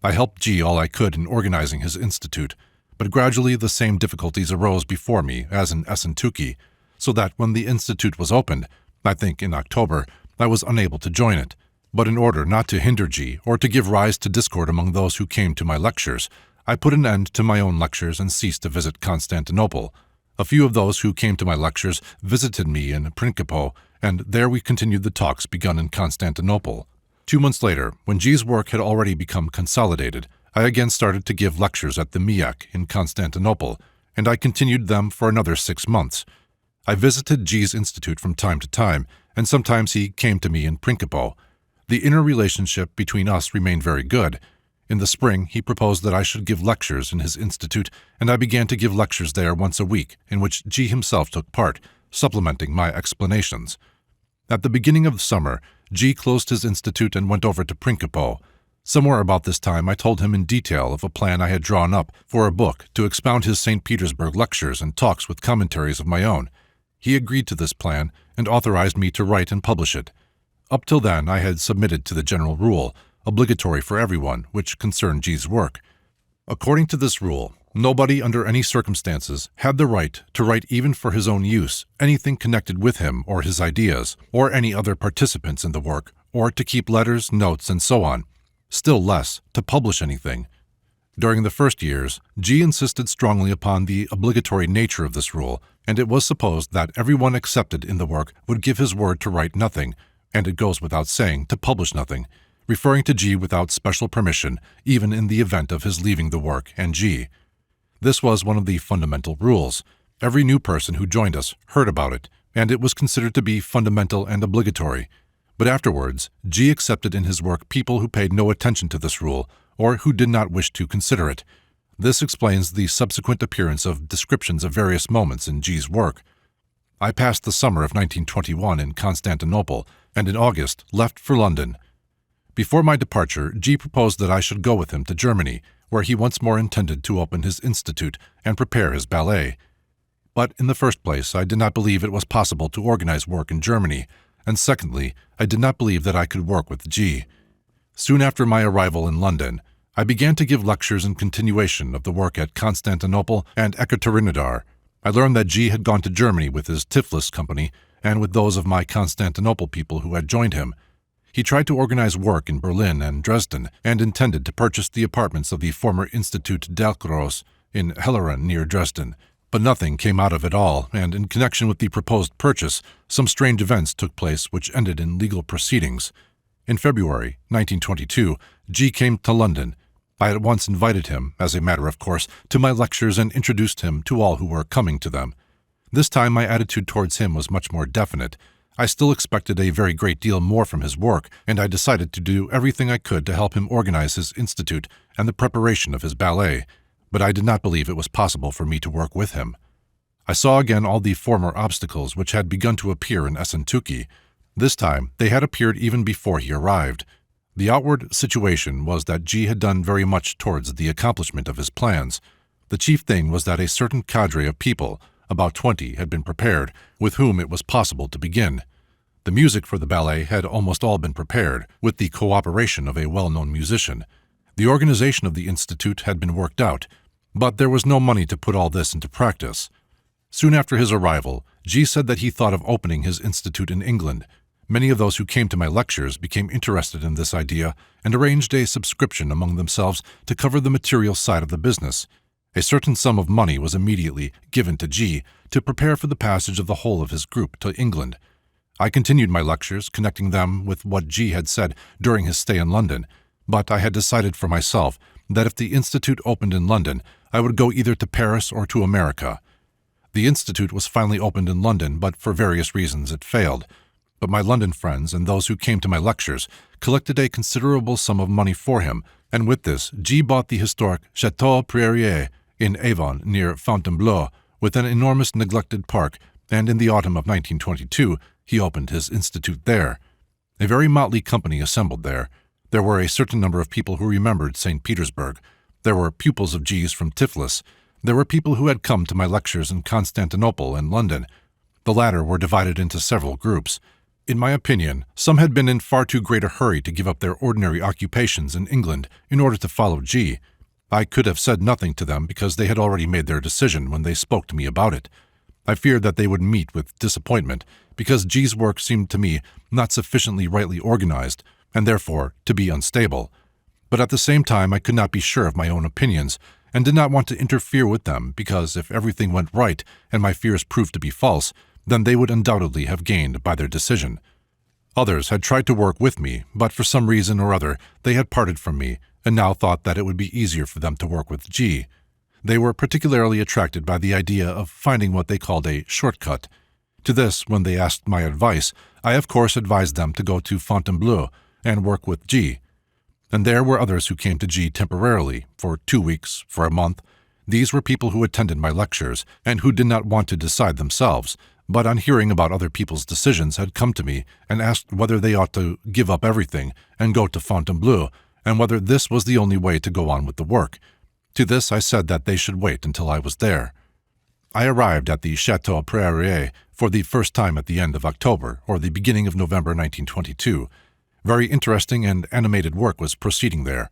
I helped G all I could in organizing his institute, but gradually the same difficulties arose before me as in Essentuki, so that when the institute was opened, I think in October, I was unable to join it, but in order not to hinder G or to give rise to discord among those who came to my lectures, I put an end to my own lectures and ceased to visit Constantinople. A few of those who came to my lectures visited me in Principe, and there we continued the talks begun in Constantinople. 2 months later, when G's work had already become consolidated, I again started to give lectures at the MIAC in Constantinople, and I continued them for another 6 months. I visited G's institute from time to time, and sometimes he came to me in Principe. The inner relationship between us remained very good. In the spring, he proposed that I should give lectures in his institute, and I began to give lectures there once a week, in which G himself took part, supplementing my explanations. At the beginning of the summer, G closed his institute and went over to Principe. Somewhere about this time, I told him in detail of a plan I had drawn up for a book to expound his St. Petersburg lectures and talks with commentaries of my own. He agreed to this plan and authorized me to write and publish it. Up till then, I had submitted to the general rule, obligatory for everyone, which concerned G's work. According to this rule, nobody under any circumstances had the right to write even for his own use anything connected with him or his ideas, or any other participants in the work, or to keep letters, notes, and so on, still less to publish anything. During the first years, G insisted strongly upon the obligatory nature of this rule, and it was supposed that everyone accepted in the work would give his word to write nothing, and it goes without saying to publish nothing, referring to G without special permission, even in the event of his leaving the work and G. This was one of the fundamental rules. Every new person who joined us heard about it, and it was considered to be fundamental and obligatory. But afterwards, G accepted in his work people who paid no attention to this rule, or who did not wish to consider it. This explains the subsequent appearance of descriptions of various moments in G's work. I passed the summer of 1921 in Constantinople, and in August left for London. Before my departure, G proposed that I should go with him to Germany, where he once more intended to open his institute and prepare his ballet. But in the first place, I did not believe it was possible to organize work in Germany, and secondly, I did not believe that I could work with G. Soon after my arrival in London, I began to give lectures in continuation of the work at Constantinople and Ekaterinodar. I learned that G had gone to Germany with his Tiflis company and with those of my Constantinople people who had joined him. He tried to organize work in Berlin and Dresden, and intended to purchase the apartments of the former Institut Delcros in Helleren near Dresden. But nothing came out of it all, and in connection with the proposed purchase, some strange events took place which ended in legal proceedings. In February 1922, G came to London. I at once invited him, as a matter of course, to my lectures and introduced him to all who were coming to them. This time my attitude towards him was much more definite. I still expected a very great deal more from his work, and I decided to do everything I could to help him organize his institute and the preparation of his ballet, but I did not believe it was possible for me to work with him. I saw again all the former obstacles which had begun to appear in Essentuki. This time they had appeared even before he arrived. The outward situation was that G had done very much towards the accomplishment of his plans. The chief thing was that a certain cadre of people, about 20, had been prepared, with whom it was possible to begin. The music for the ballet had almost all been prepared, with the cooperation of a well-known musician. The organization of the institute had been worked out, but there was no money to put all this into practice. Soon after his arrival, G said that he thought of opening his institute in England. Many of those who came to my lectures became interested in this idea and arranged a subscription among themselves to cover the material side of the business. A certain sum of money was immediately given to G to prepare for the passage of the whole of his group to England. I continued my lectures, connecting them with what G had said during his stay in London, but I had decided for myself that if the institute opened in London, I would go either to Paris or to America. The institute was finally opened in London, but for various reasons it failed. But my London friends and those who came to my lectures collected a considerable sum of money for him, and with this G bought the historic Château Prairie in Avon near Fontainebleau, with an enormous neglected park, and in the autumn of 1922 he opened his institute there. A very motley company assembled there. There were a certain number of people who remembered St. Petersburg. There were pupils of G's from Tiflis. There were people who had come to my lectures in Constantinople and London. The latter were divided into several groups. In my opinion, some had been in far too great a hurry to give up their ordinary occupations in England in order to follow G. I could have said nothing to them because they had already made their decision when they spoke to me about it. I feared that they would meet with disappointment, because G's work seemed to me not sufficiently rightly organized, and therefore to be unstable. But at the same time I could not be sure of my own opinions, and did not want to interfere with them, because if everything went right and my fears proved to be false, then they would undoubtedly have gained by their decision. Others had tried to work with me, but for some reason or other they had parted from me, and now thought that it would be easier for them to work with G. They were particularly attracted by the idea of finding what they called a shortcut. To this, when they asked my advice, I of course advised them to go to Fontainebleau and work with G. And there were others who came to G temporarily, for 2 weeks, for a month. These were people who attended my lectures, and who did not want to decide themselves, but on hearing about other people's decisions had come to me and asked whether they ought to give up everything and go to Fontainebleau, and whether this was the only way to go on with the work. To this I said that they should wait until I was there. I arrived at the Chateau Prairie for the first time at the end of October or the beginning of November 1922. Very interesting and animated work was proceeding there.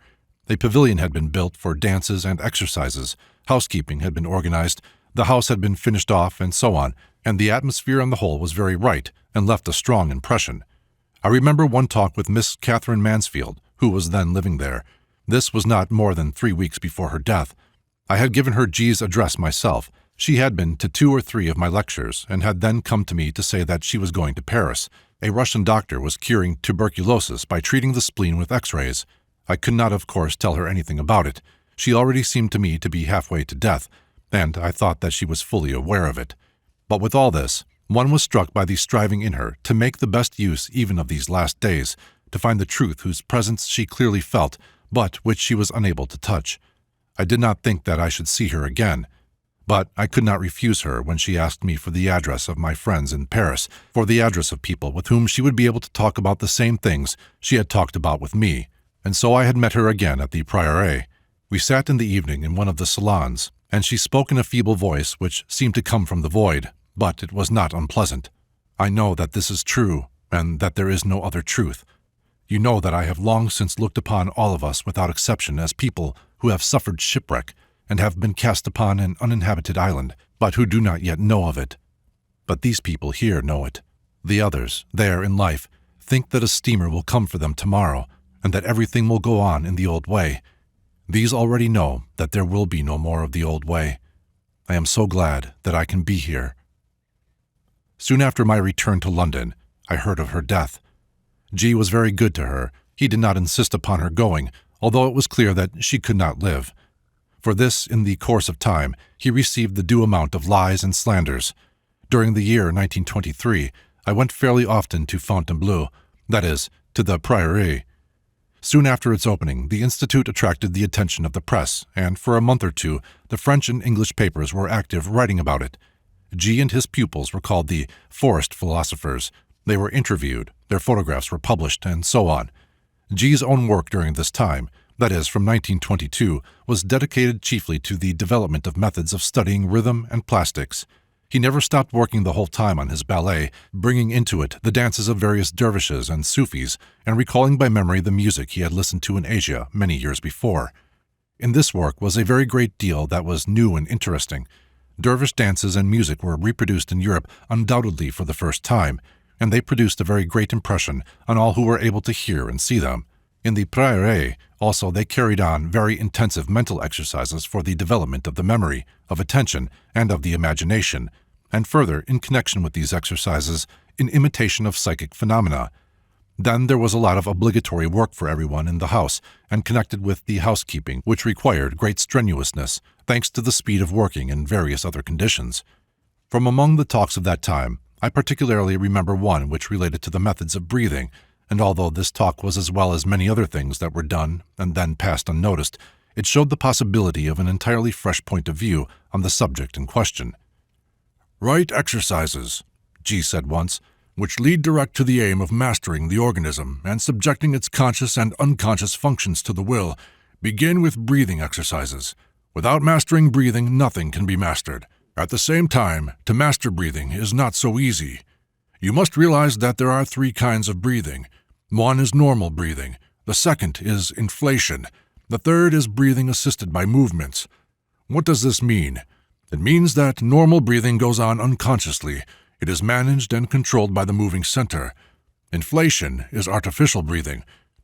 A pavilion had been built for dances and exercises, housekeeping had been organized, the house had been finished off, and so on, and the atmosphere on the whole was very right and left a strong impression. I remember one talk with Miss Catherine Mansfield, who was then living there. This was not more than 3 weeks before her death. I had given her G's address myself. She had been to 2 or 3 of my lectures, and had then come to me to say that she was going to Paris. A Russian doctor was curing tuberculosis by treating the spleen with X-rays. I could not, of course, tell her anything about it. She already seemed to me to be halfway to death, and I thought that she was fully aware of it. But with all this, one was struck by the striving in her to make the best use even of these last days, to find the truth whose presence she clearly felt, but which she was unable to touch. I did not think that I should see her again, but I could not refuse her when she asked me for the address of my friends in Paris, for the address of people with whom she would be able to talk about the same things she had talked about with me, and so I had met her again at the Prairie. We sat in the evening in one of the salons, and she spoke in a feeble voice which seemed to come from the void, but it was not unpleasant. I know that this is true, and that there is no other truth. You know that I have long since looked upon all of us without exception as people who have suffered shipwreck and have been cast upon an uninhabited island, but who do not yet know of it. But these people here know it. The others, there in life, think that a steamer will come for them tomorrow, and that everything will go on in the old way. These already know that there will be no more of the old way. I am so glad that I can be here. Soon after my return to London, I heard of her death. G was very good to her. He did not insist upon her going, although it was clear that she could not live. For this, in the course of time, he received the due amount of lies and slanders. During the year 1923, I went fairly often to Fontainebleau, that is, to the Prairie. Soon after its opening, the Institute attracted the attention of the press, and for a month or 2, the French and English papers were active writing about it. G and his pupils were called the forest philosophers. They were interviewed, their photographs were published, and so on. G's own work during this time, that is, from 1922, was dedicated chiefly to the development of methods of studying rhythm and plastics. He never stopped working the whole time on his ballet, bringing into it the dances of various dervishes and Sufis, and recalling by memory the music he had listened to in Asia many years before. In this work was a very great deal that was new and interesting. Dervish dances and music were reproduced in Europe undoubtedly for the first time, and they produced a very great impression on all who were able to hear and see them. In the Prairie, also, they carried on very intensive mental exercises for the development of the memory, of attention, and of the imagination, and further, in connection with these exercises, in imitation of psychic phenomena. Then there was a lot of obligatory work for everyone in the house, and connected with the housekeeping, which required great strenuousness, thanks to the speed of working and various other conditions. From among the talks of that time, I particularly remember one which related to the methods of breathing, and although this talk was as well as many other things that were done and then passed unnoticed, it showed the possibility of an entirely fresh point of view on the subject in question.
Right exercises, G said once, which lead direct to the aim of mastering the organism and subjecting its conscious and unconscious functions to the will, begin with breathing exercises. Without mastering breathing, nothing can be mastered. At the same time, to master breathing is not so easy. You must realize that there are 3 kinds of breathing. One is normal breathing, the second is inflation, the third is breathing assisted by movements. What does this mean? It means that normal breathing goes on unconsciously. It is managed and controlled by the moving center. Inflation is artificial breathing.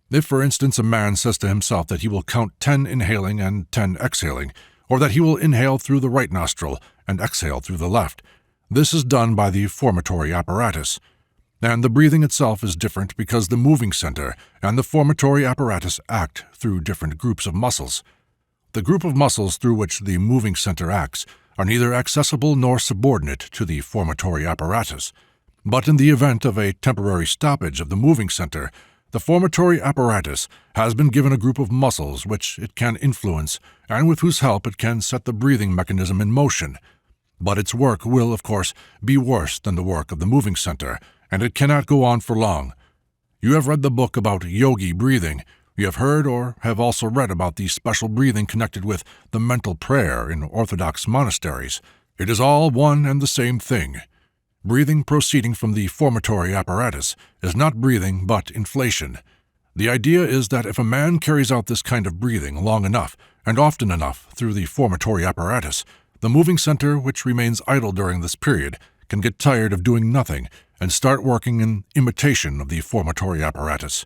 If, for instance, a man says to himself that he will count 10 inhaling and 10 exhaling, or that he will inhale through the right nostril and exhale through the left, this is done by the formatory apparatus. And the breathing itself is different because the moving center and the formatory apparatus act through different groups of muscles. The group of muscles through which the moving center acts are neither accessible nor subordinate to the formatory apparatus. But in the event of a temporary stoppage of the moving center, the formatory apparatus has been given a group of muscles which it can influence and with whose help it can set the breathing mechanism in motion. But its work will, of course, be worse than the work of the moving center, and it cannot go on for long. You have read the book about yogi breathing. You have heard or have also read about the special breathing connected with the mental prayer in Orthodox monasteries. It is all one and the same thing. Breathing proceeding from the formatory apparatus is not breathing but inflation. The idea is that if a man carries out this kind of breathing long enough and often enough through the formatory apparatus, the moving center, which remains idle during this period, can get tired of doing nothing and start working in imitation of the formatory apparatus.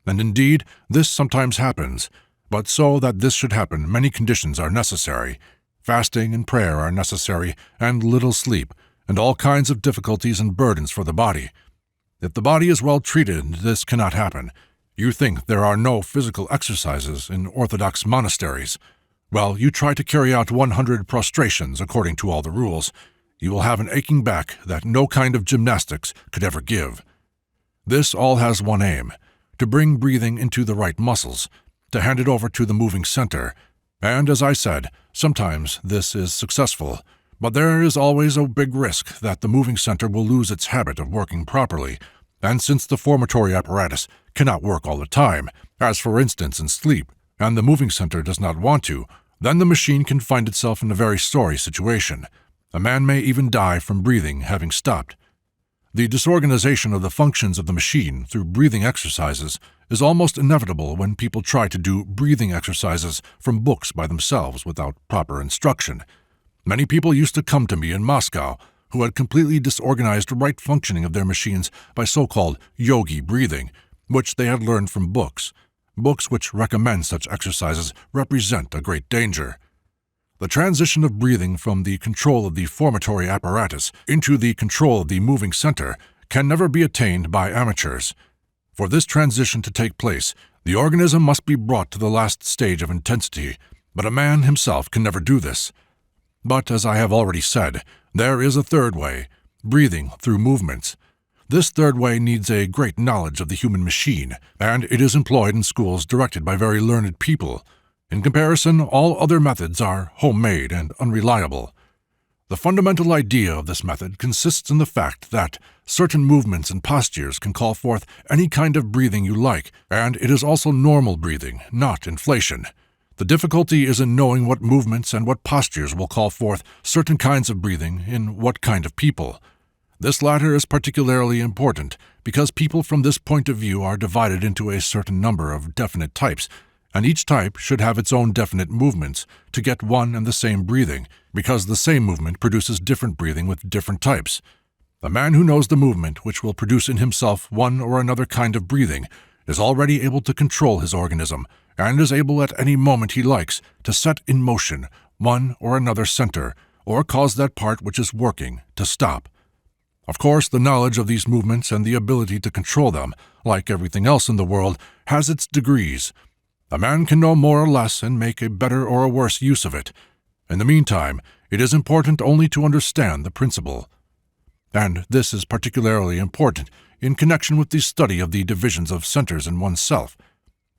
And indeed, this sometimes happens, but so that this should happen, many conditions are necessary. Fasting and prayer are necessary, and little sleep, and all kinds of difficulties and burdens for the body. If the body is well treated, this cannot happen. You think there are no physical exercises in Orthodox monasteries. Well, you try to carry out 100 prostrations according to all the rules. You will have an aching back that no kind of gymnastics could ever give. This all has one aim: to bring breathing into the right muscles, to hand it over to the moving center. And as I said, sometimes this is successful, but there is always a big risk that the moving center will lose its habit of working properly, and since the formatory apparatus cannot work all the time, as for instance in sleep, and the moving center does not want to, then the machine can find itself in a very sorry situation. A man may even die from breathing having stopped. The disorganization of the functions of the machine through breathing exercises is almost inevitable when people try to do breathing exercises from books by themselves without proper instruction. Many people used to come to me in Moscow who had completely disorganized right functioning of their machines by so-called yogi breathing, which they had learned from books. Books which recommend such exercises represent a great danger. The transition of breathing from the control of the formatory apparatus into the control of the moving center can never be attained by amateurs. For this transition to take place, the organism must be brought to the last stage of intensity, but a man himself can never do this. But, as I have already said, there is a third way: breathing through movements. This third way needs a great knowledge of the human machine, and it is employed in schools directed by very learned people. In comparison, all other methods are homemade and unreliable. The fundamental idea of this method consists in the fact that certain movements and postures can call forth any kind of breathing you like, and it is also normal breathing, not inflation. The difficulty is in knowing what movements and what postures will call forth certain kinds of breathing in what kind of people. This latter is particularly important because people from this point of view are divided into a certain number of definite types, and each type should have its own definite movements to get one and the same breathing, because the same movement produces different breathing with different types. A man who knows the movement which will produce in himself one or another kind of breathing is already able to control his organism, and is able at any moment he likes to set in motion one or another center, or cause that part which is working to stop. Of course, the knowledge of these movements and the ability to control them, like everything else in the world, has its degrees. A man can know more or less and make a better or a worse use of it. In the meantime, it is important only to understand the principle. And this is particularly important in connection with the study of the divisions of centers in oneself.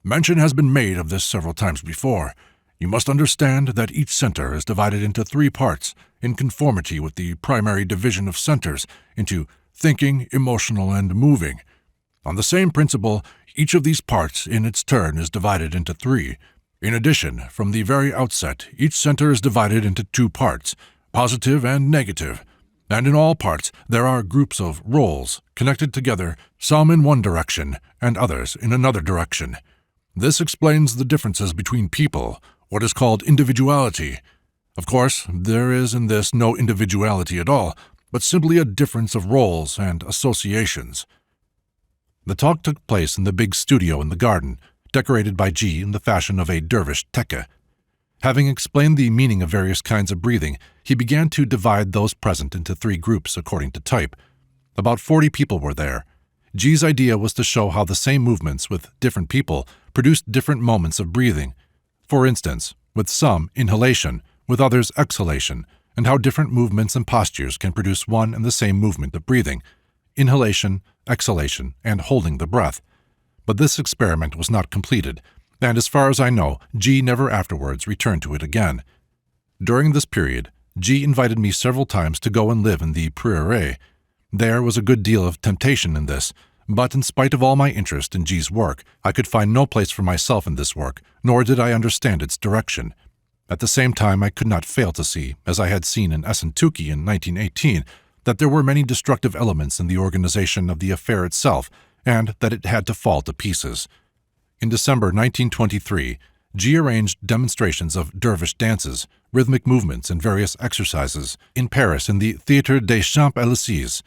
Mention has been made of this several times before. You must understand that each center is divided into 3 parts, in conformity with the primary division of centers into thinking, emotional, and moving. On the same principle, each of these parts in its turn is divided into 3. In addition, from the very outset, each center is divided into 2 parts, positive and negative, and in all parts there are groups of roles connected together, some in one direction and others in another direction. This explains the differences between people, what is called individuality. Of course, there is in this no individuality at all, but simply a difference of roles and associations.
The talk took place in the big studio in the garden, decorated by G in the fashion of a dervish tekke. Having explained the meaning of various kinds of breathing, he began to divide those present into 3 groups according to type. About 40 people were there. G's idea was to show how the same movements with different people produced different moments of breathing. For instance, with some, inhalation, with others, exhalation, and how different movements and postures can produce one and the same movement of breathing, inhalation, exhalation, and holding the breath. But this experiment was not completed, and as far as I know, G never afterwards returned to it again. During this period, G invited me several times to go and live in the Prairie. There was a good deal of temptation in this, but in spite of all my interest in G's work, I could find no place for myself in this work, nor did I understand its direction. At the same time, I could not fail to see, as I had seen in Ouspensky in 1918, that there were many destructive elements in the organization of the affair itself, and that it had to fall to pieces. In December 1923, G arranged demonstrations of dervish dances, rhythmic movements, and various exercises in Paris in the Théâtre des Champs-Élysées.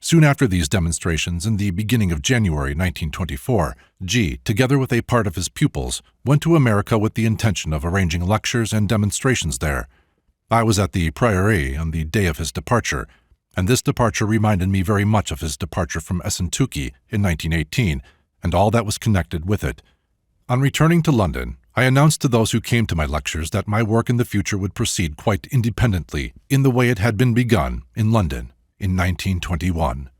Soon after these demonstrations, in the beginning of January 1924, G, together with a part of his pupils, went to America with the intention of arranging lectures and demonstrations there. I was at the Prairie on the day of his departure, and this departure reminded me very much of his departure from Ouspensky in 1918, and all that was connected with it. On returning to London, I announced to those who came to my lectures that my work in the future would proceed quite independently in the way it had been begun in London in 1921.